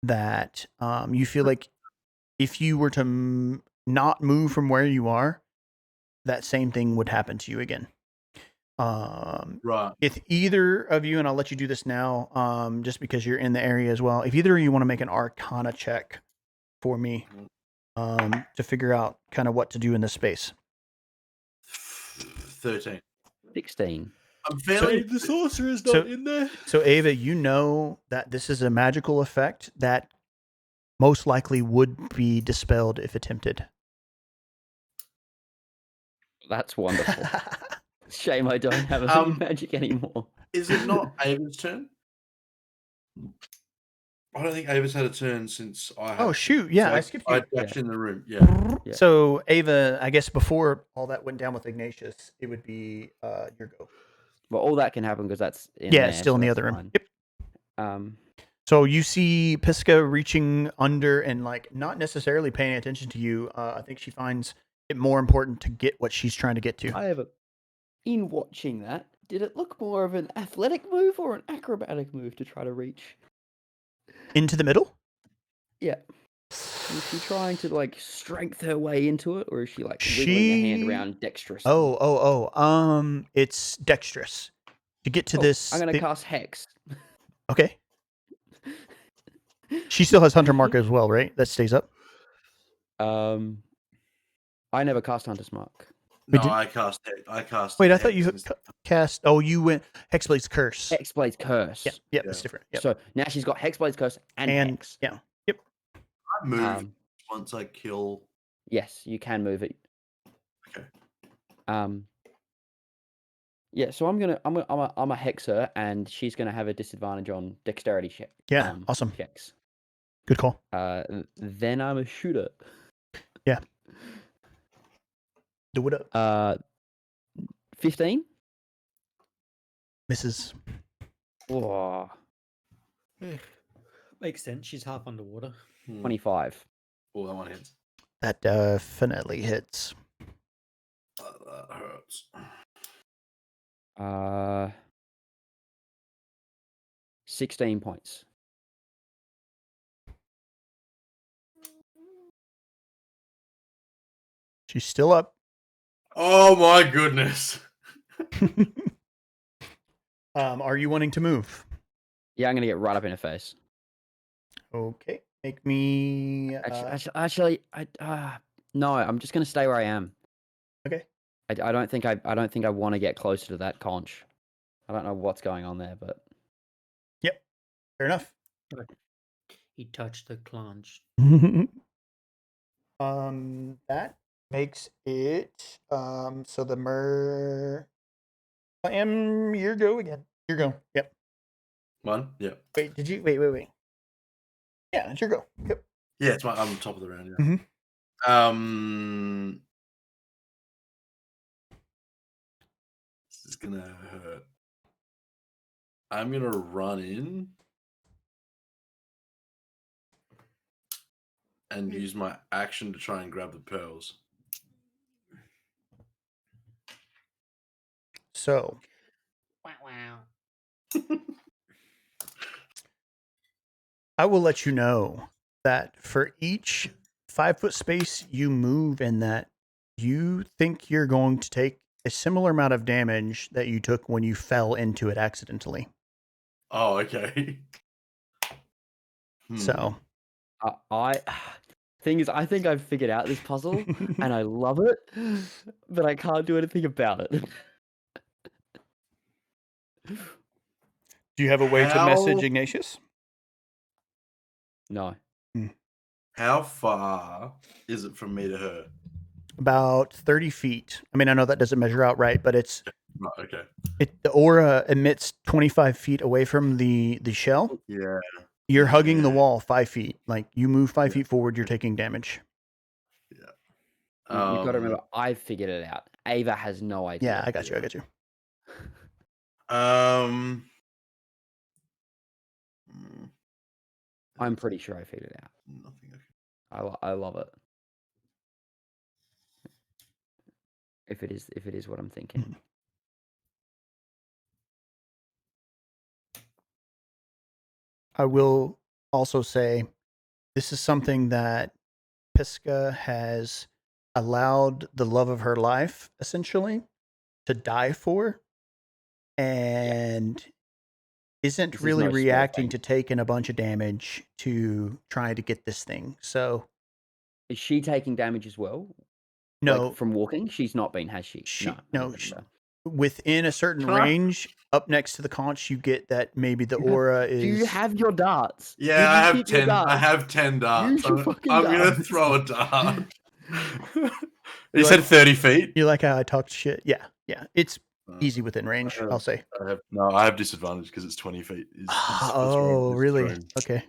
that you feel like if you were to not move from where you are, that same thing would happen to you again. Right. If either of you, and I'll let you do this now, just because you're in the area as well, if either of you want to make an Arcana check for me to figure out kind of what to do in this space. 13. 16. I'm feeling the sorcerer's not in there. So Ava, you know that this is a magical effect that most likely would be dispelled if attempted. That's wonderful. Shame I don't have any Um, magic anymore. Is it not Ava's turn? I don't think Ava's had a turn since I had. Oh shoot! Yeah, So I skipped you. I dashed in the room. Yeah. Yeah. So Ava, I guess before all that went down with Ignatius, it would be your go. Well, all that can happen because that's in Yeah, there, it's still so in the that's other room. fine. Yep. So you see Pisca reaching under and like not necessarily paying attention to you. I think she finds it more important to get what she's trying to get to. In watching that, did it look more of an athletic move or an acrobatic move to try to reach? Into the middle? Yeah. Is she trying to like strength her way into it, or is she like wiggling her hand around dexterously? It's dexterous. To get to this, I'm gonna cast Hex. Okay. She still has Hunter Mark as well, right? That stays up. I never cast Hunter's Mark. No, I cast. Wait, I thought you cast. Oh, you went Hexblade's Curse. Hexblade's Curse. Yeah, that's different. Yep. So now she's got Hexblade's Curse and Hex. Yeah. Yep. I move once I kill. Yes, you can move it. Okay. Yeah, so I'm a hex her, and she's gonna have a disadvantage on dexterity check. Yeah, awesome. Checks. Good call. Then I'm a shooter. Yeah. Do it up. 15. Misses. Oh, Makes sense. She's half underwater. 25. Oh, that one hits. That definitely hits. That hurts. 16 points. She's still up. Oh my goodness. Are you wanting to move? Yeah, I'm gonna get right up in her face. Okay. Make me. Actually, no. I'm just gonna stay where I am. Okay. I don't think I want to get closer to that conch. I don't know what's going on there, but Yep. Fair enough. He touched the clunch. That makes it. So the your go again. Your go. Yep. One. Yep. Wait. Did you wait? Yeah, it's your go. Yep. Yeah, it's I'm top of the round. Yeah. Mm-hmm. This is gonna hurt. I'm gonna run in and use my action to try and grab the pearls. So. Wow. I will let you know that for each 5-foot space you move in that, you think you're going to take a similar amount of damage that you took when you fell into it accidentally. Oh, okay. So, thing is, I think I've figured out this puzzle and I love it, but I can't do anything about it. do you have a way to message Ignatius? No. How far is it from me to her? About 30 feet. I mean, I know that doesn't measure out right, but it's Right, okay. the aura emits 25 feet away from the shell. Yeah. You're hugging the wall 5 feet. Like you move 5 feet forward, you're taking damage. Yeah. You've got to remember, I've figured it out. Ava has no idea. Yeah, I got you. I'm pretty sure I figured it out. Nothing. I love it. If it is what I'm thinking. I will also say this is something that Pisca has allowed the love of her life, essentially, to die for, and isn't really reacting to taking a bunch of damage to trying to get this thing. So, is she taking damage as well? No, from walking, she's not been, has she? No. Within a certain range, up next to the conch, you get that maybe the aura is. Do you have your darts? Yeah, I have 10. I have 10 darts. I'm going to throw a dart. You said 30 feet. You like how I talked shit? Yeah. It's Uh, easy within range, I'll say. I have disadvantage because it's 20 feet. Oh, really? Okay.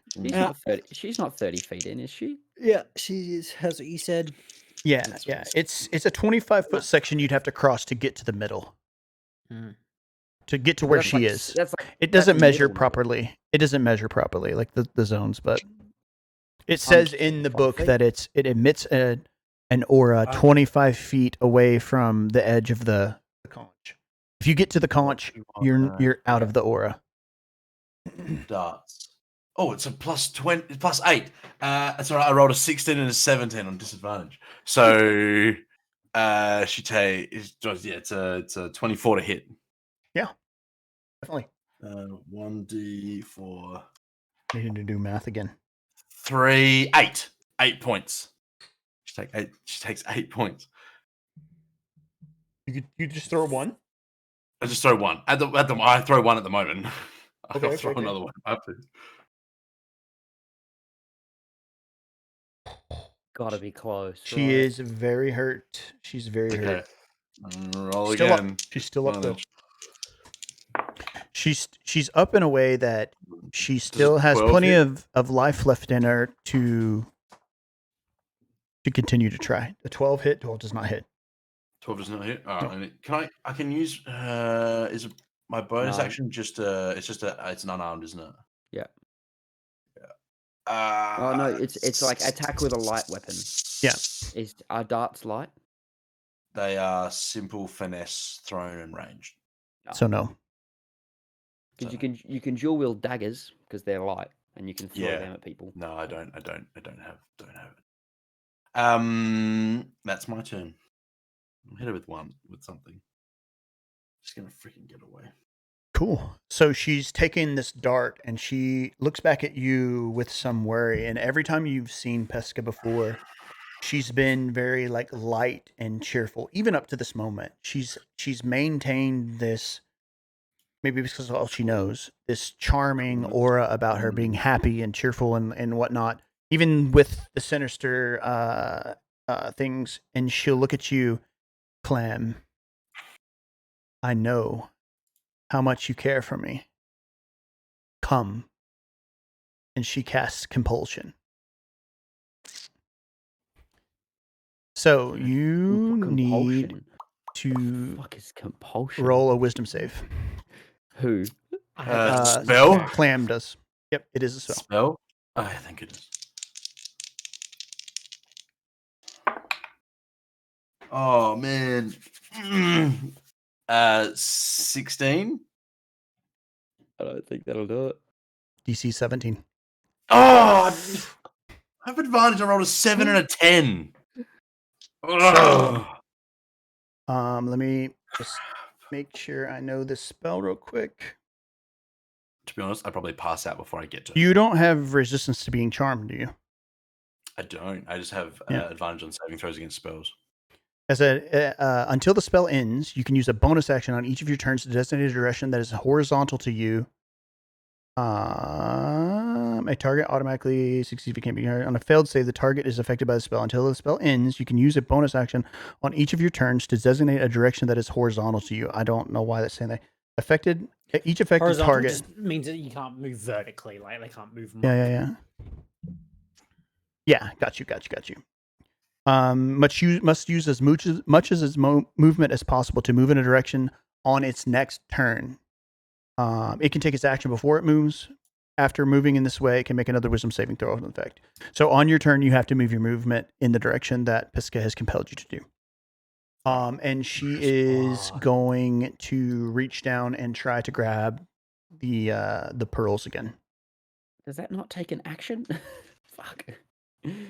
She's not 30 feet in, is she? Yeah, she has what you said. Yeah. It's a 25-foot section you'd have to cross to get to the middle. To get to where That's she like- is. That's like, It that's doesn't measure middle. properly. It doesn't measure properly, like the zones, but it says in the 25 book feet? that it emits an aura 25 feet away from the edge of the conch. If you get to the conch, you're out of the aura. Darts. Oh, it's a plus 20, plus 8. That's all right. I rolled a 16 and a 17 on disadvantage. So she takes, it's a 24 to hit. Yeah, definitely. 1d4. Needing to do math again. 3, 8. 8 points. She takes 8 points. You just throw one? I just throw one. I throw one at the moment. I'll Okay, throw okay. another one. I have to. Gotta be close. She is very hurt. She's very Okay. hurt. Roll Still up. again. She's still up though. Advantage. She's up in a way that she still has 12 plenty hit? of life left in her to continue to try. The 12 hit, 12 does not hit. 12 does not hit. All right. I can use is it my bonus No. action just it's an unarmed, isn't it? Yeah. Yeah. Oh no, it's like attack with a light weapon. Yeah. Are darts light? They are simple, finesse, thrown, and ranged. So no. Because you can dual wield daggers because they're light and you can throw Yeah. them at people. No, I don't have it. That's my turn. I'm headed with something. Just gonna freaking get away. Cool. So she's taking this dart and she looks back at you with some worry. And every time you've seen Pesca before, she's been very like light and cheerful, even up to this moment. She's maintained this, maybe because of all she knows, this charming aura about her being happy and cheerful and whatnot, even with the sinister things. And she'll look at you, Clem. I know how much you care for me. Come. And she casts compulsion. So you need Compulsion. to Fuck is compulsion? roll a wisdom save. Who? Spell? Clam does. Yep, it is a spell. Spell? I think it is. Oh man. 16. I don't think that'll do it. DC 17. Oh, I have advantage. I rolled a 7 and a 10. So, let me just make sure I know this spell real quick. To be honest, I probably pass out before I get to it. You don't have resistance to being charmed, do you? I don't. I just have Yeah. advantage on saving throws against spells. As until the spell ends, you can use a bonus action on each of your turns to designate a direction that is horizontal to you. A target automatically succeeds if it can't be on a failed save. The target is affected by the spell. Until the spell ends, you can use a bonus action on each of your turns to designate a direction that is horizontal to you. I don't know why that's saying that. Each affected Horizontal target just means that you can't move vertically, like they can't move. Yeah, got you. Must use as much as its movement as possible to move in a direction on its next turn. It can take its action before it moves. After moving in this way, it can make another wisdom saving throw in effect. So on your turn, you have to move your movement in the direction that Pisca has compelled you to do. And she is going to reach down and try to grab the pearls again. Does that not take an action? Fuck. She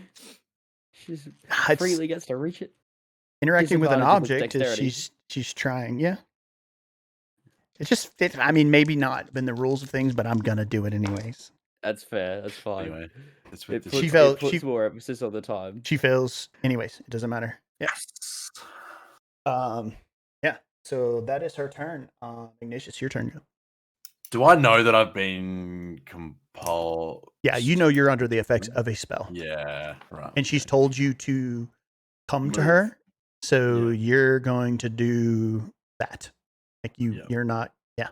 just It's- freely gets to reach it. Interacting with an Disadvantage with object is dexterity. she's trying. Yeah. It just fits. I mean, maybe not been the rules of things, but I'm gonna do it anyways. That's fair. That's fine. Anyway, it's It with She puts, fell- it puts she- more emphasis on the time. She fails anyways. It doesn't matter. Yeah. Yeah. So that is her turn. Ignatius, your turn. Do I know that I've been compelled? Yeah, you know you're under the effects of a spell. Yeah, right. And she's told you to come to her. So Yeah. you're going to do that. Like Yeah. you're not. Yeah.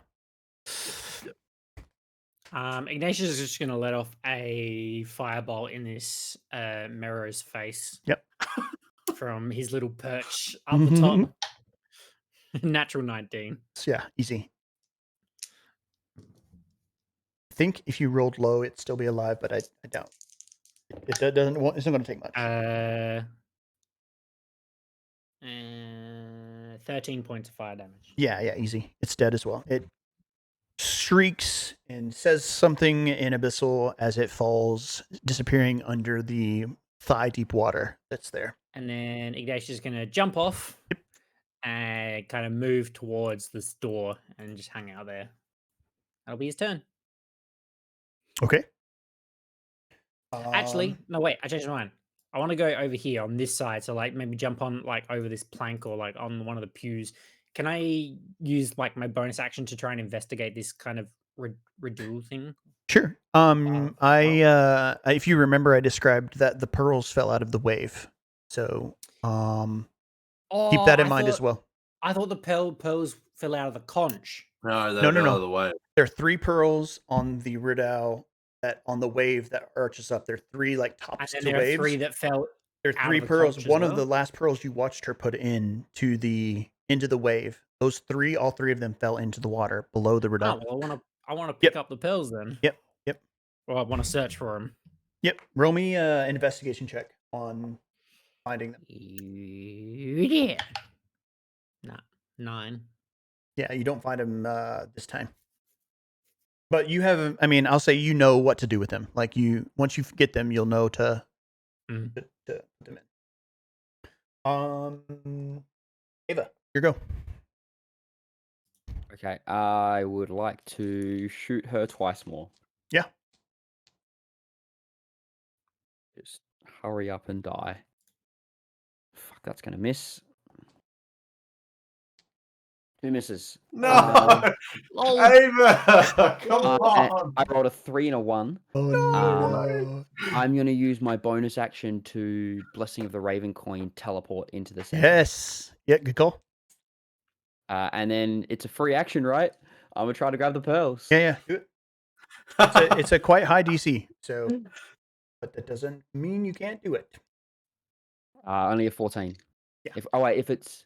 Ignatius is just going to let off a fireball in this Mero's face. Yep. From his little perch up the top. Natural 19. So yeah, easy. I think if you rolled low, it'd still be alive, but I doubt. It doesn't. It's not going to take much. 13 points of fire damage. Yeah, easy. It's dead as well. It shrieks and says something in abyssal as it falls, disappearing under the thigh-deep water that's there. And then Ignatius is going to jump off and kind of move towards this door and just hang out there. That'll be his turn. Okay. Actually, no, wait, I changed my mind. I want to go over here on this side. So, like, maybe jump on, like, over this plank or, like, on one of the pews. Can I use, like, my bonus action to try and investigate this kind of riddle thing? Sure. If you remember, I described that the pearls fell out of the wave. So, keep that in mind as well. I thought the pearls fell out of the conch. No, they're out of the way. There are 3 pearls on the redoubt that on the wave that arches up. There are 3 like tops And to there are waves. 3 that fell. There are out 3 of the pearls. conch as One of well? the last pearls you watched her put into the wave. Those 3, all 3 of them fell into the water below the Oh, redoubt. well, I want to pick up the pearls then. Yep. Or I want to search for them. Yep. Roll me an investigation check on finding them. Yeah. Nah, 9. Yeah, you don't find them this time. But you have, I mean, I'll say you know what to do with them. Like once you get them, you'll know to put them in. Ava, your go. Okay, I would like to shoot her twice more. Yeah. Just hurry up and die. Fuck, that's gonna miss. Who misses? No, Oh, Ava, come And on. I rolled a 3 and a 1. Oh, no. I'm gonna use my bonus action to Blessing of the Raven Coin teleport into the center. Yes. Yeah, good call. And then it's a free action, right? I'm gonna try to grab the pearls. Yeah, do it. It's a quite high DC, so, but that doesn't mean you can't do it. Only a 14. Yeah. If it's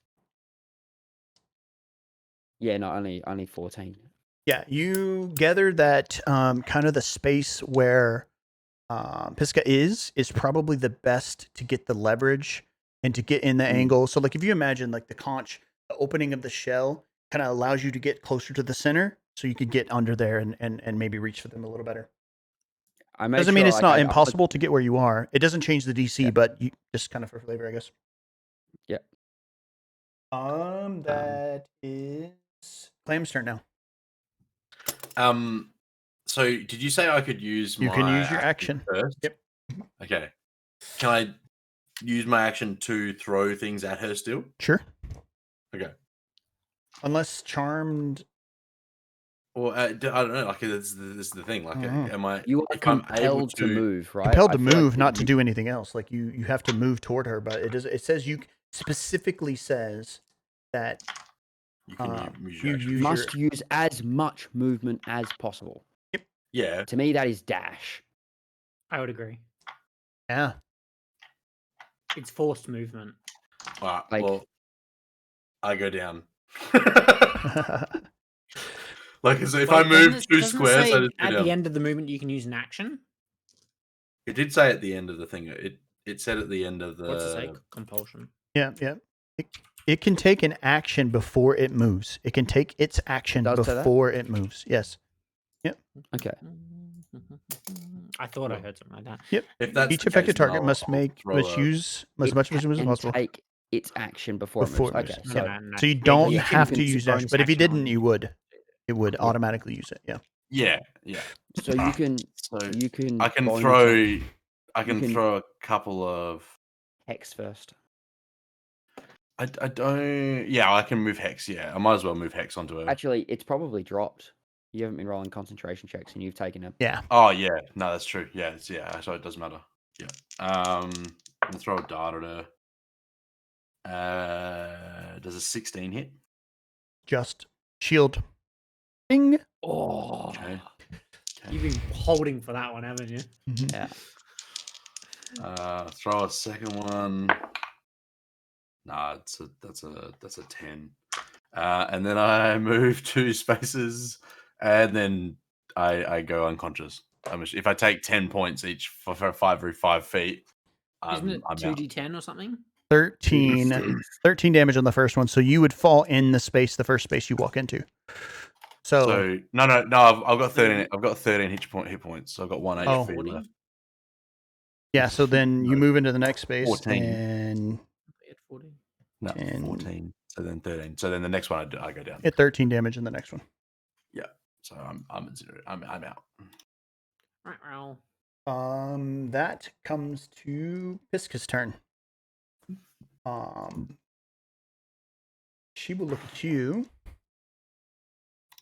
no, only 14. Yeah, you gather that kind of the space where Pisca is probably the best to get the leverage and to get in the angle. So, like, if you imagine, like, the conch, the opening of the shell kind of allows you to get closer to the center, so you could get under there and maybe reach for them a little better. Doesn't mean it's not impossible to get where you are. It doesn't change the DC, but you just kind of for flavor, I guess. Yeah. That is Clam's turn now. So did you say I could use You can use your action first? Yep. Okay. Can I use my action to throw things at her still? Sure. Okay. Unless charmed. Well, I don't know. Like, this is the thing. Like, am I? You are if I'm able compelled to move, right? Compelled to I feel like move, not to do anything else. Like you have to move toward her, but it says you specifically says that you can use you your action. use must use as much movement as possible. Yeah. To me, that is dash. I would agree. Yeah. It's forced movement. All right. Like- Well, I go down. Like, so if I move 2 squares, I just go at down. the end of the movement you can use an action. It did say at the end of the thing. It said at the end of the. What's it say? Compulsion. Yeah. It can take an action before it moves. It can take its action Does say that? before it moves. Yes. Okay. I thought I heard something like that. Yep. If that's Each the affected case, then target I'll throw use as much movement as And possible. take its action before it Before moves. it moves. Okay, Yeah. so So you don't you have can to use use bonus action, but if you action on didn't, it. you would. It would automatically use it. Yeah. Yeah. so you can I can bonus throw. I can- can throw a couple of. hex first. I don't. Yeah, I can move hex. Yeah, I might as well move hex onto her. Actually, it's probably dropped. You haven't been rolling concentration checks, and you've taken it. Yeah. Oh yeah, no, that's true. Yeah, so it doesn't matter. Yeah. I'm gonna throw a dart at her. Does a 16 hit? Just shield. Ding. Oh, Okay. you've been holding for that one, haven't you? Mhm. Yeah. Throw a second one. Nah, that's a 10. And then I move 2 spaces, and then I go unconscious. If I take 10 points each for 5 feet, Isn't it I'm out. 2d10 or something? 13 damage on the first one. So you would fall in the first space you walk into. So No, I've got 13. I've got 13 hit points. So I've got 1 Oh. HP left. yeah, so then you No. move into the next space 14. and At 14. No, 10. 14. So then 13. So then the next one I go down. hit 13 damage in the next one. Yeah. So I'm at 0. I'm out. That comes to Piska's turn. She will look at you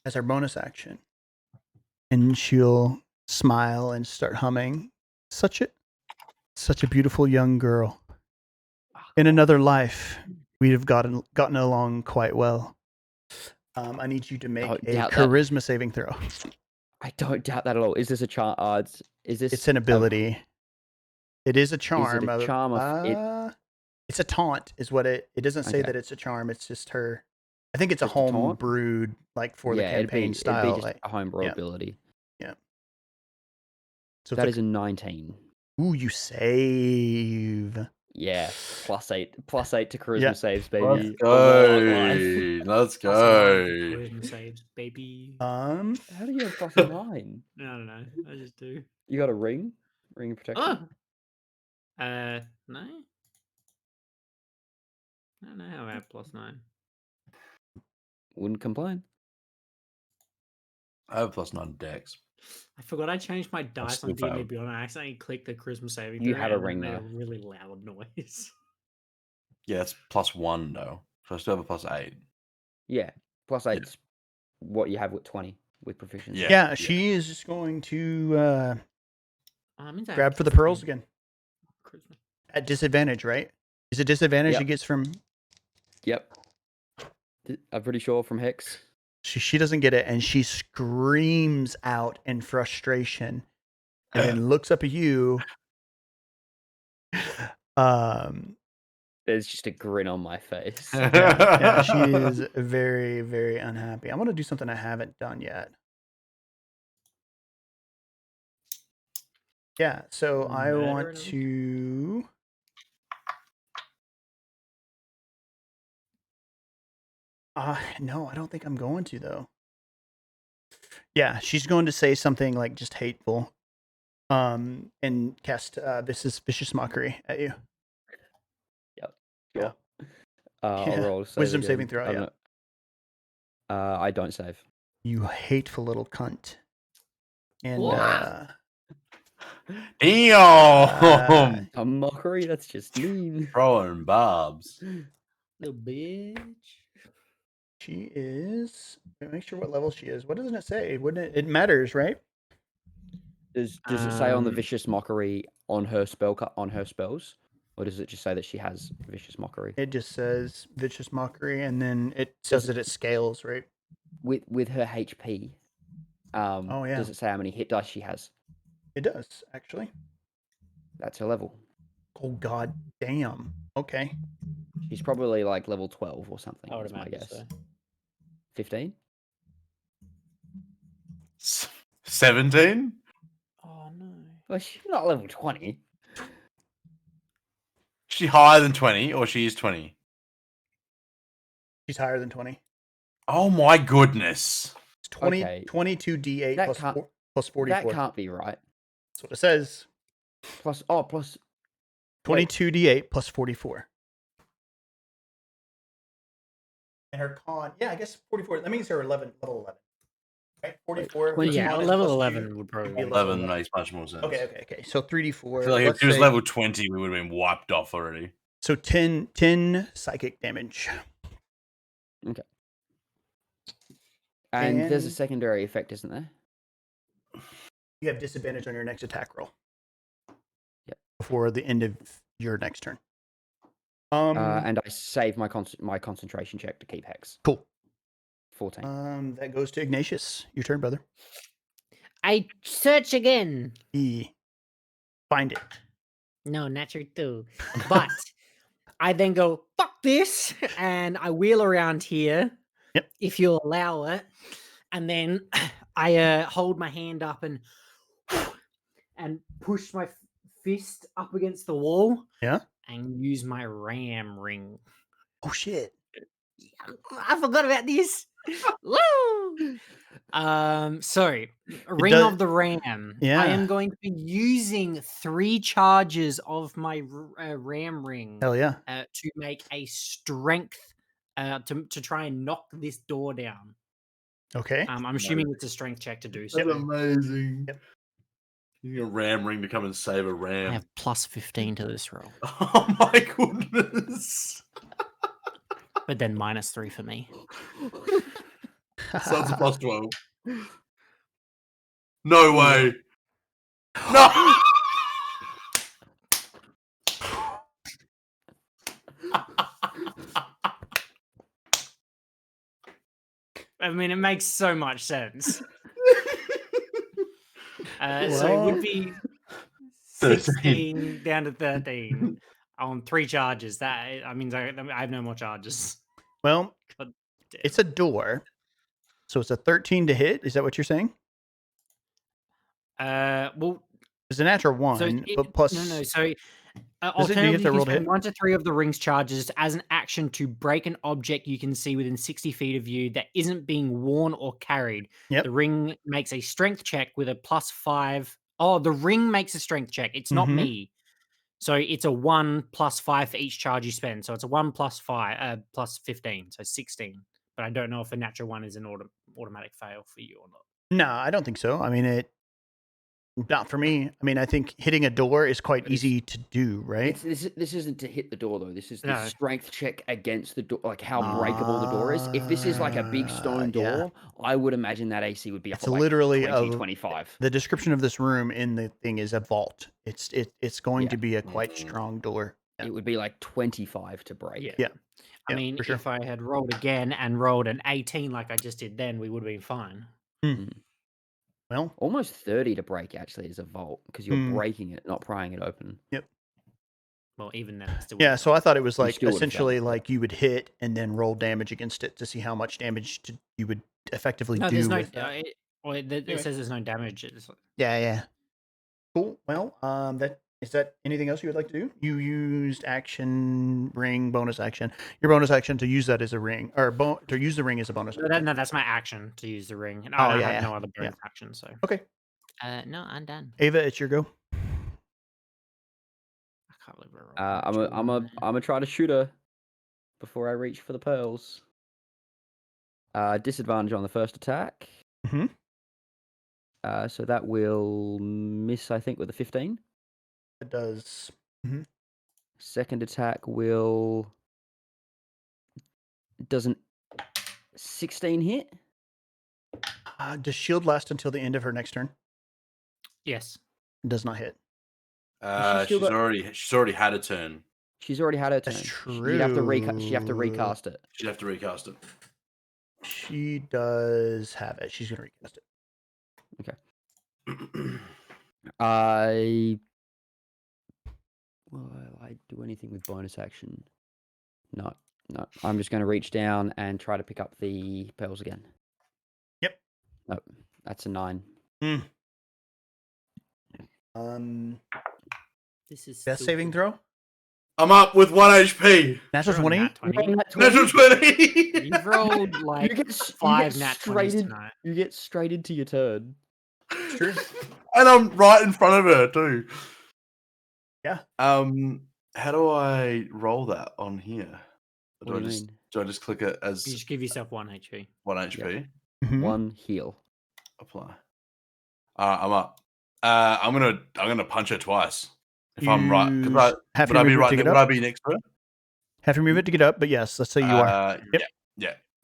as her bonus action, and she'll smile and start humming. Such a beautiful young girl. In another life, we'd have gotten along quite well. I need you to make Don't a doubt that. charisma saving throw. I don't doubt that at all. Is this a charm? Is this? It's an ability. It is a charm. a charm of It's a taunt, is what it doesn't say Okay. that it's a charm. It's just her. I think it's Just a a home taunt? brewed, like for the campaign style. It'd be just like, a homebrew yeah. ability. So That it's is a 19. ooh, you save. Yeah, +8 to charisma Yeah. saves, Let's baby. go. Life. Let's Plus 9 go. charisma saves, baby. How do you have +9? I don't know. I just do. You got a ring? Ring of protection? No. I don't know how I have +9. Wouldn't complain. I have +9 dex. I forgot I changed my dice still on D&D failed. Beyond. I accidentally clicked the charisma saving You throw have a and then ring made a there. really loud noise. Yeah, it's +1 though. So I still have a +8. Yeah, +8's what you have with 20 with proficiency. Yeah. Yeah, she is just going to Means I have grab for the pearls 15 again charisma. at disadvantage, right? Is it disadvantage Yep. she gets from? Yep. I'm pretty sure from Hex. She doesn't get it, and she screams out in frustration, and then looks up at you. There's just a grin on my face. Yeah, she is very, very unhappy. I'm gonna do something I haven't done yet. Yeah, so I Murder want another? to. No, I don't think I'm going to though. Yeah, she's going to say something like just hateful, and cast vicious mockery at you. Sure. I'll Yeah. roll a save Wisdom again. saving throw, I don't yeah. know. I don't save. You hateful little cunt. And Wow. Damn! A mockery? That's just mean. Throwing barbs. Little bitch. she is. Make sure what level she is. What doesn't it say? Wouldn't it? It matters, right? Does it say on the Um, vicious mockery on her on her spells, or does it just say that she has vicious mockery It just says vicious mockery, and then it Does says that it scales, right? with her HP? Oh, yeah. Does it say how many hit dice she has? It does actually. That's her level. Oh god damn. Okay. She's probably like level 12 or something. I would Is my imagine guess. so. 15. 17? Oh no. Well, she's not level 20. Is she higher than 20 or she is 20? She's higher than 20. Oh my goodness. It's 20, Okay. 22 D8 That plus, can't- plus 44. That can't be right. That's what it says. Plus 22 D8 plus 44. And her con, yeah, I guess 44. That means her level 11. Right? 44. Wait, her Yeah, con is level plus 11 2. would probably be be 11 makes much more sense. Okay. So 3d4. I feel like if Let's she was say- level 20, we would have been wiped off already. So 10 psychic damage. And there's a And- secondary effect, isn't there? You have disadvantage on your next attack roll. Yep. Before the end of your next turn. And I save my concentration check to keep hex. Cool. 14. That goes to Ignatius. Your turn, brother. I search again. Find it. No, natural 2. But I then go, fuck this, and I wheel around here, Yep. if you'll allow it. And then I hold my hand up and push my fist up against the wall. Yeah. And use my ram ring. Oh shit! I forgot about this. Woo! Sorry, ring does- of the ram. Yeah. I am going to be using 3 charges of my ram ring. Hell yeah! To make a strength to try and knock this door down. Okay. I'm assuming it's a strength check to do so. That's amazing. Yep. You need a ram ring to come and save a ram. I have plus 15 to this roll, Oh my goodness. but then minus 3 for me. So it's a plus 12. No way. No. I mean, it makes so much sense. So it would be 16 down to 13 on 3 charges. That means I have no more charges. Well, But it's a door, so it's a 13 to hit. Is that what you're saying? well, It's a natural 1, so but plus. no. So Does it- do you have alternatively, to you roll to spend hit? 1 to 3 of the ring's charges as an action to break an object you can see within 60 feet of you that isn't being worn or carried. Yep. The ring makes a strength check with a plus 5. Oh, the ring makes a strength check. It's not Mhm. me. So it's a 1 plus 5 for each charge you spend. So it's a 1 plus 5 plus 15, so 16. But I don't know if a natural 1 is an automatic fail for you or not. No, I don't think so. I mean, not for me. I mean, I think hitting a door is quite But it's- easy to do, right? This isn't to hit the door though. This is the No. strength check against the door, like how breakable the door is. If this is like a big stone Yeah. door, I would imagine that AC would be up It's at like literally 20, a- 25. The description of this room in the thing is a vault. It's going Yeah. to be a quite strong door. It would be like 25 to break. Yeah. I Yeah, mean, for sure. if I had rolled again and rolled an 18 like I just did then, we would have been fine. Well, Almost 30 to break actually is a vault because you're Hmm. breaking it, not prying it open. Well, even then, it still yeah. would've So I thought it was You like still would've failed, essentially yeah. like you would hit and then roll damage against it to see how much damage you would effectively No, do there's no. with that. It Anyway. says there's no damage. It's, Yeah. Cool. Well, is that anything else you would like to do? You used action ring bonus action. Your bonus action to use that as a ring or to use the ring as a bonus. no, that's my action to use the ring. And Oh, I don't yeah, have yeah, no other yeah. bonus action, so. Okay, No, I'm done. Ava, it's your go. I can't believe we're rolling I'm gonna try to shoot her before I reach for the pearls. Disadvantage on the first attack. Mhm. So that will miss, I think, with a 15. It does. Second attack doesn't 16 hit. Does shield last until the end of her next turn? Yes. It does not hit. She's already had a turn. She's already had her turn. That's She'd have to recast it. She'd have to recast it. She does have it. She's gonna recast it. Will I do anything with bonus action? No. I'm just going to reach down and try to pick up the pearls again. Yep. No, that's a 9. This is Best saving throw. I'm up with 1 HP. Natural 20. Natural 20. You've rolled like you get 5 nat 20s straight tonight. You get straight into your turn. True. And I'm right in front of her too. Yeah. How do I roll that on here? Or What do you mean? do I just click it as You just give yourself 1 HP. 1 HP? Mhm. 1 heal. Apply. I'm up. I'm gonna punch her twice. If I'm right, Use would half I your be movement right? to Would get I up. be next to her? Half your movement to get up, but yes, let's say you are. Yep.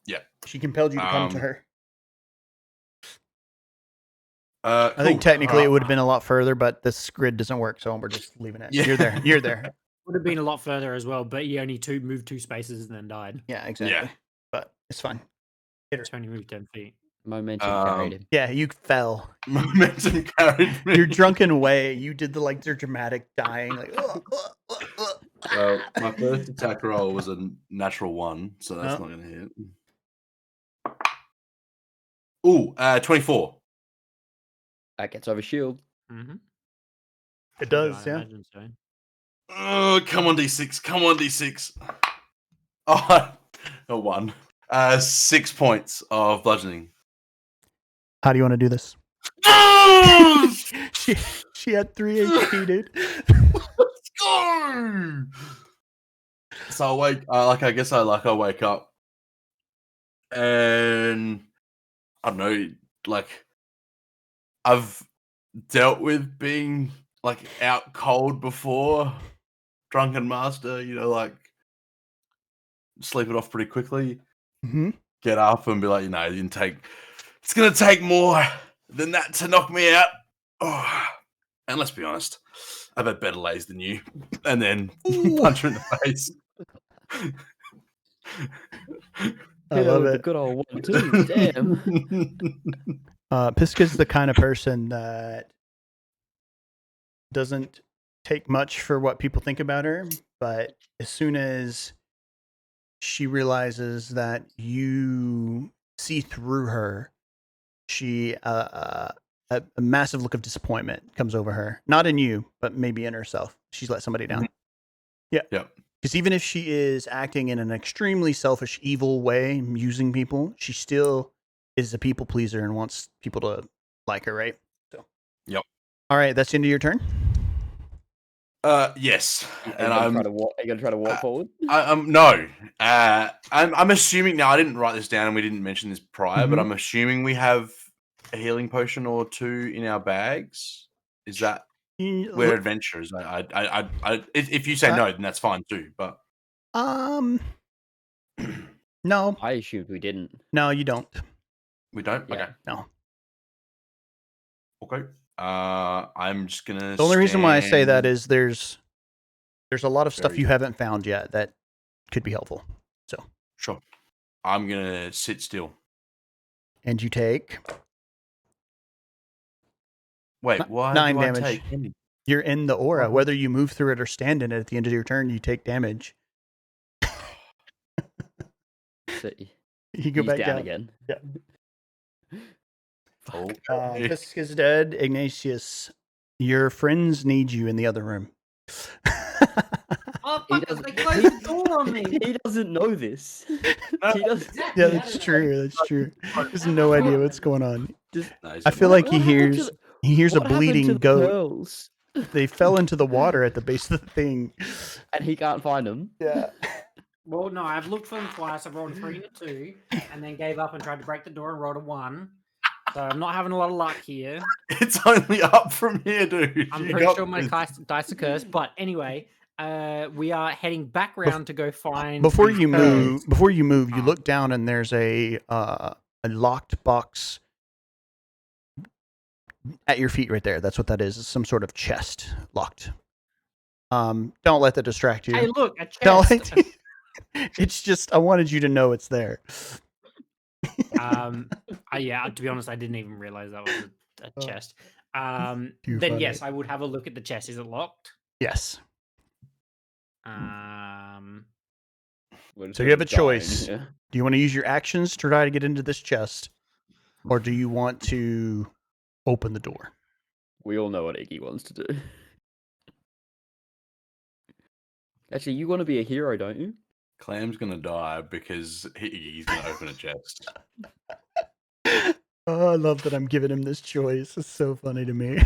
Yeah. She compelled you to come to her. Cool. I think technically it would have been a lot further, but this grid doesn't work, so we're just leaving it. Yeah. You're there. You're there. Would have been a lot further as well, but he only moved 2 spaces and then died. Yeah, exactly. But it's fine. Hit her. He only moved 10 feet. Momentum carried him. Yeah, you fell. Momentum carried me. You're drunken away. You did the dramatic dying, like. Well, my first attack roll was a natural 1, so that's Oh. not going to hit. Ooh, 24. That gets over shield. Mm-hmm. It does, I yeah. imagine so. Oh, come on, D6. Come on, D6. Oh, a 1. 6 points of bludgeoning. How do you want to do this? she had 3 HP, dude. Let's go. So I wake. I wake up, and I don't know. Like, I've dealt with being out cold before, drunken master. Sleep it off pretty quickly. Mm-hmm. Get up and be like, it's gonna take more than that to knock me out. Oh. And let's be honest, I've had better lays than you. And then punch her in the face. I love The it. good old 1-2. Damn. Piska's the kind of person that doesn't take much for what people think about her, but as soon as she realizes that you see through her, she a massive look of disappointment comes over her. Not in you, but maybe in herself. She's let somebody down. Yeah. Because even if she is acting in an extremely selfish, evil way, using people, she still is a people pleaser and wants people to like her, right? So. Yep. All right, that's the end of your turn. Yes. And are you gonna try to walk forward? No. I'm assuming now. I didn't write this down, and we didn't mention this prior, but Mhm. I'm assuming we have a healing potion or 2 in our bags. Is that we're adventurers? If you say no, then that's fine too. But no, I assumed we didn't. no, you don't. We don't. Yeah. Okay. No. Okay. I'm just gonna. The only reason why I say that is there's a lot of stuff Very you haven't found yet that could be helpful. So sure. I'm gonna sit still. and you take Wait, why 9 do damage. I take any? You're in the aura. Uh-huh. Whether you move through it or stand in it at the end of your turn, you take damage. So You go he's back down down again. Yeah. Okay. Fisk is dead. Ignatius, your friends need you in the other room. Oh, He fuck, doesn't- they closed the door on me. He doesn't know this. He doesn't. Yeah, that's true. That's true. He has no idea what's going on. Nice. I feel like he What happened hears to he hears a What happened to bleeding the goat. pearls? They fell into the water at the base of the thing. And he can't find them. Yeah. Well, no, I've looked for them twice. I've rolled a 3 and a 2, and then gave up and tried to break the door and rolled a 1. So I'm not having a lot of luck here. It's only up from here, dude. I'm You pretty got sure my this. dice are cursed. But anyway, we are heading back round to go find. Before these you pearls. move, you Oh. look down and there's a locked box at your feet right there. That's what that is. It's some sort of chest locked. Don't let that distract you. Hey, look, a Don't chest. let- it's just I wanted you to know it's there. Yeah. To be honest, I didn't even realize that was a Oh, chest. too Then funny. yes, I would have a look at the chest. Is it locked? Yes. We're just So you have gonna a die in choice. here. Do you want to use your actions to try to get into this chest, or do you want to open the door? We all know what Iggy wants to do. Actually, you want to be a hero, don't you? Clam's gonna die because he's gonna open a chest. Oh, I love that I'm giving him this choice. It's so funny to me.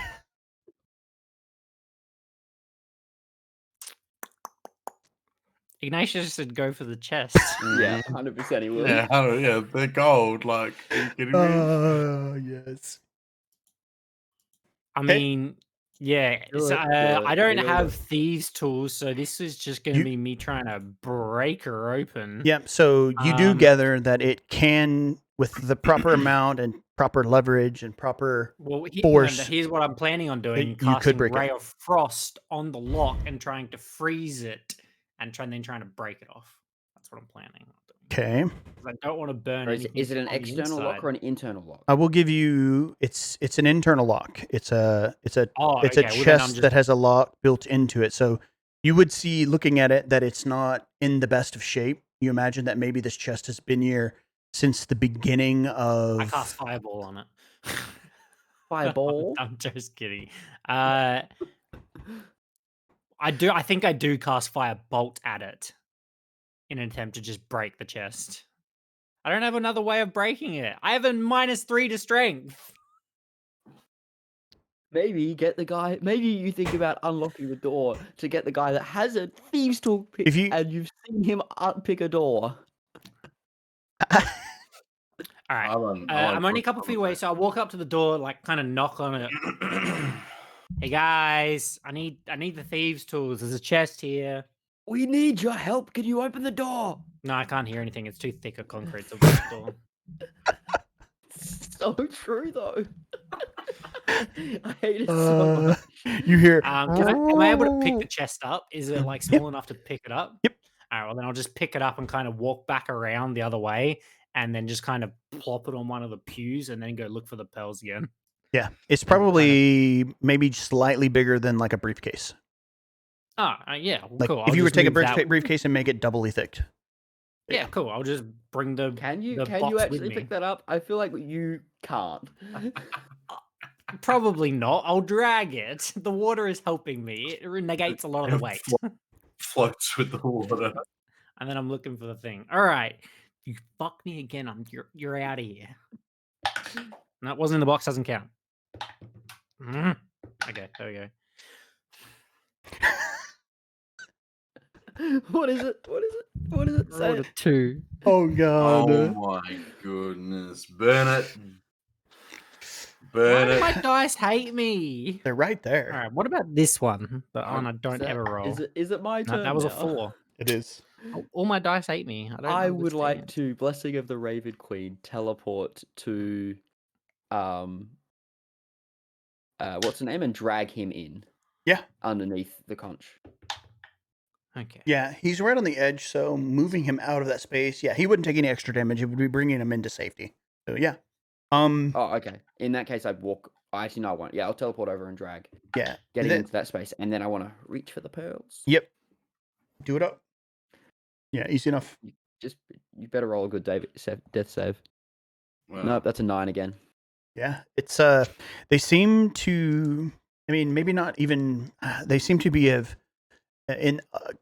Ignatius said go for the chest. Yeah, 100% he will. Yeah, yeah, they're gold. Like, are you kidding me? Oh, yes. I mean, Yeah, Do so, it, do I it, don't do have it. thieves' tools, so this is just going to You- be me trying to break her open. Yeah, so you do Um, gather that it can, with the proper amount and proper leverage and proper Well, force, here's what I'm planning on doing: you could casting break it. Ray of Frost on the lock and trying to freeze it, and then trying to break it off. That's what I'm planning on doing. Okay. 'Cause I don't want to burn Or anything. is it an on the external lock inside. or an internal lock? I will give you it's an internal lock. It's a Oh, it's a okay. Well, then I'm chest just that has a lock built into it. So you would see, looking at it, that it's not in the best of shape. You imagine that maybe this chest has been here since the beginning I of cast Fireball on it. Fireball? I'm just kidding. I think I do cast Firebolt at it in an attempt to just break the chest. I don't have another way of breaking it. I have a -3 to strength. Maybe get the guy. Maybe you think about unlocking the door to get the guy that has a thieves' tool pick, If you- and you've seen him unpick a door. All right. I won't I'm only a put couple some feet of away, that. so I walk up to the door, like kind of knock on it. Hey guys, I need the thieves' tools. There's a chest here. We need your help. Can you open the door? No, I can't hear anything. It's too thick a concrete to open the door. So true though. I hate it so much. you hear Am I able to pick the chest up? Is it like small enough to pick it up? Yep. All right, well then I'll just pick it up and kind of walk back around the other way, and then just kind of plop it on one of the pews, and then go look for the pearls again. Yeah, it's probably maybe slightly bigger than like a briefcase. Oh, yeah, well, Like cool. if I'll you were just to take a move that- briefcase and make it doubly thick. Yeah, cool. I'll just bring the Can you the can box you with actually me. pick that up? I feel like you can't. Probably not. I'll drag it. The water is helping me. It negates a lot of the weight. Floats with the water. And then I'm looking for the thing. All right, you fuck me again. You're out of here. No, it wasn't in the box. Doesn't count. Okay, there we go. What is it? What is it? What is it? I Say rolled a it. 2. Oh god. Oh my goodness. Burn it. Why Burn do it. my dice hate me? They're right there. All right, what about this one? The one I don't Is ever that- roll. Is it my No, turn? that was a now? 4. It is. All my dice hate me. I don't. I would like understand. to, Blessing of the Raven Queen, teleport to what's the name, and drag him in. Yeah. Underneath the conch. Okay. Yeah, he's right on the edge, so moving him out of that space, yeah, he wouldn't take any extra damage. It would be bringing him into safety. So yeah. Oh, okay. In that case, I'd walk. Actually, no, I won't. Yeah, I'll teleport over and drag, Yeah. getting Then- into that space, and then I want to reach for the pearls. Yep. Do it up. Yeah, easy enough. You better roll a good death save. Well, Nope, that's a 9 again. Yeah, it's they seem to. I mean, maybe not even. They seem to be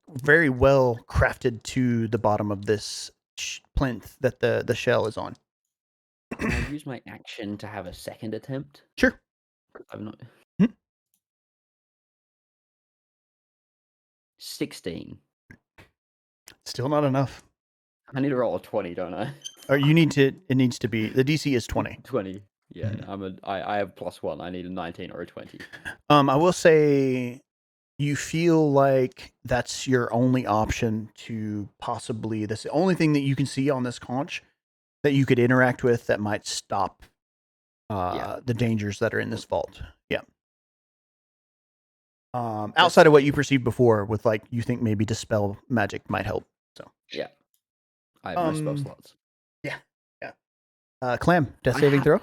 very well crafted to the bottom of this plinth that the shell is on. Can I use my action to have a second attempt? Sure. I've not. Hmm? 16. Still not enough. I need to roll a 20, don't I? Or you need to. It needs to be. The DC is 20. 20. Yeah, I have +1. I need a 19 or a 20. I will say, you feel like that's your only option to possibly. That's the only thing that you can see on this conch that you could interact with that might stop the dangers that are in this vault. Yeah. Outside of what you perceived before, with like you think maybe dispel magic might help. So Yeah. I have no spell slots. Clam, death I saving have- throw.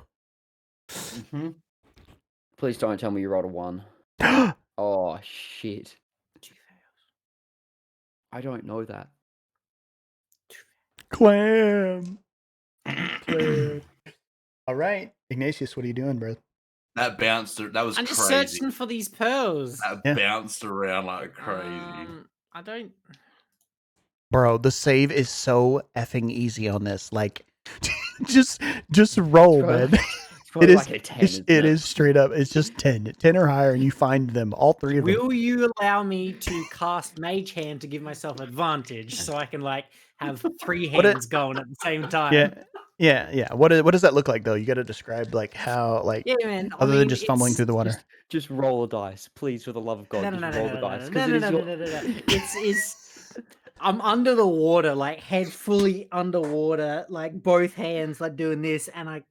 mhm. Please don't tell me you rolled a 1. Oh, shit. I don't know that. Clam. All right, Ignatius, what are you doing, bro? That bounced. That was I'm just crazy. searching for these pearls. That Yeah. bounced around like crazy. I don't. Bro, the save is so effing easy on this. Like, just roll, Bro, man. It's probably It is. like a 10. It isn't is straight up. It's just 10 or higher, and you find them, all three of them. Will you allow me to cast Mage Hand to give myself advantage so I can like have 3 What a- hands going at the same time? Yeah. Yeah. What does that look like though? You got to describe like how like Yeah, man. other than just fumbling through the water. Just roll a dice, please, for the love of God. No, Just roll the dice, no, because it is your. no. It's I'm under the water, like head fully underwater, like both hands like doing this, and I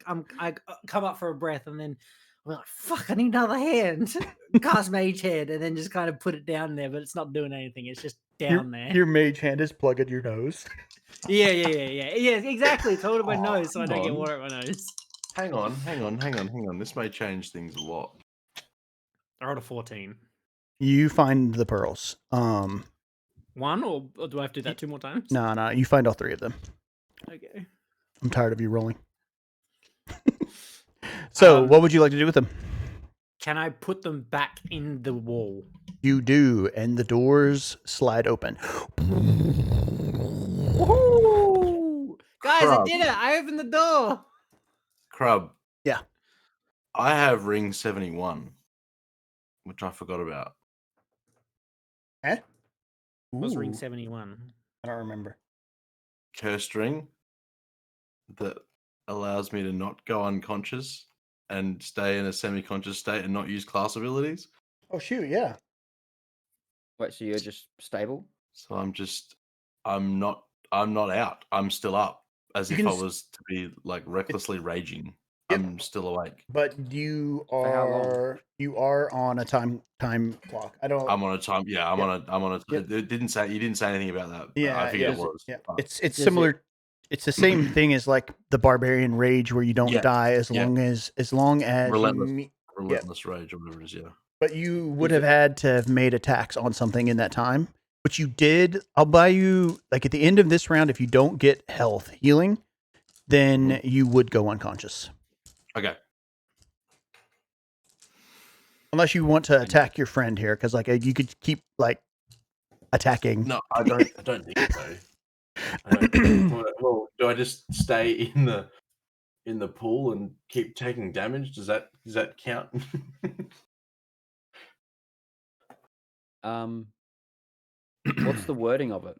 come up for a breath, and then I'm like, fuck, I need another hand. Cast mage hand, and then just kind of put it down there, but it's not doing anything. It's just down there. Your mage hand is plugging your nose. Yeah, exactly. It's holding my Oh, nose so I don't hang get on. water at my nose. Hang on. This may change things a lot. I rolled a 14. You find the pearls. One, or do I have to do that 2 more times? No, you find all 3 of them. Okay. I'm tired of you rolling. So, what would you like to do with them? Can I put them back in the wall? You do, and the doors slide open. Woohoo! Guys, I Crub. did it! I opened the door! Crub. Yeah. I have ring 71, which I forgot about. Eh? What's ring Ooh, 71? I don't remember. Cursed ring that allows me to not go unconscious and stay in a semi-conscious state and not use class abilities. Oh shoot, yeah. Wait, so you're just stable? So I'm not out. I'm still up, as You if can I s- was to be like recklessly raging. Yep. I'm still awake. But you For how long? are on a time clock. I don't. I'm on a time. Yeah, I'm Yep. on a. Yep. It didn't say. You didn't say anything about that. Yeah, I forget yeah, what it was. yeah. but- It's Does similar. It's the same thing as like the barbarian rage, where you don't Yeah, die as yeah. long as you Relentless. meet. Relentless rage or whatever it is. Yeah. But you would Is have it- had to have made attacks on something in that time, which you did. I'll buy you like at the end of this round. If you don't get health healing, then you would go unconscious. Okay. Unless you want to attack your friend here, because like you could keep like attacking. No, I don't. I don't think so. Well, do I just stay in the pool and keep taking damage? Does that count? What's the wording of it?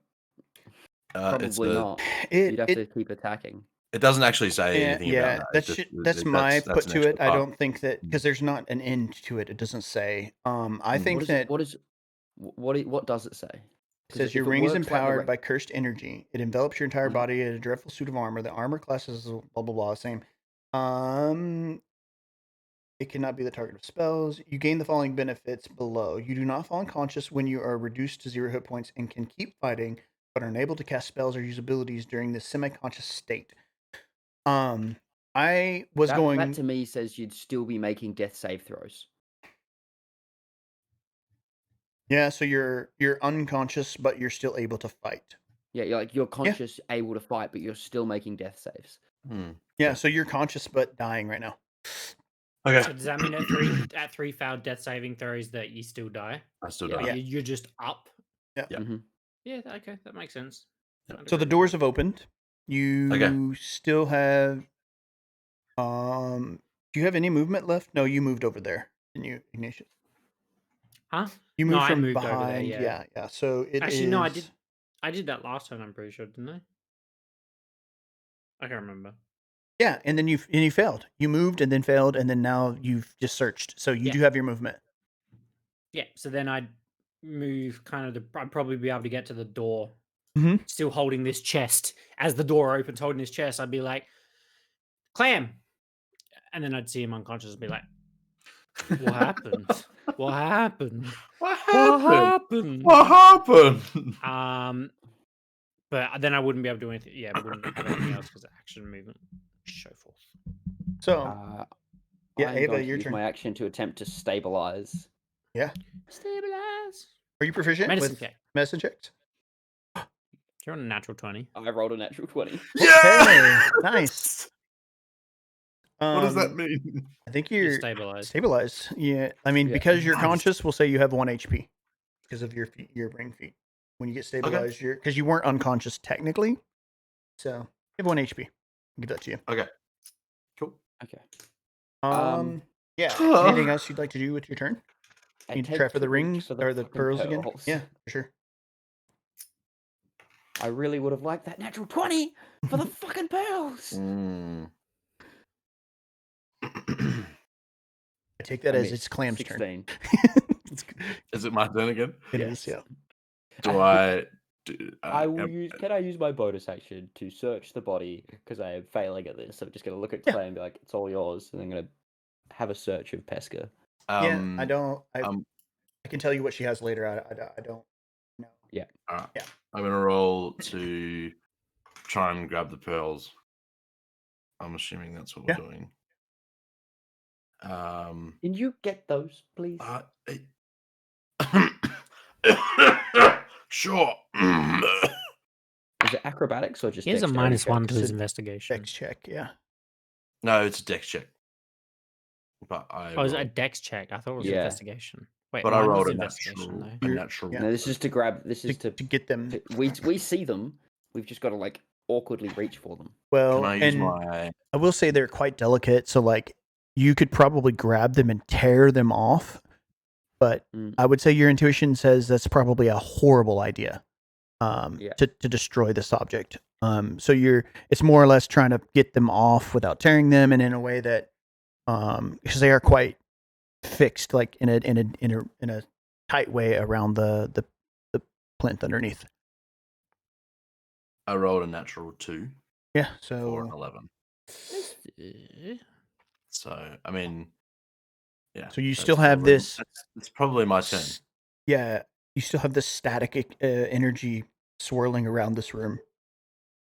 Probably not. You'd have to keep attacking. It doesn't actually say Yeah, anything yeah, about that. that's my put an to it. extra I part. don't think that because there's not an end to it. It doesn't say. I think that What does it say? it says your ring is empowered by cursed energy. It envelops your entire body in a dreadful suit of armor. The armor class is blah blah blah. Same. It cannot be the target of spells. You gain the following benefits below. You do not fall unconscious when you are reduced to 0 hit points and can keep fighting, but are unable to cast spells or use abilities during this semi-conscious state. I was going. That to me says you'd still be making death save throws. Yeah, so you're unconscious, but you're still able to fight. Yeah, you're conscious, able to fight, but you're still making death saves. Yeah, so you're conscious but dying right now. Okay. So does that mean at three failed death saving throws that you still die? I still Yeah. die. You're just up? Yeah. Yeah. Mm-hmm. Yeah, okay, that makes sense. So the doors have opened. You still have. Do you have any movement left? No, you moved over there. Didn't you, Ignatius? Huh? You moved I from moved over there, behind. yeah. Yeah. So it Actually, is. no, I did that last time. I'm pretty sure, didn't I? I can't remember. Yeah, and then you failed. You moved and then failed, and then now you've just searched. So you do have your movement. Yeah. So then I'd move kind of. I'd probably be able to get to the door, Mhm. still holding this chest. As the door opens, holding this chest, I'd be like, "Clam," and then I'd see him unconscious and be like, "What happened? What happened? What What happened? happened?" What happened? But then I wouldn't be able to do anything. Yeah, I wouldn't have anything else because action movement, so forth. So yeah, I'm Ava, going to your use turn. my action to attempt to stabilize. Yeah. Stabilize. Are you proficient Medicine with check. medicine checks? You're on a natural 20. I rolled a natural 20. Yeah. Nice. What does that mean? I think You're you're stabilized. stabilized. Yeah, I mean Yeah. because you're Nice. conscious, we'll say you have 1 HP because of your brain feat. When you get stabilized, you're because you weren't unconscious technically, so you have 1 HP. I'll give that to you. Okay. Cool. Okay. Yeah. Anything else you'd like to do with your turn? I Need to take try for the to reach rings for or the fucking pearls again? pearls. Yeah, for sure. I really would have liked that natural 20 for the fucking pearls. Mm. I take that I as missed. it's Clam's turn. 16. Is it my turn again? It is, Yes. yeah. Do I? I will use. Can I use my bonus action to search the body because I am failing at this? So I'm just gonna look at Yeah. Clay and be like, "It's all yours," and I'm gonna have a search of Pesca. Yeah, I don't. I um, can tell you what she has later. I don't know. Yeah. all right. Yeah. I'm gonna roll to try and grab the pearls. I'm assuming that's what we're Yeah. doing. Can you get those, please? Sure. Is it acrobatics or just? He has a dexterity -1 to checks? his investigation. Dex check, yeah. No, it's a dex check. But I Oh, is it a rolled, dex check? I thought it was Yeah. investigation. Wait, but I mine was rolled a investigation natural. though. A You're- natural. yeah. No, this is to grab. This is To get them. we see them. We've just got to like awkwardly reach for them. Well, Can I use and my? I will say they're quite delicate, so like you could probably grab them and tear them off, but Mm. I would say your intuition says that's probably a horrible idea. Yeah. To destroy this object. So it's more or less trying to get them off without tearing them, and in a way that because they are quite fixed, like in a tight way around the plinth underneath. I rolled a natural 2 Yeah. for an So 11. Uh, So I mean, yeah. So you that's still have probably- this- It's probably my turn. yeah, you still have this static energy swirling around this room,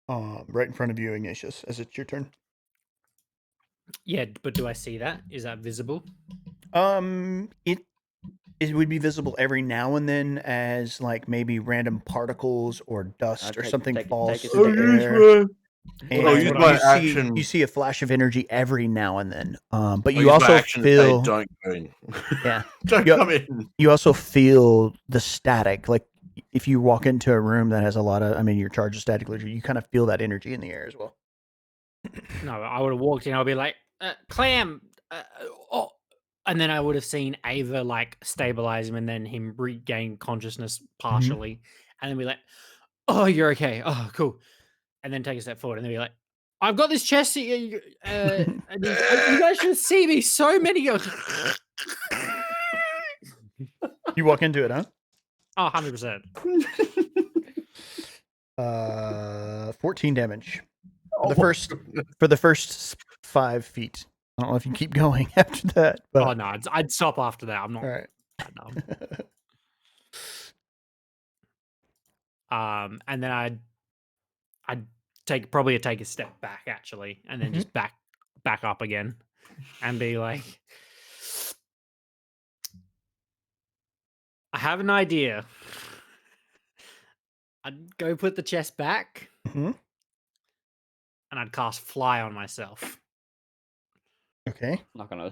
right in front of you, Ignatius, as it's your turn. yeah, but do I see that? Is that visible? It would be visible every now and then as like maybe random particles or dust or something falls take a through the step. air. I'll And use what my you action. see a flash of energy every now and then. But I'll you use my also action to say, feel don't go in. Yeah. Don't Yeah. come in. you also feel the static. Like if you walk into a room that has a lot of, I mean, you're charged with static energy, you kind of feel that energy in the air as well. No, I would have walked in. I'll be like, Clam, oh, and then I would have seen Ava like stabilize him, and then him regain consciousness partially, and then be like, "Oh, you're okay. Oh, cool." And then take a step forward, and then be like, "I've got this chest. And you guys should see me. So many." You walk into it, huh? Oh, 100%. 14 damage Oh the my first- goodness. for the first 5 feet. I don't know if you keep going after that, but Oh no, I'd stop after that. I'm not all right. that dumb. And then I'd probably take a step back actually, and then just back up again, and be like, I have an idea. I'd go put the chest back, Mhm. and I'd cast fly on myself. Okay. Not gonna. I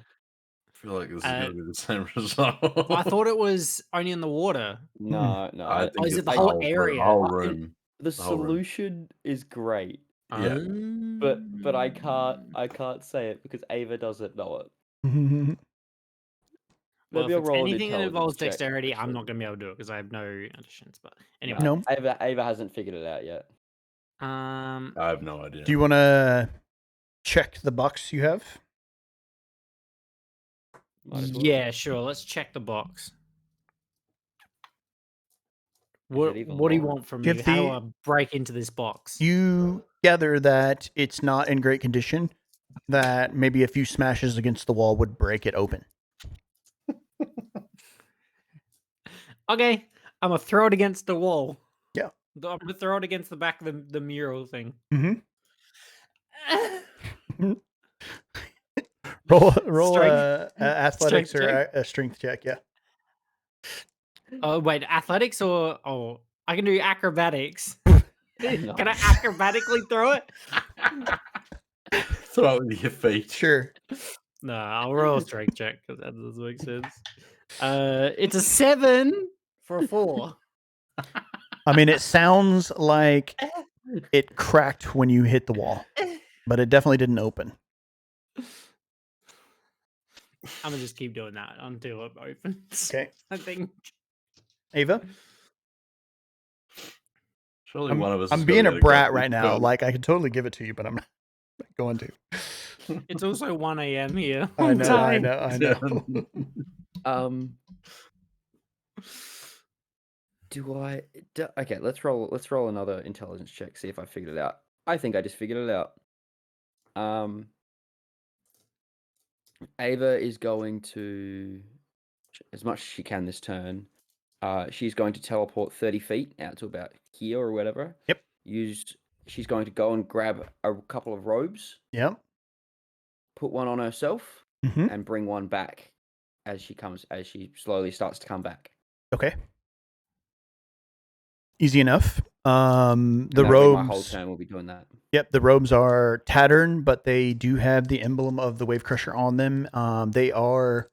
feel like this is Uh, going to be the same result. I thought it was only in the water. No. I think is it it's the whole room- area? The whole I- room. The whole room. solution is great, Yeah. but I can't say it because Ava doesn't know it. Well, Maybe if I'll it's roll an anything that intelligence involves check, dexterity, I'm actually. not going to be able to do it because I have no additions. But anyway, No. Ava hasn't figured it out yet. I have no idea. Do you want to check the box you have? Might as well. yeah, sure. Let's check the box. Is What it even do you locked? want from Do you me? have How do the- I break into this box? You gather that it's not in great condition, that maybe a few smashes against the wall would break it open. Okay, I'm gonna throw it against the wall. Yeah. I'm gonna throw it against the back of the mural thing. Mm-hmm. Roll athletics strength or check? a strength check, yeah. Oh wait, athletics or I can do acrobatics. No. Can I acrobatically throw it? Throw it with your feet. Sure. No, I'll roll a strength check because that doesn't make sense. It's a 7 for a 4. I mean, it sounds like it cracked when you hit the wall, but it definitely didn't open. I'm gonna just keep doing that until it opens. Okay. I think. Ava? Surely one of us. I'm has being gotta a get brat gun. right now. Like I could totally give it to you, but I'm not going to. It's also 1 a.m. here. I I'm know, dying. I know. Okay, let's roll another intelligence check, see if I figured it out. I think I just figured it out. Ava is going to, as much as she can this turn, she's going to teleport 30 feet out to about here or whatever. Yep. She's going to go and grab a couple of robes, Yep. put one on herself, Mhm. and bring one back as she slowly starts to come back. Okay. Easy enough. The And that'll be robes. my whole turn will be doing that. Yep, the robes are tattered, but they do have the emblem of the Wave Crusher on them. They are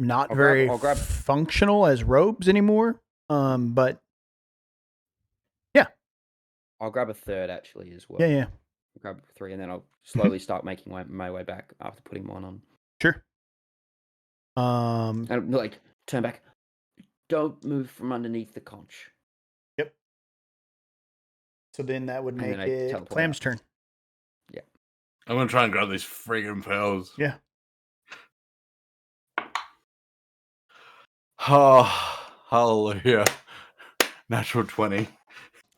not very I'll grab functional as robes anymore. But yeah. I'll grab a third actually as well. Yeah. I'll grab 3 and then I'll slowly start making my way back after putting one on. Sure. And like turn back. Don't move from underneath the conch. Yep. So then that would And make then I it teleport Clam's out. turn. Yeah. I'm gonna try and grab these friggin' pearls. Yeah. Oh, hallelujah! Natural 20.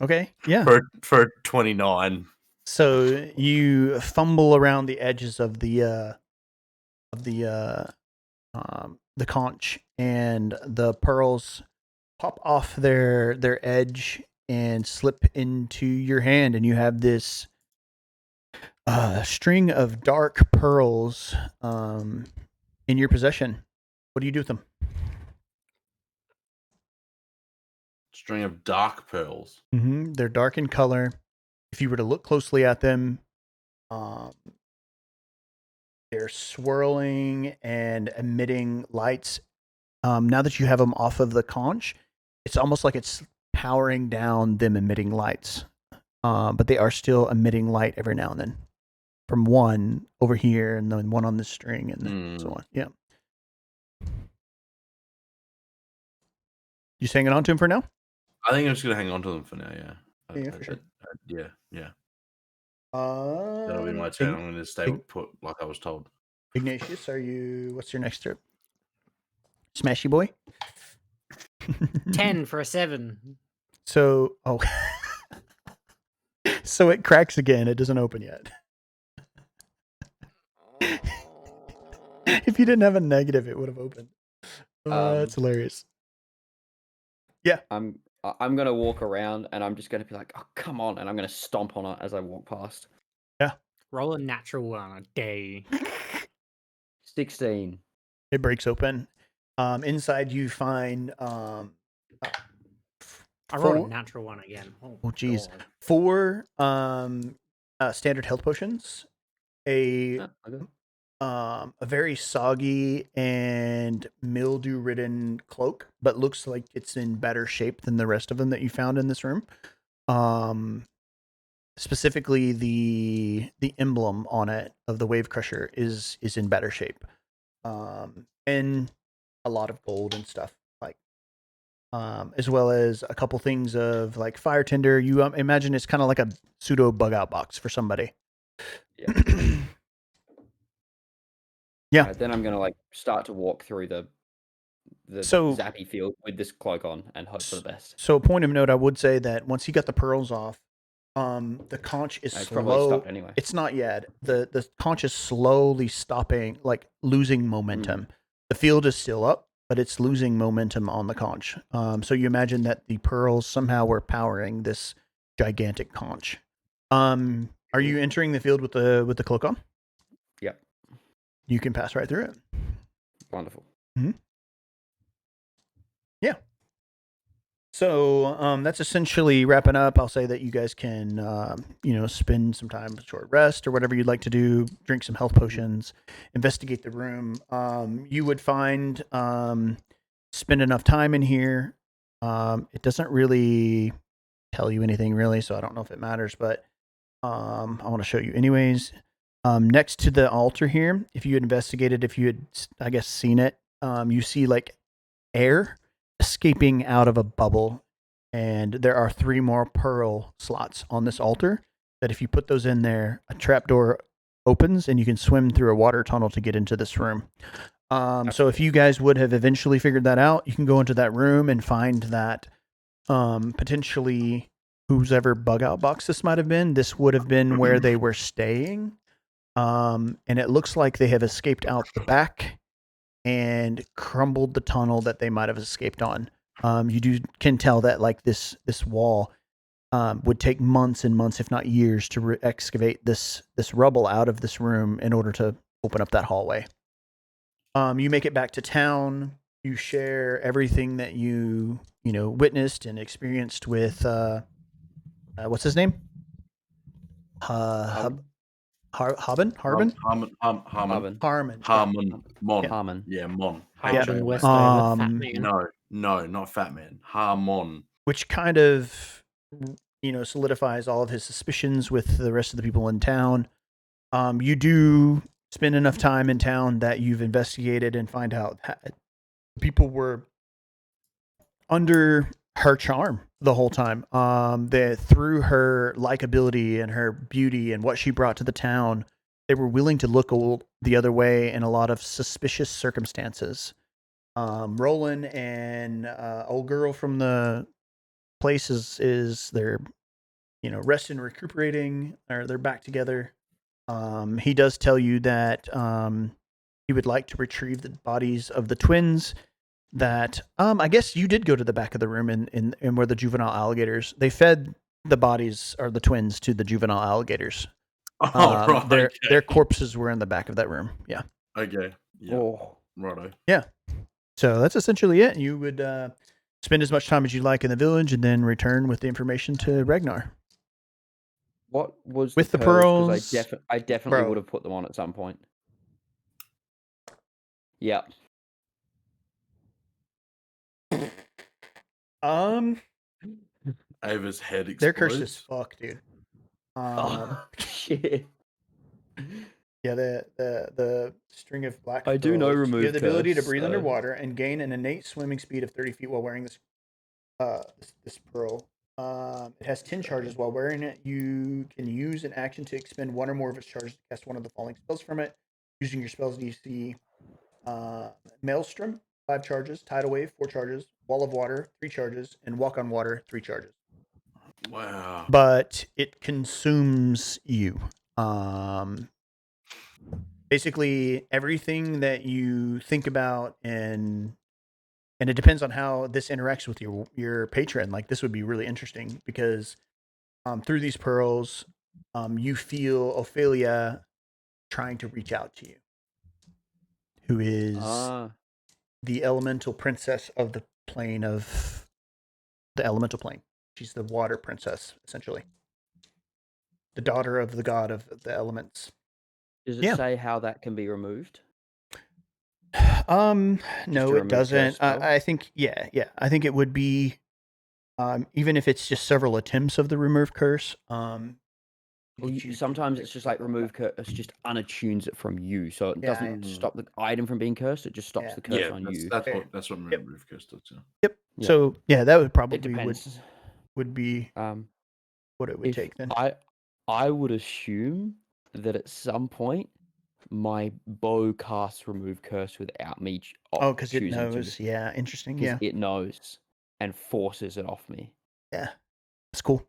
Okay. Yeah. For 29. So you fumble around the edges of the conch, and the pearls pop off their edge and slip into your hand, and you have this string of dark pearls in your possession. What do you do with them? String of dark pearls. Mm-hmm. They're dark in color. If you were to look closely at them, they're swirling and emitting lights. Now that you have them off of the conch, it's almost like it's powering down them emitting lights. But they are still emitting light every now and then. From one over here, and then one on the string, and so on. Yeah. You just hanging on to him for now? I think I'm just gonna hang on to them for now. Yeah. Yeah, for sure. Yeah. That'll be my turn. I'm gonna stay put like I was told. Ignatius, what's your next trip? Smashy boy? 10 for a 7. So, so it cracks again. It doesn't open yet. If you didn't have a negative, it would have opened. That's hilarious. Yeah. I'm gonna walk around and I'm just gonna be like, oh come on, and I'm gonna stomp on it as I walk past. Yeah. Roll a natural one a day. 16. It breaks open. Inside you find I rolled a natural one again. Oh geez. 4 standard health potions. A very soggy and mildew-ridden cloak, but looks like it's in better shape than the rest of them that you found in this room. Specifically, the emblem on it of the Wave Crusher is in better shape, and a lot of gold and stuff, like, as well as a couple things of like fire tinder. You imagine it's kind of like a pseudo bug out box for somebody. Yeah. Yeah. Right, then I'm gonna like start to walk through the So- zappy field with this cloak on and hope for the best. So, a point of note, I would say that once you got the pearls off, the conch is It's slow. probably stopped anyway. It's not yet. The conch is slowly stopping, like losing momentum. The field is still up, but it's losing momentum on the conch. So you imagine that the pearls somehow were powering this gigantic conch. Are you entering the field with the cloak on? Yep. You can pass right through it. Wonderful. Yeah. So that's essentially wrapping up. I'll say that you guys can, spend some time with short rest or whatever you'd like to do. Drink some health potions, investigate the room. You would find, spend enough time in here. It doesn't really tell you anything really, so I don't know if it matters, but I want to show you anyways. Next to the altar here, if you had investigated, if you had, I guess, seen it, you see like air escaping out of a bubble and there are 3 more pearl slots on this altar that if you put those in there, a trapdoor opens and you can swim through a water tunnel to get into this room. So if you guys would have eventually figured that out, you can go into that room and find that potentially whose ever bug out box this might have been, this would have been where they were staying. And it looks like they have escaped out the back and crumbled the tunnel that they might have escaped on. You can tell that like this wall would take months and months, if not years, to excavate this rubble out of this room in order to open up that hallway. You make it back to town. You share everything that you witnessed and experienced with what's his name? Harbin? Harmon. Harmon. Yeah, Mon. Harmon Westover, Fat Man. No, not Fat Man. Harmon. Which kind of solidifies all of his suspicions with the rest of the people in town. You do spend enough time in town that you've investigated and find out that people were under her charm the whole time. That through her likability and her beauty and what she brought to the town, they were willing to look the other way in a lot of suspicious circumstances. Roland and old girl from the place is they're resting and recuperating, or they're back together. He does tell you that he would like to retrieve the bodies of the twins. That I guess you did go to the back of the room in where the juvenile alligators. They fed the bodies or the twins to the juvenile alligators. Right. Their corpses were in the back of that room. Yeah. Okay. Yeah. Oh. Righto. Yeah. So that's essentially it. You would spend as much time as you like in the village, and then return with the information to Ragnar. What was with the pearls? pearls? 'Cause I definitely Bro. would have put them on at some point. Yeah. Ava's head explodes. They're cursed as fuck, dude. Oh shit. Yeah, the string of black. I do know pearls. remove You have the ability to curse, breathe so- underwater and gain an innate swimming speed of 30 feet while wearing this pearl. It has 10 charges. While wearing it, you can use an action to expend 1 or more of its charges to cast one of the following spells from it. Using your spells DC, Maelstrom, 5 charges, Tidal Wave, 4 charges, Wall of Water, 3 charges, and Walk on Water, 3 charges. Wow. But it consumes you. Basically, everything that you think about, and it depends on how this interacts with your patron. Like, this would be really interesting because through these pearls, you feel Ophelia trying to reach out to you, who is the elemental princess of the plane of the elemental plane. She's the water princess, essentially. The daughter of the god of the elements. Does it say how that can be removed? No, to it remove doesn't. curse spell? I think, yeah. I think it would be, even if it's just several attempts of the remove curse. Sometimes it's just like remove curse just unattunes it from you, so it doesn't stop the item from being cursed. It just stops the curse on you. That's what remove curse does. Yeah. Yep. Yeah. So yeah, that would It probably depends. would be what it would If take then. I would assume that at some point my bow casts remove curse without me. Because it choosing knows. to, Yeah, interesting. 'cause Yeah, it knows and forces it off me. yeah, that's cool.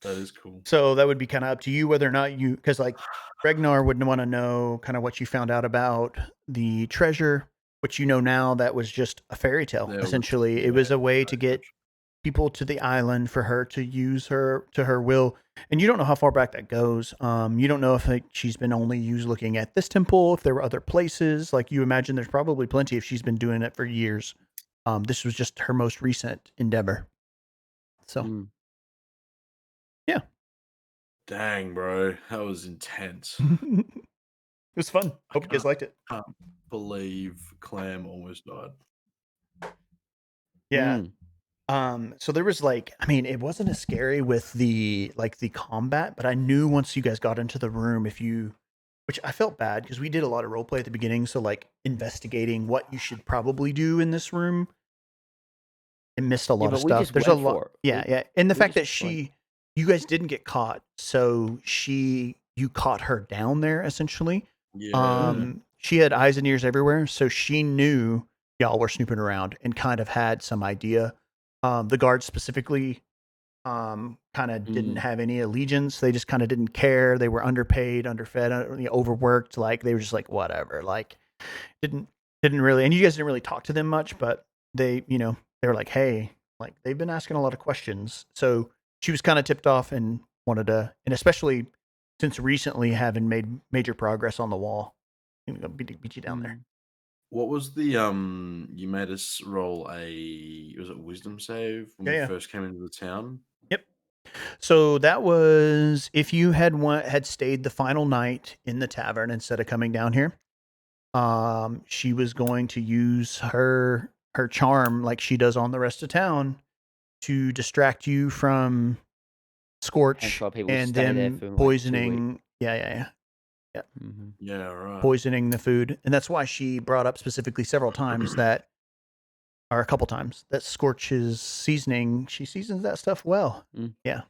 That is cool. So that would be kind of up to you whether or not you, because like Ragnar wouldn't want to know kind of what you found out about the treasure, which you know now that was just a fairy tale. Essentially, it was a way to get people to the island for her to use her to her will, and you don't know how far back that goes. You don't know if she's been only used looking at this temple, if there were other places. Like, you imagine there's probably plenty if she's been doing it for years. This was just her most recent endeavor. So. Yeah. Dang, bro. That was intense. It was fun. Hope you guys liked it. I can't believe Clam almost died. Yeah. So there was it wasn't as scary with the combat, but I knew once you guys got into the room, which I felt bad because we did a lot of roleplay at the beginning. So investigating what you should probably do in this room. and missed a lot but of we stuff. just There's a went lot. for it. Yeah, yeah. And the we fact that just went- you guys didn't get caught, so you caught her down there essentially. Yeah. She had eyes and ears everywhere, so she knew y'all were snooping around and kind of had some idea. The guards specifically kind of didn't have any allegiance. They just kind of didn't care. They were underpaid, underfed, overworked. Like they were just like whatever. Like didn't really. And you guys didn't really talk to them much, but they they were like, hey, like they've been asking a lot of questions. So she was kind of tipped off and wanted to, and especially since recently having made major progress on the wall, I'm gonna beat you down there. What was the you made us roll was it wisdom save when we Yeah. first came into the town? Yep. So that was if you had stayed the final night in the tavern instead of coming down here. She was going to use her charm like she does on the rest of town to distract you from Scorch Hence why people and stay there them for, like, 2 poisoning. Yeah. Yeah, right. Poisoning the food, and that's why she brought up specifically several times that, or a couple times, that Scorch's seasoning. She seasons that stuff well. Yeah.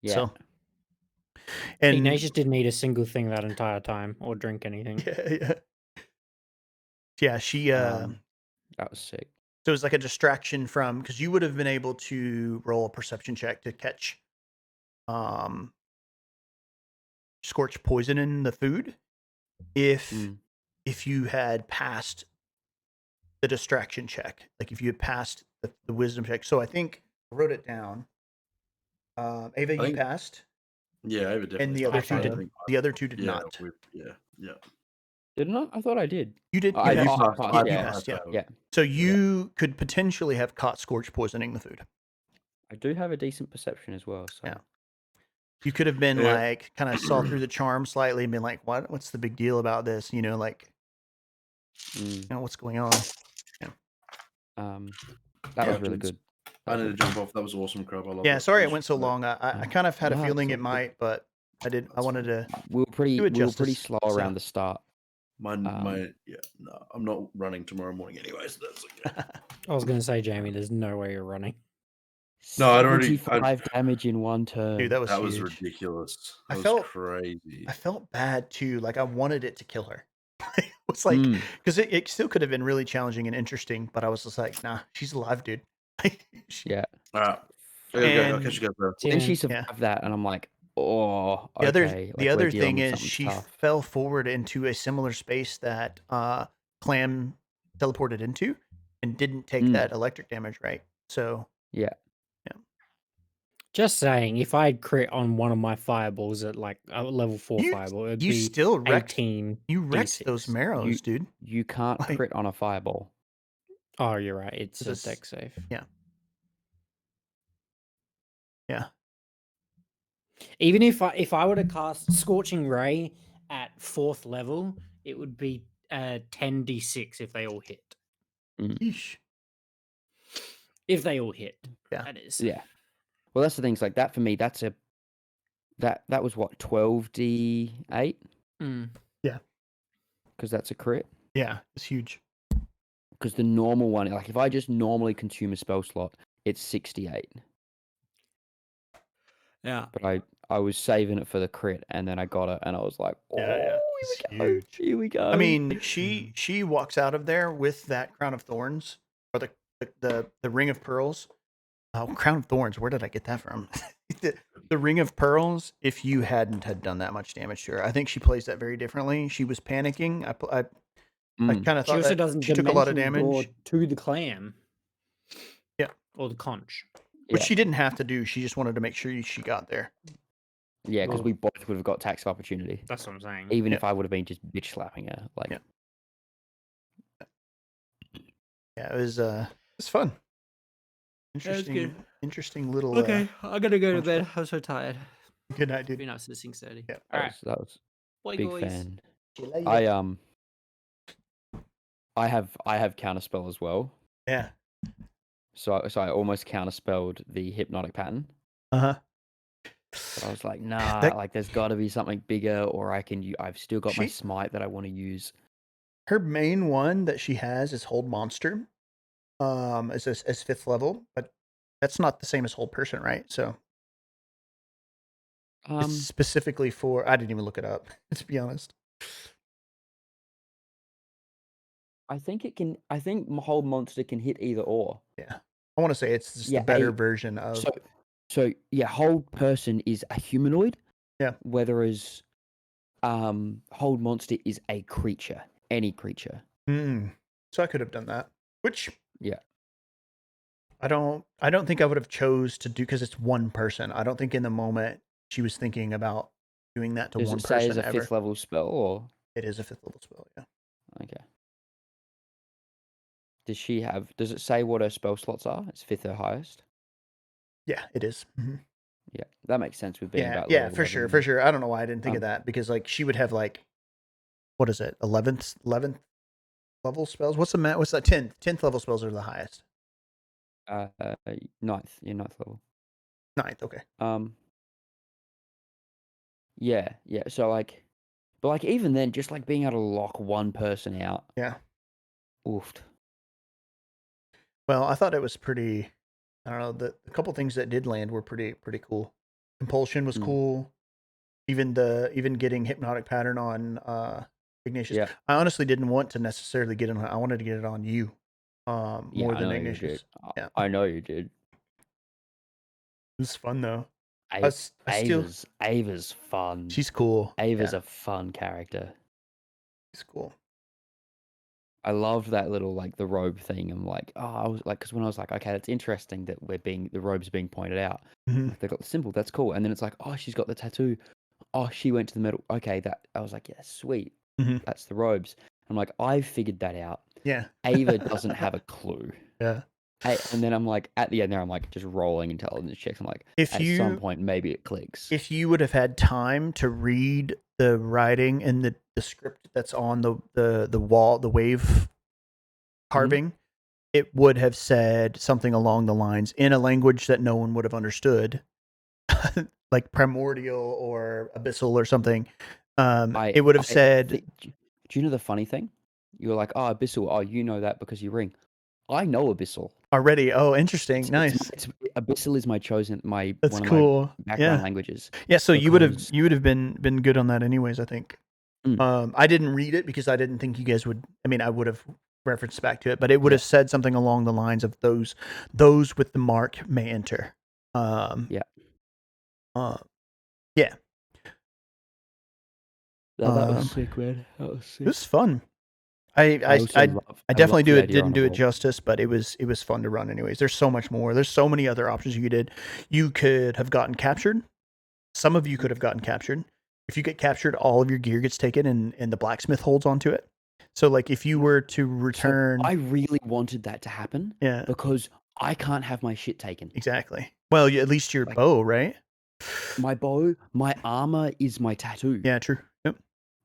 So, and Ignatius didn't eat a single thing that entire time or drink anything. yeah. She That was sick. so it was like a distraction from, because you would have been able to roll a perception check to catch Scorch poison in the food if you had passed the distraction check, like if you had passed the wisdom check. So I think I wrote it down. Ava, you passed. Yeah, Ava definitely. And the other two failed. did. The other two did not. Yeah. Didn't I? I thought I did. You did. I You passed. passed. Yeah, You passed. Yeah. Yeah. So you could potentially have caught Scorch poisoning the food. I do have a decent perception as well. So Yeah. You could have been Yeah. like, kind of saw through the charm slightly and been like, what's the big deal about this? Like, what's going on? that was really good. I need to jump off. That was awesome, Crab. I love Yeah, that. sorry it went so long. I kind of had a No, feeling it's it all good. might, but I wanted to. We were pretty justice, slow so. around the start. No, I'm not running tomorrow morning anyway, so that's okay. I was going to say, Jamie, there's no way you're running. No, I'd already- 75 damage in one turn. Dude, that was That was huge. ridiculous. That I was felt- crazy. I felt bad too. Like I wanted it to kill her. It's like, because it still could have been really challenging and interesting, but I was just like, nah, she's alive, dude. Yeah. All right. Okay, I'll And- catch you guys later. Then she Yeah. survived that, and I'm like, oh, The other okay. Like, the we're other dealing thing with is something she tough. fell forward into a similar space that Clam teleported into and didn't take that electric damage, right? So Yeah. Just saying, if I had crit on one of my fireballs at like a level 4 fireball, it'd you be still wrecked 18. you wrecked D6. those marrows, dude. You can't Like- crit on a fireball. Oh, you're right. It's a This- deck save. Yeah. Even if I were to cast Scorching Ray at 4th level, it would be 10d6 if they all hit. Yeesh. If they all hit, Yeah. that is. Yeah. Well, that's the things like that for me. That was what 12d8 Mm. because that's a crit. Yeah, it's huge. Because the normal one, like if I just normally consume a spell slot, it's 68. Yeah. But I was saving it for the crit, and then I got it, and I was like, oh, Yeah, it's huge. here we go. I mean, she walks out of there with that crown of thorns or the ring of pearls. Oh, crown of thorns. Where did I get that from? the ring of pearls. If you hadn't had done that much damage to her, I think she plays that very differently. She was panicking. I kind of She thought also that doesn't she took a lot of dimension door damage, to the clam. Yeah. Or the conch. which Yeah. she didn't have to do. She just wanted to make sure she got there. Yeah, because Well- we both would have got tax of opportunity, That's what I'm saying. even Yeah. if I would have been just bitch slapping her. Like, Yeah. Yeah, it was fun. Interesting little. I'm gonna go to bed. I'm so tired. Good night, dude. Be nice to 6:30. Yeah. All right. that was Bye, big guys. fan. I have counterspell as well, Yeah. so I almost counterspelled the hypnotic pattern. Uh-huh. But I was like, nah, That- like there's got to be something bigger, or I've still got my She- smite that I want to use. Her main one that she has is Hold Monster. as 5th level, but that's not the same as hold person, right? So it's Um, specifically for. I didn't even look it up to be honest. I think it can. I think hold monster can hit either or. Yeah, I want to say it's just a Yeah, better version of. So yeah, hold person is a humanoid. Yeah. Whereas, hold monster is a creature, any creature. So I could have done that, which Yeah. I don't think I would have chose to do because it's one person. I don't think in the moment she was thinking about doing that to Does one it say as person a ever. 5th level spell or? It is a 5th level spell, yeah. Okay. Does it say what her spell slots are? It's 5th or highest? Yeah, it is. Mhm. Yeah, that makes sense with being Yeah, about yeah, level for 11. sure. I don't know why I didn't think of Um, that because like she would have like, what is it? 11th level spells. What's that? 10th level spells are the highest. 9th. Yeah, 9th level. 9th, okay. Yeah. So like, but like even then, just like being able to lock one person out. Yeah. Oofed. Well, I thought it was pretty. I don't know. The couple things that did land were pretty cool. Compulsion was cool. Even getting hypnotic pattern on Ignatius. Yeah. I honestly didn't want to necessarily get it on. I wanted to get it on you, Yeah, more I than know you Ignatius. did. Yeah, I know you did. it was fun though. I still. Ava's fun. She's cool. Ava's Yeah, a fun character. she's cool. I loved that little like the robe thing. I'm like, oh, I was like, because when I was like, okay, that's interesting that the robe's being pointed out. Mhm. Like they got the symbol, that's cool. And then it's like, oh, she's got the tattoo. Oh, she went to the metal. Okay, that I was like, yeah, sweet. Mhm. That's the robes. I'm like, I figured that out. Yeah. Ava doesn't have a clue. Yeah. And then I'm like, at the end there, I'm like just rolling intelligence checks. I'm like, If at some point, maybe it clicks. If you would have had time to read the writing and the script that's on the wall, the wave carving, it would have said something along the lines in a language that no one would have understood, like primordial or abyssal or something. It would have said. Do you know the funny thing? You're like, oh, abyssal. Oh, you know that because you ring. I know abyssal Already. Oh, interesting. Nice. Abyssal is That's one of cool. my background languages. Yeah, so you would have been good on that anyways, I think. I didn't read it because I didn't think you guys would. I mean, I would have referenced back to it, but it would have said something along the lines of those with the mark may enter. Yeah. Yeah. That was sick, man. That was sick. It was fun. I definitely didn't do it justice, but it was fun to run anyways. There's so much more. There's so many other options you did. You could have gotten captured. Some of you could have gotten captured. If you get captured, all of your gear gets taken and the blacksmith holds onto it. So like if you were to return, I really wanted that to happen. Yeah. Because I can't have my shit taken. Exactly. Well, at least your bow, right? My bow, my armor is my tattoo. Yeah, true. Yep.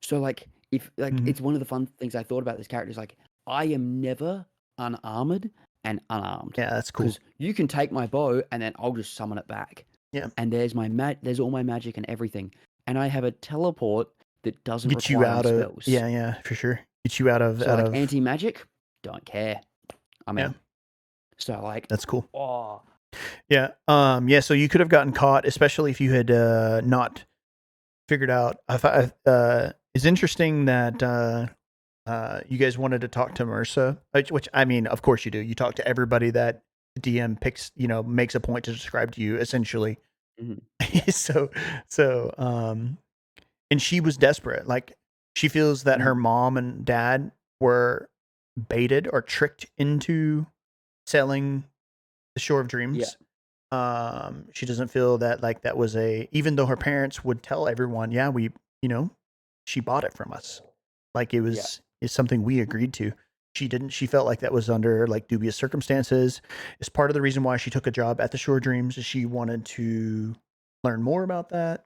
So like if it's one of the fun things I thought about this character is like I am never unarmored and unarmed. Yeah, that's cool. Because you can take my bow and then I'll just summon it back. Yeah. And there's there's all my magic and everything. And I have a teleport that doesn't get you require out spells. of yeah, for sure. Get you out of anti-magic, don't care. I'm in. So like that's cool. Oh. Yeah. Yeah, so you could have gotten caught, especially if you had not figured out. It's interesting that you guys wanted to talk to Marissa, which I mean, of course you do. You talk to everybody that the DM picks, makes a point to describe to you, essentially. So, and she was desperate. Like she feels that her mom and dad were baited or tricked into selling the Shore of Dreams. Yeah. She doesn't feel that like that was even though her parents would tell everyone, yeah, we, she bought it from us. Like it was is something we agreed to. She didn't. She felt like that was under like dubious circumstances. It's part of the reason why she took a job at the Shore of Dreams. Is she wanted to learn more about that.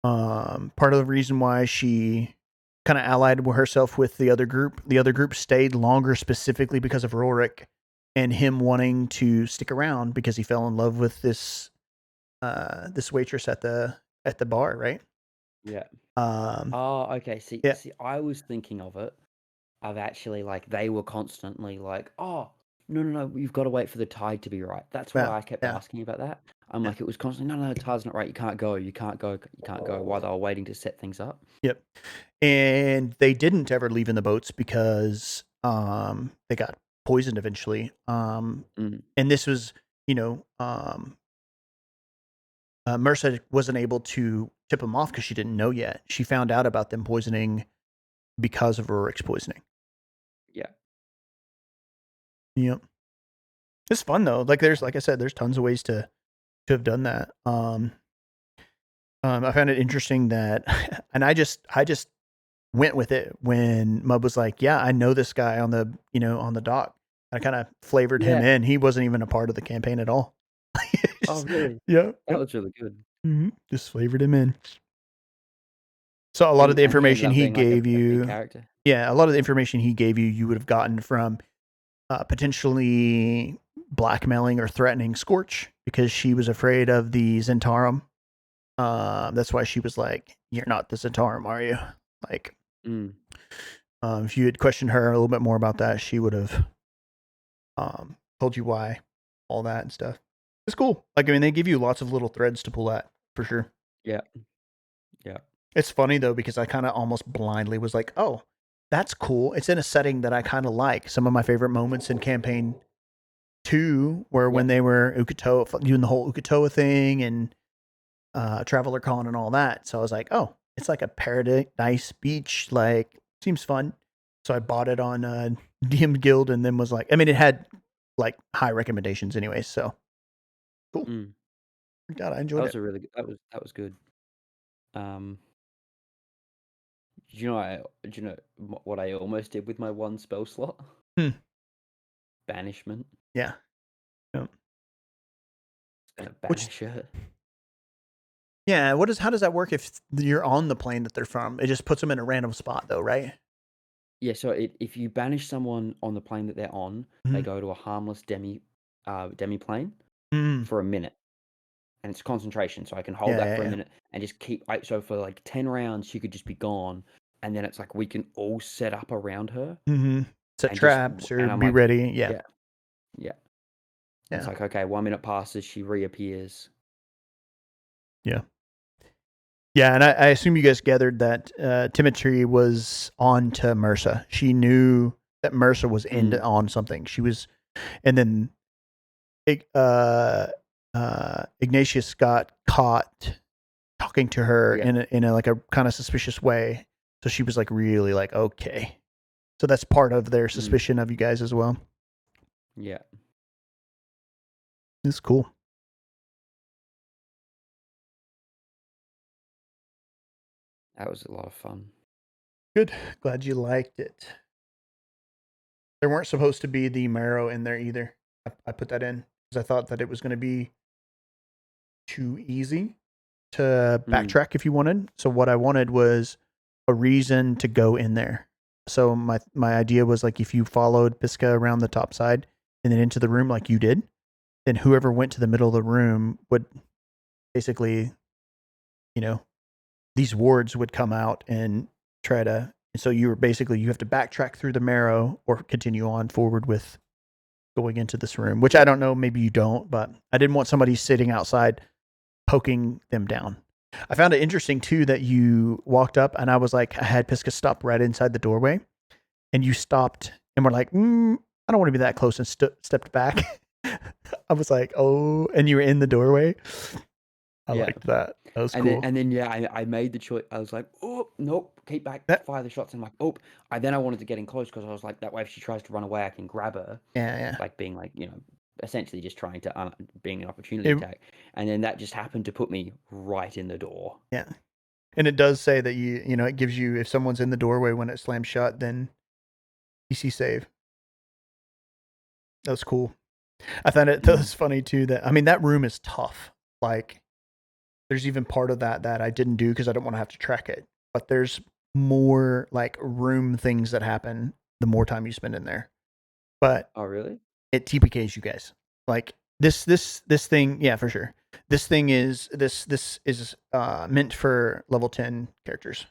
Part of the reason why she kind of allied herself with the other group. The other group stayed longer specifically because of Rorik and him wanting to stick around because he fell in love with this waitress at the bar, right? Yeah. Oh, okay. See, I was thinking of it I've actually like they were constantly like, oh no, you've got to wait for the tide to be right. That's why Yeah, I kept yeah. asking about that. I'm Yeah. like, it was constantly no, the tide's not right. You can't go. While they were waiting to set things up. Yep. And they didn't ever leave in the boats because they got poisoned eventually. Mm. And this was, Mercer wasn't able to tip them off because she didn't know yet. She found out about them poisoning because of Rorik's poisoning. Yeah. Yep. It's fun though. Like I said, there's tons of ways to have done that. I found it interesting that, and I just went with it when Mub was like, "Yeah, I know this guy on the dock." I kind of flavored him in. He wasn't even a part of the campaign at all. Oh, really? Yeah. That was really good. Just flavored him in. So a lot of the And he ended information up he being, like, a gave big you, character. yeah, a lot of the information he gave you, you would have gotten from potentially blackmailing or threatening Scorch because she was afraid of the Zentarum. That's why she was like, "You're not the Zentarum, are you?" Like, if you had questioned her a little bit more about that, she would have told you why, all that and stuff. It's cool. Like, I mean, they give you lots of little threads to pull at for sure. Yeah. Yeah. It's funny though because I kind of almost blindly was like, "Oh, that's cool." It's in a setting that I kind of like. Some of my favorite moments in campaign 2 were when they were Ukatoa, doing the whole Ukatoa thing and Traveler Con and all that. So I was like, "Oh, it's like a paradise beach. Like, seems fun." So I bought it on DM Guild and then was like, I mean, it had like high recommendations anyway. So cool. God, I enjoyed That it. was a really good. That was good. Do you know what I almost did with my one spell slot? Banishment. Yeah. Gonna banish it. Yeah, how does that work if you're on the plane that they're from? It just puts them in a random spot though, right? Yeah, so if you banish someone on the plane that they're on, they go to a harmless demi plane for a minute. And it's concentration, so I can hold that for a minute and just keep. So for like 10 rounds, she could just be gone, and then it's like we can all set up around her, set and traps or be ready. Yeah. It's like, okay, 1 minute passes, she reappears. Yeah. Yeah, and I assume you guys gathered that Timothy was on to Mercer. She knew that Mercer was on something. She was, and then Ignatius got caught talking to her in a like a kind of suspicious way. So she was like really like, okay. So that's part of their suspicion of you guys as well. Yeah. It's cool. That was a lot of fun. Good. Glad you liked it. There weren't supposed to be the marrow in there either. I put that in because I thought that it was going to be too easy to backtrack if you wanted. So what I wanted was a reason to go in there. So my idea was like if you followed Pisca around the top side and then into the room like you did, then whoever went to the middle of the room would basically, these wards would come out and try to. So you have to backtrack through the marrow or continue on forward with going into this room, which I don't know, maybe you don't, but I didn't want somebody sitting outside poking them down. I found it interesting too that you walked up and I was like, I had Pisca stop right inside the doorway and you stopped and were like, I don't want to be that close and stepped back. I was like, oh, and you were in the doorway. I liked that. That was cool. And then I made the choice. I was like, oh, nope, keep back, fire the shots. And I'm like, oh, then I wanted to get in close because I was like, that way if she tries to run away, I can grab her. Yeah. Like being like, essentially just trying to, being an opportunity attack. And then that just happened to put me right in the door. Yeah. And it does say that it gives you, if someone's in the doorway when it slams shut, then DC save. That was cool. I thought it was funny too that, I mean, that room is tough. Like, there's even part of that I didn't do because I don't want to have to track it. But there's more like room things that happen the more time you spend in there. But oh, really? It TPKs you guys. Like this thing, yeah, for sure. This thing is meant for level 10 characters.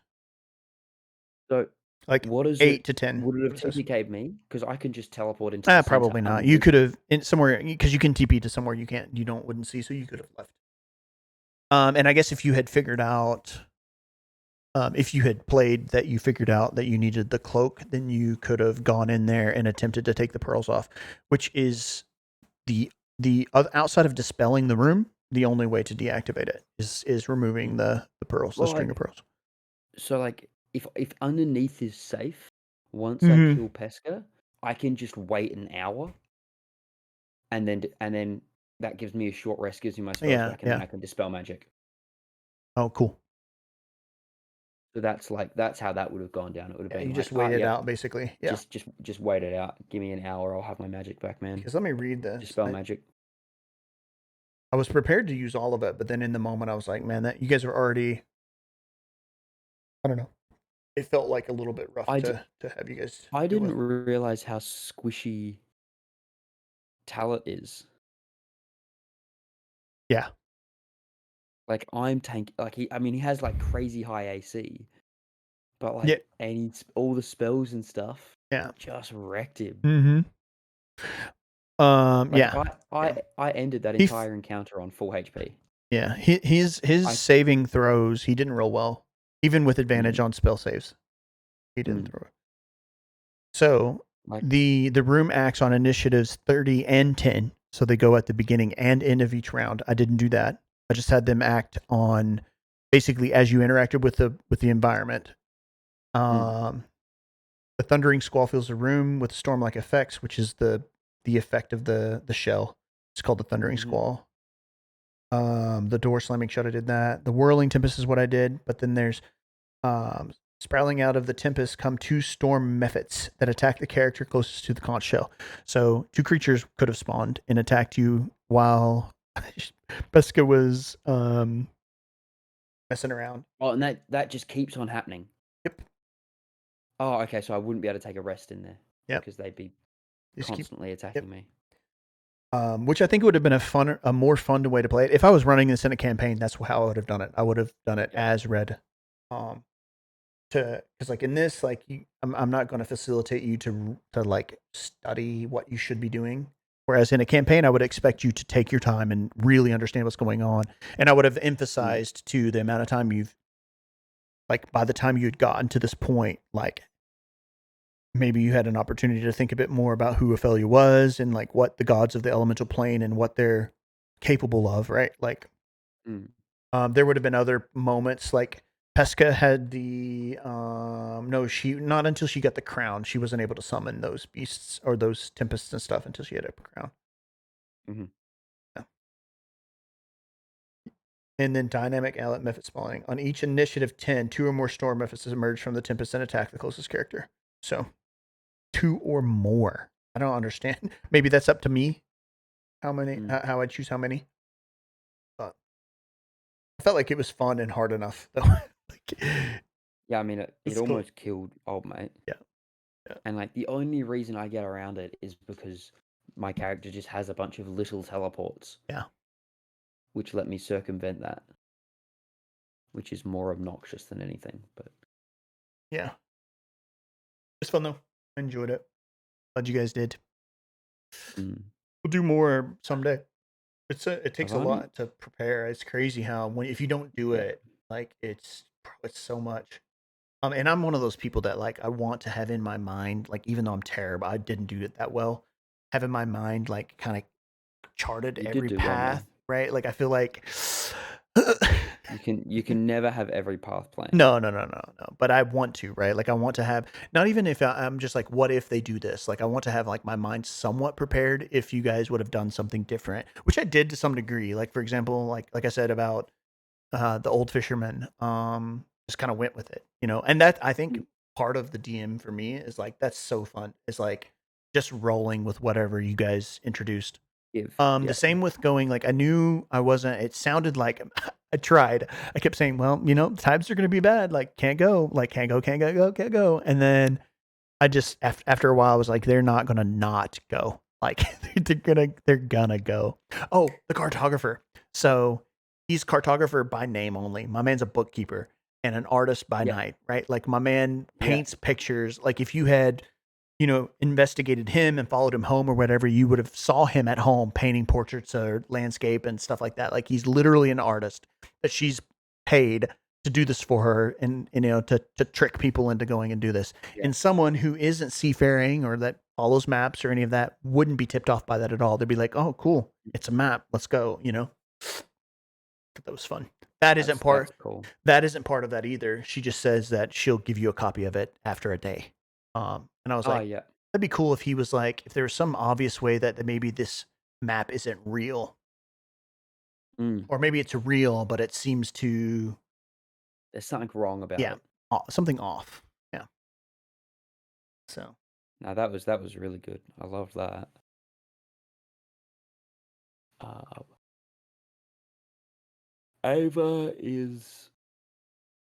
So like What is 8 it? to 10. Would it have versus- TPK'd me? Because I can just teleport into the center Probably not. and You just- could have in somewhere because you can TP to somewhere wouldn't see, so you could have left. And I guess if you had figured out, if you had played that you figured out that you needed the cloak, then you could have gone in there and attempted to take the pearls off, which is the outside of dispelling the room, the only way to deactivate it is removing the pearls, the Well, string of pearls. So like, if underneath is safe, once Mhm. I kill Pesca, I can just wait an hour, and then that gives me a short rest, gives me my spells Yeah, back, and then yeah. I can dispel magic. Oh, cool. So that's how that would have gone down. It would have Yeah, been you like, just wait it yeah, out, basically. Yeah. just wait it out. Give me an hour, I'll have my magic back, man. Because let me read this. Dispel magic. I was prepared to use all of it, but then in the moment I was like, man, that you guys are already. I don't know. It felt like a little bit rough to have you guys. I deal didn't with. realize how squishy Talent is. Yeah. Like I'm tank. Like he has like crazy high AC, but like Yeah. all the spells and stuff. Yeah. Just wrecked him. Mm-hmm. Like, Yeah. I ended that He f- entire encounter on full HP. Yeah. His saving throws, he didn't roll well, even with advantage on spell saves. He didn't throw it. So Like, the room acts on initiatives 30 and 10, so they go at the beginning and end of each round. I didn't do that. I just had them act on basically as you interacted with the environment. The thundering squall fills the room with storm-like effects, which is the effect of the shell. It's called the thundering squall. The door slamming shut, I did that. The whirling tempest is what I did, but then there's sprouting out of the tempest come 2 storm mephits that attack the character closest to the conch shell. So 2 creatures could have spawned and attacked you while Pesca was messing around. oh, and that just keeps on happening. Yep. Oh, okay. So I wouldn't be able to take a rest in there. Yep. Because they'd be Just constantly attacking me. Which I think would have been a more fun way to play it. If I was running this in a campaign, that's how I would have done it. I would have done it as red. Because like in this, like I'm not going to facilitate you to like study what you should be doing. Whereas in a campaign, I would expect you to take your time and really understand what's going on. And I would have emphasized to the amount of time like by the time you had gotten to this point, like maybe you had an opportunity to think a bit more about who Ophelia was and like what the gods of the elemental plane and what they're capable of, right? Like, there would have been other moments like Pesca had the not until she got the crown, she wasn't able to summon those beasts or those tempests and stuff until she had a crown. Yeah. And then dynamic allied mephit spawning. On each initiative 10, 2 or more storm mephits emerge from the tempest and attack the closest character. So 2 or more. I don't understand. Maybe that's up to me. How many? How I choose how many? But I felt like it was fun and hard enough though. Yeah, I mean, it almost killed old mate. Yeah. And like the only reason I get around it is because my character just has a bunch of little teleports. Yeah. Which let me circumvent that. Which is more obnoxious than anything, but yeah. It's fun though. I enjoyed it. Glad you guys did. We'll do more someday. It takes a lot to prepare. It's crazy how if you don't do it, like it's so much. And I'm one of those people that like I want to have in my mind, like even though I'm terrible, I didn't do it that well. Have in my mind like kind of charted every path, right? Like I feel like you can never have every path planned. No. But I want to, right? Like I want to have not even if I'm just like, what if they do this? Like I want to have like my mind somewhat prepared if you guys would have done something different, which I did to some degree. Like for example, like I said about the old fisherman, just kind of went with it, and that I think part of the DM for me is like that's so fun. It's like just rolling with whatever you guys introduced. The same with going like I knew I wasn't. It sounded like I tried. I kept saying, well, times are going to be bad. Like can't go. And then I just after a while I was like, they're not going to not go. Like they're gonna go. Oh, the cartographer. So he's cartographer by name only. My man's a bookkeeper. and an artist by Yeah. night, right? Like my man Yeah. paints pictures. Like if you had, investigated him and followed him home or whatever, you would have saw him at home painting portraits or landscape and stuff like that. Like he's literally an artist that she's paid to do this for her and to trick people into going and do this. Yeah. And someone who isn't seafaring or that follows maps or any of that wouldn't be tipped off by that at all. They'd be like, "Oh, cool. It's a map. Let's go," That was fun. That's cool. That isn't part of that either. She just says that she'll give you a copy of it after a day. And I was Oh like, yeah. that'd be cool if he was like, if there was some obvious way that maybe this map isn't real, Mm. or maybe it's real, but it seems to, There's something wrong about yeah, it. something off. Yeah. So No, that was really good. I love that. Ava is